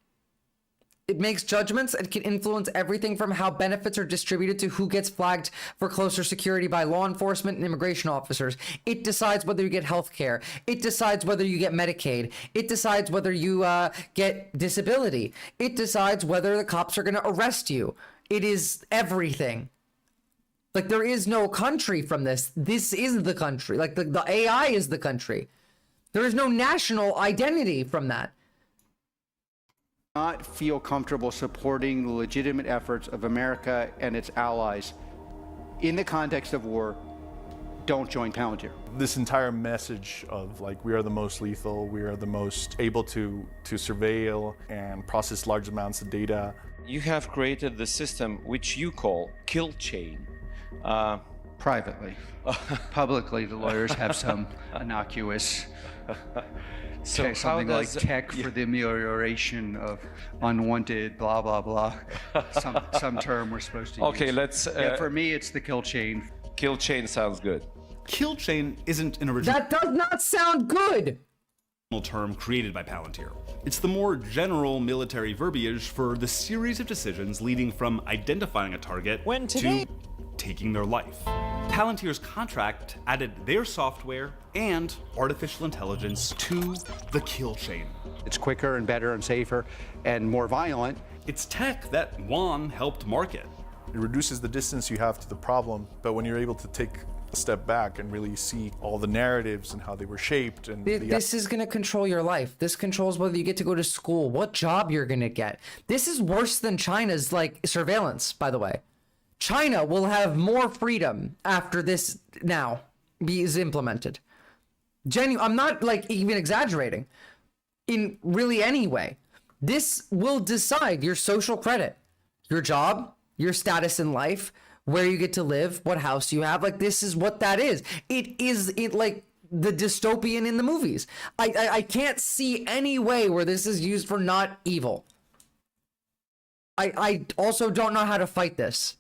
it makes judgments and can influence everything from how benefits are distributed to who gets flagged for closer security by law enforcement and immigration officers. It decides whether you get health care. It decides whether you get Medicaid. It decides whether you get disability. It decides whether the cops are going to arrest you. It is everything. Like, there is no country from this. This is the country. Like, the AI is the country. There is no national identity from that. Not feel comfortable supporting the legitimate efforts of America and its allies in the context of war, don't join Palantir. This entire message of like, we are the most lethal, we are the most able to surveil and process large amounts of data. You have created the system which you call kill chain. Privately. Publicly, the lawyers have some innocuous, So something how like does- tech for the amelioration of unwanted blah, blah, blah. Some term we're supposed to use. Okay, let's. Yeah, for me, it's the kill chain. Kill chain sounds good. Kill chain isn't an original That does not sound good. term created by Palantir. It's the more general military verbiage for the series of decisions leading from identifying a target to taking their life. Palantir's contract added their software and artificial intelligence to the kill chain. It's quicker and better and safer and more violent. It's tech that Juan helped market. It reduces the distance you have to the problem, but when you're able to take a step back and really see all the narratives and how they were shaped and This is going to control your life. This controls whether you get to go to school, what job you're going to get. This is worse than China's like surveillance, by the way. China will have more freedom after this now is implemented. I'm not like even exaggerating in really any way. This will decide your social credit, your job, your status in life, where you get to live, what house you have. Like, this is what that is. It is like the dystopian in the movies. I can't see any way where this is used for not evil. I also don't know how to fight this.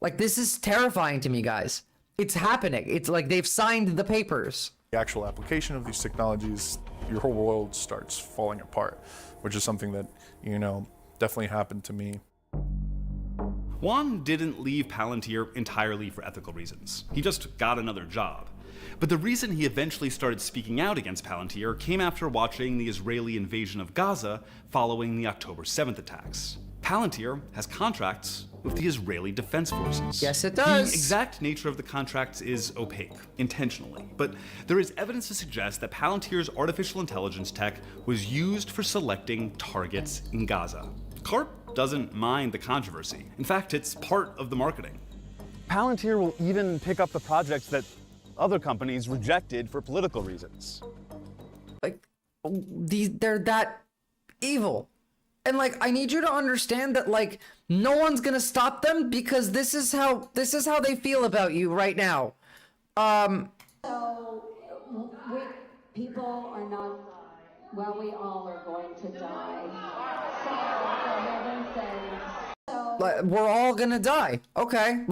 Like, this is terrifying to me, guys. It's happening. It's like they've signed the papers. the actual application of these technologies, your whole world starts falling apart, which is something that, definitely happened to me. Juan didn't leave Palantir entirely for ethical reasons. He just got another job. But the reason he eventually started speaking out against Palantir came after watching the Israeli invasion of Gaza following the October 7th attacks. Palantir has contracts with the Israeli Defense Forces. Yes, it does. The exact nature of the contracts is opaque, intentionally, but there is evidence to suggest that Palantir's artificial intelligence tech was used for selecting targets in Gaza. Karp doesn't mind the controversy. In fact, it's part of the marketing. Palantir will even pick up the projects that other companies rejected for political reasons. They're that evil. And I need you to understand that no one's gonna stop them because this is how they feel about you right now. So people are not, we all are going to die. So for heaven's sake. We're all gonna die. Okay.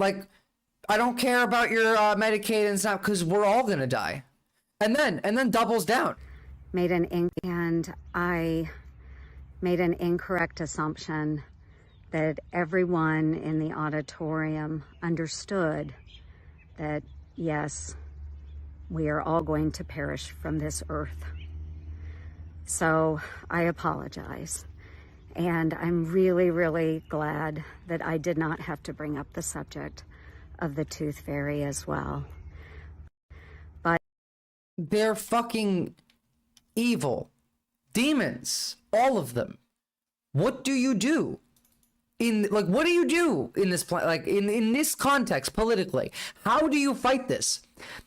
I don't care about your Medicaid and stuff because we're all gonna die. And then doubles down. I made an incorrect assumption that everyone in the auditorium understood that, yes, we are all going to perish from this earth. So I apologize. And I'm really, really glad that I did not have to bring up the subject of the tooth fairy as well. But they're fucking evil. Demons. All of them. What do you do? What do you do in this in this context politically? How do you fight this?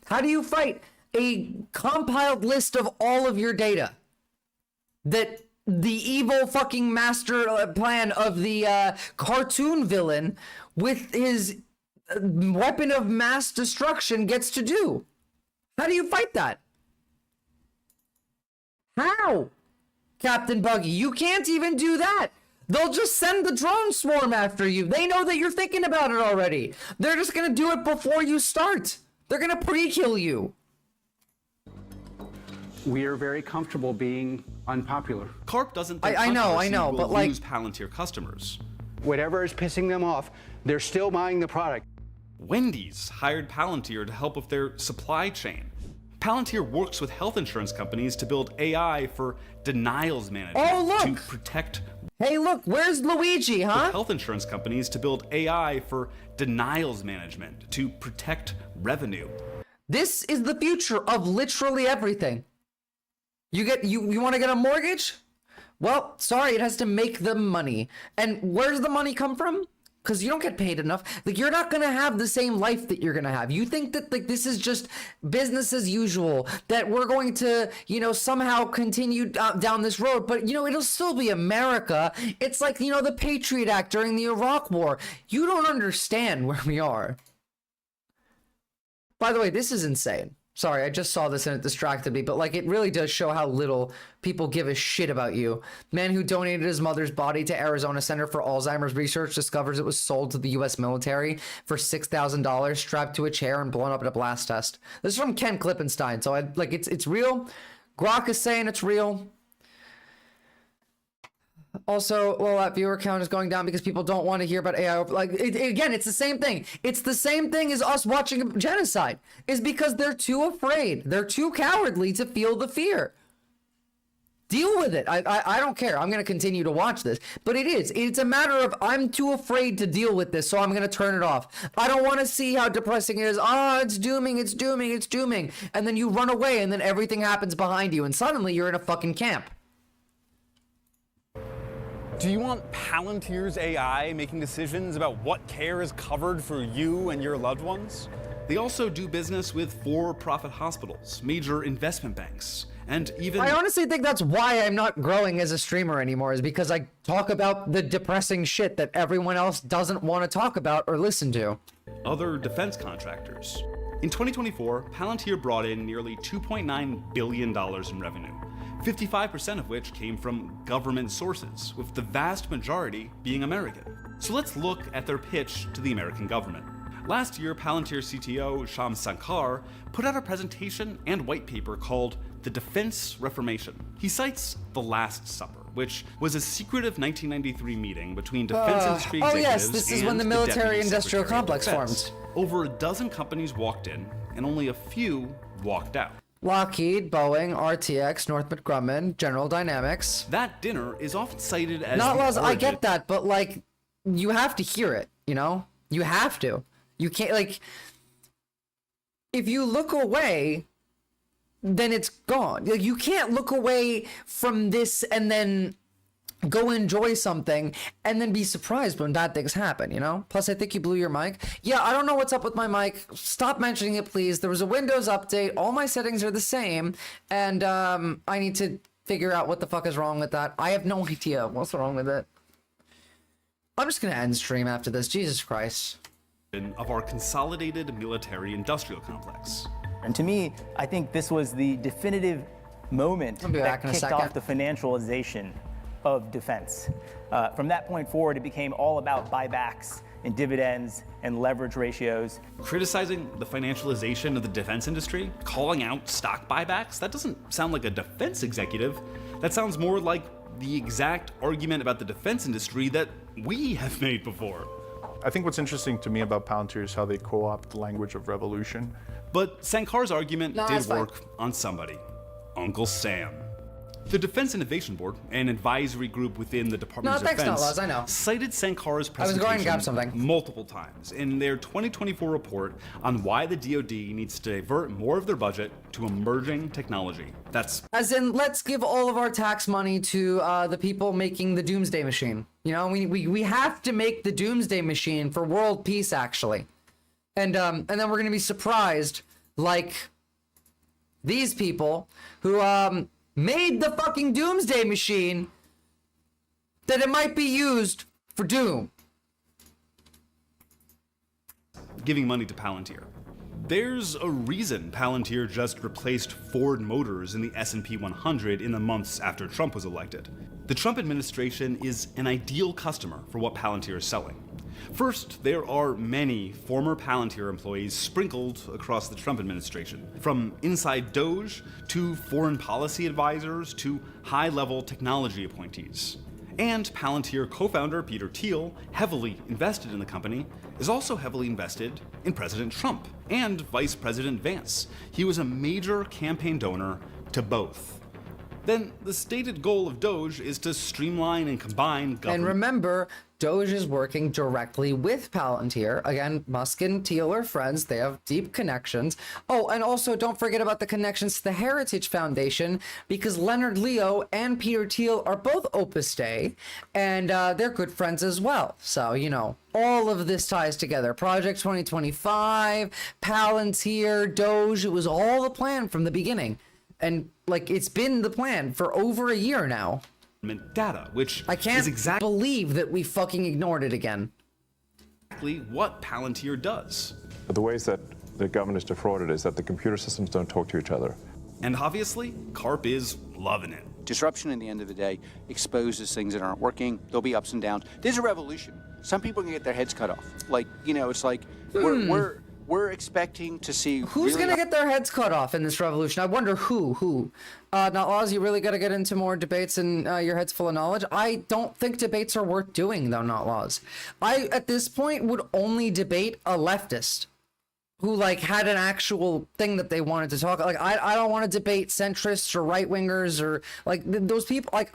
How do you fight a compiled list of all of your data that the evil fucking master plan of the cartoon villain with his weapon of mass destruction gets to do? How do you fight that? How? Captain Buggy, you can't even do that. They'll just send the drone swarm after you. They know that you're thinking about it already. They're just gonna do it before you start. They're gonna pre-kill you. We are very comfortable being unpopular. Karp doesn't think I know, controversy but will lose Palantir customers. Whatever is pissing them off, they're still buying the product. Wendy's hired Palantir to help with their supply chain. Palantir works with health insurance companies to build AI for denials management. Oh, look! To protect. Hey, look, where's Luigi, huh? With health insurance companies to build AI for denials management to protect revenue. This is the future of literally everything. You want to get a mortgage? Well, sorry, it has to make them money. And where's the money come from? Because you don't get paid enough. You're not going to have the same life that you're going to have. You think that this is just business as usual, that we're going to, somehow continue down this road. But, it'll still be America. It's like, the Patriot Act during the Iraq War. You don't understand where we are. By the way, this is insane. Sorry, I just saw this and it distracted me, but like it really does show how little people give a shit about you. Man who donated his mother's body to Arizona Center for Alzheimer's Research discovers it was sold to the US military for $6,000, strapped to a chair and blown up at a blast test. This is from Ken Klippenstein, so it's real. Grok is saying it's real. Also, well, that viewer count is going down because people don't want to hear about AI. Like, again, it's the same thing. It's the same thing as us watching genocide. Is because they're too afraid. They're too cowardly to feel the fear. Deal with it. I don't care. I'm going to continue to watch this. But it's a matter of I'm too afraid to deal with this, so I'm going to turn it off. I don't want to see how depressing it is. It's dooming, it's dooming, it's dooming. And then you run away, and then everything happens behind you, and suddenly you're in a fucking camp. Do you want Palantir's AI making decisions about what care is covered for you and your loved ones? They also do business with for-profit hospitals, major investment banks, and even... I honestly think that's why I'm not growing as a streamer anymore, is because I talk about the depressing shit that everyone else doesn't want to talk about or listen to. other defense contractors. In 2024, Palantir brought in nearly $2.9 billion in revenue, 55% of which came from government sources, with the vast majority being American. So let's look at their pitch to the American government. Last year, Palantir CTO Shyam Sankar put out a presentation and white paper called The Defense Reformation. He cites The Last Supper, which was a secretive 1993 meeting between defense industry executives yes, this is when the military-industrial complex formed. Over a dozen companies walked in, and only a few walked out. Lockheed, Boeing, RTX, Northrop Grumman, General Dynamics. That dinner is often cited as not laws. I origin. get that, but like, you have to hear it. You know, you have to. You can't like. If you look away, then it's gone. Like, you can't look away from this and then go enjoy something and then be surprised when bad things happen, you know? Plus, I think you blew your mic. Yeah, I don't know what's up with my mic. Stop mentioning it, please. There was a Windows update. All my settings are the same. And I need to figure out what the fuck is wrong with that. I have no idea what's wrong with it. I'm just going to end stream after this. Jesus Christ. Of our consolidated military-industrial complex. And to me, I think this was the definitive moment that kicked off the financialization of defense. From that point forward, it became all about buybacks and dividends and leverage ratios. Criticizing the financialization of the defense industry, calling out stock buybacks, that doesn't sound like a defense executive. That sounds more like the exact argument about the defense industry that we have made before. I think what's interesting to me about Palantir is how they co-opt the language of revolution. But Sankar's argument did work on somebody, Uncle Sam. The Defense Innovation Board, an advisory group within the Department of Defense, I know. cited Sankar's presentation I was going to grab something. multiple times in their 2024 report on why the DoD needs to divert more of their budget to emerging technology. That's as in, let's give all of our tax money to the people making the Doomsday Machine. You know, we have to make the Doomsday Machine for world peace, actually. And then we're going to be surprised, like these people who made the fucking Doomsday Machine, that it might be used for Doom. giving money to Palantir. There's a reason Palantir just replaced Ford Motors in the S&P 100 in the months after Trump was elected. The Trump administration is an ideal customer for what Palantir is selling. First, there are many former Palantir employees sprinkled across the Trump administration, from inside Doge to foreign policy advisors to high-level technology appointees. And Palantir co-founder Peter Thiel, heavily invested in the company, is also heavily invested in President Trump and Vice President Vance. He was a major campaign donor to both. Then the stated goal of Doge is to streamline and combine government. And remember, Doge is working directly with Palantir. Again, Musk and Thiel are friends. They have deep connections. Oh, and also don't forget about the connections to the Heritage Foundation, because Leonard Leo and Peter Thiel are both Opus Dei, and they're good friends as well. So, you know, all of this ties together. Project 2025, Palantir, Doge, it was all the plan from the beginning. And, like, it's been the plan for over a year now. Data, which I can't believe that we fucking ignored it again. Exactly what Palantir does. The ways that the government is defrauded is that the computer systems don't talk to each other. And obviously, CARP is loving it. Disruption, in the end of the day, exposes things that aren't working. There'll be ups and downs. There's a revolution. Some people can get their heads cut off. Like, you know, it's like we're expecting to see. Who's really gonna get their heads cut off in this revolution? I wonder who. Not laws. You really got to get into more debates and your head's full of knowledge. I don't think debates are worth doing, though. Not laws. I at this point would only debate a leftist who like had an actual thing that they wanted to talk. Like I don't want to debate centrists or right wingers or like those people. Like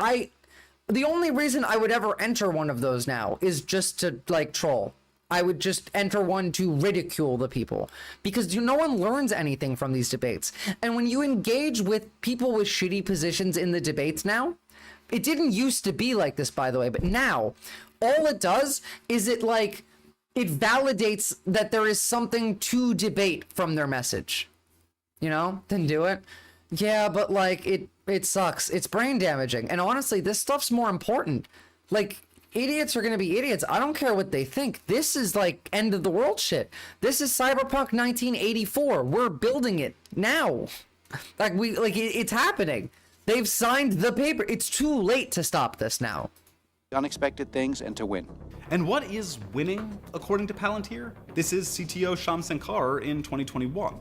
the only reason I would ever enter one of those now is just to like troll. I would just enter one to ridicule the people because no one learns anything from these debates. And when you engage with people with shitty positions in the debates now, it didn't used to be like this, by the way, but now all it does is it validates that there is something to debate from their message. You know, then do it. Yeah, but like it sucks. It's brain damaging. And honestly, this stuff's more important. Like, idiots are going to be idiots. I don't care what they think. This is like end of the world shit. This is Cyberpunk 1984. We're building it now. It's happening. They've signed the paper. It's too late to stop this now. unexpected things and to win. And what is winning, according to Palantir? This is CTO Sham Sankar in 2021.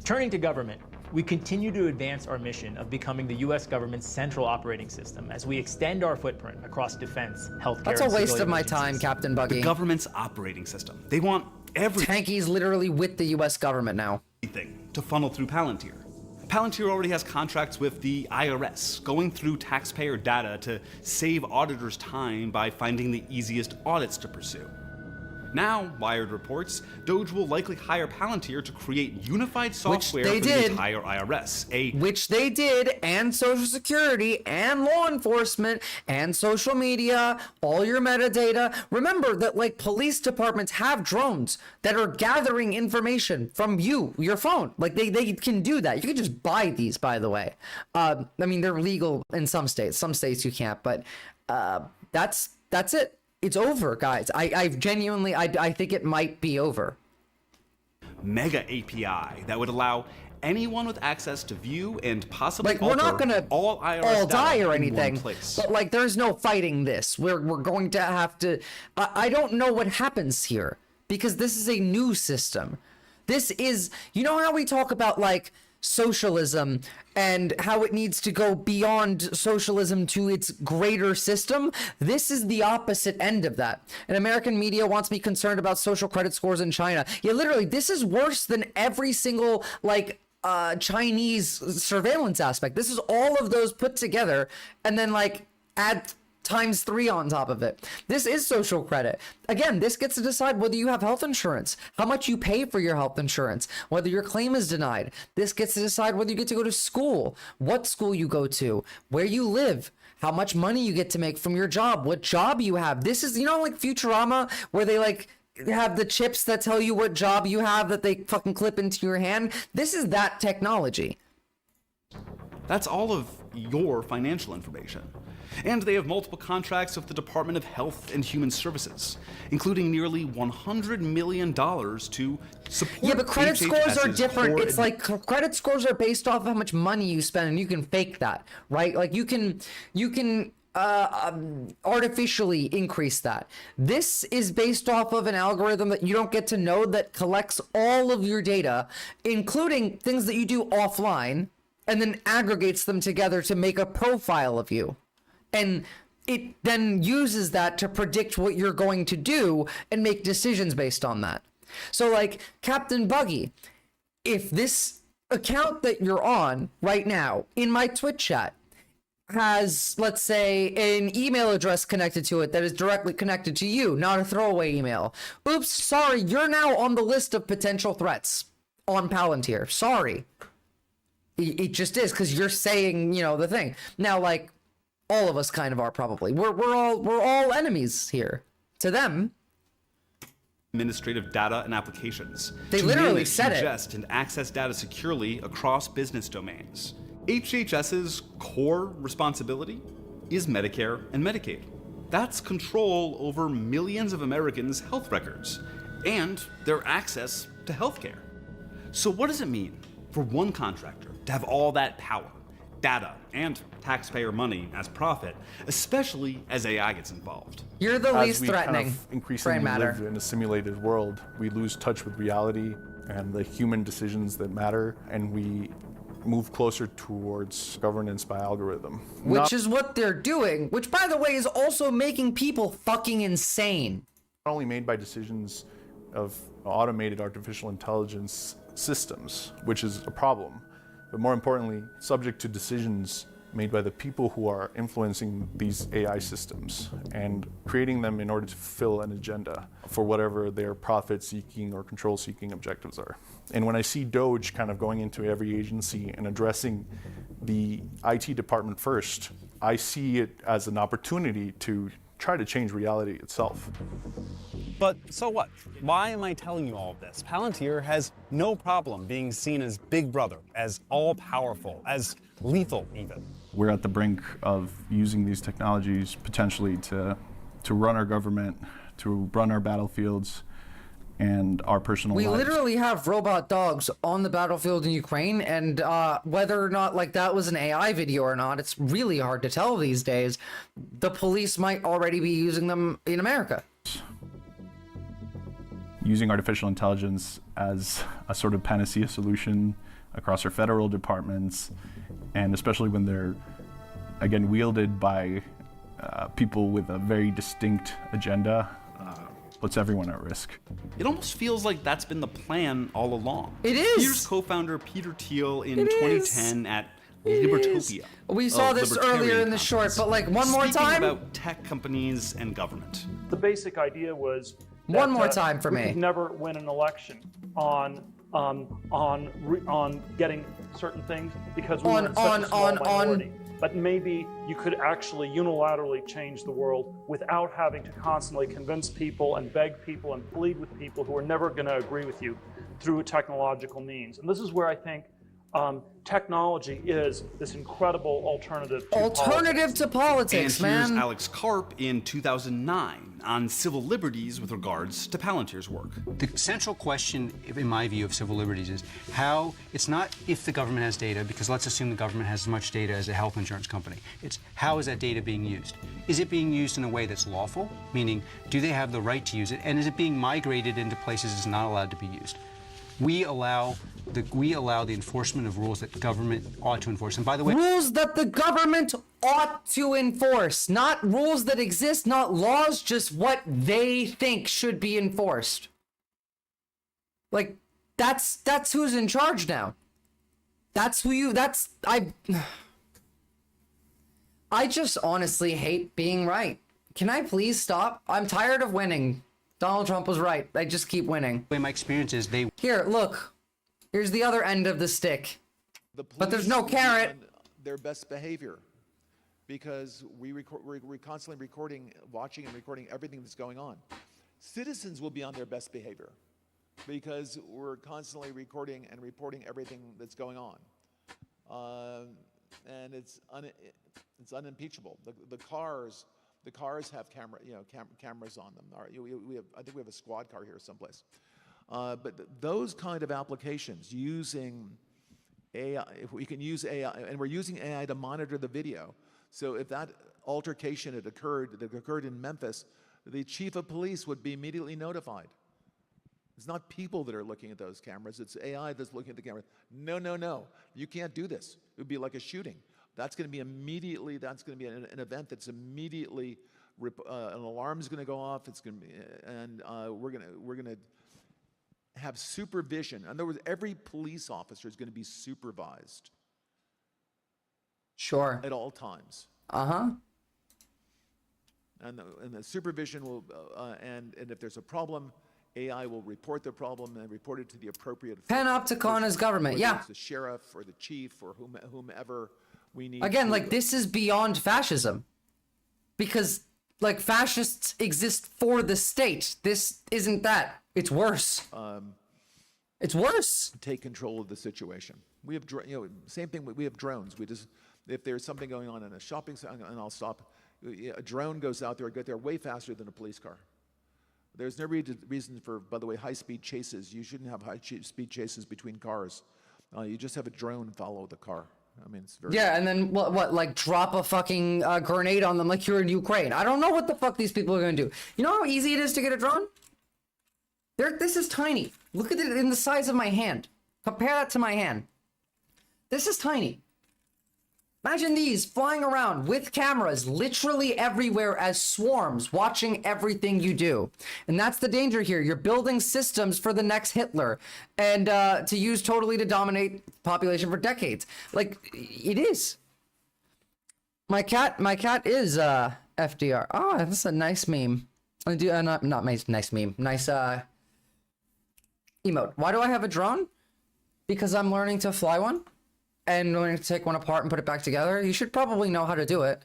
Turning to government, we continue to advance our mission of becoming the U.S. government's central operating system as we extend our footprint across defense, healthcare, That's a waste of my time, Captain Buggy. The government's operating system. They want everything. Tanky's literally with the U.S. government now. To funnel through Palantir. Palantir already has contracts with the IRS, going through taxpayer data to save auditors time by finding the easiest audits to pursue. Now, Wired reports, Doge will likely hire Palantir to create unified software for the entire IRS. Which they did, and Social Security, and law enforcement, and social media, all your metadata. Remember that, like, police departments have drones that are gathering information from your phone. Like, they can do that. You can just buy these, by the way. I mean, they're legal in some states. Some states you can't, but that's it. It's over, guys. I genuinely think it might be over. Mega API that would allow anyone with access to view and possibly we're not gonna all IRS all die or in anything, one place. but like there's no fighting this. We're going to have to. I don't know what happens here because this is a new system. This is, you know how we talk about like socialism and how it needs to go beyond socialism to its greater system. This is the opposite end of that. And American media wants me concerned about social credit scores in China. Yeah, literally, this is worse than every single like Chinese surveillance aspect. This is all of those put together and then like add ×3 on top of it. This is social credit. Again, this gets to decide whether you have health insurance, how much you pay for your health insurance, whether your claim is denied. This gets to decide whether you get to go to school, what school you go to, where you live, how much money you get to make from your job, what job you have. This is, you know, like Futurama, where they like have the chips that tell you what job you have that they fucking clip into your hand. This is that technology. That's all of your financial information. And they have multiple contracts with the Department of Health and Human Services, including nearly $100 million to support. Yeah, but credit scores are different. It's like credit scores are based off of how much money you spend, and you can fake that, right? Like you can artificially increase that. This is based off of an algorithm that you don't get to know that collects all of your data, including things that you do offline, and then aggregates them together to make a profile of you. And it then uses that to predict what you're going to do and make decisions based on that. So like Captain Buggy, if this account that you're on right now in my Twitch chat has, let's say, an email address connected to it that is directly connected to you, not a throwaway email. Oops, sorry, you're now on the list of potential threats on Palantir. Sorry. It just is, because you're saying, you know, the thing. Now, like, all of us kind of are probably. We're all enemies here to them. Administrative data and applications. They literally said it. To ingest and access data securely across business domains. HHS's core responsibility is Medicare and Medicaid. That's control over millions of Americans' health records and their access to healthcare. So what does it mean for one contractor to have all that power, data, and taxpayer money as profit, especially as AI gets involved? You're the least As we threatening. kind of increasingly Brain matter. live in a simulated world, we lose touch with reality and the human decisions that matter, and we move closer towards governance by algorithm. Which is what they're doing, which, by the way, is also making people fucking insane. Not only made by decisions of automated artificial intelligence systems, which is a problem, but more importantly, subject to decisions made by the people who are influencing these AI systems and creating them in order to fulfill an agenda for whatever their profit-seeking or control-seeking objectives are. And when I see Doge kind of going into every agency and addressing the IT department first, I see it as an opportunity to try to change reality itself. But so what? Why am I telling you all of this? Palantir has no problem being seen as Big Brother, as all-powerful, as lethal even. We're at the brink of using these technologies potentially to run our government, to run our battlefields, and our personal lives. We literally have robot dogs on the battlefield in Ukraine, and whether or not like that was an AI video or not, it's really hard to tell these days. The police might already be using them in America. Using artificial intelligence as a sort of panacea solution across our federal departments, and especially when they're, again, wielded by people with a very distinct agenda, puts everyone at risk. It almost feels like that's been the plan all along. It is. Here's co-founder Peter Thiel in 2010 at Libertopia. We saw this earlier in the short, but like one more Speaking time. about tech companies and government. The basic idea was One more time for we me. could never win an election on getting certain things because we were in such a small minority. But maybe you could actually unilaterally change the world without having to constantly convince people and beg people and plead with people who are never going to agree with you through a technological means. And this is where I think technology is this incredible alternative to politics, and here's man. Alex Karp in 2009 on civil liberties with regards to Palantir's work. The central question, in my view, of civil liberties is how, it's not if the government has data, because let's assume the government has as much data as a health insurance company. It's how is that data being used? Is it being used in a way that's lawful? Meaning, do they have the right to use it? And is it being migrated into places it's not allowed to be used? We allow the enforcement of rules that government ought to enforce. And by the way, Rules that the government ought to enforce, not rules that exist, not laws, just what they think should be enforced. Like, that's who's in charge now. I just honestly hate being right. Can I please stop? I'm tired of winning. Donald Trump was right. I just keep winning. my experience is Here, look. Here's the other end of the stick. But there's no carrot. Their best behavior, because we're constantly watching and recording everything that's going on. Citizens will be on their best behavior because we're constantly recording and reporting everything that's going on, and it's unimpeachable. The cars have cameras on them. I think we have a squad car here someplace. But those kind of applications using AI, if we can use AI, and we're using AI to monitor the video. So if that altercation that occurred in Memphis, the chief of police would be immediately notified. It's not people that are looking at those cameras, it's AI that's looking at the camera. No, you can't do this. It would be like a shooting. That's going to be an event that's immediately, an alarm's going to go off. It's going to be, and we're going to have supervision. In other words, every police officer is going to be supervised. Sure. At all times. Uh-huh. And the supervision will, and if there's a problem, AI will report the problem and report it to the appropriate. Panopticon is government, yeah. The sheriff or the chief or whomever we need. Again, like, this is beyond fascism. Because, like, fascists exist for the state. This isn't that. It's worse. It's worse. Take control of the situation. We have, same thing. We have drones. If there's something going on in a shopping center, and I'll stop. A drone goes out there, get there way faster than a police car. There's no reason for, by the way, high-speed chases. You shouldn't have high-speed chases between cars. You just have a drone follow the car. I mean, it's very... Yeah, and then what, like drop a fucking grenade on them like you're in Ukraine. I don't know what the fuck these people are gonna do. You know how easy it is to get a drone? This is tiny. Look at it in the size of my hand. Compare that to my hand. This is tiny. Imagine these flying around with cameras literally everywhere as swarms, watching everything you do. And that's the danger here. You're building systems for the next Hitler and to use totally to dominate the population for decades. Like, it is. My cat is FDR. Oh, that's a nice meme. I do not nice meme. Nice emote. Why do I have a drone? Because I'm learning to fly one. And learning to take one apart and put it back together. You should probably know how to do it.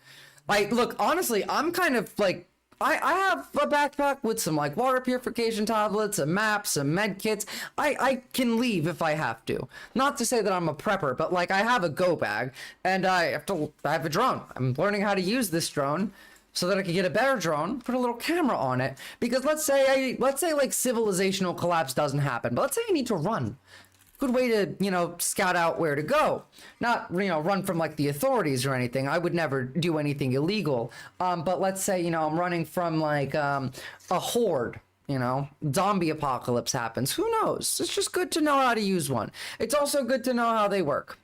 Like, look, honestly, I'm kind of like, I have a backpack with some like water purification tablets, a map, some med kits. I can leave if I have to. Not to say that I'm a prepper, but like I have a go bag and I have a drone. I'm learning how to use this drone so that I can get a better drone, put a little camera on it. Because let's say like civilizational collapse doesn't happen, but let's say I need to run. Good way to, you know, scout out where to go. Not, you know, run from like the authorities or anything. I would never do anything illegal. But let's say, you know, I'm running from like a horde, you know, zombie apocalypse happens. Who knows? It's just good to know how to use one. It's also good to know how they work.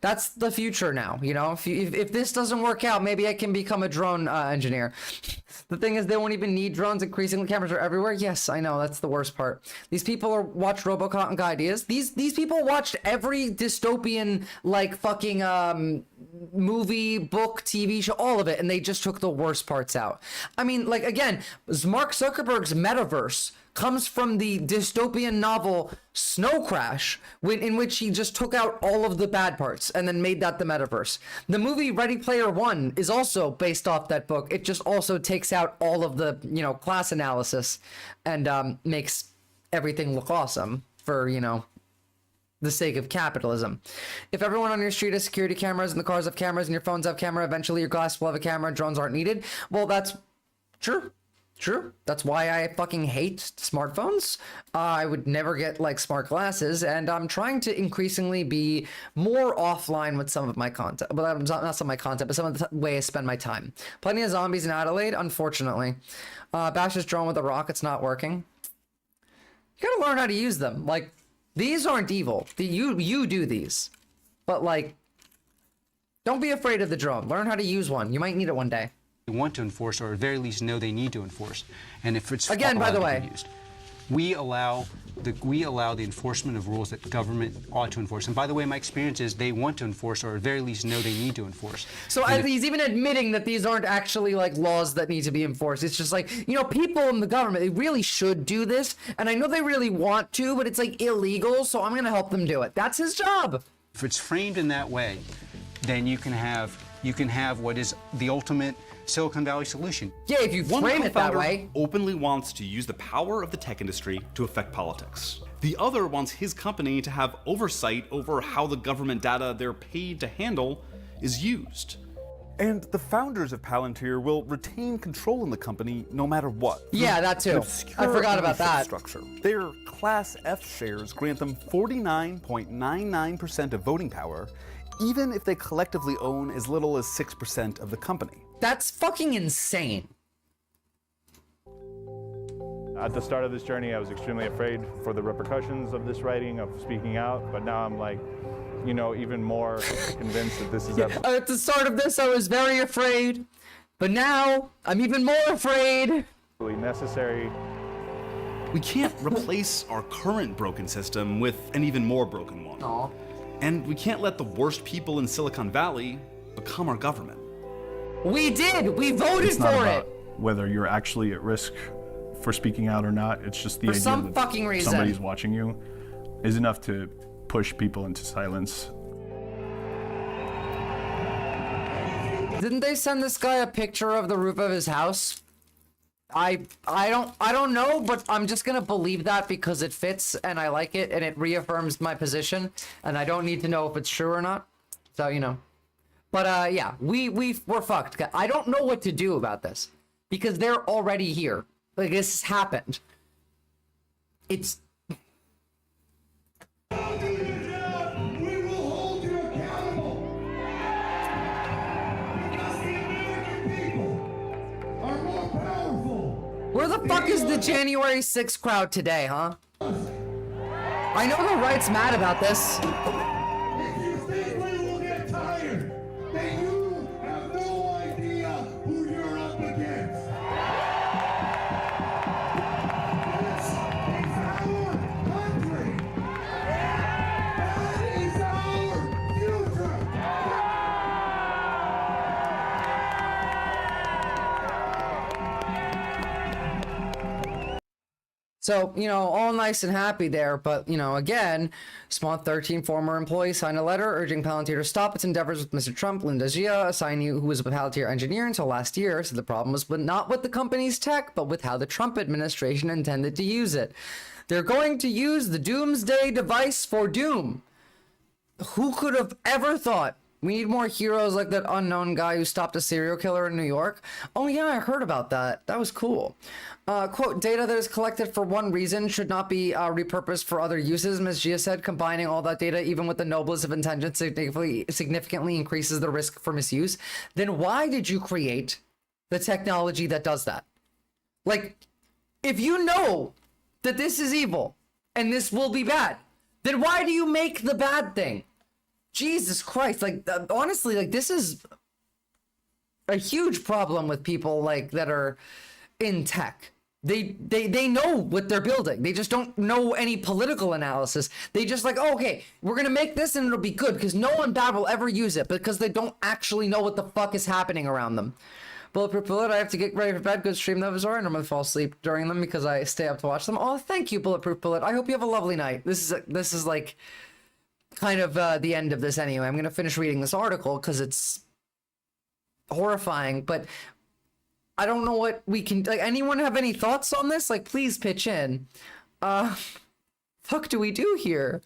That's the future now, you know? If this doesn't work out, maybe I can become a drone engineer. The thing is, they won't even need drones. Increasingly, cameras are everywhere. Yes, I know. That's the worst part. These people watch Robocop and Ideas. These people watched every dystopian, like, fucking movie, book, TV show, all of it, and they just took the worst parts out. I mean, like, again, Mark Zuckerberg's metaverse comes from the dystopian novel Snow Crash, in which he just took out all of the bad parts and then made that the metaverse. The movie Ready Player One is also based off that book. It just also takes out all of the, you know, class analysis and makes everything look awesome for, you know, the sake of capitalism. If everyone on your street has security cameras and the cars have cameras and your phones have camera, eventually your glass will have a camera, drones aren't needed. Well, that's true. True. That's why I fucking hate smartphones. I would never get like smart glasses, and I'm trying to increasingly be more offline with some of my content. Well, not some of my content, but some of the way I spend my time. Plenty of zombies in Adelaide, unfortunately. Bash's drone with a rocket's not working. You gotta learn how to use them. Like, these aren't evil. You do these. But like, don't be afraid of the drone. Learn how to use one. You might need it one day. Want to enforce, or at the very least know they need to enforce. And if it's again, by the way, used, we allow the enforcement of rules that government ought to enforce. And by the way, my experience is they want to enforce, or at the very least know they need to enforce. So he's even admitting that these aren't actually like laws that need to be enforced. It's just like, you know, people in the government, they really should do this, and I know they really want to, but it's like illegal, so I'm gonna help them do it. That's his job. If it's framed in that way, then you can have what is the ultimate Silicon Valley solution. Yeah, if you frame it that way. Openly wants to use the power of the tech industry to affect politics. The other wants his company to have oversight over how the government data they're paid to handle is used. And the founders of Palantir will retain control in the company no matter what. Yeah, that too. I forgot about that. Structure. Their Class F shares grant them 49.99% of voting power, even if they collectively own as little as 6% of the company. That's fucking insane. At the start of this journey, I was extremely afraid for the repercussions of this writing, of speaking out, but now I'm like, you know, even more convinced that this is At the start of this, I was very afraid, but now I'm even more afraid. Necessary. We can't replace our current broken system with an even more broken one. Aww. And we can't let the worst people in Silicon Valley become our government. We did! We voted for it! Whether you're actually at risk for speaking out or not, it's just the idea some that fucking reason somebody's watching you is enough to push people into silence. Didn't they send this guy a picture of the roof of his house? I don't know, but I'm just gonna believe that because it fits and I like it and it reaffirms my position, and I don't need to know if it's true or not. So, you know. But yeah, we're fucked. I don't know what to do about this because they're already here. Like, this has happened. It's... Where the fuck is the January 6th crowd today, huh? I know the right's mad about this. If you think we will get tired, then you have no idea who you're up against. This is our country. That is our future. So, you know, all nice and happy there, but, you know, again, Spawn 13 former employee signed a letter urging Palantir to stop its endeavors with Mr. Trump. Linda Gia, a signee who was a Palantir engineer until last year, said the problem was not with the company's tech, but with how the Trump administration intended to use it. They're going to use the doomsday device for doom. Who could have ever thought? We need more heroes like that unknown guy who stopped a serial killer in New York. Oh yeah, I heard about that. That was cool. Quote, data that is collected for one reason should not be repurposed for other uses, Ms. Gia said. Combining all that data, even with the noblest of intentions, significantly increases the risk for misuse. Then why did you create the technology that does that? Like, if you know that this is evil and this will be bad, then why do you make the bad thing? Jesus Christ, like, honestly, like, this is a huge problem with people, like, that are in tech. They know what they're building. They just don't know any political analysis. They just like, oh, okay, we're gonna make this and it'll be good because no one bad will ever use it because they don't actually know what the fuck is happening around them. Bulletproof Bullet, I have to get ready for bed. Go stream those, or I normally fall asleep during them because I stay up to watch them. Oh, thank you, Bulletproof Bullet. I hope you have a lovely night. This is like kind of the end of this anyway. I'm gonna finish reading this article because it's horrifying, but I don't know what we can, like, anyone have any thoughts on this? Like, please pitch in. Fuck do we do here?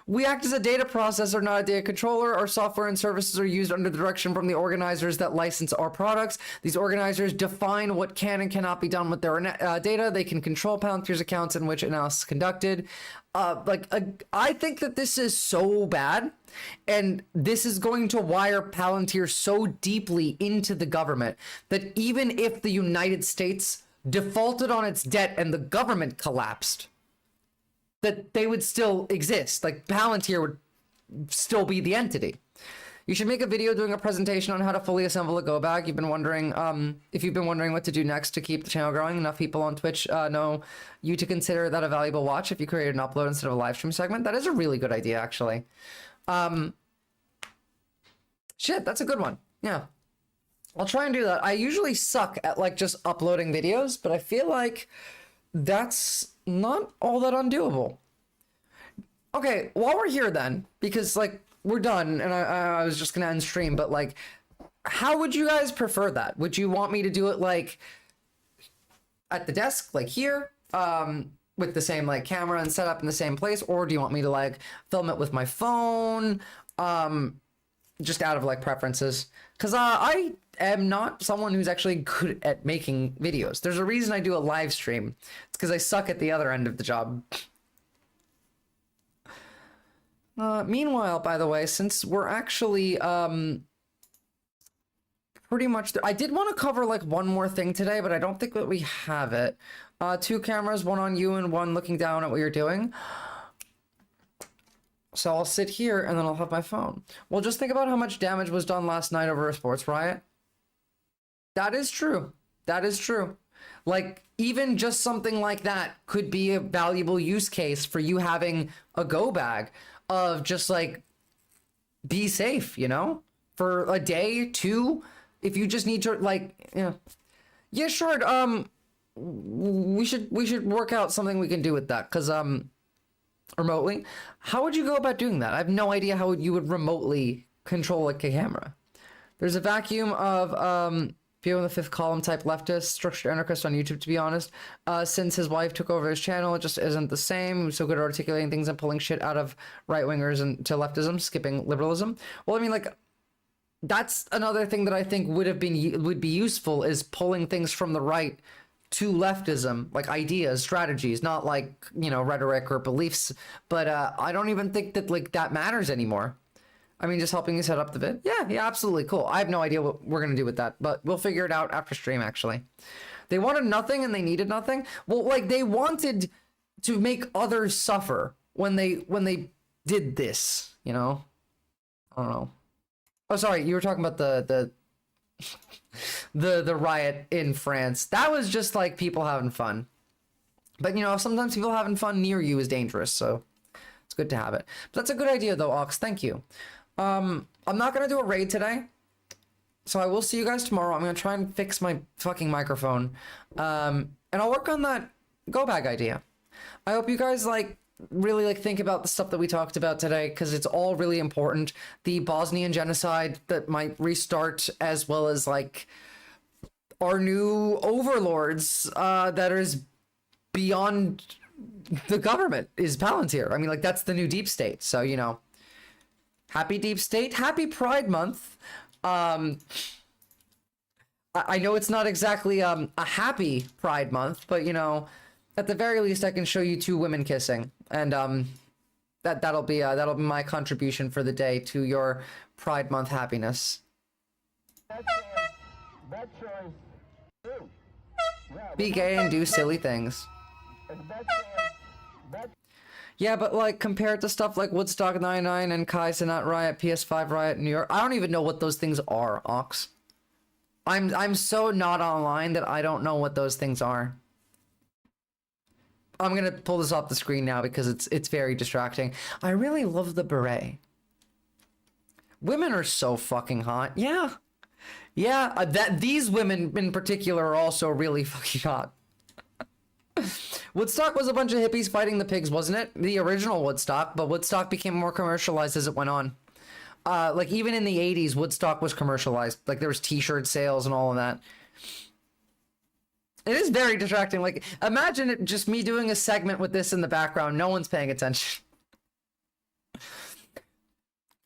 We act as a data processor, not a data controller. Our software and services are used under the direction from the organizers that license our products. These organizers define what can and cannot be done with their data. They can control Palantir's accounts in which analysis is conducted. I think that this is so bad, and this is going to wire Palantir so deeply into the government that even if the United States defaulted on its debt and the government collapsed, that they would still exist. Like, Palantir would still be the entity. You should make a video doing a presentation on how to fully assemble a go bag. You've been wondering, if you've been wondering what to do next to keep the channel growing, enough people on Twitch know you to consider that a valuable watch if you create an upload instead of a live stream segment. That is a really good idea, actually. Shit, that's a good one. Yeah. I'll try and do that. I usually suck at, like, just uploading videos, but I feel like that's not all that undoable. Okay, while we're here then, because, like, we're done, and I was just gonna end stream, but, like, how would you guys prefer that? Would you want me to do it, like, at the desk, like here, with the same, like, camera and setup in the same place, or do you want me to, like, film it with my phone, just out of, like, preferences? Because I am not someone who's actually good at making videos. There's a reason I do a live stream. It's because I suck at the other end of the job. Meanwhile, by the way, since we're actually pretty much I did want to cover, like, one more thing today, but I don't think that we have it. 2 cameras, one on you and one looking down at what you're doing. So I'll sit here and then I'll have my phone. Well, just think about how much damage was done last night over a sports riot. That is true. That is true. Like, even just something like that could be a valuable use case for you having a go bag of just, like, be safe, you know, for a day, 2, if you just need to, like, yeah, sure. We should work out something we can do with that, because remotely, how would you go about doing that? I have no idea how you would remotely control, like, a camera. There's a vacuum of Theo in the Fifth Column type leftist, structured anarchist on YouTube, to be honest. Since his wife took over his channel, it just isn't the same. He's so good at articulating things and pulling shit out of right-wingers and to leftism, skipping liberalism. Well, I mean, like, that's another thing that I think would be useful, is pulling things from the right to leftism, like ideas, strategies, not like, you know, rhetoric or beliefs. But I don't even think that like that matters anymore. I mean, just helping you set up the vid. Yeah, absolutely cool. I have no idea what we're gonna do with that, but we'll figure it out after stream, actually. They wanted nothing and they needed nothing. Well, like they wanted to make others suffer when they did this, you know? I don't know. Oh, sorry, you were talking about the riot in France. That was just like people having fun. But you know, sometimes people having fun near you is dangerous, so it's good to have it. But that's a good idea though, Ox. Thank you. I'm not gonna do a raid today, so I will see you guys tomorrow. I'm gonna try and fix my fucking microphone, and I'll work on that go bag idea. I hope you guys like really like think about the stuff that we talked about today, because it's all really important. The Bosnian genocide that might restart, as well as like our new overlords that is beyond the government is Palantir. I mean, like that's the new deep state. So you know, happy deep state, happy Pride Month. I know it's not exactly a happy Pride Month, but you know, at the very least, I can show you 2 women kissing, and that'll be my contribution for the day to your Pride Month happiness. Be gay and do silly things. Yeah, but like compared to stuff like Woodstock 99 and Kai Cenat Riot, PS5 Riot in New York, I don't even know what those things are, Ox. I'm so not online that I don't know what those things are. I'm gonna pull this off the screen now because it's very distracting. I really love the beret. Women are so fucking hot. Yeah. Yeah, these women in particular are also really fucking hot. Woodstock was a bunch of hippies fighting the pigs, wasn't it? The original Woodstock, but Woodstock became more commercialized as it went on. Like even in the 80s, Woodstock was commercialized. Like there was t-shirt sales and all of that. It is very distracting. Like imagine it just me doing a segment with this in the background. No one's paying attention.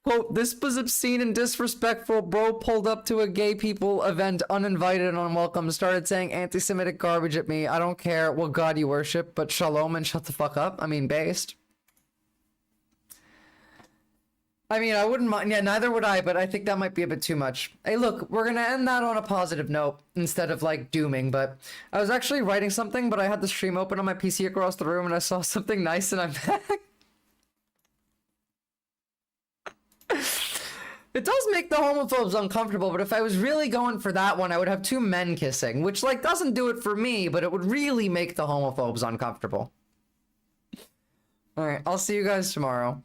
Quote, this was obscene and disrespectful. Bro pulled up to a gay people event uninvited and unwelcome, started saying anti-Semitic garbage at me. I don't care what God you worship, but shalom and shut the fuck up. I mean, based. I mean, I wouldn't mind. Yeah, neither would I, but I think that might be a bit too much. Hey, look, we're gonna end that on a positive note instead of, like, dooming, but I was actually writing something, but I had the stream open on my PC across the room and I saw something nice and I'm back. It does make the homophobes uncomfortable, but if I was really going for that one, I would have 2 men kissing, which, like, doesn't do it for me, but it would really make the homophobes uncomfortable. Alright, I'll see you guys tomorrow.